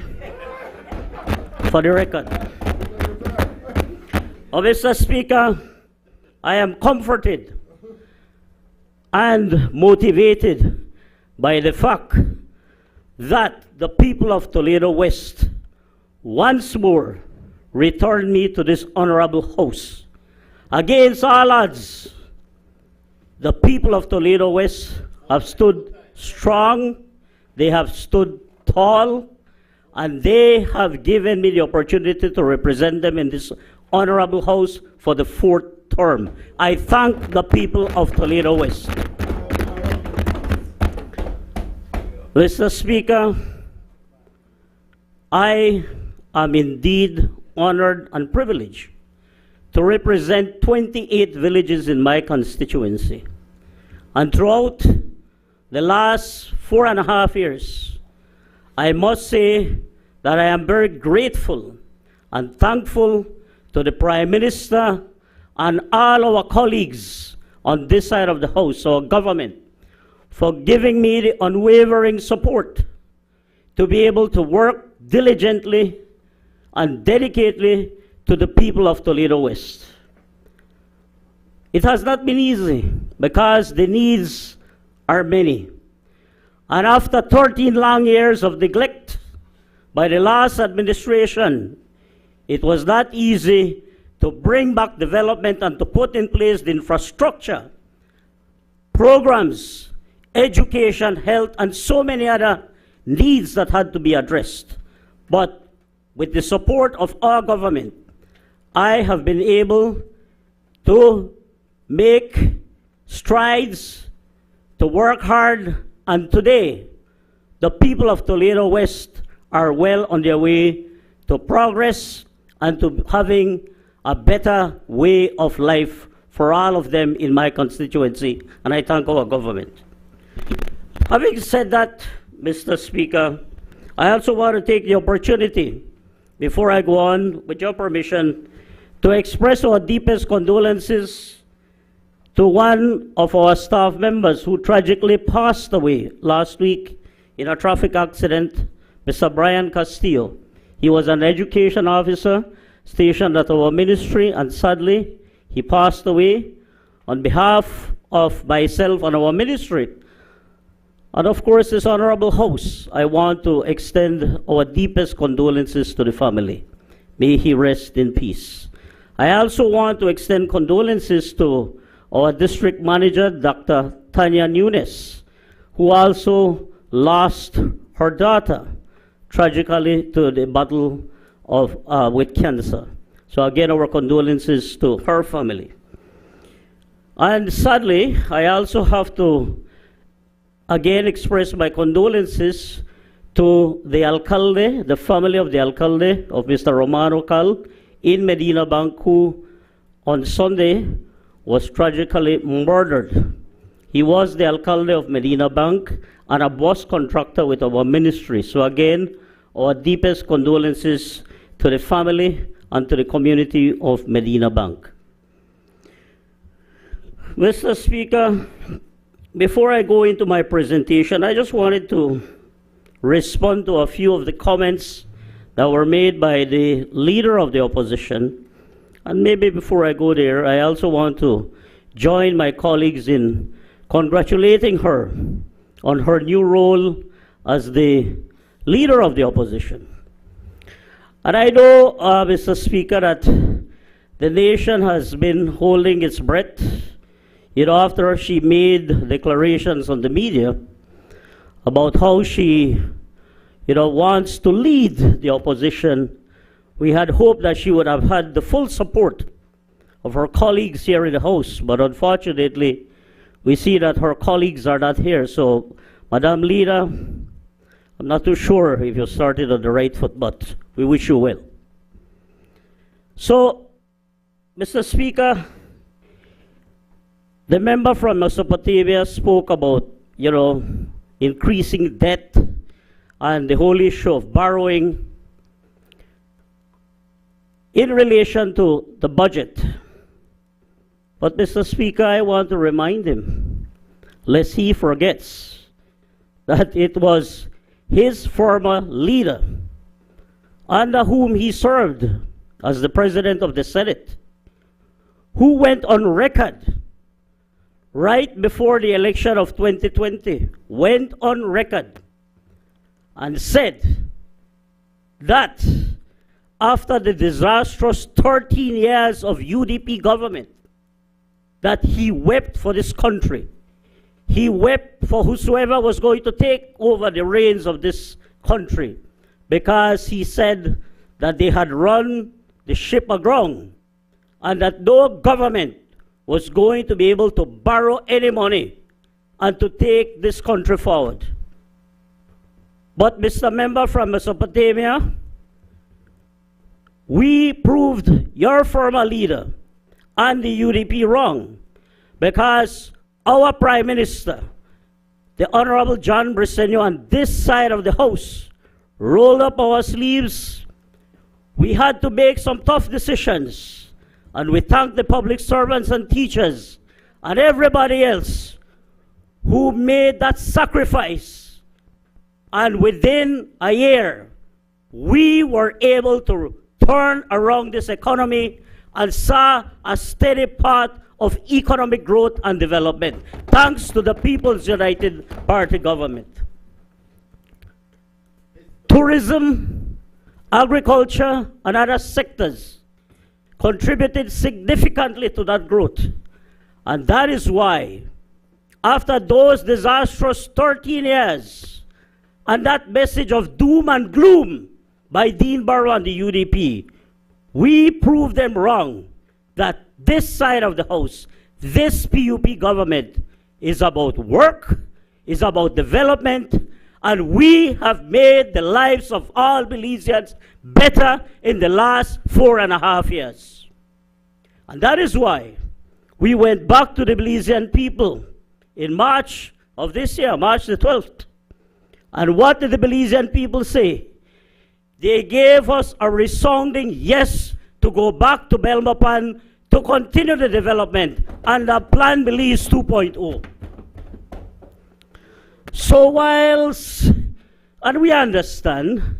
for the record. Oh, Mr. Speaker, I am comforted and motivated by the fact that the people of Toledo West once more returned me to this honorable House. Against all odds, the people of Toledo West have stood strong, they have stood tall, and they have given me the opportunity to represent them in this honorable House for the 4th term. I thank the people of Toledo West. Mr. Speaker, I am indeed honored and privileged to represent 28 villages in my constituency. And throughout the last 4.5 years, I must say that I am very grateful and thankful to the Prime Minister and all our colleagues on this side of the House, our government, for giving me the unwavering support to be able to work diligently and dedicatedly to the people of Toledo West. It has not been easy because the needs are many. And after 13 long years of neglect by the last administration, it was not easy to bring back development and to put in place the infrastructure, programs, education, health, and so many other needs that had to be addressed. But with the support of our government, I have been able to make strides, to work hard, and today, the people of Toledo West are well on their way to progress and to having a better way of life for all of them in my constituency, and I thank our government. Having said that, Mr. Speaker, I also want to take the opportunity, before I go on, with your permission, to express our deepest condolences to one of our staff members who tragically passed away last week in a traffic accident, Mr. Brian Castillo. He was an education officer stationed at our ministry, and sadly, he passed away. On behalf of myself and our ministry, And of course, this honorable House, I want to extend our deepest condolences to the family. May he rest in peace. I also want to extend condolences to our district manager, Dr. Tanya Nunes, who also lost her daughter tragically to the battle of, with cancer. So again, our condolences to her family. And sadly, I also have to again express my condolences to the alcalde, the family of the alcalde of Mr. Romano Cal in Medina Bank, who on Sunday was tragically murdered. He was the alcalde of Medina Bank and a bus contractor with our ministry. So again, our deepest condolences to the family and to the community of Medina Bank. Mr. Speaker, before I go into my presentation, I just wanted to respond to a few of the comments that were made by the leader of the opposition. And maybe before I go there, I also want to join my colleagues in congratulating her on her new role as the leader of the opposition. And I know, Mr. Speaker, that the nation has been holding its breath, after she made declarations on the media about how she, wants to lead the opposition. We had hoped that she would have had the full support of her colleagues here in the House, but unfortunately, we see that her colleagues are not here. So, Madam Leader, I'm not too sure if you started on the right foot, but we wish you well. So, Mr. Speaker, the member from Mesopotamia spoke about, increasing debt and the whole issue of borrowing in relation to the budget. But Mr. Speaker, I want to remind him, lest he forgets, that it was his former leader, under whom he served as the President of the Senate, who went on record right before the election of 2020, went on record and said that after the disastrous 13 years of UDP government, that he wept for this country. He wept for whosoever was going to take over the reins of this country, because he said that they had run the ship aground and that no government was going to be able to borrow any money and to take this country forward. But Mr. Member from Mesopotamia, we proved your former leader and the UDP wrong, because our Prime Minister, the Honorable John Briceño, on this side of the House, rolled up our sleeves. We had to make some tough decisions. And we thank the public servants and teachers and everybody else who made that sacrifice. And within a year, we were able to turn around this economy and saw a steady path of economic growth and development, thanks to the People's United Party government. Tourism, agriculture, and other sectors contributed significantly to that growth. And that is why, after those disastrous 13 years, and that message of doom and gloom by Dean Barrow and the UDP, we proved them wrong, that this side of the House, this PUP government, is about work, is about development, and we have made the lives of all Belizeans better in the last 4.5 years. And that is why we went back to the Belizean people in March of this year, March the 12th. And what did the Belizean people say? They gave us a resounding yes to go back to Belmopan to continue the development under Plan Belize 2.0. So whilst, and we understand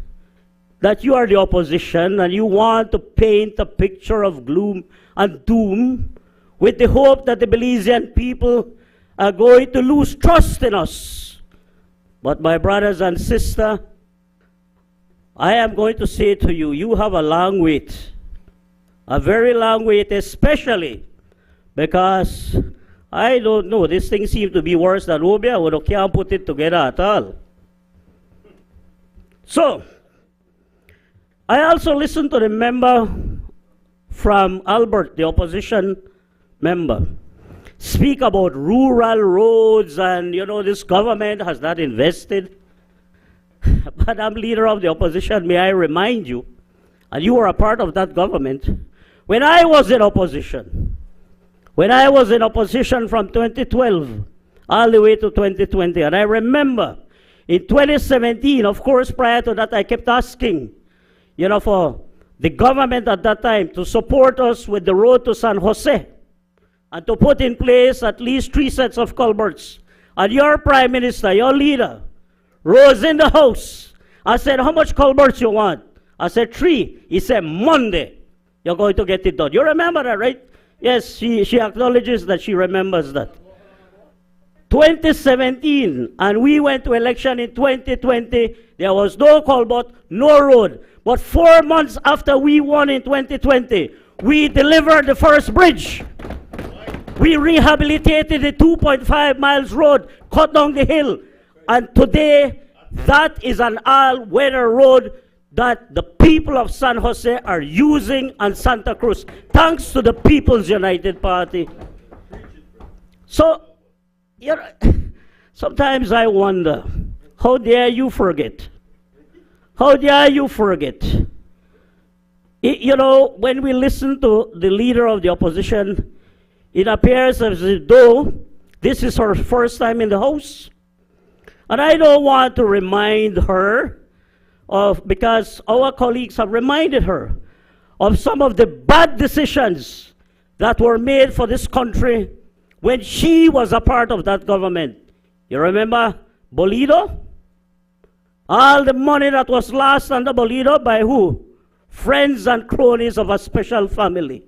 that you are the opposition and you want to paint a picture of gloom and doom with the hope that the Belizean people are going to lose trust in us, But my brothers and sisters, I am going to say to you, you have a long wait. A very long wait, especially because I don't know, this thing seems to be worse than Obia, we can't put it together at all. So, I also listened to the member from Albert, the opposition member, speak about rural roads and, you know, this government has not invested. But I'm leader of the opposition, may I remind you, and you were a part of that government, when I was in opposition from 2012 all the way to 2020, and I remember in 2017, of course, prior to that, I kept asking, you know, for the government at that time to support us with the road to San Jose and to put in place at least 3 sets of culverts. And your prime minister, your leader, rose in the house. I said, how much culverts you want? I said, 3. He said, Monday, you're going to get it done. You remember that, right? Yes, she acknowledges that she remembers that. 2017, and we went to election in 2020. There was no culvert, no road. But 4 months after we won in 2020, we delivered the first bridge. We rehabilitated the 2.5 miles road, cut down the hill. And today, that is an all-weather road that the people of San Jose are using on Santa Cruz, thanks to the People's United Party. So, you know, sometimes I wonder, how dare you forget? How dare you forget? You know, when we listen to the leader of the opposition, it appears as though this is her first time in the House. And I don't want to remind her of, because our colleagues have reminded her of some of the bad decisions that were made for this country when she was a part of that government. You remember Bolido? All the money that was lost under Bolido by who? Friends and cronies of a special family.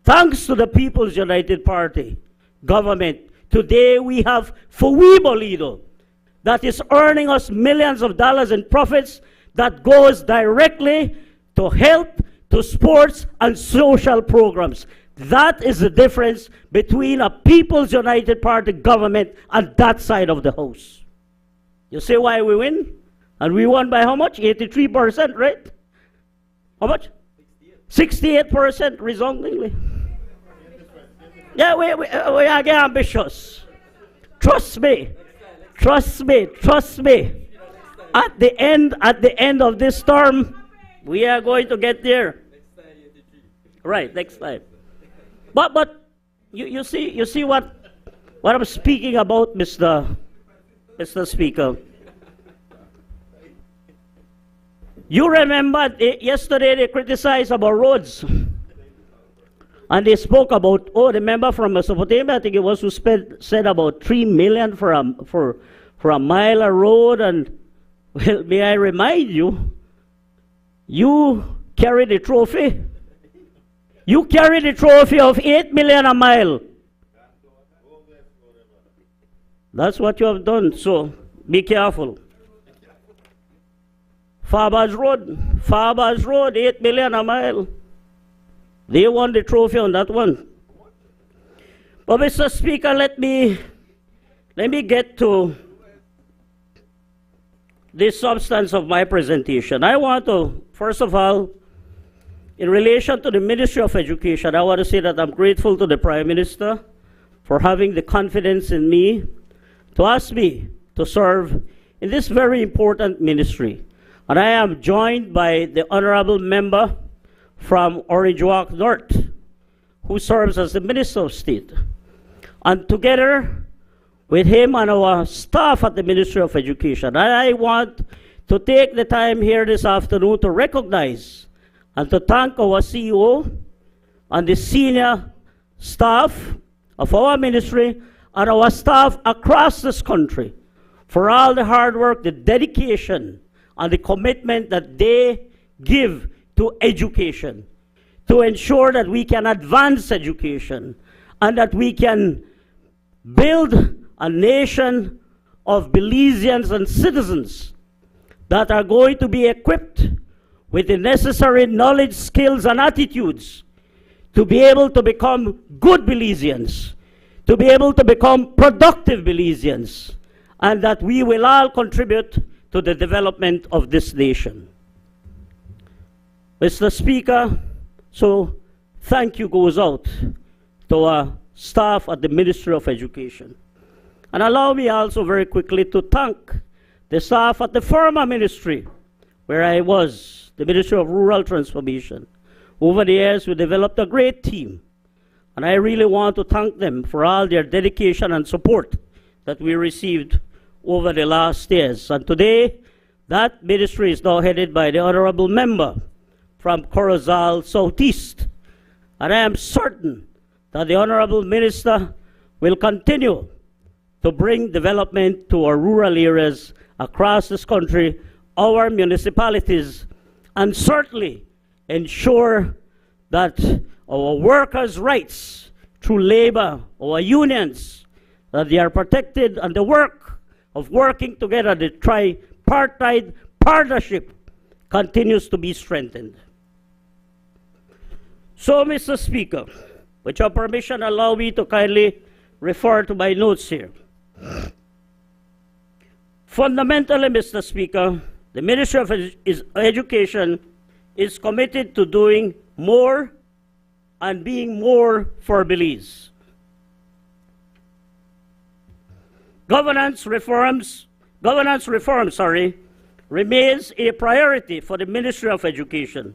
Thanks to the People's United Party government, today we have Fuwi Bolido that is earning us millions of dollars in profits that goes directly to health, to sports, and social programs. That is the difference between a People's United Party government and that side of the House. You see why we win? And we won by how much? 83%, right? How much? 68%, resoundingly. Yeah, we are getting ambitious. Trust me. Trust me. Trust me. At the end of this term, we are going to get there. Right, next time. But you see what I'm speaking about, Mr. Speaker. You remember yesterday they criticized about roads. And they spoke about, the member from Mesopotamia, I think it was, who said about 3 million for a mile of road. And, well, may I remind you, you carry the trophy. You carry the trophy of 8 million a mile. That's what you have done, so be careful. Farber's Road, 8 million a mile. They won the trophy on that one. But Mr. Speaker, let me get to the substance of my presentation. I want to, first of all, in relation to the Ministry of Education, I want to say that I'm grateful to the Prime Minister for having the confidence in me to ask me to serve in this very important ministry. And I am joined by the Honorable Member from Orange Walk North, who serves as the Minister of State. And together with him and our staff at the Ministry of Education, I want to take the time here this afternoon to recognize and to thank our CEO and the senior staff of our ministry and our staff across this country for all the hard work, the dedication, and the commitment that they give to education, to ensure that we can advance education and that we can build a nation of Belizeans and citizens that are going to be equipped with the necessary knowledge, skills, and attitudes to be able to become good Belizeans, to be able to become productive Belizeans, and that we will all contribute to the development of this nation. Mr. Speaker, so thank you goes out to our staff at the Ministry of Education. And allow me also very quickly to thank the staff at the former ministry, where I was, the Ministry of Rural Transformation. Over the years, we developed a great team, and I really want to thank them for all their dedication and support that we received over the last years. And today, that ministry is now headed by the honorable member from Corozal Southeast. And I am certain that the honorable minister will continue to bring development to our rural areas across this country, our municipalities, and certainly ensure that our workers' rights through labor, our unions, that they are protected, and the work of working together, the tripartite partnership, continues to be strengthened. So, Mr. Speaker, with your permission, allow me to kindly refer to my notes here. Fundamentally, Mr. Speaker, the Ministry of Education is committed to doing more and being more for Belize. Governance reforms, remains a priority for the Ministry of Education.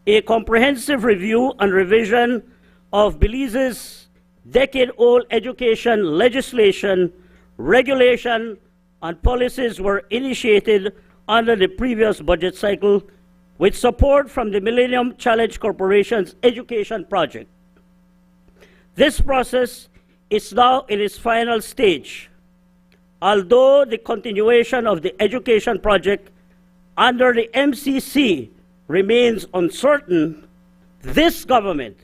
A comprehensive review and revision of Belize's decade-old education legislation, regulation, and policies were initiated under the previous budget cycle with support from the Millennium Challenge Corporation's education project. This process is now in its final stage. Although the continuation of the education project under the MCC remains uncertain, this government,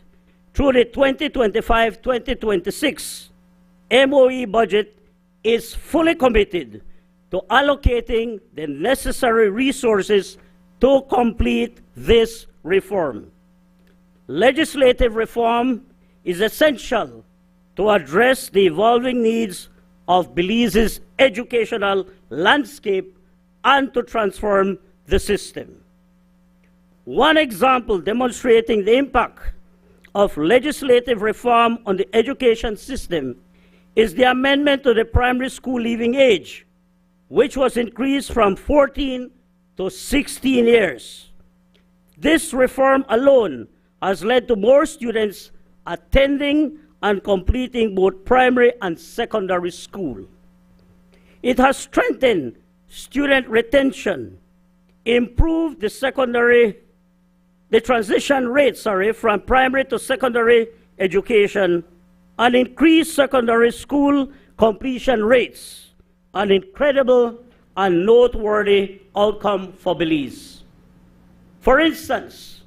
through the 2025-2026 MOE budget, is fully committed to allocating the necessary resources to complete this reform. Legislative reform is essential to address the evolving needs of Belize's educational landscape and to transform the system. One example demonstrating the impact of legislative reform on the education system is the amendment to the primary school leaving age, which was increased from 14 to 16 years. This reform alone has led to more students attending and completing both primary and secondary school. It has strengthened student retention, improved the transition rate, from primary to secondary education, and increased secondary school completion rates, an incredible and noteworthy outcome for Belize. For instance,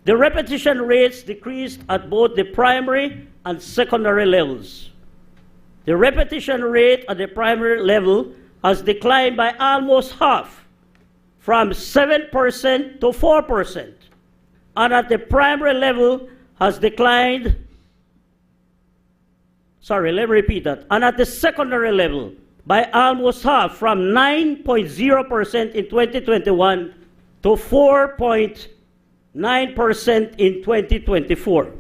the repetition rates decreased at both the primary and secondary levels. The repetition rate at the primary level has declined by almost half, from 7% to 4%, and at the primary level has declined, and at the secondary level by almost half, from 9.0% in 2021 to 4.9% in 2024.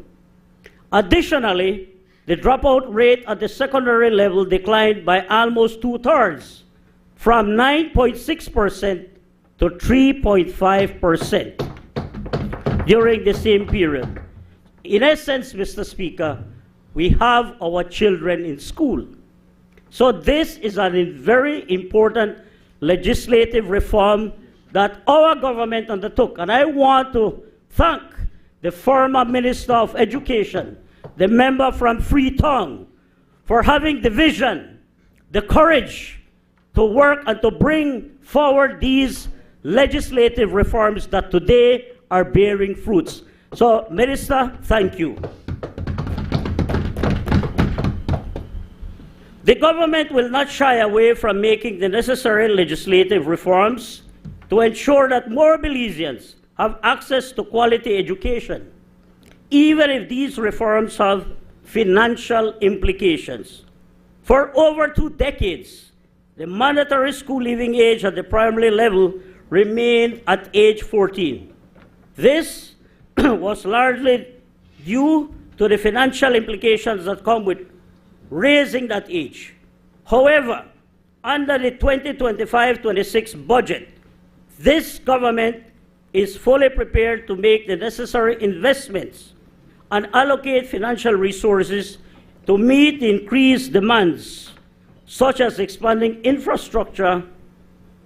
Additionally, the dropout rate at the secondary level declined by almost 2/3, from 9.6% to 3.5% during the same period. In essence, Mr. Speaker, we have our children in school. So this is a very important legislative reform that our government undertook. And I want to thank the former Minister of Education, the member from Freetown, for having the vision, the courage to work and to bring forward these legislative reforms that today are bearing fruits. So, Minister, thank you. The government will not shy away from making the necessary legislative reforms to ensure that more Belizeans have access to quality education, even if these reforms have financial implications. For over 2 decades, the mandatory school leaving age at the primary level remained at age 14. This was largely due to the financial implications that come with raising that age. However, under the 2025-26 budget, this government is fully prepared to make the necessary investments and allocate financial resources to meet increased demands, such as expanding infrastructure,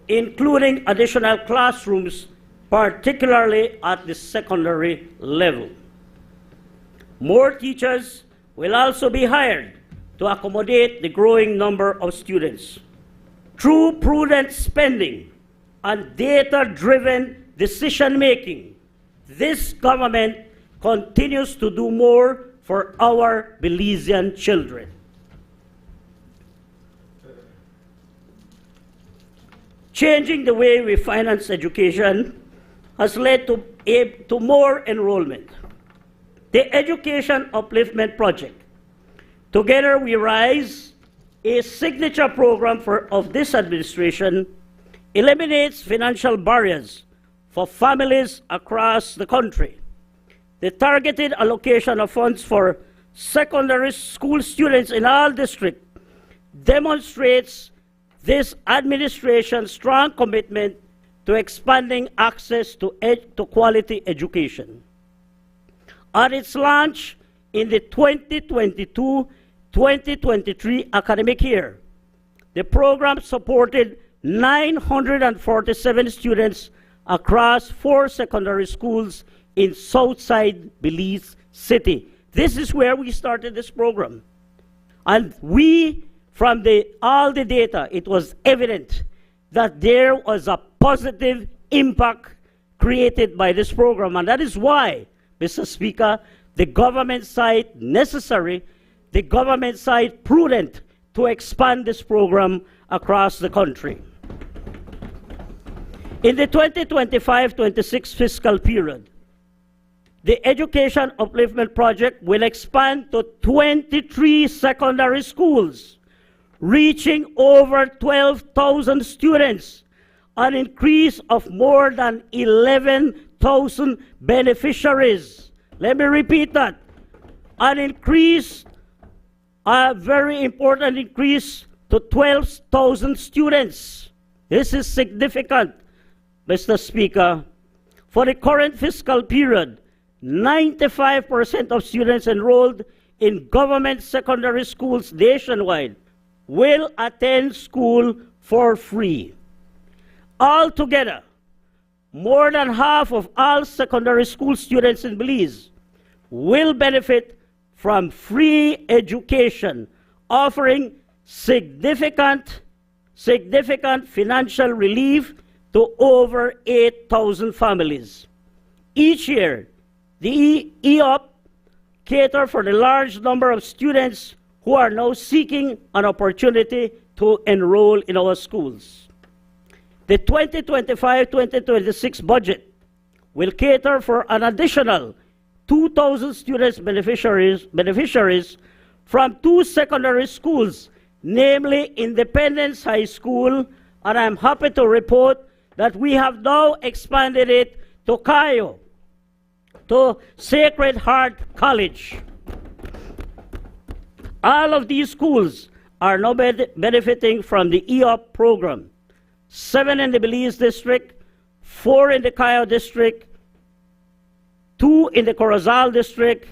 including additional classrooms, particularly at the secondary level. More teachers will also be hired to accommodate the growing number of students. Through prudent spending and data-driven decision-making, this government continues to do more for our Belizean children. Changing the way we finance education has led to more enrollment. The Education Upliftment Project, Together We Rise, a signature program of this administration, eliminates financial barriers for families across the country. The targeted allocation of funds for secondary school students in all districts demonstrates this administration's strong commitment to expanding access to quality education. At its launch in the 2022-2023 academic year, the program supported 947 students across 4 secondary schools in Southside Belize City. This is where we started this program. And from all the data, it was evident that there was a positive impact created by this program. And that is why, Mr. Speaker, the government side necessary, the government side prudent to expand this program across the country. In the 2025-26 fiscal period, the Education Upliftment Project will expand to 23 secondary schools, reaching over 12,000 students, an increase of more than 11,000 beneficiaries. Let me repeat that. A very important increase to 12,000 students. This is significant, Mr. Speaker. For the current fiscal period, 95% of students enrolled in government secondary schools nationwide will attend school for free. Altogether, more than half of all secondary school students in Belize will benefit from free education, offering significant financial relief to over 8,000 families. Each year, the EOP cater for the large number of students who are now seeking an opportunity to enroll in our schools. The 2025-2026 budget will cater for an additional 2,000 students beneficiaries from 2 secondary schools, namely Independence High School, and I'm happy to report that we have now expanded it to Cayo, to Sacred Heart College. All of these schools are now benefiting from the EOP program. 7 in the Belize district, 4 in the Cayo district, 2 in the Corozal district,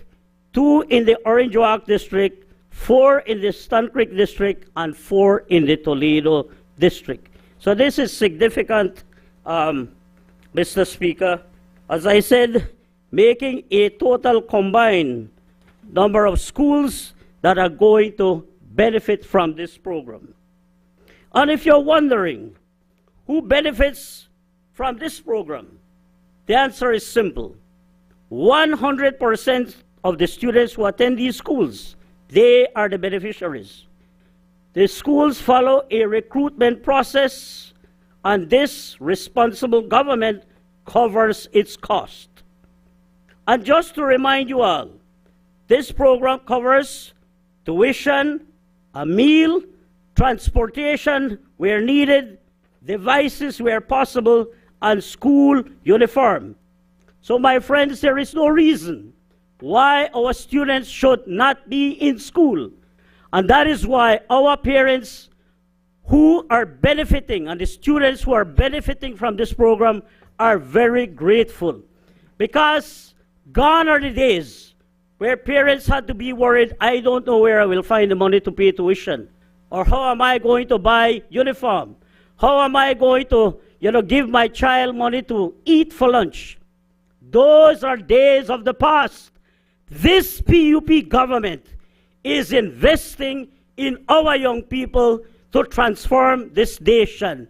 2 in the Orange Walk district, 4 in the Stan Creek district, and 4 in the Toledo district. So this is significant, Mr. Speaker. As I said, making a total combined number of schools that are going to benefit from this program. And if you're wondering who benefits from this program, the answer is simple. 100% of the students who attend these schools, they are the beneficiaries. The schools follow a recruitment process, and this responsible government covers its cost. And just to remind you all, this program covers tuition, a meal, transportation where needed, devices where possible, and school uniform. So my friends, there is no reason why our students should not be in school. And that is why our parents who are benefiting and the students who are benefiting from this program are very grateful. Because gone are the days where parents had to be worried, I don't know where I will find the money to pay tuition. Or how am I going to buy uniform? How am I going to, give my child money to eat for lunch? Those are days of the past. This PUP government is investing in our young people to transform this nation.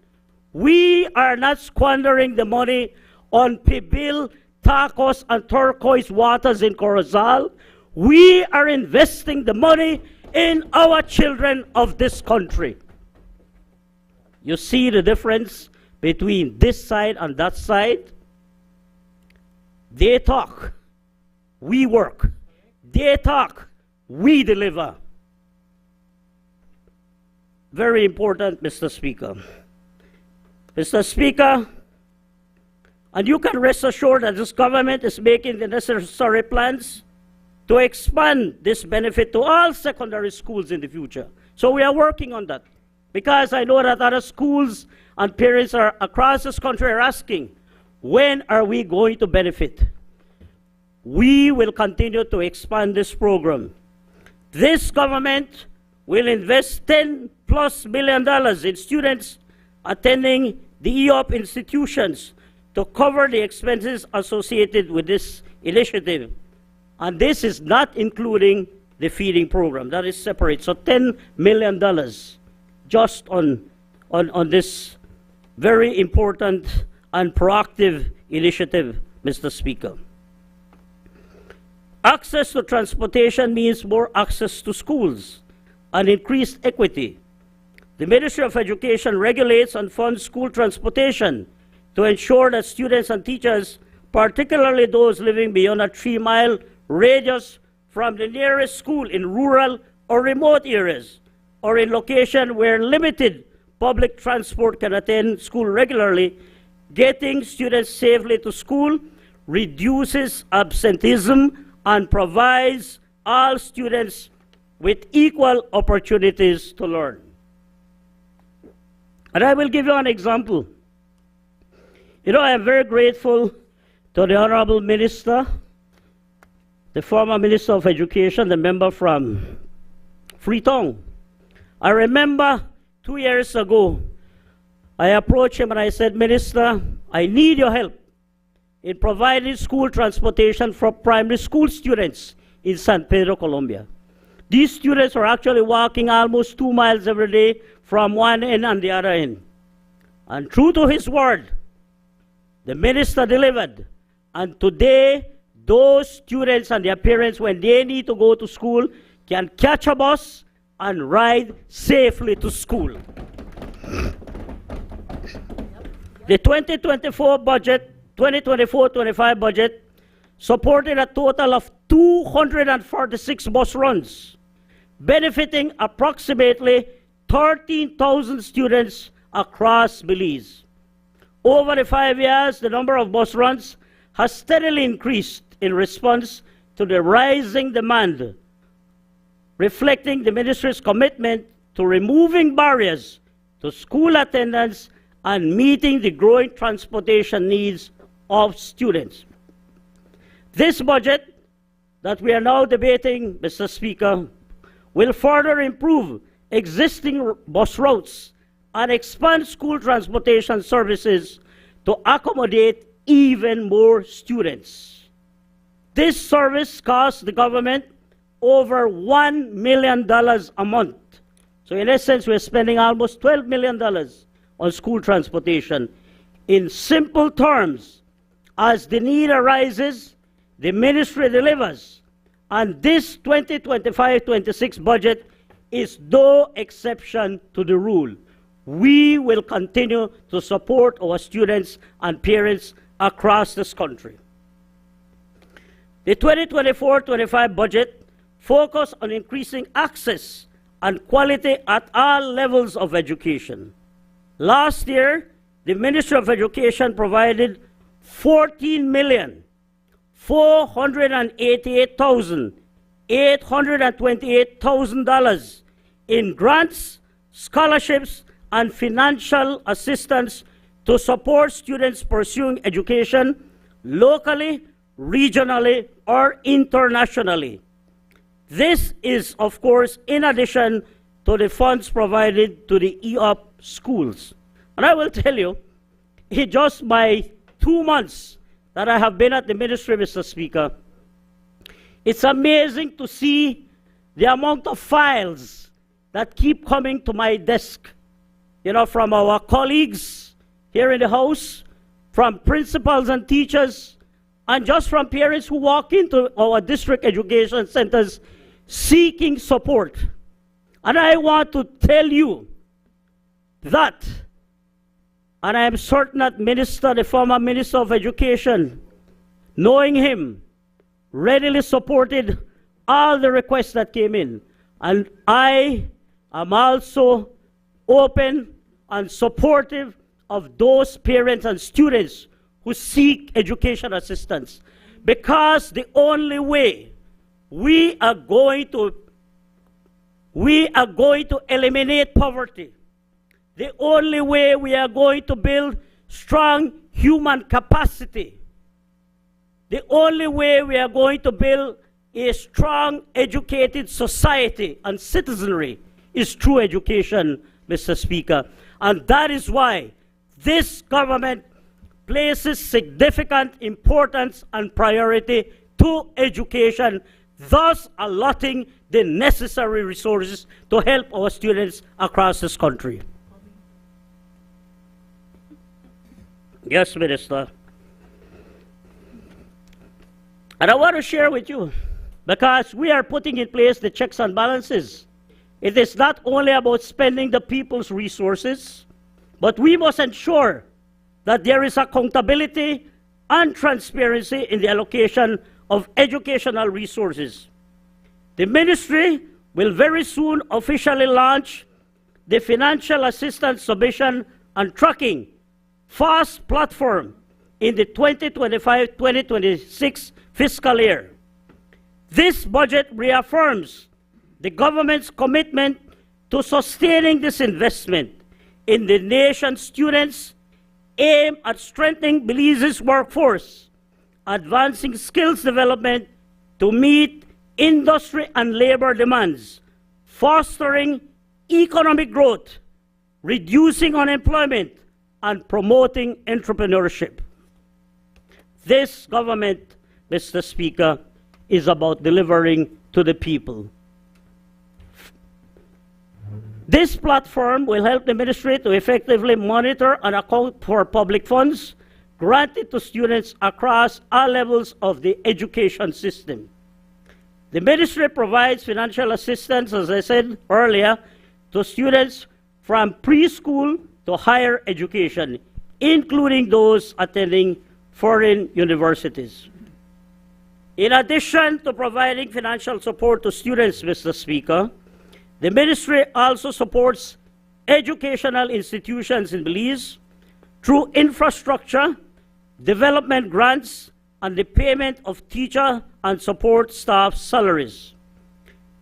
We are not squandering the money on Pibil, Tacos, and turquoise waters in Corozal. We are investing the money in our children of this country. You see the difference between this side and that side? They talk, we work. They talk, we deliver. Very important, Mr. Speaker. Mr. Speaker, and you can rest assured that this government is making the necessary plans to expand this benefit to all secondary schools in the future. So we are working on that. Because I know that other schools and parents are across this country are asking, when are we going to benefit? We will continue to expand this program. This government will invest $10+ billion in students attending the EOP institutions to cover the expenses associated with this initiative. And this is not including the feeding program. That is separate. So $10 million just on this very important and proactive initiative, Mr. Speaker. Access to transportation means more access to schools and increased equity. The Ministry of Education regulates and funds school transportation to ensure that students and teachers, particularly those living beyond a 3-mile radius from the nearest school in rural or remote areas, or in locations where limited public transport can attend school regularly, getting students safely to school reduces absenteeism and provides all students with equal opportunities to learn. And I will give you an example. I am very grateful to the Honorable Minister, the former Minister of Education, the member from Freetown. I remember 2 years ago, I approached him and I said, Minister, I need your help in providing school transportation for primary school students in San Pedro, Colombia. These students are actually walking almost 2 miles every day from one end and the other end. And true to his word, the minister delivered. And today, those students and their parents, when they need to go to school, can catch a bus and ride safely to school. The 2024 budget, 2024-25 budget, supported a total of 246 bus runs, benefiting approximately 13,000 students across Belize. Over the 5 years, the number of bus runs has steadily increased in response to the rising demand, reflecting the ministry's commitment to removing barriers to school attendance and meeting the growing transportation needs of students. This budget that we are now debating, Mr. Speaker, will further improve existing bus routes and expand school transportation services to accommodate even more students. This service costs the government over $1 million a month. So in essence, we're spending almost $12 million on school transportation. In simple terms, as the need arises, the ministry delivers. And this 2025-26 budget is no exception to the rule. We will continue to support our students and parents across this country. The 2024-25 budget focused on increasing access and quality at all levels of education. Last year, the Ministry of Education provided $14,488,828 in grants, scholarships, and financial assistance to support students pursuing education locally, regionally, or internationally. This is, of course, in addition to the funds provided to the EOP schools. And I will tell you, in just my 2 months that I have been at the ministry, Mr. Speaker, it's amazing to see the amount of files that keep coming to my desk, you know, from our colleagues here in the House, from principals and teachers, and just from parents who walk into our district education centers seeking support. And I want to tell you that, and I am certain that the former Minister of Education, knowing him, readily supported all the requests that came in. And I am also open and supportive of those parents and students who seek education assistance, because the only way we are going to eliminate poverty, the only way we are going to build strong human capacity, the only way we are going to build a strong educated society and citizenry is through education, Mr. Speaker. And that is why this government places significant importance and priority to education, thus allotting the necessary resources to help our students across this country. Yes, Minister. And I want to share with you, because we are putting in place the checks and balances. It is not only about spending the people's resources, but we must ensure that there is accountability and transparency in the allocation of educational resources. The ministry will very soon officially launch the Financial Assistance Submission and Tracking FAST platform in the 2025-2026 fiscal year. This budget reaffirms the government's commitment to sustaining this investment in the nation's students, aimed at strengthening Belize's workforce, advancing skills development to meet industry and labor demands, fostering economic growth, reducing unemployment, and promoting entrepreneurship. This government, Mr. Speaker, is about delivering to the people. This platform will help the ministry to effectively monitor and account for public funds granted to students across all levels of the education system. The ministry provides financial assistance, as I said earlier, to students from preschool to higher education, including those attending foreign universities. In addition to providing financial support to students, Mr. Speaker, the ministry also supports educational institutions in Belize through infrastructure, development grants, and the payment of teacher and support staff salaries.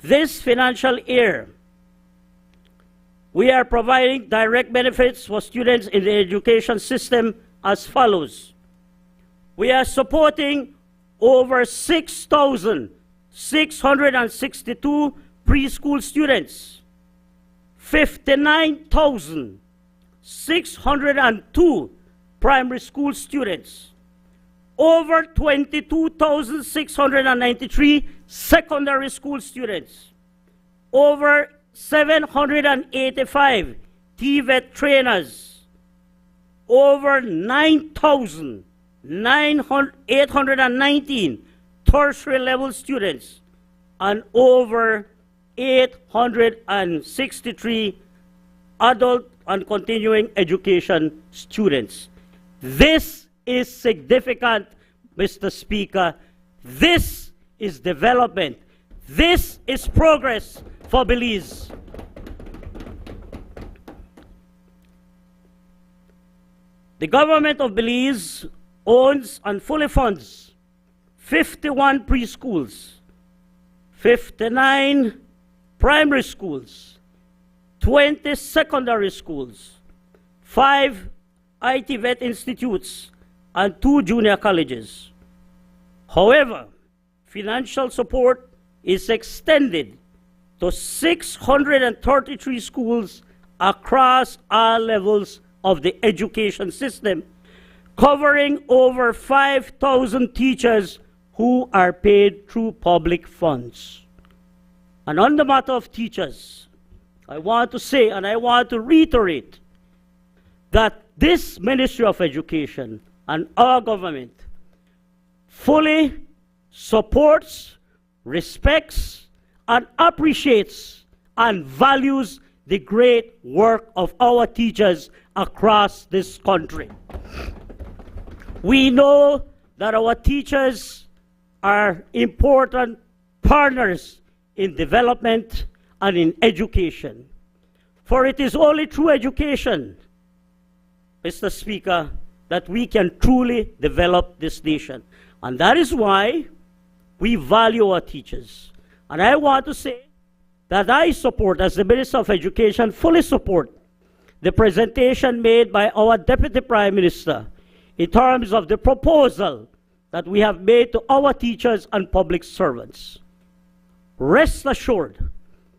This financial year, we are providing direct benefits for students in the education system as follows. We are supporting over 6,662 preschool students, 59,602 primary school students, over 22,693 secondary school students, over 785 TVET trainers, over 9,819 tertiary level students, and over 863 adult and continuing education students. This is significant, Mr. Speaker. This is development. This is progress for Belize. The government of Belize owns and fully funds 51 preschools, 59 primary schools, 20 secondary schools, 5 IT vet institutes, and 2 junior colleges. However, financial support is extended to 633 schools across all levels of the education system, covering over 5,000 teachers who are paid through public funds. And on the matter of teachers, I want to say and I want to reiterate that this Ministry of Education and our government fully supports, respects, and appreciates and values the great work of our teachers across this country. We know that our teachers are important partners in development and in education. For it is only through education, Mr. Speaker, that we can truly develop this nation. And that is why we value our teachers. And I want to say that I support, as the Minister of Education, fully support the presentation made by our Deputy Prime Minister in terms of the proposal that we have made to our teachers and public servants. Rest assured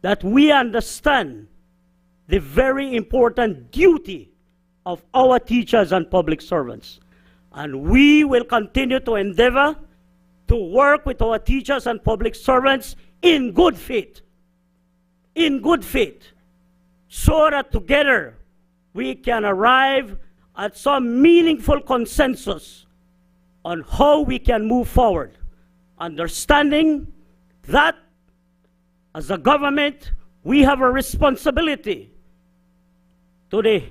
that we understand the very important duty of our teachers and public servants. And we will continue to endeavor to work with our teachers and public servants in good faith, so that together we can arrive at some meaningful consensus on how we can move forward, understanding that as a government we have a responsibility to the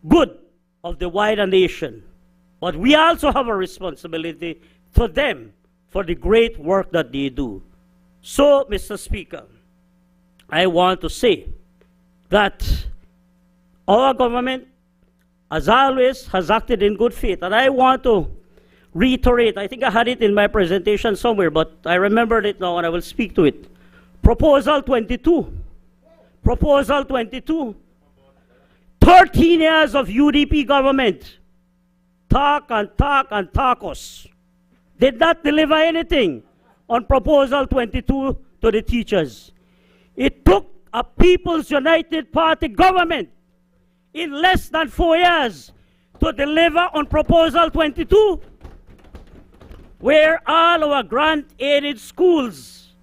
good of the wider nation, but we also have a responsibility to them for the great work that they do. So, Mr. Speaker, I want to say that our government, as always, has acted in good faith. And I want to reiterate, I think I had it in my presentation somewhere, but I remembered it now and I will speak to it. Proposal 22. Proposal 22. 13 years of UDP government. Talk and talk and talkos. Did not deliver anything on Proposal 22 to the teachers. It took a People's United Party government in less than 4 years to deliver on Proposal 22, where all our grant-aided schools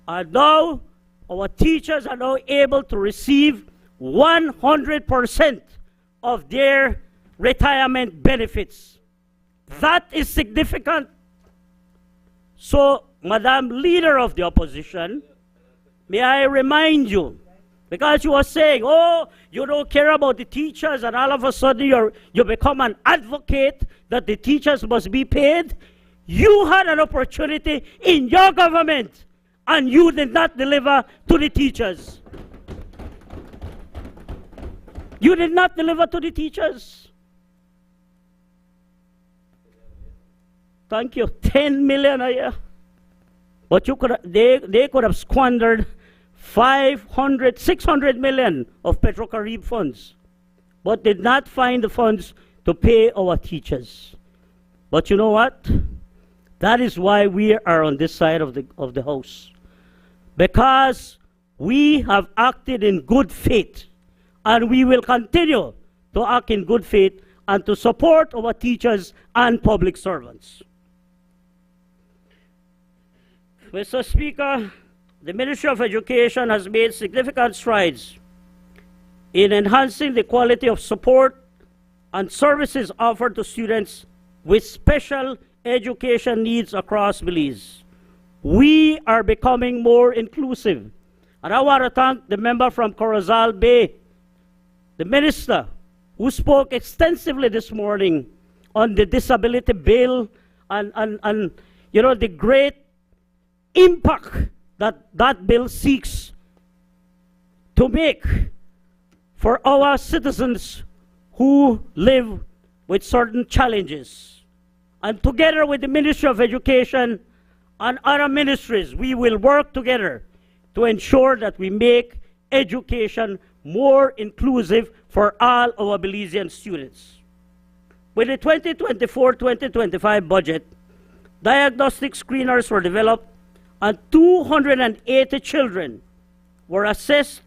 are now, our teachers are now able to receive 100% of their retirement benefits. That is significant. So, Madam Leader of the Opposition, may I remind you, because you are saying, oh, you don't care about the teachers, and all of a sudden you become an advocate that the teachers must be paid. You had an opportunity in your government, and you did not deliver to the teachers. You did not deliver to the teachers. Thank you. 10 million a year. But you could, they could have squandered 500, 600 million of Petro-Carib funds, but did not find the funds to pay our teachers. But you know what? That is why we are on this side of the house. Because we have acted in good faith, and we will continue to act in good faith and to support our teachers and public servants. Mr. Speaker, the Ministry of Education has made significant strides in enhancing the quality of support and services offered to students with special education needs across Belize. we are becoming more inclusive. And I want to thank the member from Corozal Bay, the minister, who spoke extensively this morning on the disability bill and you know, the great impact that that bill seeks to make for our citizens who live with certain challenges. And together with the Ministry of Education and other ministries, we will work together to ensure that we make education more inclusive for all our Belizean students. With the 2024-2025 budget, diagnostic screeners were developed and 280 children were assessed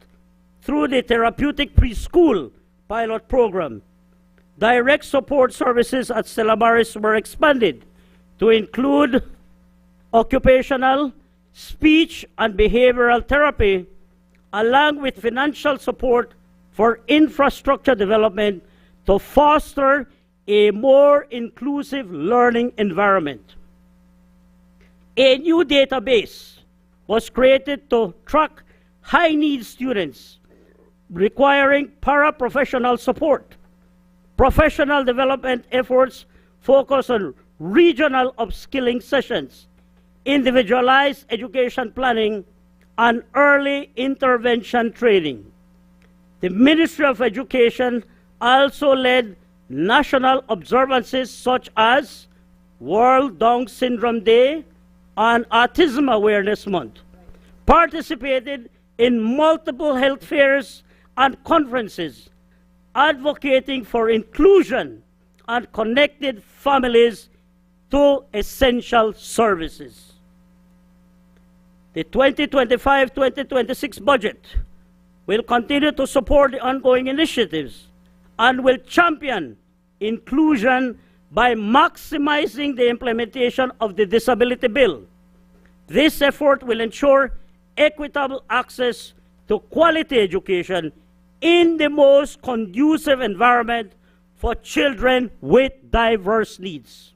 through the therapeutic preschool pilot program. Direct support services at Stella Maris were expanded to include occupational, speech, and behavioral therapy, along with financial support for infrastructure development to foster a more inclusive learning environment. A new database was created to track high-need students requiring paraprofessional support. Professional development efforts focus on regional upskilling sessions, individualized education planning, and early intervention training. The Ministry of Education also led national observances such as World Down Syndrome Day and Autism Awareness Month, participated in multiple health fairs and conferences, advocating for inclusion and connected families to essential services. The 2025-2026 budget will continue to support the ongoing initiatives and will champion inclusion by maximizing the implementation of the disability bill. This effort will ensure equitable access to quality education in the most conducive environment for children with diverse needs.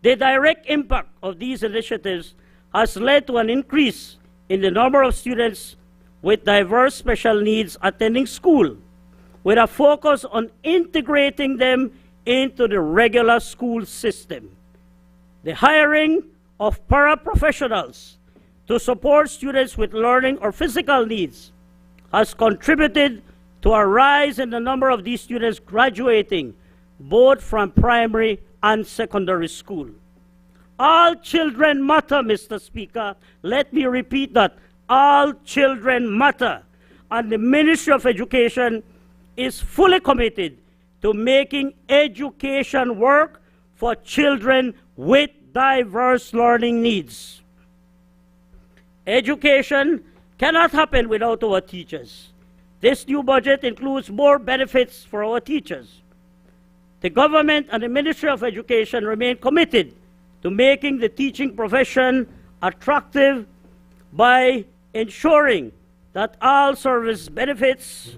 The direct impact of these initiatives has led to an increase in the number of students with diverse special needs attending school, with a focus on integrating them into the regular school system. The hiring of paraprofessionals to support students with learning or physical needs has contributed to a rise in the number of these students graduating both from primary and secondary school. All children matter, Mr. Speaker. Let me repeat that. All children matter. And the Ministry of Education is fully committed to making education work for children with diverse learning needs. Education cannot happen without our teachers. This new budget includes more benefits for our teachers. The government and the Ministry of Education remain committed to making the teaching profession attractive by ensuring that all service benefits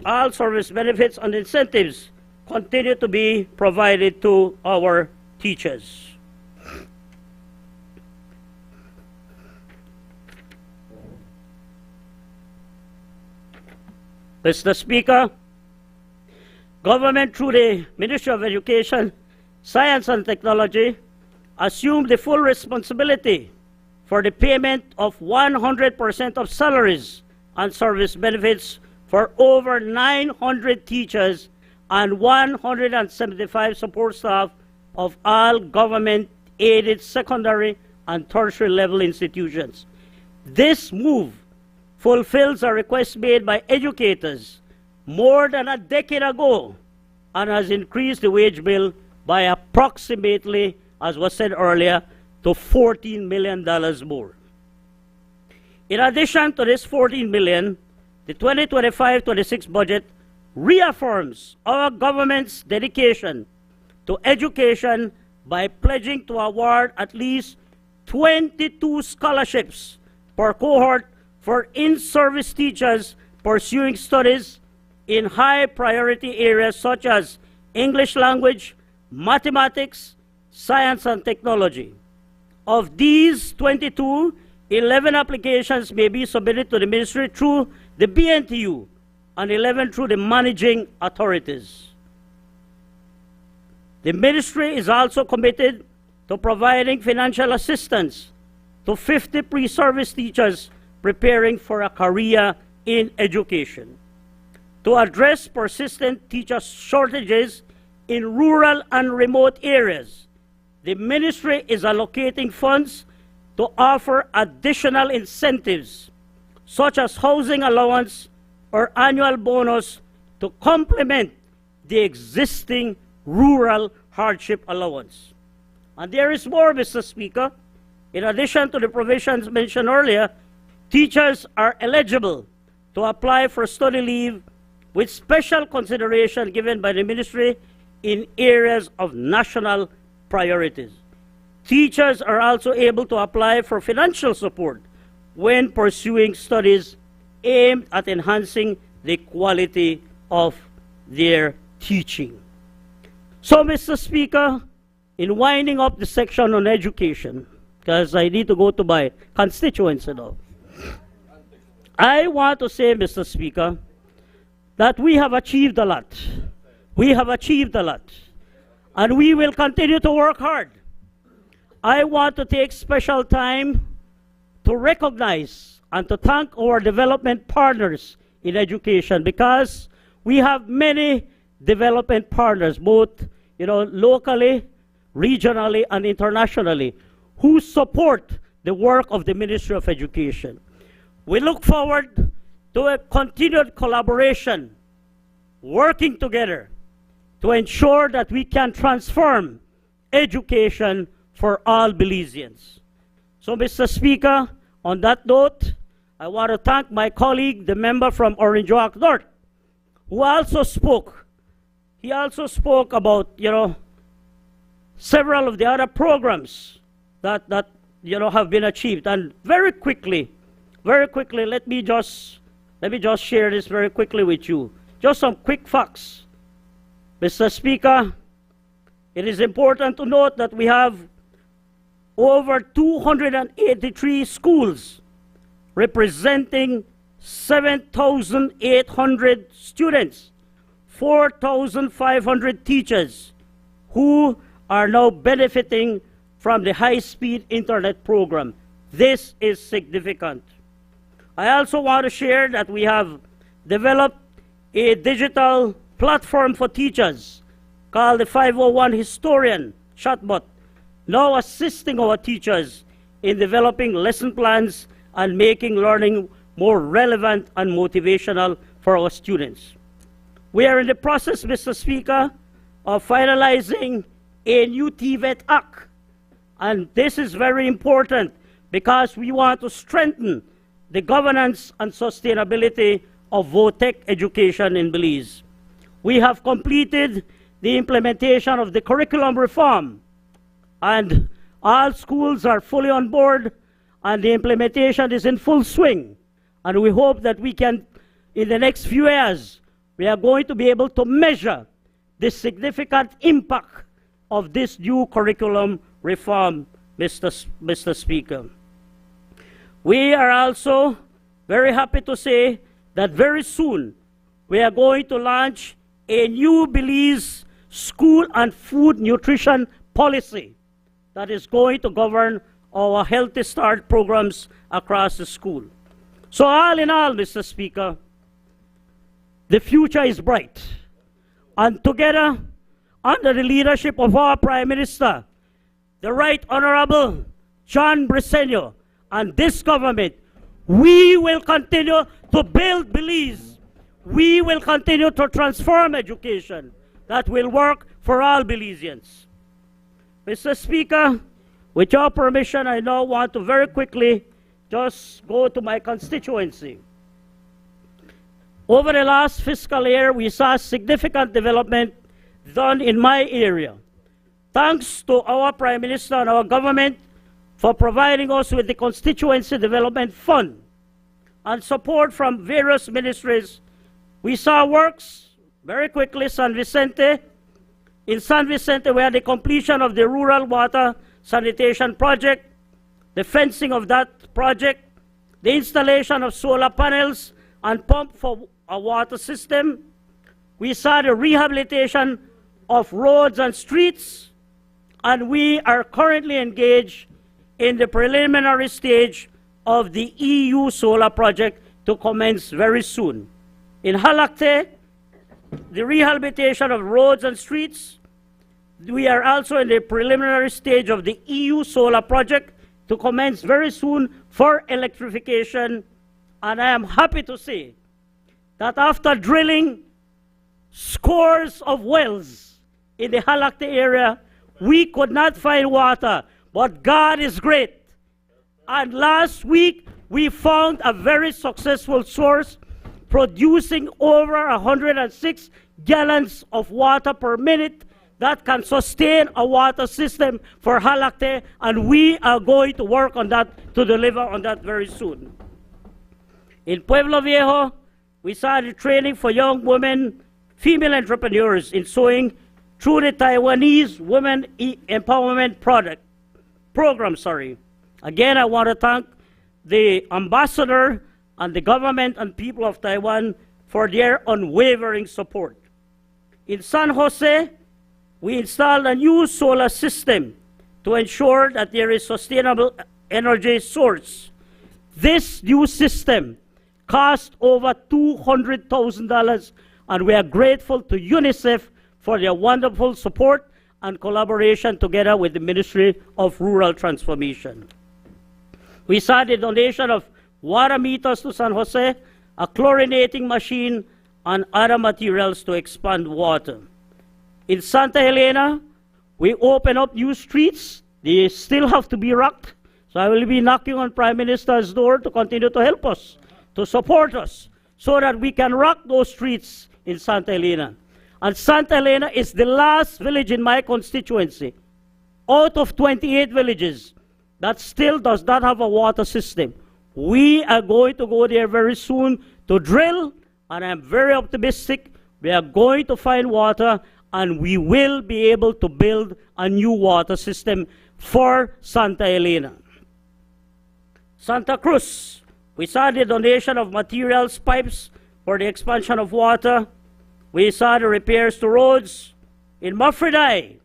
and incentives continue to be provided to our teachers. Mr. Speaker, government through the Ministry of Education, Science and Technology assumed the full responsibility for the payment of 100% of salaries and service benefits for over 900 teachers and 175 support staff of all government-aided secondary and tertiary level institutions. This move fulfills a request made by educators more than a decade ago and has increased the wage bill by approximately, as was said earlier, to $14 million more. In addition to this $14 million, the 2025-26 budget reaffirms our government's dedication to education by pledging to award at least 22 scholarships per cohort for in-service teachers pursuing studies in high-priority areas such as English language, mathematics, science and technology. Of these 22, 11 applications may be submitted to the ministry through the BNTU and 11 through the managing authorities. The ministry is also committed to providing financial assistance to 50 pre-service teachers preparing for a career in education. To address persistent teacher shortages in rural and remote areas, the ministry is allocating funds to offer additional incentives, such as housing allowance or annual bonus, to complement the existing rural hardship allowance. And there is more, Mr. Speaker. In addition to the provisions mentioned earlier, teachers are eligible to apply for study leave with special consideration given by the ministry in areas of national priorities. Teachers are also able to apply for financial support when pursuing studies aimed at enhancing the quality of their teaching. So, Mr. Speaker, in winding up the section on education, because I need to go to my constituency now, I want to say, Mr. Speaker, that we have achieved a lot. We have achieved a lot. And we will continue to work hard. I want to take special time to recognize and to thank our development partners in education, because we have many development partners, both locally, regionally, and internationally, who support the work of the Ministry of Education. We look forward to a continued collaboration, working together to ensure that we can transform education for all Belizeans. So, Mr. Speaker, on that note, I want to thank my colleague, the member from Orange Walk North, who also spoke. He also spoke about, several of the other programs that have been achieved. And very quickly, let me just share this very quickly with you. Just some quick facts. Mr. Speaker, it is important to note that we have over 283 schools representing 7,800 students, 4,500 teachers who are now benefiting from the high-speed internet program. This is significant. I also want to share that we have developed a digital platform for teachers called the 501 Historian chatbot, now assisting our teachers in developing lesson plans and making learning more relevant and motivational for our students. We are in the process, Mr. Speaker, of finalizing a new TVET Act. And this is very important because we want to strengthen the governance and sustainability of VOTEC education in Belize. We have completed the implementation of the curriculum reform, and all schools are fully on board, and the implementation is in full swing. And we hope that we can, in the next few years, we are going to be able to measure the significant impact of this new curriculum reform, Mr. Speaker. We are also very happy to say that very soon we are going to launch a new Belize school and food nutrition policy that is going to govern our Healthy Start programs across the school. So all in all, Mr. Speaker, the future is bright. And together, under the leadership of our Prime Minister, the Right Honorable John Briceño, and this government, we will continue to build Belize. We will continue to transform education that will work for all Belizeans. Mr. Speaker, with your permission, I now want to very quickly just go to my constituency. Over the last fiscal year, we saw significant development done in my area. Thanks to our Prime Minister and our government for providing us with the Constituency Development Fund and support from various ministries, we saw works very quickly. San Vicente. In San Vicente, we had the completion of the rural water sanitation project the fencing of that project, the installation of solar panels and pump for a water system. We saw the rehabilitation of roads and streets, and we are currently engaged in the preliminary stage of the EU solar project to commence very soon. In Halakte, the rehabilitation of roads and streets, we are also in the preliminary stage of the EU solar project to commence very soon for electrification. And I am happy to say that after drilling scores of wells in the Halakte area, we could not find water, but God is great. And last week, we found a very successful source producing over 106 gallons of water per minute that can sustain a water system for Halakte, and we are going to work on that to deliver on that very soon. In Pueblo Viejo, we started training for young women, female entrepreneurs in sewing through the Taiwanese Women Empowerment Program. Again, I want to thank the ambassador and the government and people of Taiwan for their unwavering support. In San Jose, we installed a new solar system to ensure that there is sustainable energy source. This new system cost over $200,000, and we are grateful to UNICEF for their wonderful support and collaboration together with the Ministry of Rural Transformation. We saw the donation of water meters to San Jose, a chlorinating machine, and other materials to expand water. In Santa Elena, we open up new streets. They still have to be rocked. So I will be knocking on Prime Minister's door to continue to help us, to support us, so that we can rock those streets in Santa Elena. And Santa Elena is the last village in my constituency, out of 28 villages, that still does not have a water system. We are going to go there very soon to drill, and I'm very optimistic. We are going to find water, and we will be able to build a new water system for Santa Elena. Santa Cruz, we saw the donation of materials, pipes for the expansion of water. We saw the repairs to roads. In Mafriday,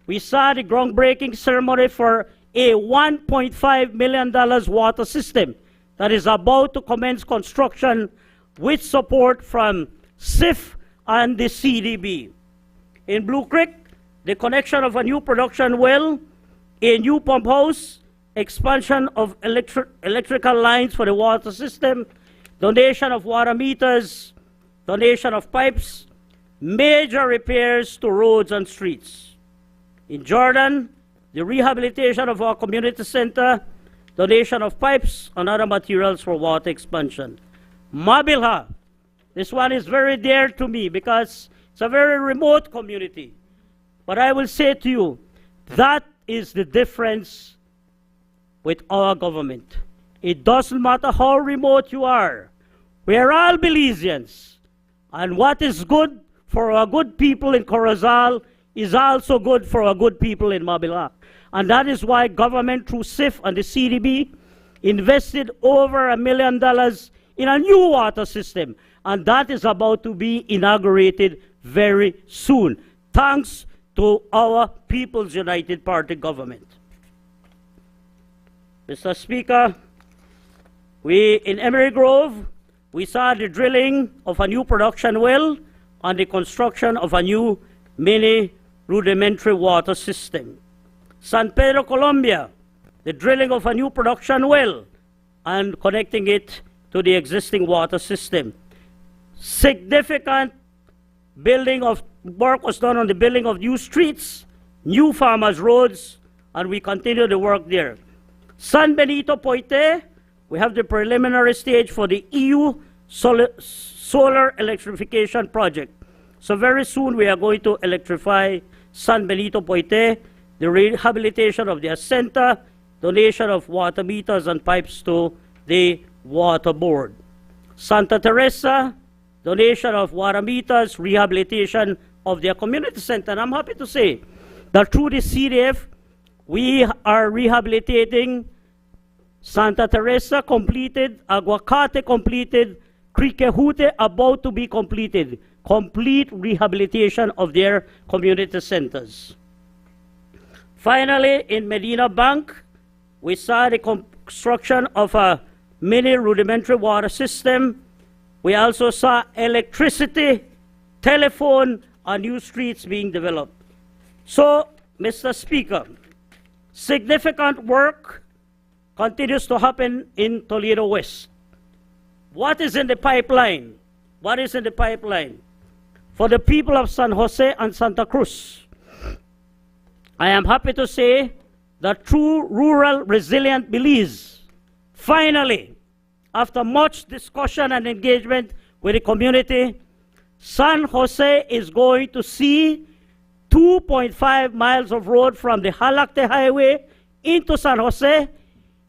we saw the groundbreaking ceremony for a $1.5 million water system that is about to commence construction with support from SIF and the CDB. In Blue Creek, the connection of a new production well, a new pump house, expansion of electrical lines for the water system, donation of water meters, donation of pipes, major repairs to roads and streets. In Jordan, the rehabilitation of our community center, donation of pipes and other materials for water expansion. Mabilha, this one is very dear to me because it's a very remote community. But I will say to you, that is the difference with our government. It doesn't matter how remote you are. We are all Belizeans. And what is good for our good people in Corozal is also good for our good people in Mabilha. And that is why government through SIF and the CDB invested over $1 million in a new water system. And that is about to be inaugurated very soon, thanks to our People's United Party government. Mr. Speaker, in Emery Grove, we saw the drilling of a new production well and the construction of a new mini rudimentary water system. San Pedro, Colombia, the drilling of a new production well and connecting it to the existing water system. Significant work was done on the building of new streets, new farmers' roads, and we continue the work there. San Benito Poite, we have the preliminary stage for the EU solar electrification project. So very soon we are going to electrify San Benito Poite, the rehabilitation of their center, donation of water meters and pipes to the water board. Santa Teresa, donation of water meters, rehabilitation of their community center. And I'm happy to say that through the CDF, We are rehabilitating Santa Teresa completed, Aguacate completed, Criquehute about to be completed. Complete rehabilitation of their community centers. Finally, in Medina Bank, we saw the construction of a mini rudimentary water system. We also saw electricity, telephone, and new streets being developed. So, Mr. Speaker, significant work continues to happen in Toledo West. What is in the pipeline? What is in the pipeline? For the people of San Jose and Santa Cruz, I am happy to say that through Rural Resilient Belize, finally, after much discussion and engagement with the community, San Jose is going to see 2.5 miles of road from the Halacte Highway into San Jose,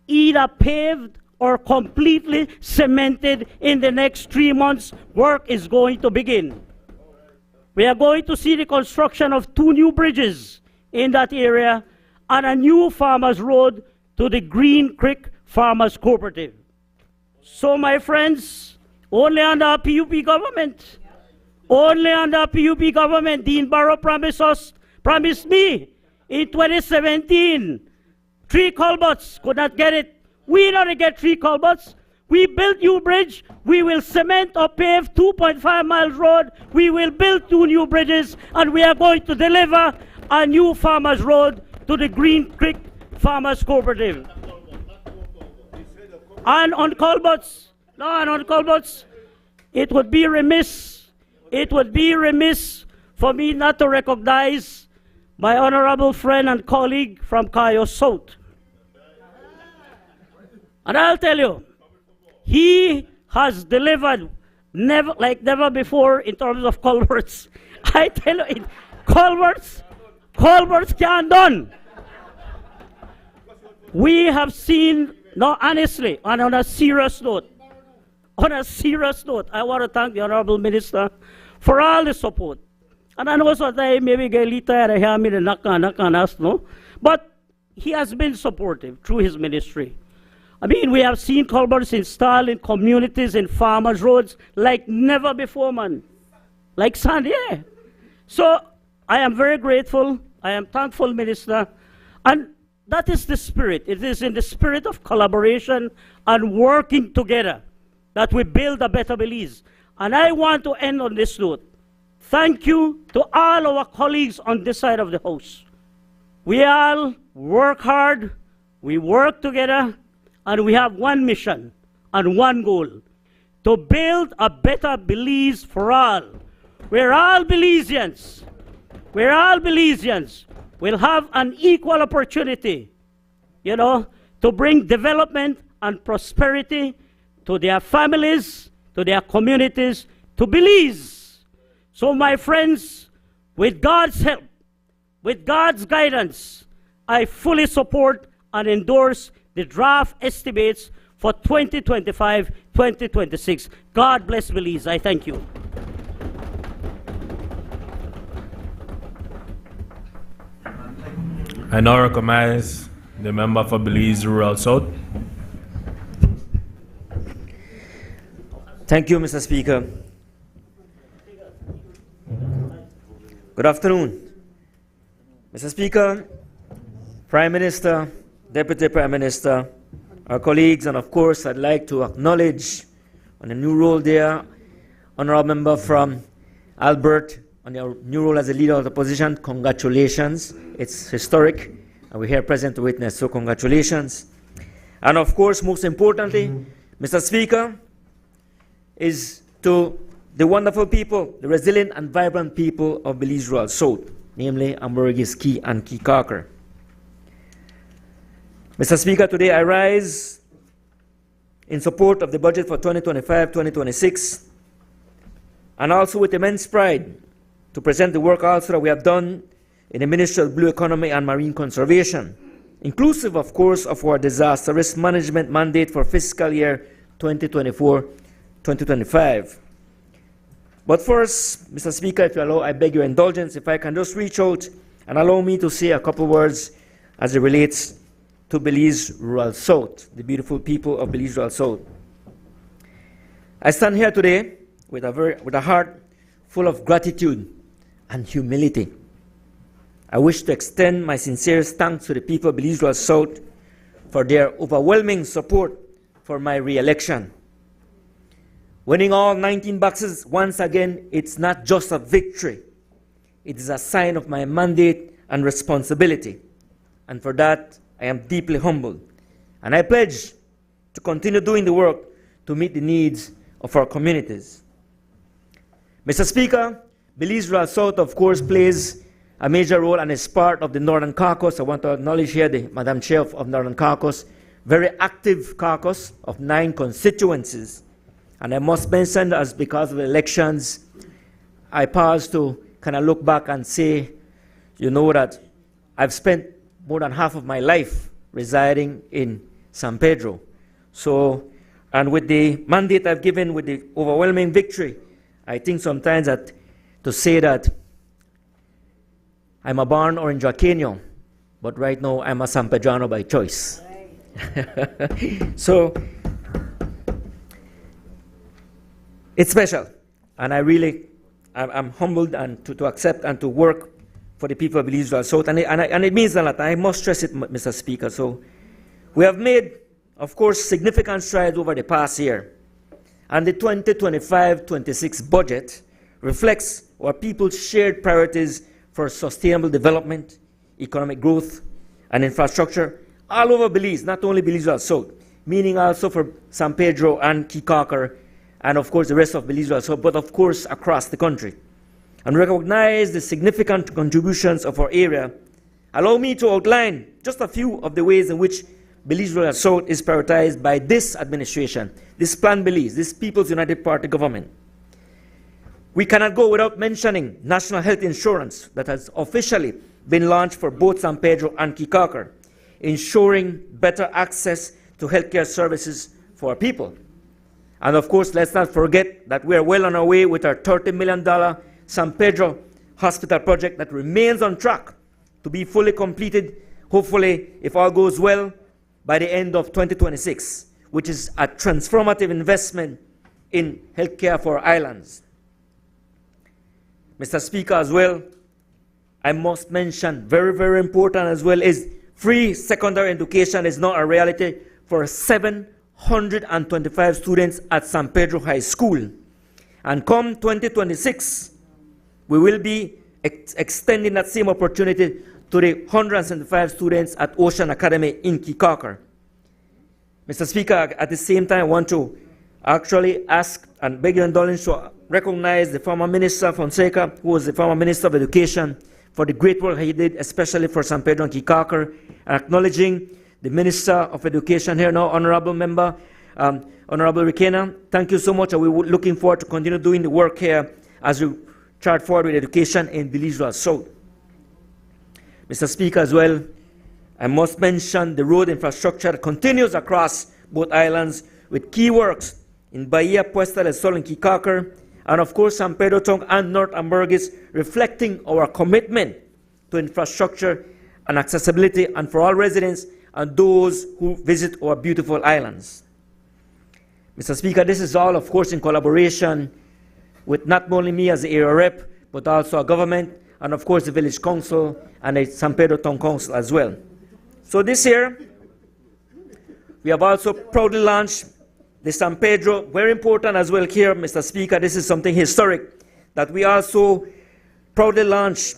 either paved or completely cemented in the next 3 months. Work is going to begin. We are going to see the construction of 2 new bridges in that area and a new farmers road to the Green Creek Farmers Cooperative. So my friends, only under a PUP government, only under a PUP government, Dean Barrow promised me in 2017, 3 culverts, could not get it. We don't get 3 culverts. We built new bridge. We will cement or pave 2.5 miles road. We will build 2 new bridges, and we are going to deliver a new farmers road to the Green Creek Farmers Cooperative. And on culverts, it would be remiss for me not to recognize my honorable friend and colleague from Cayo South. And I'll tell you, he has delivered never before in terms of culverts. I tell you, culverts can't done. We have seen, no, honestly, and on a serious note, I want to thank the Honorable Minister for all the support. And I know sometimes maybe get a little tired of hearing me the knock on us, no? But he has been supportive through his ministry. I mean, we have seen culverts installed in communities, in farmers' roads, like never before, man. Like Sandy. So I am very grateful. I am thankful, Minister. And that is the spirit. It is in the spirit of collaboration and working together that we build a better Belize. And I want to end on this note. Thank you to all our colleagues on this side of the house. We all work hard, we work together, and we have one mission and one goal: to build a better Belize for all. We're all Belizeans. We'll have an equal opportunity, to bring development and prosperity to their families, to their communities, to Belize. So my friends, with God's help, with God's guidance, I fully support and endorse the draft estimates for 2025-2026. God bless Belize. I thank you. I now recognize the member for Belize Rural South. Thank you, Mr. Speaker. Good afternoon. Mr. Speaker, Prime Minister, Deputy Prime Minister, our colleagues, and of course I'd like to acknowledge on a new role there, Honourable Member from Albert, on your new role as a leader of the opposition. Congratulations. It's historic, and we're here present to witness, so congratulations. And of course, most importantly, Mr. Speaker, is to the wonderful people, the resilient and vibrant people of Belize Rural South, namely Ambergis Key and Key Carker. Mr. Speaker, today I rise in support of the budget for 2025-2026, and also with immense pride to present the work also that we have done in the Ministry of Blue Economy and Marine Conservation, inclusive, of course, of our disaster risk management mandate for fiscal year 2024-2025. But first, Mr. Speaker, if you allow, I beg your indulgence, if I can just reach out and allow me to say a couple words as it relates to Belize Rural South, the beautiful people of Belize Rural South. I stand here today with a heart full of gratitude and humility. I wish to extend my sincerest thanks to the people of Belize Rural South for their overwhelming support for my re-election. Winning all 19 boxes once again, it's not just a victory. It is a sign of my mandate and responsibility. And for that, I am deeply humbled. And I pledge to continue doing the work to meet the needs of our communities. Mr. Speaker, Belize Rural South, of course, plays a major role and is part of the Northern Caucus. I want to acknowledge here the Madam Chair of Northern Caucus, very active caucus of 9 constituencies. And I must mention that as because of the elections, I pause to kind of look back and say, you know, that I've spent more than half of my life residing in San Pedro. So, and with the mandate I've given, with the overwhelming victory, I think sometimes that to say that I'm a born Orangeaqueño, but right now I'm a San Pedrano by choice. Right. So, it's special, and I'm humbled and to accept and to work for the people of Belize Rural South, and it means a lot. I must stress it, Mr. Speaker. So, we have made, of course, significant strides over the past year, and the 2025-26 budget reflects our people's shared priorities for sustainable development, economic growth, and infrastructure all over Belize, not only Belize Rural South, meaning also for San Pedro and Kikaker, and of course the rest of Belize Rural South, but of course across the country. And recognize the significant contributions of our area. Allow me to outline just a few of the ways in which Belize Rural South is prioritized by this administration, this Plan Belize, this People's United Party government. We cannot go without mentioning national health insurance that has officially been launched for both San Pedro and Kikaker, ensuring better access to healthcare services for our people. And of course, let's not forget that we are well on our way with our $30 million San Pedro Hospital project that remains on track to be fully completed, hopefully, if all goes well, by the end of 2026, which is a transformative investment in healthcare for our islands. Mr. Speaker, as well, I must mention, very, very important as well, is free secondary education is now a reality for 725 students at San Pedro High School. And come 2026, we will be extending that same opportunity to the 175 students at Ocean Academy in Kikaker. Mr. Speaker, at the same time, I want to actually ask and beg your indulgence to recognize the former Minister Fonseca, who was the former Minister of Education, for the great work he did, especially for San Pedro and Kikaker, and acknowledging the Minister of Education here now, Honorable Member, Honorable Requena. Thank you so much, and we're looking forward to continue doing the work here as we chart forward with education in Belize Rural South. Mr. Speaker, as well, I must mention the road infrastructure that continues across both islands with key works in Bahia, Puesta del Sol, and Kikaker, and of course San Pedro Town and North Ambergris, reflecting our commitment to infrastructure and accessibility and for all residents and those who visit our beautiful islands. Mr. Speaker, this is all, of course, in collaboration with not only me as the area rep, but also our government, and of course the Village Council and the San Pedro Town Council as well. So this year, we have also proudly launched the San Pedro, very important as well here, Mr. Speaker, this is something historic, that we also proudly launched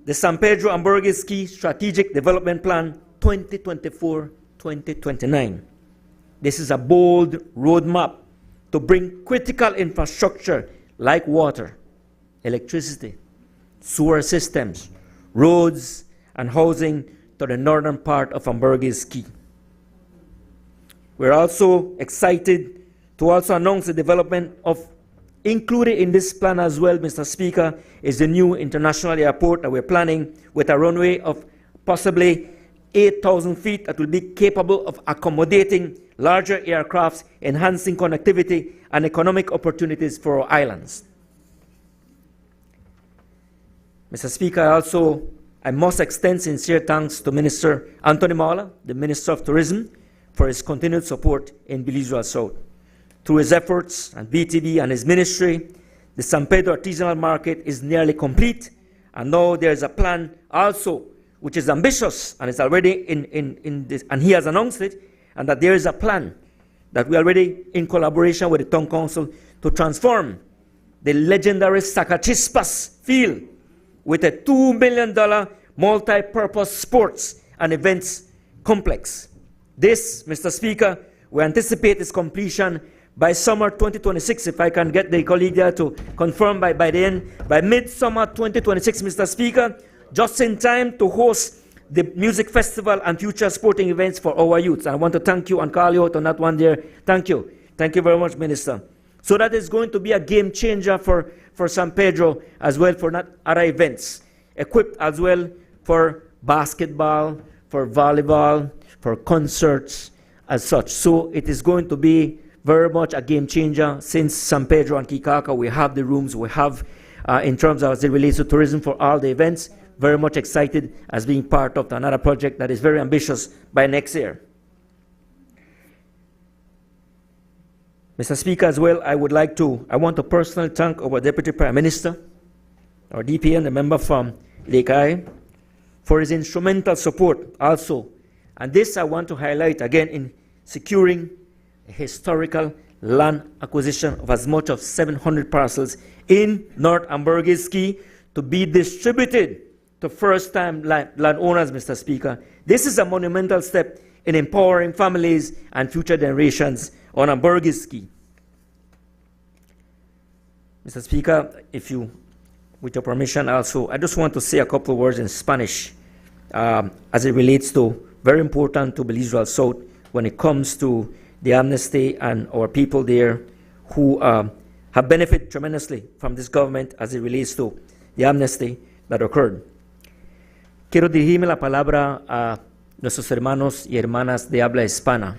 the San Pedro Ambergris Key Strategic Development Plan 2024-2029. This is a bold roadmap to bring critical infrastructure like water, electricity, sewer systems, roads, and housing to the northern part of Ambergris Key. We're also excited to also announce the development of, included in this plan as well, Mr. Speaker, is the new international airport that we're planning with a runway of possibly 8,000 feet that will be capable of accommodating larger aircrafts, enhancing connectivity and economic opportunities for our islands. Mr. Speaker, I also I must extend sincere thanks to Minister Anthony Mawla, the Minister of Tourism, for his continued support in Belize Rural South. Through his efforts and BTB and his ministry, the San Pedro Artisanal Market is nearly complete, and now there is a plan also which is ambitious and is already in this, and he has announced it, and that there is a plan that we are already in collaboration with the Town Council to transform the legendary Sacachispas field with a $2 million multi-purpose sports and events complex. This, Mr. Speaker, we anticipate its completion by summer 2026, if I can get the colleague there to confirm by mid-summer 2026, Mr. Speaker, just in time to host the music festival and future sporting events for our youth. And I want to thank you and call you out on that one there. Thank you. Thank you very much, Minister. So that is going to be a game changer for San Pedro as well, for not other events, equipped as well for basketball, for volleyball, for concerts as such. So it is going to be very much a game changer, since San Pedro and Kikaka, we have the rooms, we have, in terms of as it relates to tourism for all the events, very much excited as being part of another project that is very ambitious by next year. Mr. Speaker, as well, I want to personally thank our Deputy Prime Minister, our DPN, the member from Lake Eye, for his instrumental support also. And this I want to highlight again in securing a historical land acquisition of as much as 700 parcels in North Ambergis to be distributed to first-time landowners, Mr. Speaker. This is a monumental step in empowering families and future generations on Ambergis. Mr. Speaker, with your permission also, I just want to say a couple of words in Spanish as it relates to, very important to Belize Rural South when it comes to the amnesty and our people there who have benefited tremendously from this government as it relates to the amnesty that occurred. Quiero dirigirme la palabra a nuestros hermanos y hermanas de habla hispana.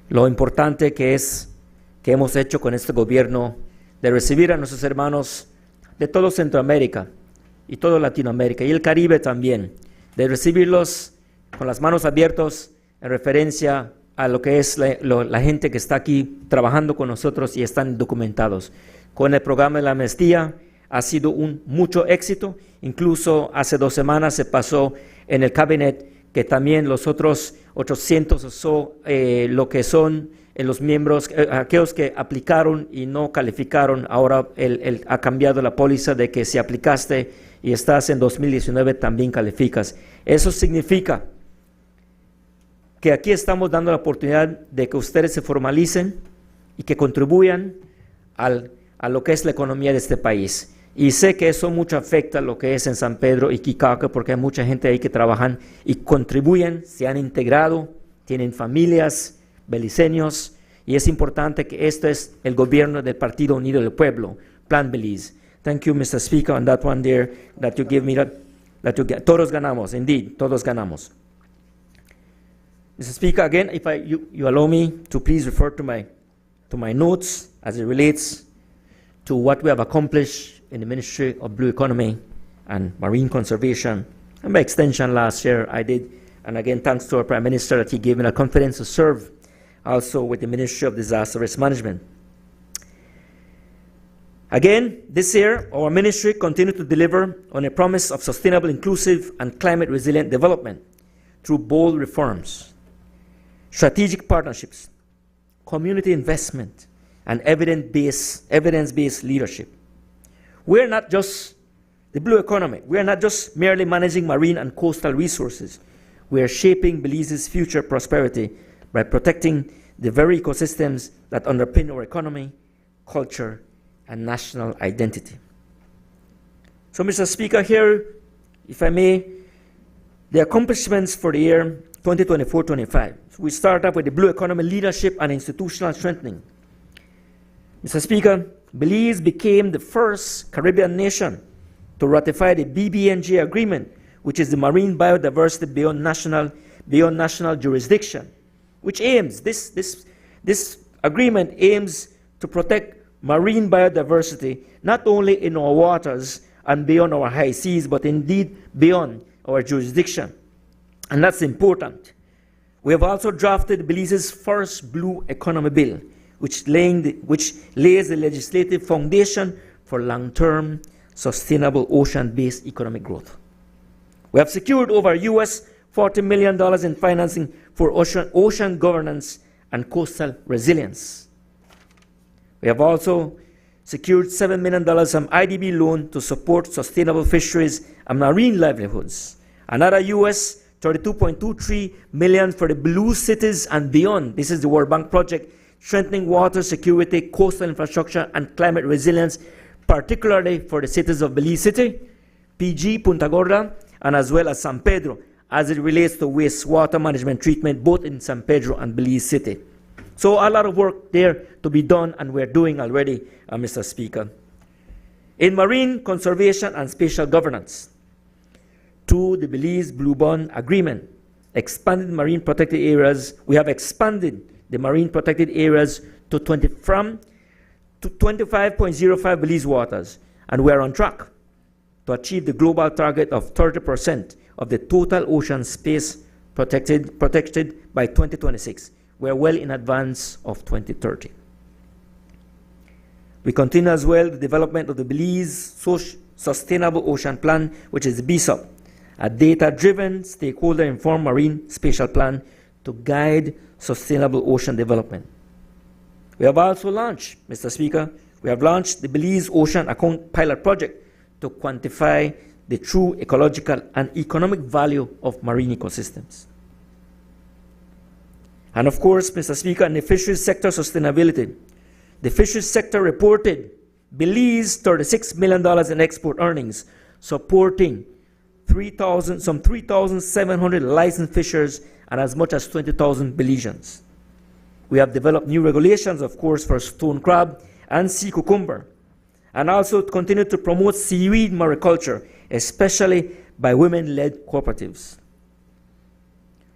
Lo importante que hemos hecho con este gobierno de recibir a nuestros hermanos de todo Centroamérica y todo Latinoamérica y el Caribe también, de recibirlos con las manos abiertas en referencia a lo que es la gente que está aquí trabajando con nosotros y están documentados. Con el programa de la amnistía ha sido mucho éxito. Incluso hace 2 semanas se pasó en el cabinet que también los otros 800 o so, lo que son los miembros, aquellos que aplicaron y no calificaron, ahora ha cambiado la póliza de que si aplicaste y estás en 2019 también calificas. Eso significa que aquí estamos dando la oportunidad de que ustedes se formalicen y que contribuyan a lo que es la economía de este país. Y sé que eso mucho afecta lo que es en San Pedro y Kikaka, porque hay mucha gente ahí que trabajan y contribuyen, se han integrado, tienen familias, beliceños, y es importante que esto es el gobierno del Partido Unido del Pueblo, Plan Belize. Thank you, Mr. Speaker, on that one there, that you give me todos ganamos, indeed, todos ganamos. Mr. Speaker, again, if you allow me to please refer to my notes as it relates to what we have accomplished in the Ministry of Blue Economy and Marine Conservation. And by extension, last year I did, and again, thanks to our Prime Minister that he gave me the confidence to serve also with the Ministry of Disaster Risk Management. Again, this year, our ministry continued to deliver on a promise of sustainable, inclusive, and climate-resilient development through bold reforms, strategic partnerships, community investment, and evidence-based leadership. We are not just the blue economy. We are not just merely managing marine and coastal resources. We are shaping Belize's future prosperity by protecting the very ecosystems that underpin our economy, culture, and national identity. So, Mr. Speaker, here, if I may, the accomplishments for the year 2024-25. So we start up with the blue economy leadership and institutional strengthening. Mr. Speaker, Belize became the first Caribbean nation to ratify the BBNJ agreement, which is the marine biodiversity beyond national jurisdiction, which aims, this agreement aims to protect marine biodiversity, not only in our waters and beyond our high seas, but indeed beyond our jurisdiction, and that's important. We have also drafted Belize's first blue economy bill, which lays the legislative foundation for long-term, sustainable ocean-based economic growth. We have secured over US $40 million in financing for ocean governance and coastal resilience. We have also secured $7 million from IDB loan to support sustainable fisheries and marine livelihoods. Another US $32.23 million for the Blue Cities and Beyond. This is the World Bank project, strengthening water security, coastal infrastructure, and climate resilience, particularly for the cities of Belize City, PG, Punta Gorda, and as well as San Pedro, as it relates to wastewater management treatment, both in San Pedro and Belize City. So a lot of work there to be done, and we're doing already, Mr. Speaker. In marine conservation and spatial governance, through the Belize Blue Bond Agreement, expanded marine protected areas, we have expanded the marine protected areas to 25.05 Belize waters, and we are on track to achieve the global target of 30% of the total ocean space protected by 2026. We are well in advance of 2030. We continue as well the development of the Belize Sustainable Ocean Plan, which is the BSOP, a data-driven, stakeholder-informed marine spatial plan to guide sustainable ocean development. We have also launched, Mr. Speaker, we have launched the Belize Ocean Account Pilot Project to quantify the true ecological and economic value of marine ecosystems. And of course, Mr. Speaker, in the fisheries sector sustainability, the fisheries sector reported Belize $36 million in export earnings, supporting some 3,700 licensed fishers and as much as 20,000 Belizeans. We have developed new regulations, of course, for stone crab and sea cucumber, and also continue to promote seaweed mariculture, especially by women-led cooperatives.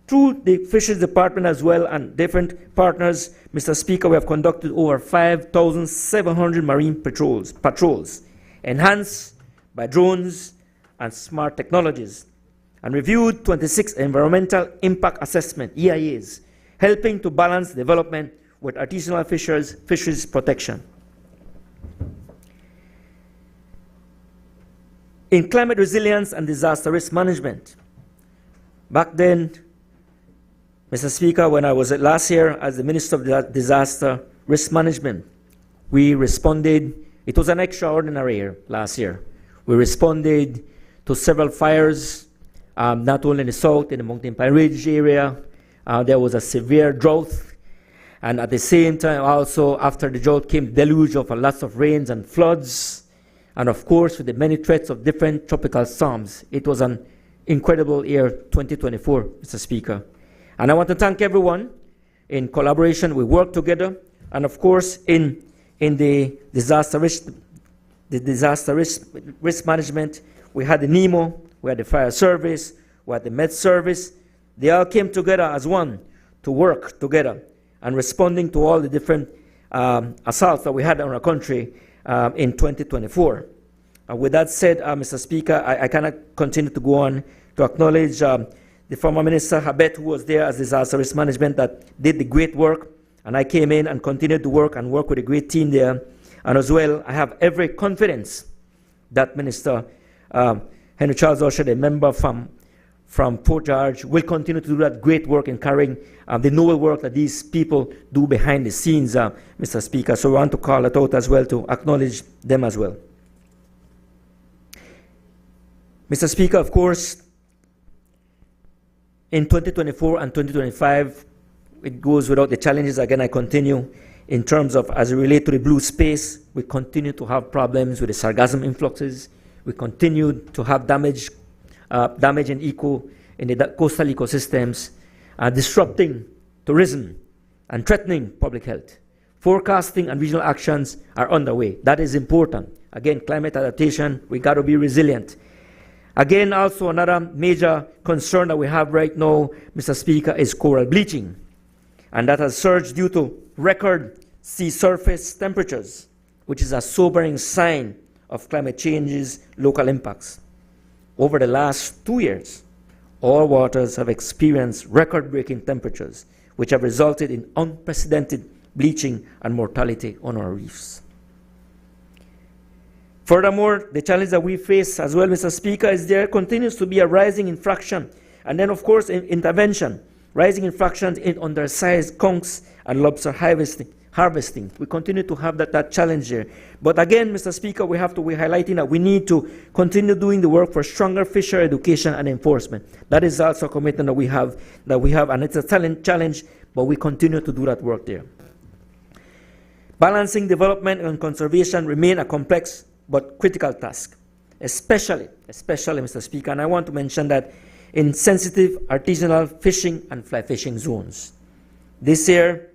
Through the Fisheries Department as well and different partners, Mr. Speaker, we have conducted over 5,700 marine patrols, enhanced by drones and smart technologies, and reviewed 26 environmental impact assessment, EIAs, helping to balance development with artisanal fisheries protection. In climate resilience and disaster risk management, back then, Mr. Speaker, when I was last year as the Minister of Disaster Risk Management, we responded, it was an extraordinary year last year. We responded to several fires, not only in the south, in the Mountain Pine Ridge area. There was a severe drought, and at the same time also after the drought came deluge of lots of rains and floods, and of course with the many threats of different tropical storms. It was an incredible year, 2024, Mr. Speaker. And I want to thank everyone. In collaboration, we work together, and of course in the disaster risk management, we had the NEMO, we had the fire service, we had the Med service. They all came together as one to work together and responding to all the different assaults that we had on our country in 2024. With that said, Mr. Speaker, I cannot continue to go on to acknowledge the former Minister Habet, who was there as disaster risk management, that did the great work, and I came in and continued to work with a great team there. And as well, I have every confidence that Minister Henry Charles Usher, a member from Port George, will continue to do that great work in carrying the noble work that these people do behind the scenes, Mr. Speaker. So we want to call it out as well to acknowledge them as well. Mr. Speaker, of course, in 2024 and 2025, it goes without the challenges. Again, I continue in terms of, as it relates to the blue space, we continue to have problems with the sargassum influxes. We continue to have damage in the coastal ecosystems, disrupting tourism and threatening public health. Forecasting and regional actions are underway. That is important. Again, climate adaptation, we got to be resilient. Again, also another major concern that we have right now, Mr. Speaker, is coral bleaching. And that has surged due to record sea surface temperatures, which is a sobering sign of climate change's local impacts. Over the last 2 years, all waters have experienced record-breaking temperatures, which have resulted in unprecedented bleaching and mortality on our reefs. Furthermore, the challenge that we face as well, Mr. Speaker, is there continues to be a rising infraction, and then, of course, intervention, rising infractions in undersized conchs and lobster harvesting. We continue to have that challenge here. But again, Mr. Speaker, we're highlighting that we need to continue doing the work for stronger fisher education and enforcement. That is also a commitment that we have, and it's a challenge, but we continue to do that work there. Balancing development and conservation remain a complex but critical task, especially, Mr. Speaker, and I want to mention that in sensitive artisanal fishing and fly fishing zones. This year,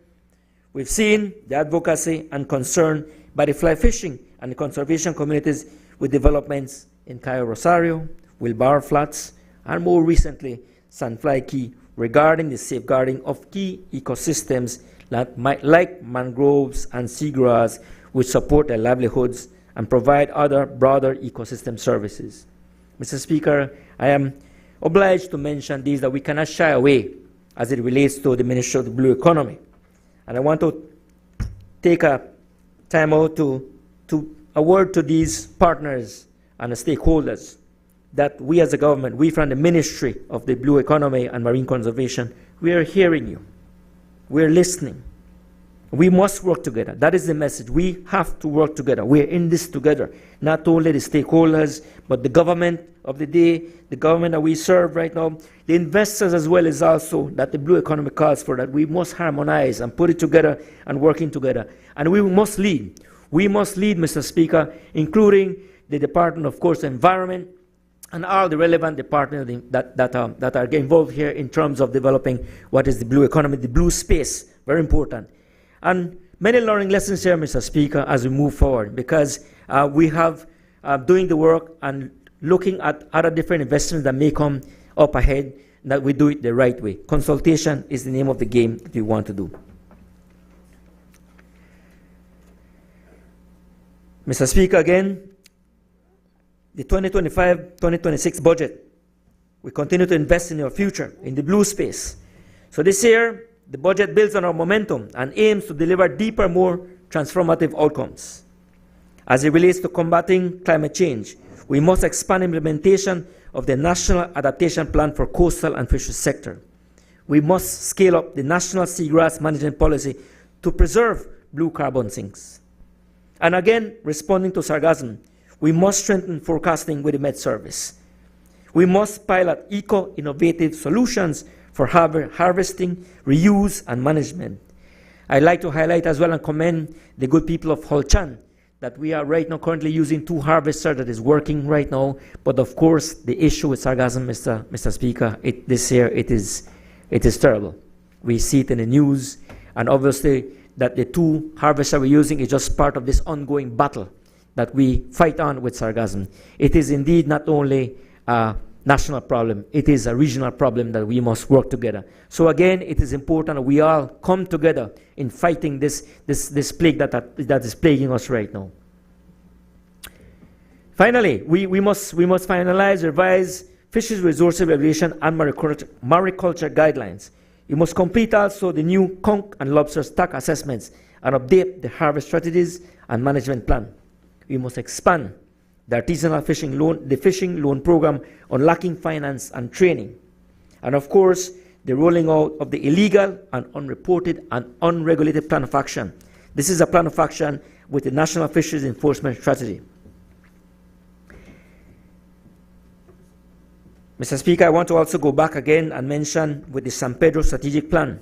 we've seen the advocacy and concern by the fly fishing and the conservation communities with developments in Cayo Rosario, Wilbar Flats, and more recently, Sandfly Key, regarding the safeguarding of key ecosystems like mangroves and seagrass, which support their livelihoods and provide other broader ecosystem services. Mr. Speaker, I am obliged to mention these that we cannot shy away as it relates to the Ministry of the Blue Economy. And I want to take a time out to award to these partners and the stakeholders that we as a government, we from the Ministry of the Blue Economy and Marine Conservation, we are hearing you. We're listening. We must work together. That is the message. We have to work together. We're in this together. Not only the stakeholders, but the government of the day, the government that we serve right now, the investors as well as also that the Blue Economy calls for, that we must harmonize and put it together and working together. And we must lead. We must lead, Mr. Speaker, including the Department of Course Environment and all the relevant departments that are involved here in terms of developing what is the blue economy, the blue space, very important. And many learning lessons here, Mr. Speaker, as we move forward, because we have doing the work and looking at other different investments that may come up ahead, that we do it the right way. Consultation is the name of the game that we want to do. Mr. Speaker, again, the 2025-2026 budget, we continue to invest in our future, in the blue space. So this year, the budget builds on our momentum and aims to deliver deeper, more transformative outcomes. As it relates to combating climate change, we must expand implementation of the National Adaptation Plan for Coastal and Fisheries Sector. We must scale up the National Seagrass Management Policy to preserve blue carbon sinks. And again, responding to sargassum, we must strengthen forecasting with the Met Service. We must pilot eco-innovative solutions for harvesting, reuse, and management. I'd like to highlight as well and commend the good people of Holchan that we are right now currently using 2 harvesters that is working right now. But of course, the issue with sargassum, Mr. Speaker, this year it is terrible. We see it in the news, and obviously that the 2 harvesters we're using is just part of this ongoing battle that we fight on with sargassum. It is indeed not only a national problem, it is a regional problem that we must work together. So again, it is important that we all come together in fighting this plague that is plaguing us right now. Finally, we must finalize, revise fisheries resource evaluation and mariculture guidelines. We must complete also the new conch and lobster stock assessments and update the harvest strategies and management plan. We must expand the artisanal fishing loan program, unlocking finance and training. And of course, the rolling out of the illegal and unreported and unregulated plan of action. This is a plan of action with the National Fisheries Enforcement Strategy. Mr. Speaker, I want to also go back again and mention with the San Pedro Strategic Plan.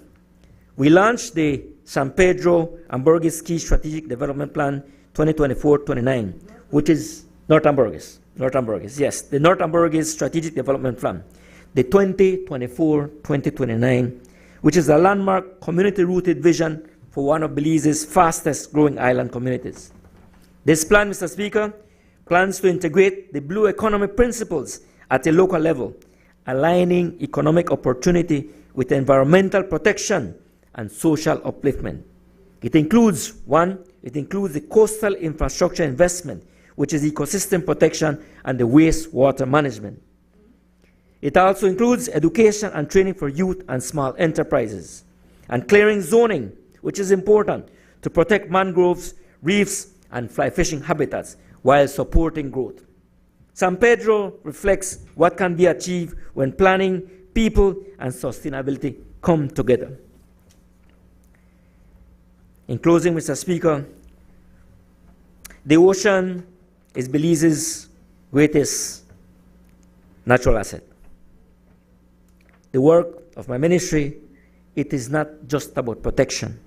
We launched the San Pedro and Burgess Key Strategic Development Plan 2024-29, which is Northern Burgess, yes, the Northern Burgess Strategic Development Plan, the 2024-2029, which is a landmark community-rooted vision for one of Belize's fastest-growing island communities. This plan, Mr. Speaker, plans to integrate the blue economy principles at a local level, aligning economic opportunity with environmental protection and social upliftment. It includes the coastal infrastructure investment, which is ecosystem protection and the wastewater management. It also includes education and training for youth and small enterprises, and clearing zoning, which is important to protect mangroves, reefs, and fly fishing habitats while supporting growth. San Pedro reflects what can be achieved when planning, people, and sustainability come together. In closing, Mr. Speaker, the ocean is Belize's greatest natural asset. The work of my ministry, it is not just about protection.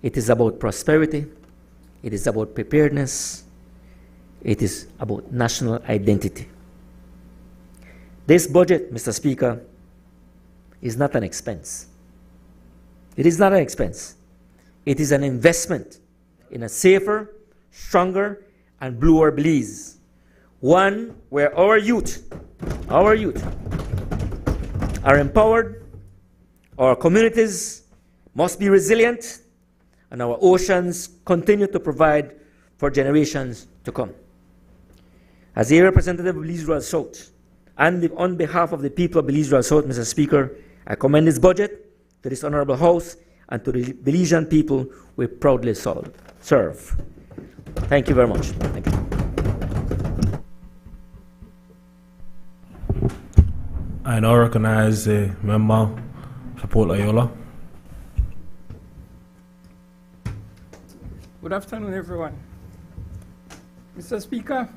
It is about prosperity. It is about preparedness. It is about national identity. This budget, Mr. Speaker, is not an expense. It is not an expense. It is an investment in a safer, stronger, and bluer Belize. One where our youth are empowered, our communities must be resilient, and our oceans continue to provide for generations to come. As a representative of Belize Rural South, and on behalf of the people of Belize Rural South, Mr. Speaker, I commend this budget to this honorable House and to the Belizean people we proudly serve. Thank you very much. Thank you. I now recognize the member for Port Loyola. Good afternoon, everyone. Mr. Speaker,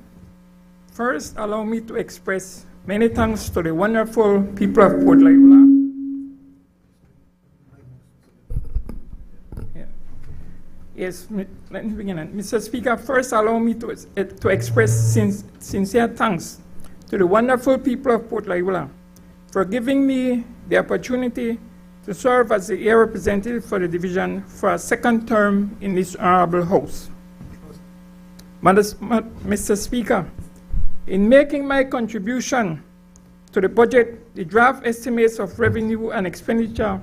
first allow me to express many thanks to the wonderful people of Port Loyola. Yes, let me begin. Mr. Speaker, first allow me to express sincere thanks to the wonderful people of Port Loyola for giving me the opportunity to serve as the air representative for the division for a second term in this honorable House. Mr. Speaker, in making my contribution to the budget, the draft estimates of revenue and expenditure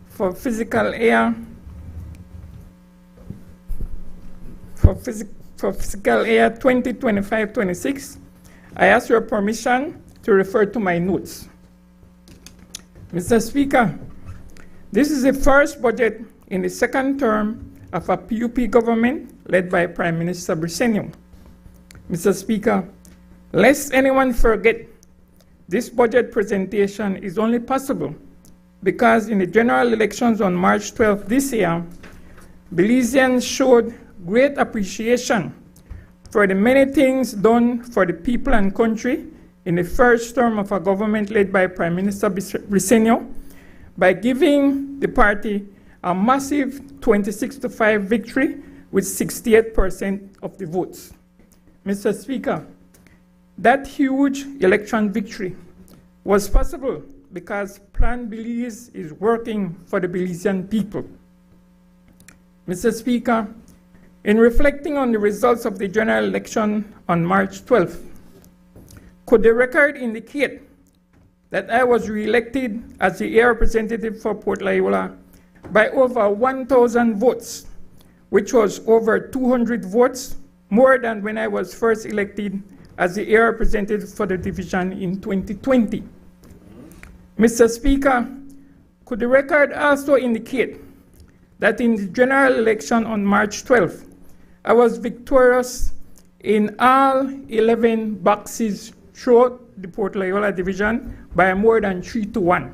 for fiscal year 2025-26, I ask your permission to refer to my notes. Mr. Speaker, this is the first budget in the second term of a PUP government led by Prime Minister Briceño. Mr. Speaker, lest anyone forget, this budget presentation is only possible because in the general elections on March 12 this year, Belizeans showed great appreciation for the many things done for the people and country in the first term of a government led by Prime Minister Briceño by giving the party a massive 26-5 victory with 68% of the votes. Mr. Speaker, that huge election victory was possible because Plan Belize is working for the Belizean people. Mr. Speaker, in reflecting on the results of the general election on March 12th, could the record indicate that I was re-elected as the air representative for Port Loyola by over 1,000 votes, which was over 200 votes more than when I was first elected as the air representative for the division in 2020. Mr. Speaker, could the record also indicate that in the general election on March 12th, I was victorious in all 11 boxes throughout the Port Loyola division by more than 3-1.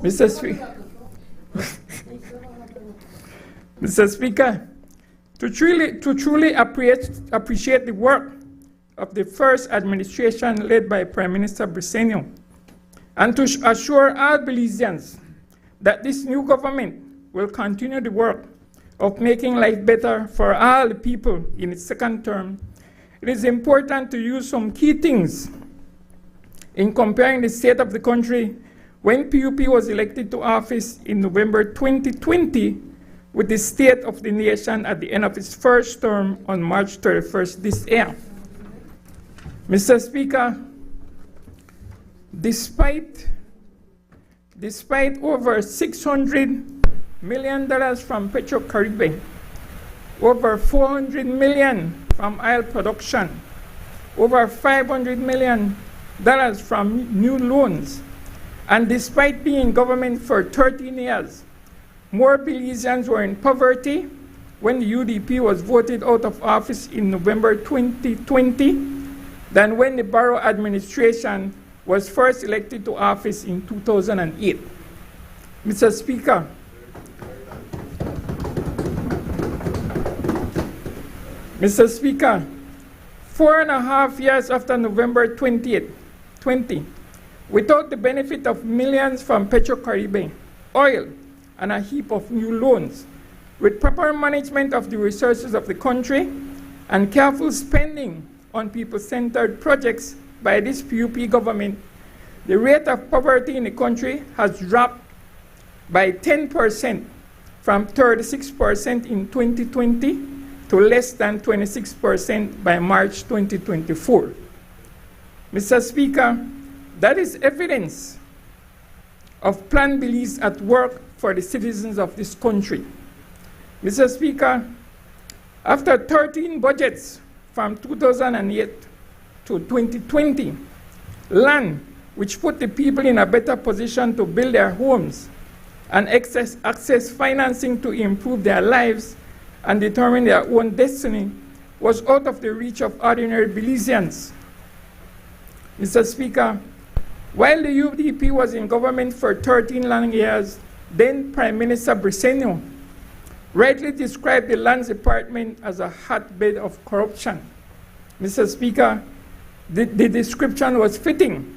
Mr. Speaker, to truly appreciate the work of the first administration led by Prime Minister Briceño, and to assure all Belizeans that this new government will continue the work of making life better for all the people in its second term, it is important to use some key things in comparing the state of the country when PUP was elected to office in November 2020 with the state of the nation at the end of its first term on March 31st this year. Mr. Speaker, despite over $600 million from Petro-Caribbean, over $400 million from oil production, over $500 million from new loans. And despite being in government for 13 years, more Belizeans were in poverty when the UDP was voted out of office in November 2020 than when the Barrow administration was first elected to office in 2008. Mr. Speaker, Mr. Speaker, 4.5 years after November 2020, without the benefit of millions from Petro-Caribbean, oil, and a heap of new loans, with proper management of the resources of the country and careful spending on people-centered projects by this PUP government, the rate of poverty in the country has dropped by 10% from 36% in 2020 to less than 26% by March 2024. Mr. Speaker, that is evidence of Plan Belize at work for the citizens of this country. Mr. Speaker, after 13 budgets from 2008 to 2020, land which put the people in a better position to build their homes and access financing to improve their lives and determine their own destiny was out of the reach of ordinary Belizeans. Mr. Speaker, while the UDP was in government for 13 long years, then Prime Minister Briceño rightly described the Lands Department as a hotbed of corruption. Mr. Speaker, the description was fitting.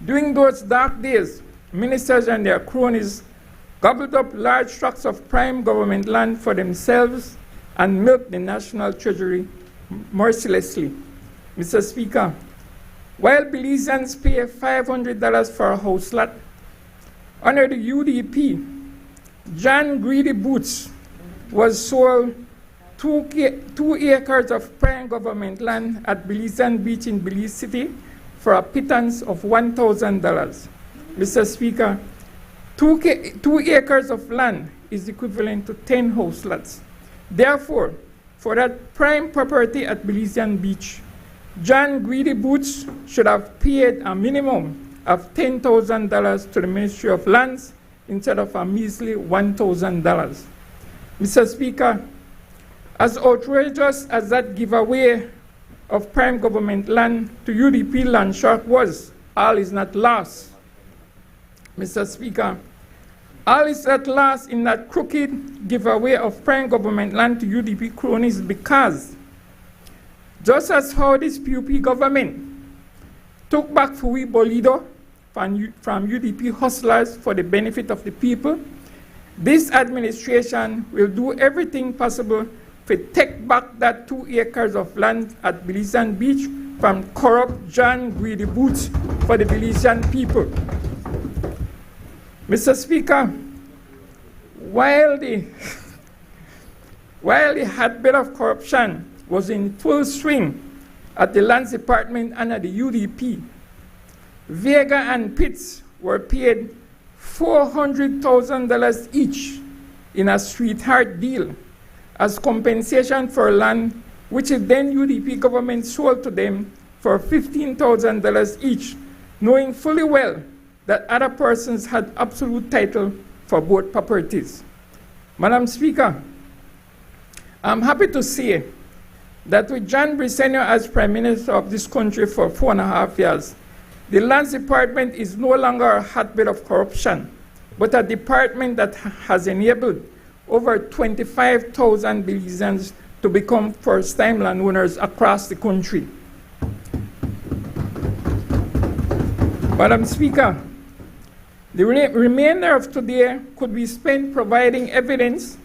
During those dark days, ministers and their cronies gobbled up large tracts of prime government land for themselves and milked the national treasury mercilessly. Mr. Speaker, while Belizeans pay $500 for a house lot, under the UDP, John Greedy Boots was sold 2 acres of prime government land at Belizean Beach in Belize City for a pittance of $1,000. Mr. Speaker, 2 acres of land is equivalent to 10 house lots. Therefore, for that prime property at Belizean Beach, John Greedy Boots should have paid a minimum of $10,000 to the Ministry of Lands instead of a measly $1,000. Mr. Speaker, as outrageous as that giveaway of prime government land to UDP land shark was, all is not lost. Mr. Speaker, all is at last in that crooked giveaway of prime government land to UDP cronies because just as how this PUP government took back Fui Bolido from UDP hustlers for the benefit of the people, this administration will do everything possible to take back that 2 acres of land at Belizean Beach from corrupt John Greedy Boots for the Belizean people. Mr. Speaker, while the hotbed of corruption was in full swing at the Lands Department under the UDP, Vega and Pitts were paid $400,000 each in a sweetheart deal as compensation for land which the then UDP government sold to them for $15,000 each, knowing fully well that other persons had absolute title for both properties. Madam Speaker, I'm happy to say that with John Briceño as Prime Minister of this country for 4.5 years, the Lands Department is no longer a hotbed of corruption, but a department that has enabled over 25,000 Belizeans to become first-time landowners across the country. Madam Speaker, the remainder of today could be spent providing evidence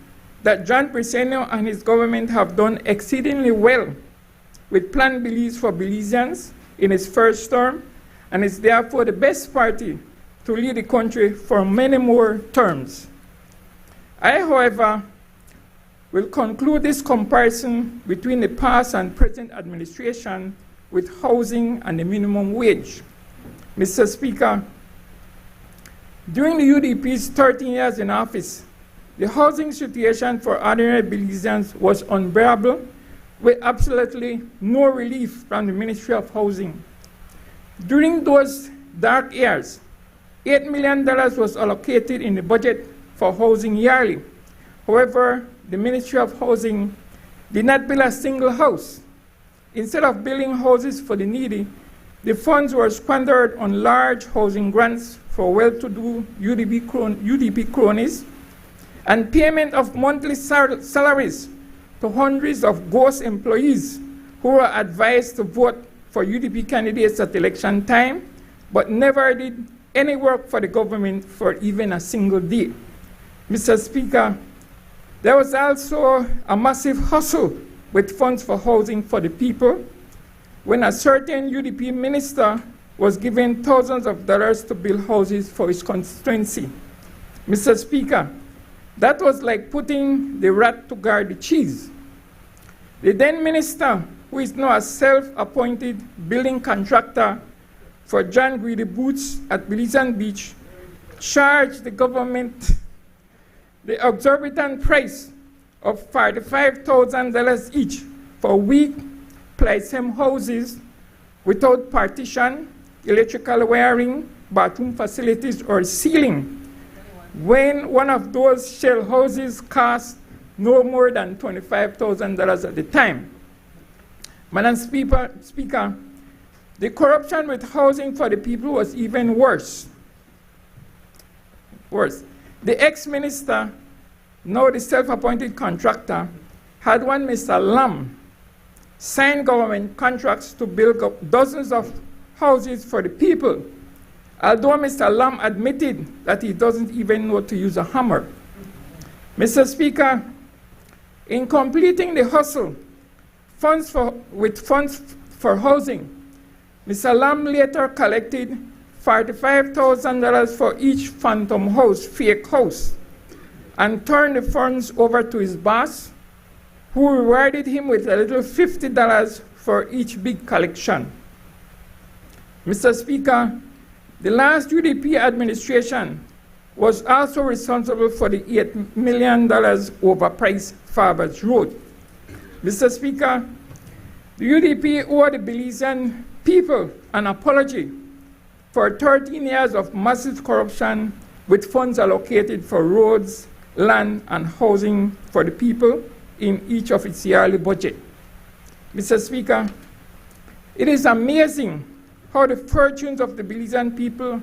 that John Briceño and his government have done exceedingly well with Plan Belize for Belizeans in its first term, and is therefore the best party to lead the country for many more terms. I, however, will conclude this comparison between the past and present administration with housing and the minimum wage. Mr. Speaker, during the UDP's 13 years in office, the housing situation for ordinary Belizeans was unbearable, with absolutely no relief from the Ministry of Housing. During those dark years, $8 million was allocated in the budget for housing yearly. However, the Ministry of Housing did not build a single house. Instead of building houses for the needy, the funds were squandered on large housing grants for well-to-do UDP cronies and payment of monthly salaries to hundreds of ghost employees who were advised to vote for UDP candidates at election time, but never did any work for the government for even a single day. Mr. Speaker, there was also a massive hustle with funds for housing for the people when a certain UDP minister was given thousands of dollars to build houses for his constituency. Mr. Speaker, that was like putting the rat to guard the cheese. The then minister, who is now a self-appointed building contractor for John Greedy Boots at Belizean Beach, charged the government the exorbitant price of $45,000 each for weak ply-same houses without partition, electrical wiring, bathroom facilities, or ceiling, when one of those shell houses cost no more than $25,000 at the time. Madam Speaker, the corruption with housing for the people was even worse. The ex-minister, now the self-appointed contractor, had one Mr. Lam sign government contracts to build dozens of houses for the people, although Mr. Lam admitted that he doesn't even know to use a hammer. Mr. Speaker, in completing the hustle, funds for housing, Mr. Lam later collected $45,000 for each phantom house, fake house, and turned the funds over to his boss, who rewarded him with a little $50 for each big collection. Mr. Speaker, the last UDP administration was also responsible for the $8 million overpriced Farbers Road. Mr. Speaker, the UDP owed the Belizean people an apology for 13 years of massive corruption with funds allocated for roads, land, and housing for the people in each of its yearly budget. Mr. Speaker, it is amazing how the fortunes of the Belizean people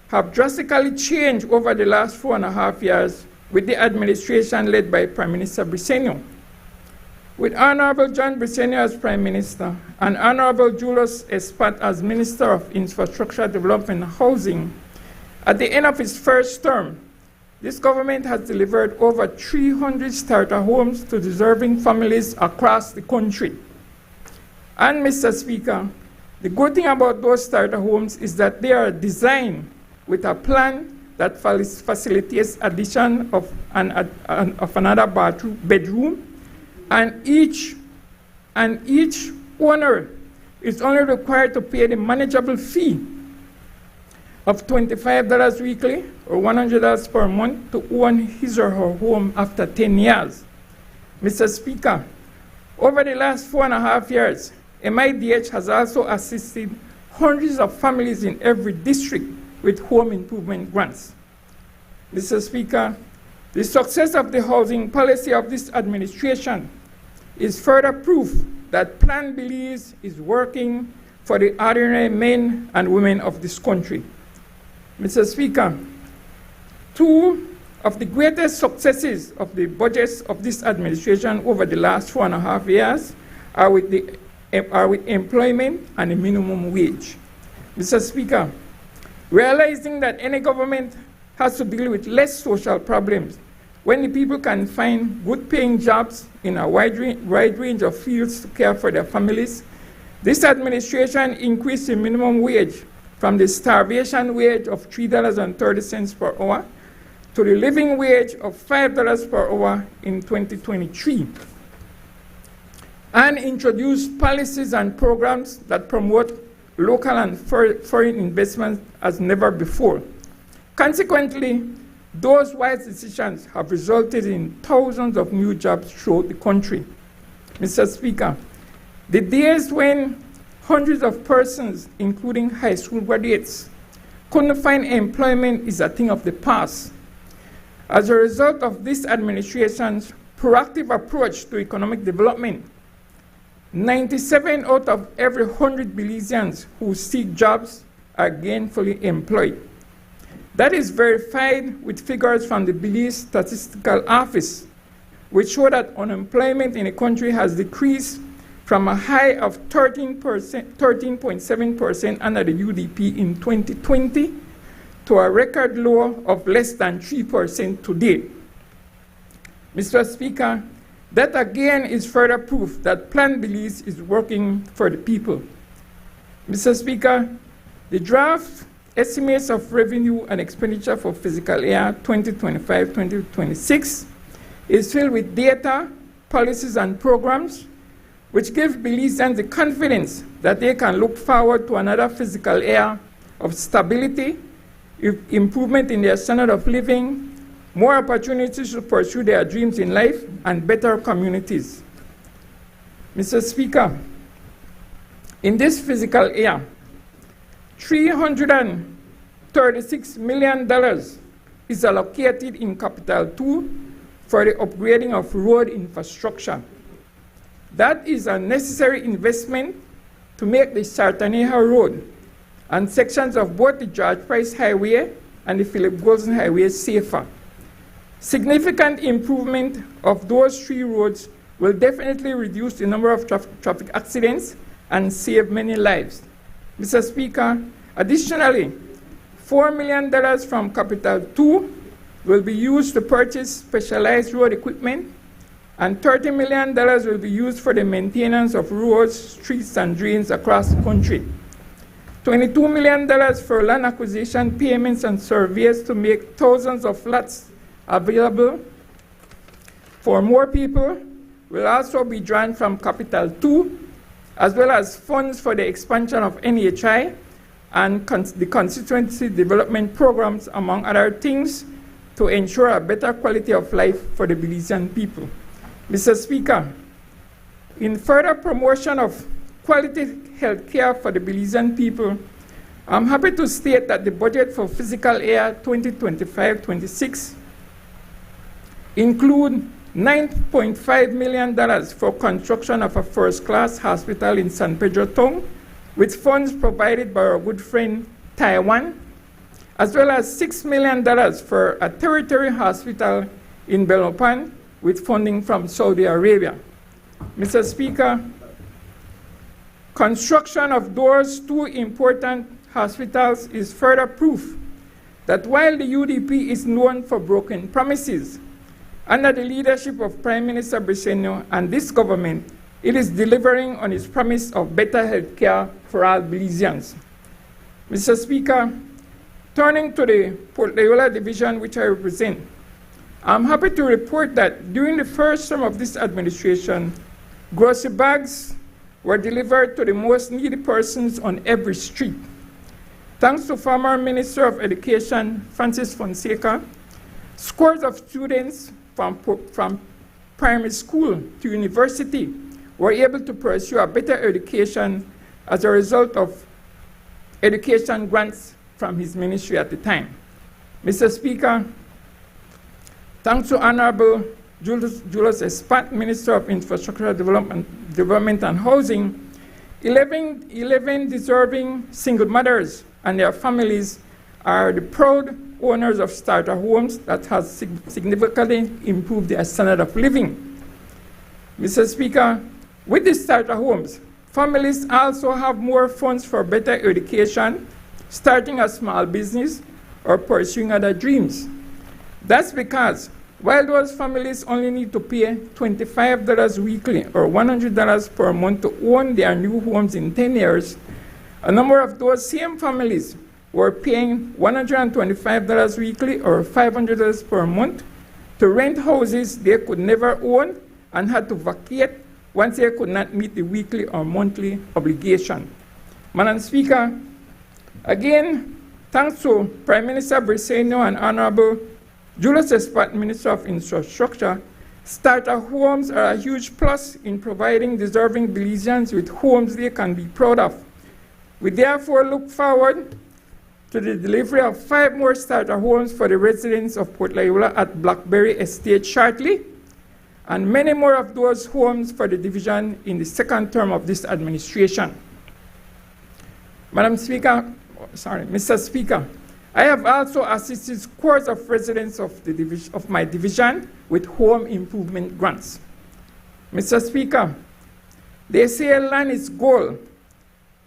have drastically changed over the last 4.5 years with the administration led by Prime Minister Briceño. With Honorable John Briceño as Prime Minister and Honorable Julius Espat as Minister of Infrastructure Development and Housing, at the end of its first term, this government has delivered over 300 starter homes to deserving families across the country. And Mr. Speaker, the good thing about those starter homes is that they are designed with a plan that facilitates addition of another bedroom, and each owner is only required to pay the manageable fee of $25 weekly or $100 per month to own his or her home after 10 years. Mr. Speaker, over the last 4.5 years, MIDH has also assisted hundreds of families in every district with home improvement grants. Mr. Speaker, the success of the housing policy of this administration is further proof that Plan Belize is working for the ordinary men and women of this country. Mr. Speaker, two of the greatest successes of the budgets of this administration over the last 4.5 years are with employment and the minimum wage. Mr. Speaker, realizing that any government has to deal with less social problems when the people can find good-paying jobs in a wide range of fields to care for their families, this administration increased the minimum wage from the starvation wage of $3.30 per hour to the living wage of $5 per hour in 2023, and introduced policies and programs that promote local and foreign investment as never before. Consequently, those wise decisions have resulted in thousands of new jobs throughout the country. Mr. Speaker, the days when hundreds of persons, including high school graduates, couldn't find employment is a thing of the past. As a result of this administration's proactive approach to economic development, 97 out of every 100 Belizeans who seek jobs are gainfully employed. That is verified with figures from the Belize Statistical Office, which show that unemployment in the country has decreased from a high of 13.7% under the UDP in 2020 to a record low of less than 3% today. Mr. Speaker, that again is further proof that Plan Belize is working for the people. Mr. Speaker, the draft estimates of revenue and expenditure for fiscal year 2025-2026 is filled with data, policies, and programs which give Belizeans the confidence that they can look forward to another fiscal year of stability, improvement in their standard of living, more opportunities to pursue their dreams in life, and better communities. Mr. Speaker, in this fiscal year, $336 million is allocated in Capital 2 for the upgrading of road infrastructure. That is a necessary investment to make the Sartaneja Road and sections of both the George Price Highway and the Philip Golson Highway safer. Significant improvement of those three roads will definitely reduce the number of traffic accidents and save many lives. Mr. Speaker, additionally, $4 million from Capital 2 will be used to purchase specialized road equipment, and $30 million will be used for the maintenance of roads, streets, and drains across the country. $22 million for land acquisition payments and surveys to make thousands of lots available for more people will also be drawn from Capital 2, as well as funds for the expansion of NHI and the constituency development programs, among other things, to ensure a better quality of life for the Belizean people. Mr. Speaker, in further promotion of quality health care for the Belizean people, I'm happy to state that the budget for fiscal year 2025-26 include $9.5 million for construction of a first-class hospital in San Pedro Town, with funds provided by our good friend Taiwan, as well as $6 million for a tertiary hospital in Belmopan, with funding from Saudi Arabia. Mr. Speaker, construction of those two important hospitals is further proof that while the UDP is known for broken promises, under the leadership of Prime Minister Briceño and this government, it is delivering on its promise of better health care for all Belizeans. Mr. Speaker, turning to the Port Loyola division which I represent, I'm happy to report that during the first term of this administration, grocery bags were delivered to the most needy persons on every street. Thanks to former Minister of Education, Francis Fonseca, scores of students from primary school to university were able to pursue a better education as a result of education grants from his ministry at the time. Mr. Speaker, thanks to Honorable Julius Espat, Minister of Infrastructure Development and Housing, 11 deserving single mothers and their families are the proud owners of starter homes that has significantly improved their standard of living. Mr. Speaker, with the starter homes, families also have more funds for better education, starting a small business, or pursuing other dreams. That's because while those families only need to pay $25 weekly or $100 per month to own their new homes in 10 years, a number of those same families were paying $125 weekly or $500 per month to rent houses they could never own and had to vacate once they could not meet the weekly or monthly obligation. Madam Speaker, again, thanks to Prime Minister Briceño and Honorable Julius Espat, Minister of Infrastructure, Starter homes are a huge plus in providing deserving Belizeans with homes they can be proud of. We therefore look forward to the delivery of 5 more starter homes for the residents of Port Loyola at Blackberry Estate shortly, and many more of those homes for the division in the second term of this administration. Mr. Speaker, I have also assisted scores of residents of my division with home improvement grants. Mr. Speaker, they say land is gold,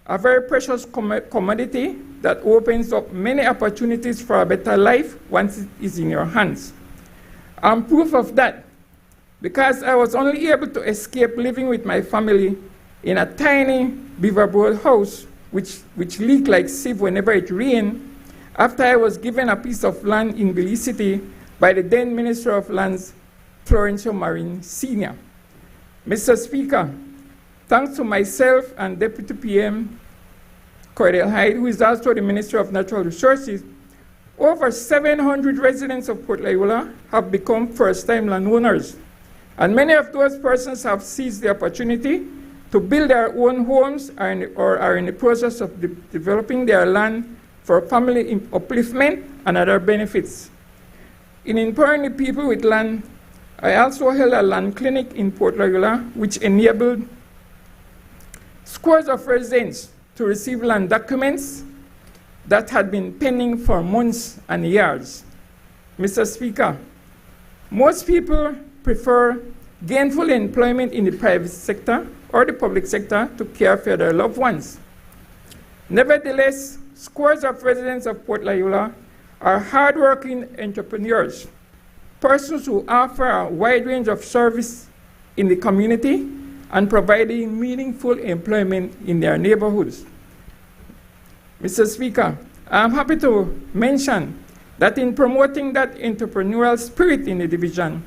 a very precious commodity that opens up many opportunities for a better life once it is in your hands. I'm proof of that because I was only able to escape living with my family in a tiny beaverboard house which leaked like sieve whenever it rained, after I was given a piece of land in Belize City by the then Minister of Lands, Florencio Marin Sr. Mr. Speaker, thanks to myself and Deputy PM Cordell Hyde, who is also the Minister of Natural Resources, over 700 residents of Port Loyola have become first-time landowners. And many of those persons have seized the opportunity to build their own homes or are in the process of developing their land for family upliftment and other benefits. In empowering the people with land, I also held a land clinic in Port Loyola, which enabled scores of residents to receive land documents that had been pending for months and years. Mr. Speaker, most people prefer gainful employment in the private sector or the public sector to care for their loved ones. Nevertheless, scores of residents of Port Loyola are hardworking entrepreneurs, persons who offer a wide range of service in the community and providing meaningful employment in their neighborhoods. Mr. Speaker, I'm happy to mention that in promoting that entrepreneurial spirit in the division,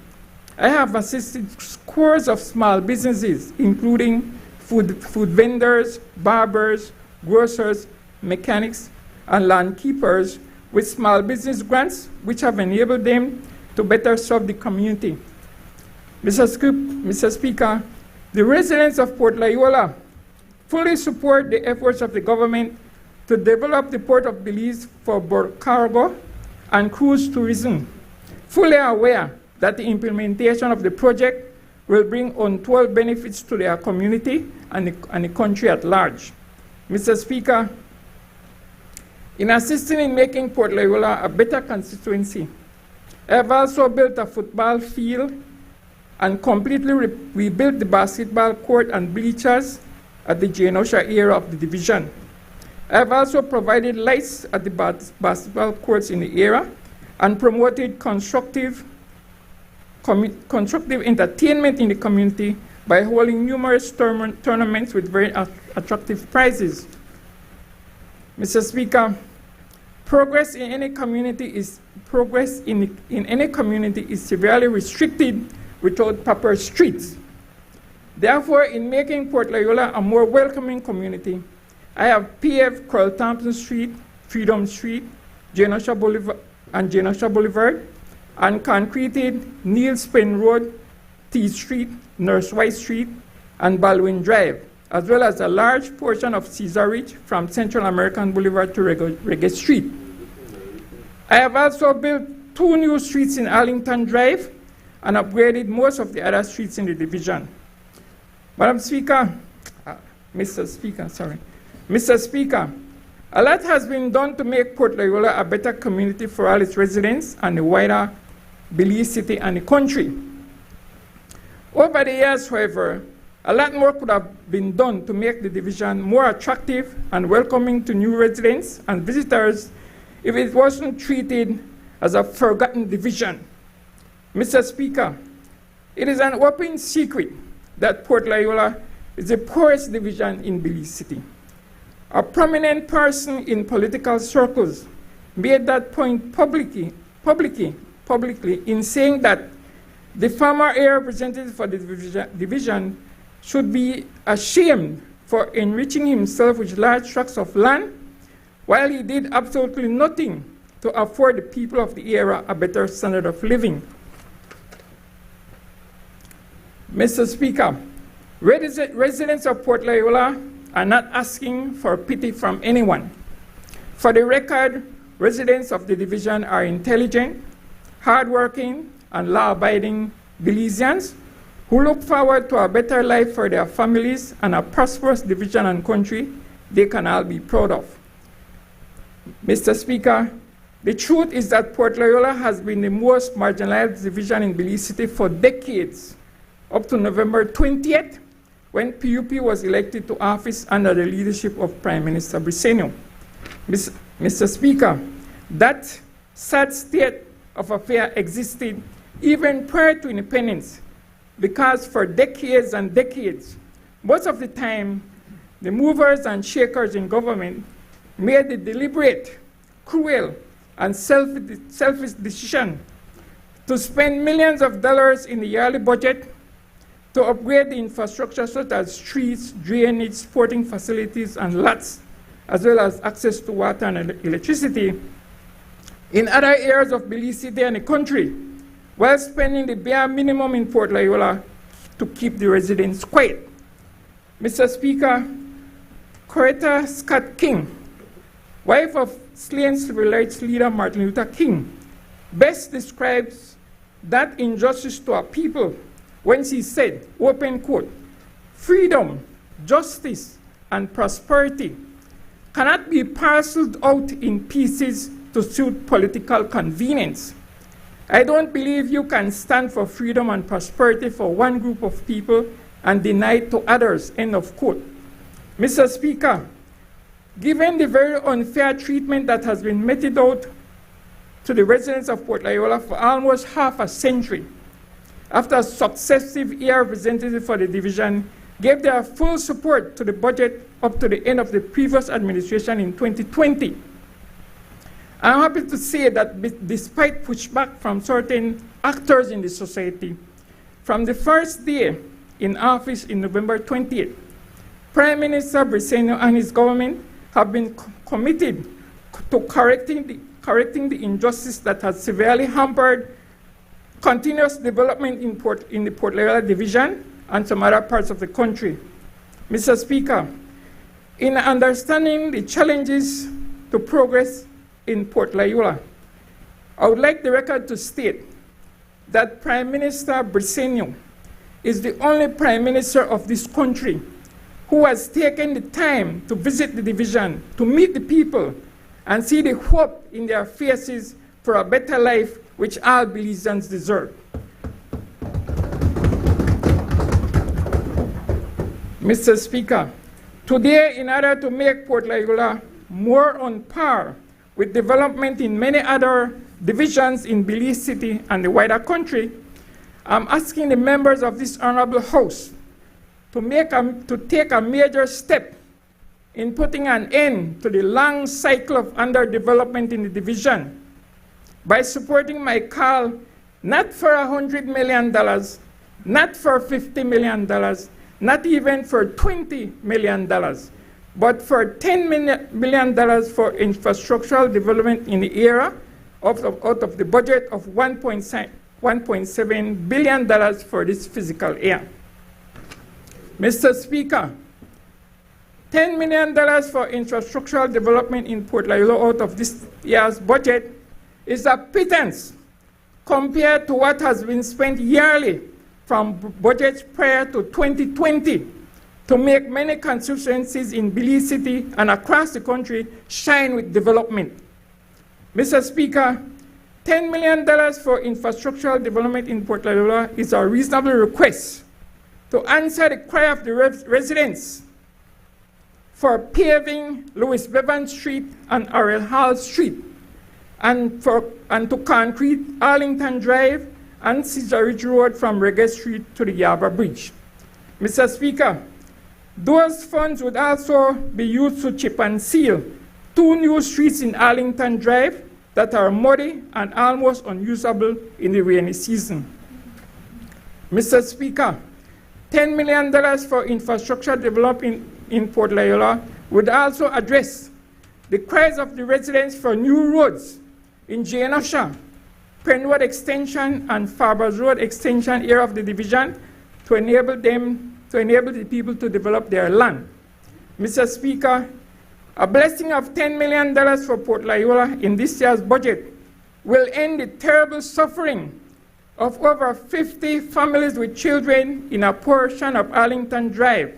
I have assisted scores of small businesses, including food vendors, barbers, grocers, mechanics, and land keepers with small business grants, which have enabled them to better serve the community. Mr. Speaker, the residents of Port Loyola fully support the efforts of the government to develop the Port of Belize for both cargo and cruise tourism, fully aware that the implementation of the project will bring untold benefits to their community and the country at large. Mr. Speaker, in assisting in making Port Loyola a better constituency, I have also built a football field and completely rebuilt the basketball court and bleachers at the Genosha area of the division. I have also provided lights at the basketball courts in the area and promoted constructive entertainment in the community by holding numerous tournaments with very attractive prizes. Mr. Speaker, progress in any community is severely restricted without proper streets. Therefore, in making Port Loyola a more welcoming community, I have paved Carl Thompson Street, Freedom Street, Genosha Boulevard, and concreted Neil Spin Road, T Street, Nurse White Street, and Baldwin Drive, as well as a large portion of Cesar Ridge from Central American Boulevard to Reggae Street. I have also built 2 new streets in Arlington Drive and upgraded most of the other streets in the division. Mr. Speaker, a lot has been done to make Port Loyola a better community for all its residents and the wider Belize City and the country. Over the years, however, a lot more could have been done to make the division more attractive and welcoming to new residents and visitors if it wasn't treated as a forgotten division. Mr. Speaker, it is an open secret that Port Loyola is the poorest division in Belize City. A prominent person in political circles made that point publicly in saying that the former area representative for the division should be ashamed for enriching himself with large tracts of land while he did absolutely nothing to afford the people of the area a better standard of living. Mr. Speaker, residents of Port Loyola are not asking for pity from anyone. For the record, residents of the division are intelligent, hardworking, and law-abiding Belizeans who look forward to a better life for their families and a prosperous division and country they can all be proud of. Mr. Speaker, the truth is that Port Loyola has been the most marginalized division in Belize City for decades, up to November 20th, when PUP was elected to office under the leadership of Prime Minister Briceño. Mr. Speaker, that sad state of affairs existed even prior to independence, because for decades and decades, most of the time, the movers and shakers in government made the deliberate, cruel, and selfish decision to spend millions of dollars in the yearly budget to upgrade the infrastructure such as streets, drainage, sporting facilities, and lots, as well as access to water and electricity in other areas of Belize City and the country, while spending the bare minimum in Port Loyola to keep the residents quiet. Mr. Speaker, Coretta Scott King, wife of slain civil rights leader Martin Luther King, best describes that injustice to our people when she said, open quote, "Freedom, justice, and prosperity cannot be parceled out in pieces to suit political convenience. I don't believe you can stand for freedom and prosperity for one group of people and deny it to others," end of quote. Mr. Speaker, given the very unfair treatment that has been meted out to the residents of Port Loyola for almost half a century, after successive ER representatives for the division gave their full support to the budget up to the end of the previous administration in 2020, I'm happy to say that despite pushback from certain actors in the society, from the first day in office in November 20th, Prime Minister Briceño and his government have been committed to correcting the injustice that has severely hampered continuous development in the Port Loyola division and some other parts of the country. Mr. Speaker, in understanding the challenges to progress in Port Loyola, I would like the record to state that Prime Minister Briceño is the only Prime Minister of this country who has taken the time to visit the division, to meet the people, and see the hope in their faces for a better life which all Belizeans deserve. Mr. Speaker, today, in order to make Port Loyola more on par with development in many other divisions in Belize City and the wider country, I'm asking the members of this honorable House to take a major step in putting an end to the long cycle of underdevelopment in the division by supporting my call not for $100 million, not for $50 million, not even for $20 million, but for $10 million for infrastructural development in the area out of the budget of $1.7 billion for this fiscal year. Mr. Speaker, $10 million for infrastructural development in Port Loyola out of this year's budget is a pittance compared to what has been spent yearly from budgets prior to 2020 to make many constituencies in Belize City and across the country shine with development. Mr. Speaker, $10 million for infrastructural development in Port Loyola is a reasonable request to answer the cry of the residents for paving Louis Bevan Street and Ariel Hall Street, and to concrete Arlington Drive and Cedar Ridge Road from Reggae Street to the Yaba Bridge. Mr. Speaker, those funds would also be used to chip and seal 2 new streets in Arlington Drive that are muddy and almost unusable in the rainy season. Mr. Speaker, $10 million for infrastructure development in Port Loyola would also address the cries of the residents for new roads in Jane Usher, Penn Road Extension, and Farbers Road Extension area of the division to enable the people to develop their land. Mr. Speaker, a blessing of $10 million for Port Loyola in this year's budget will end the terrible suffering of over 50 families with children in a portion of Arlington Drive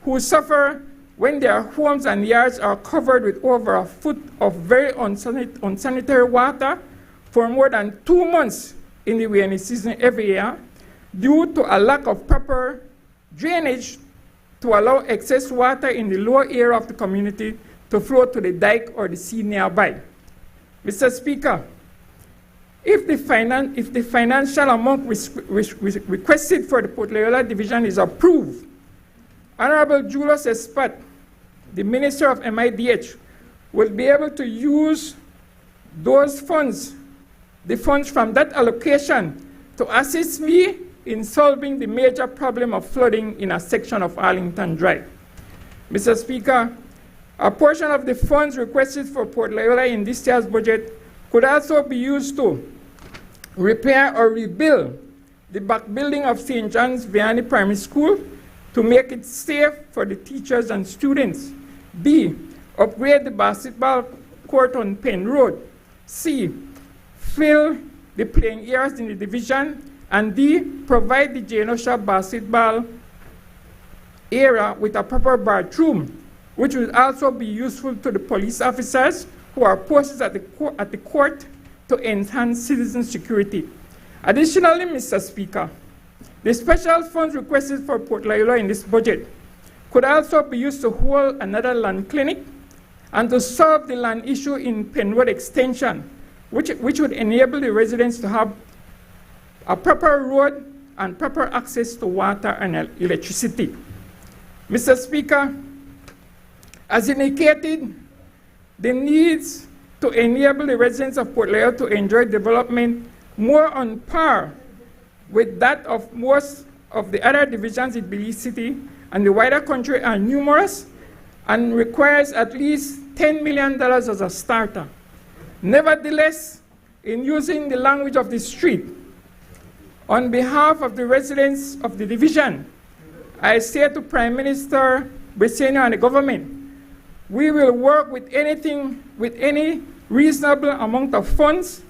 who suffer when their homes and yards are covered with over a foot of very unsanitary water for more than 2 months in the rainy season every year due to a lack of proper drainage to allow excess water in the lower area of the community to flow to the dike or the sea nearby. Mr. Speaker, if the financial amount requested for the Port Loyola Division is approved, Honorable Julius Espat, the Minister of MIDH, will be able to use those funds, the funds from that allocation, to assist me in solving the major problem of flooding in a section of Arlington Drive. Mr. Speaker, a portion of the funds requested for Port Loyola in this year's budget could also be used to repair or rebuild the back building of St. John's Vianney Primary School to make it safe for the teachers and students. B, upgrade the basketball court on Penn Road. C, fill the playing areas in the division. And D, provide the Genosha basketball area with a proper bathroom, which will also be useful to the police officers who are posted at the court to enhance citizen security. Additionally, Mr. Speaker, the special funds requested for Port Loyola in this budget could also be used to hold another land clinic and to solve the land issue in Penn Road Extension, which would enable the residents to have a proper road and proper access to water and electricity. Mr. Speaker, as indicated, the needs to enable the residents of Port Loyola to enjoy development more on par with that of most of the other divisions in Belize City and the wider country are numerous and requires at least $10 million as a starter. Nevertheless, in using the language of the street, on behalf of the residents of the division, I say to Prime Minister Briceño and the government, we will work with any reasonable amount of funds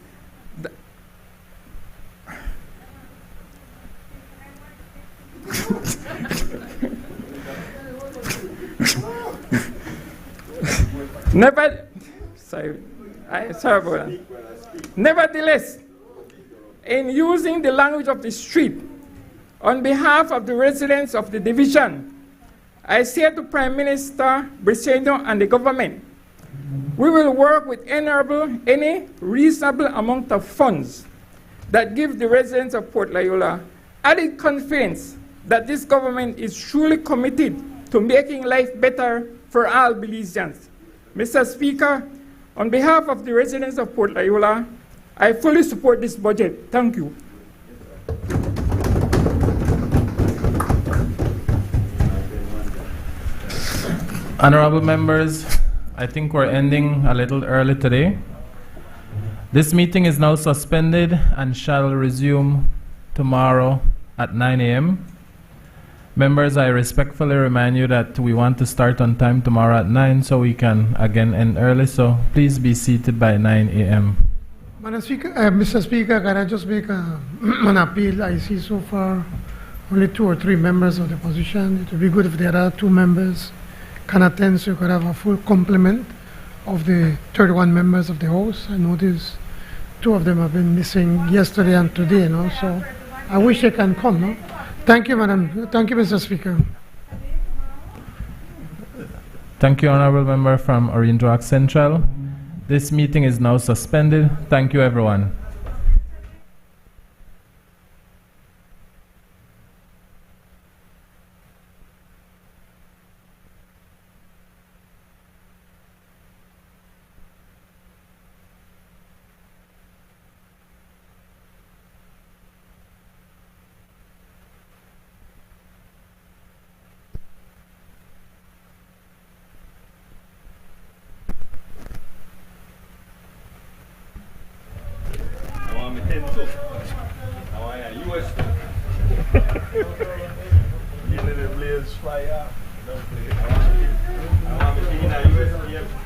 Nevertheless, in using the language of the street, on behalf of the residents of the division, I say to Prime Minister Briceño and the government, we will work with any reasonable amount of funds that give the residents of Port Loyola added confidence that this government is truly committed to making life better for all Belizeans. Mr. Speaker, on behalf of the residents of Port Loyola, I fully support this budget. Thank you. Honorable members, I think we're ending a little early today. This meeting is now suspended and shall resume tomorrow at 9 a.m. Members, I respectfully remind you that we want to start on time tomorrow at 9 so we can again end early, so please be seated by 9 a.m. Mr. Speaker, can I just make an appeal? I see so far only 2 or 3 members of the opposition. It would be good if there are 2 members can attend so you could have a full complement of the 31 members of the House. I noticed 2 of them have been missing yesterday and today, so I wish they can come. Thank you, Madam. Thank you, Mr. Speaker. Thank you, Honorable Member from Orange Walk Central. This meeting is now suspended. Thank you, everyone. How are you? Blaze fire. Don't play. I want to be in a USPF.